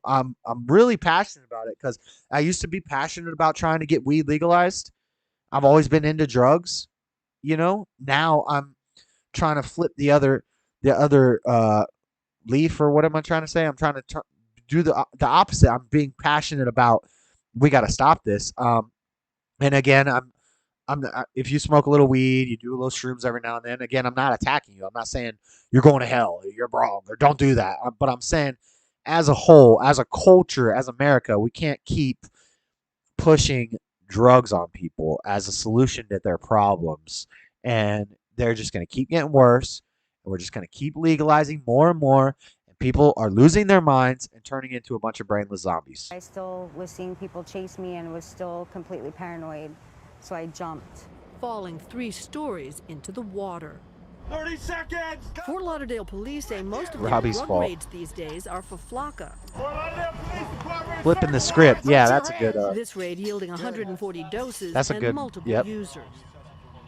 really passionate about it because I used to be passionate about trying to get weed legalized. I've always been into drugs, Now I'm trying to flip the other leaf, or what am I trying to say? I'm trying to do the opposite. I'm being passionate about we got to stop this. And again, if you smoke a little weed, you do a little shrooms every now and then. Again, I'm not attacking you. I'm not saying you're going to hell, or you're wrong, or don't do that. But I'm saying, as a whole, as a culture, as America, we can't keep pushing drugs on people as a solution to their problems, and they're just going to keep getting worse. And we're just going to keep legalizing more and more, and people are losing their minds and turning into a bunch of brainless zombies. I still was seeing people chase me and was still completely paranoid, so I jumped. Falling 3 stories into the water. 30 seconds! Fort Lauderdale police say most of the Robbie's drug fault. raids these days are for flocka. Flipping the script. Yeah, that's a good. This raid yielding 140 doses That's a and good- multiple yep. users.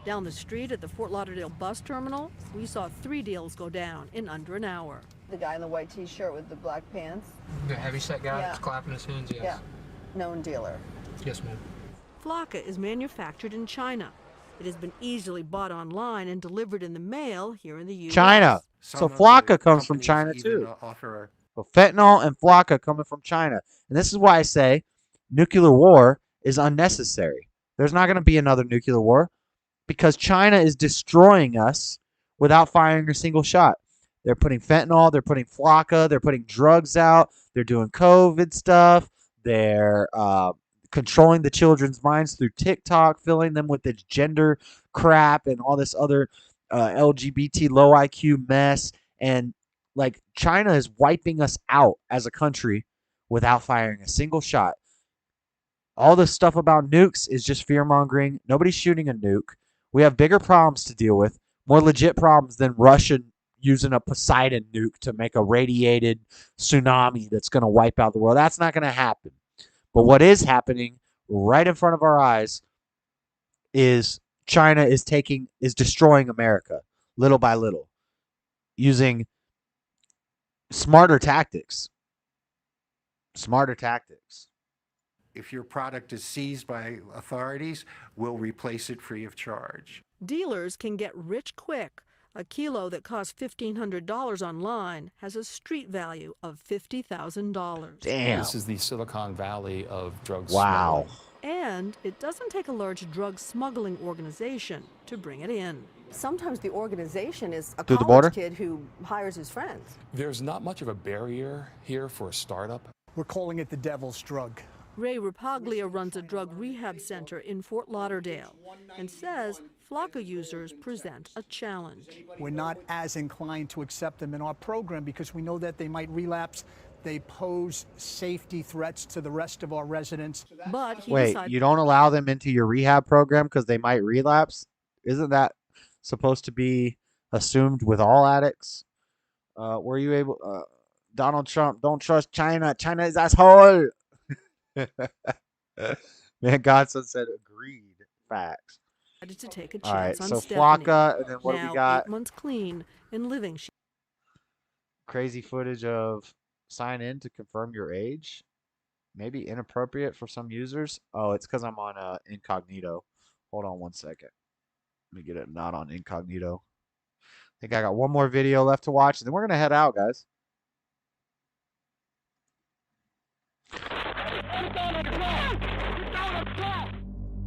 Down the street at the Fort Lauderdale bus terminal, we saw 3 deals go down in under an hour. The guy in the white t-shirt with the black pants. The heavyset guy Yeah. that's clapping his hands, yes. Yeah. Known dealer. Yes, ma'am. Flocka is manufactured in China. It has been easily bought online and delivered in the mail here in the U.S. China. So flocka comes from China too. So fentanyl and flocka coming from China. And this is why I say nuclear war is unnecessary. There's not going to be another nuclear war because China is destroying us without firing a single shot. They're putting fentanyl, they're putting flocka, they're putting drugs out, they're doing COVID stuff, they're controlling the children's minds through TikTok, filling them with this gender crap and all this other LGBT low IQ mess. And like China is wiping us out as a country without firing a single shot. All this stuff about nukes is just fear mongering. Nobody's shooting a nuke. We have bigger problems to deal with, more legit problems than Russia using a Poseidon nuke to make a radiated tsunami that's going to wipe out the world. That's not going to happen. But what is happening right in front of our eyes is China is destroying America little by little using smarter tactics. Smarter tactics. If your product is seized by authorities, we'll replace it free of charge. Dealers can get rich quick. A kilo that costs $1,500 online has a street value of $50,000. Damn. This is the Silicon Valley of drug Wow. smuggling. And it doesn't take a large drug smuggling organization to bring it in. Sometimes the organization is a Through the border? college kid who hires his friends. There's not much of a barrier here for a startup. We're calling it the devil's drug. Ray Rapaglia runs a drug rehab center in Fort Lauderdale and says flocka users present a challenge. We're not as inclined to accept them in our program because we know that they might relapse. They pose safety threats to the rest of our residents. But Wait, you don't allow them into your rehab program because they might relapse? Isn't that supposed to be assumed with all addicts? Were you able... Donald Trump, don't trust China. China is asshole. Man, Godson said agreed. Facts. To take a chance All right, on so Stephanie. Flocka, and then what do Now we got? 8 months clean and living. Crazy footage of sign in to confirm your age. Maybe inappropriate for some users. Oh, it's because I'm on incognito. Hold on one second. Let me get it not on incognito. I think I got one more video left to watch, and then we're going to head out, guys.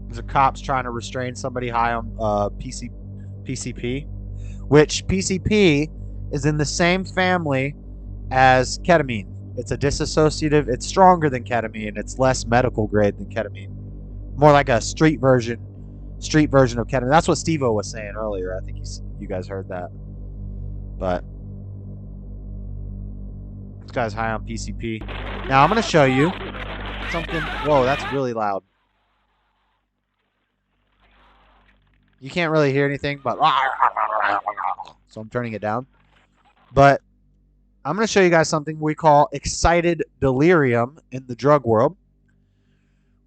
There's a cops trying to restrain somebody high on PCP, which PCP is in the same family as ketamine. It's a dissociative. It's stronger than ketamine. It's less medical grade than ketamine. More like a street version of ketamine. That's what Steve-O was saying earlier. I think you guys heard that. But this guy's high on PCP. Now I'm going to show you something. Whoa, that's really loud. You can't really hear anything, but so I'm turning it down. But I'm going to show you guys something we call excited delirium in the drug world,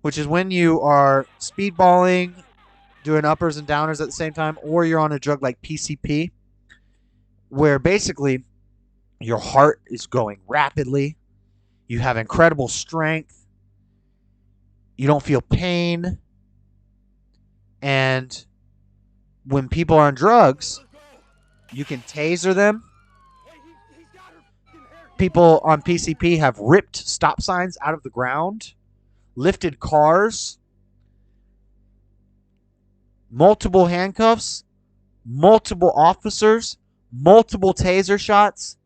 which is when you are speedballing, doing uppers and downers at the same time, or you're on a drug like PCP, where basically your heart is going rapidly, you have incredible strength, you don't feel pain, and when people are on drugs, you can taser them. People on PCP have ripped stop signs out of the ground, lifted cars, multiple handcuffs, multiple officers, multiple taser shots.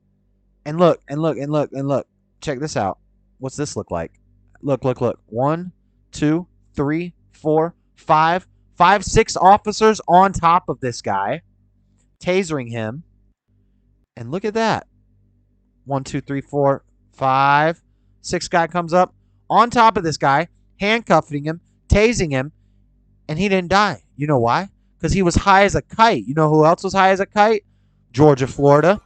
And look. Check this out. What's this look like? Look. 1, 2, 3, 4, 5, 6 officers on top of this guy, tasering him. And look at that. 1, 2, 3, 4, 5, 6 guy comes up on top of this guy, handcuffing him, tasing him, and he didn't die. You know why? Because he was high as a kite. You know who else was high as a kite? Georgia, Florida.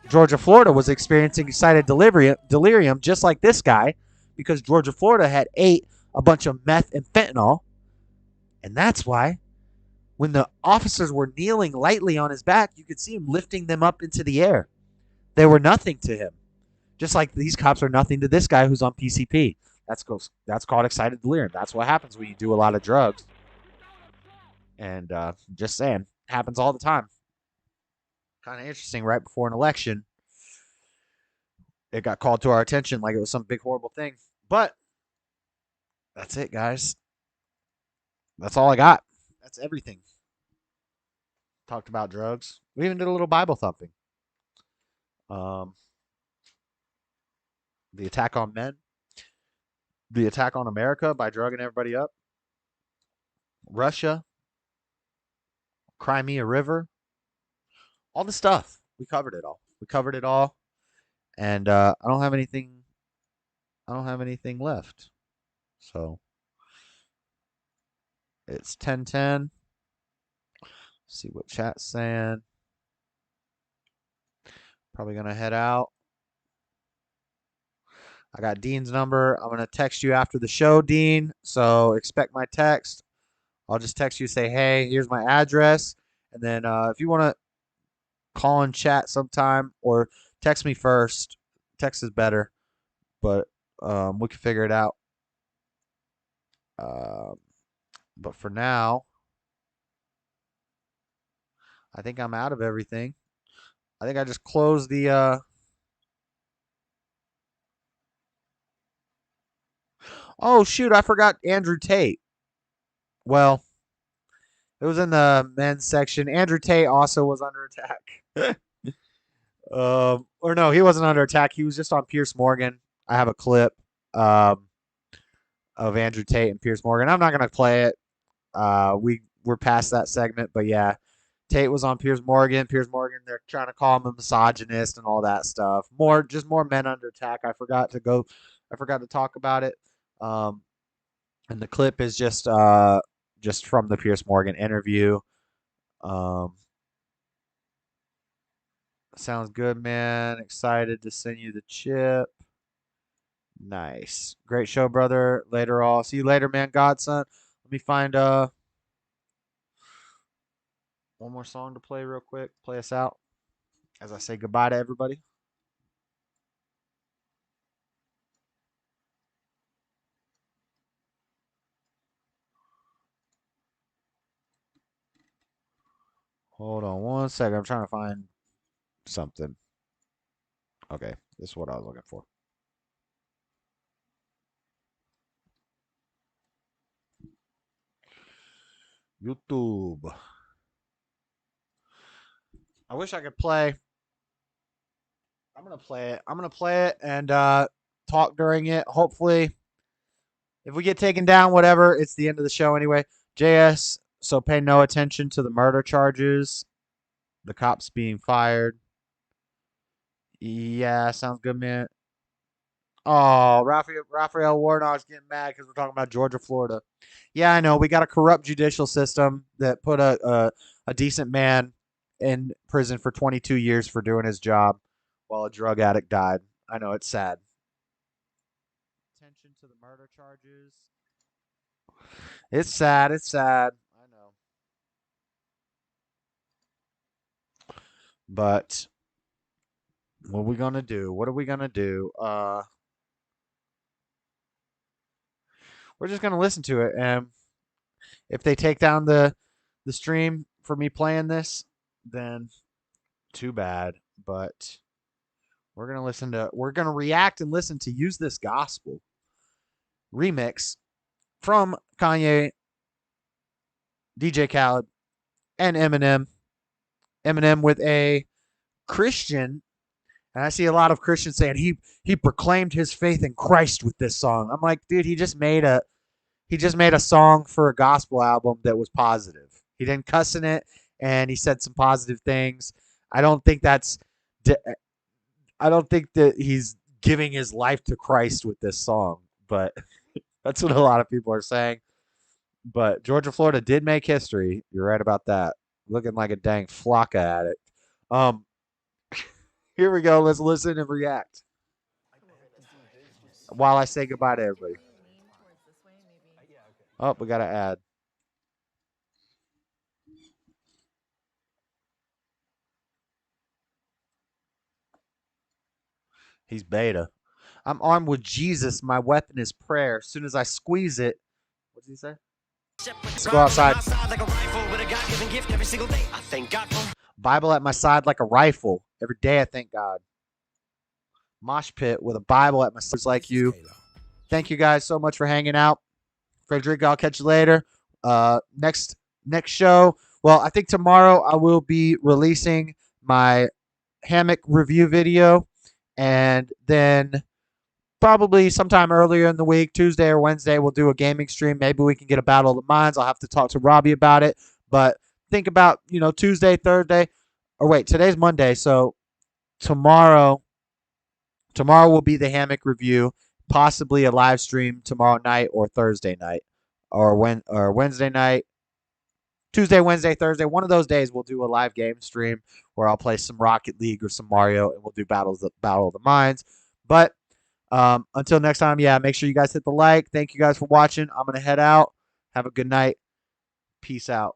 Georgia, Florida was experiencing excited delirium just like this guy, because Georgia, Florida had ate a bunch of meth and fentanyl. And that's why when the officers were kneeling lightly on his back, you could see him lifting them up into the air. They were nothing to him. Just like these cops are nothing to this guy who's on PCP. That's called excited delirium. That's what happens when you do a lot of drugs. And just saying, happens all the time. Kind of interesting, right before an election, it got called to our attention like it was some big horrible thing. But that's it, guys. That's all I got. That's everything. Talked about drugs. We even did a little Bible thumping. The attack on men. The attack on America by drugging everybody up. Russia. Crimea River. All the stuff. We covered it all. And I don't have anything left. So it's 10:10. See what chat's saying. Probably going to head out. I got Dean's number. I'm going to text you after the show, Dean. So expect my text. I'll just text you, say, hey, here's my address. And then if you want to call and chat sometime or text me first, text is better. But we can figure it out. But for now, I think I'm out of everything. I think I just closed the... Oh, shoot, I forgot Andrew Tate. Well, it was in the men's section. Andrew Tate also was under attack. Or no, he wasn't under attack. He was just on Piers Morgan. I have a clip of Andrew Tate and Piers Morgan. I'm not going to play it. We're past that segment, but yeah. Tate was on Piers Morgan. Piers Morgan, they're trying to call him a misogynist and all that stuff. More men under attack. I forgot to talk about it. And the clip is just from the Piers Morgan interview. Sounds good, man. Excited to send you the chip. Nice. Great show, brother. Later all. See you later, man, Godson. Let me find one more song to play real quick. Play us out as I say goodbye to everybody. Hold on one second. I'm trying to find something. Okay, this is what I was looking for. YouTube. I wish I could play. I'm gonna play it. I'm gonna play it and talk during it. Hopefully, if we get taken down, whatever, it's the end of the show anyway. JS, so pay no attention to the murder charges. The cops being fired. Yeah, sounds good, man. Oh, Raphael Warnock's getting mad because we're talking about Georgia, Florida. Yeah, I know. We got a corrupt judicial system that put a decent man in prison for 22 years for doing his job while a drug addict died. I know, it's sad. Attention to the murder charges. It's sad. It's sad. I know. But what are we going to do? What are we going to do? We're just going to listen to it. And if they take down the stream for me playing this, then too bad. But we're going to react and listen to Use This Gospel remix from Kanye, DJ Khaled, and Eminem. Eminem with a Christian, and I see a lot of Christians saying he proclaimed his faith in Christ with this song. I'm like, dude, he just made a song for a gospel album that was positive. He didn't cuss in it, and he said some positive things. I don't think that he's giving his life to Christ with this song, but that's what a lot of people are saying. But Georgia, Florida did make history. You're right about that. Looking like a dang flocka addict. Here we go. Let's listen and react while I say goodbye to everybody. Oh, we got to add. He's beta. I'm armed with Jesus. My weapon is prayer. As soon as I squeeze it, what did he say? Let's go outside. Bible at my side like a rifle. Every day I thank God. Mosh pit with a Bible at my side like you. Thank you guys so much for hanging out. Frederica, I'll catch you later. Next show. Well, I think tomorrow I will be releasing my hammock review video. And then probably sometime earlier in the week, Tuesday or Wednesday, we'll do a gaming stream. Maybe we can get a Battle of the Minds. I'll have to talk to Robbie about it. But think about, Tuesday, Thursday. Or wait, today's Monday. So tomorrow will be the hammock review. Possibly a live stream tomorrow night or Thursday night. Or Wednesday night. Tuesday, Wednesday, Thursday. One of those days we'll do a live game stream where I'll play some Rocket League or some Mario, and we'll do Battle of the Minds. But until next time, yeah, make sure you guys hit the like. Thank you guys for watching. I'm going to head out. Have a good night. Peace out.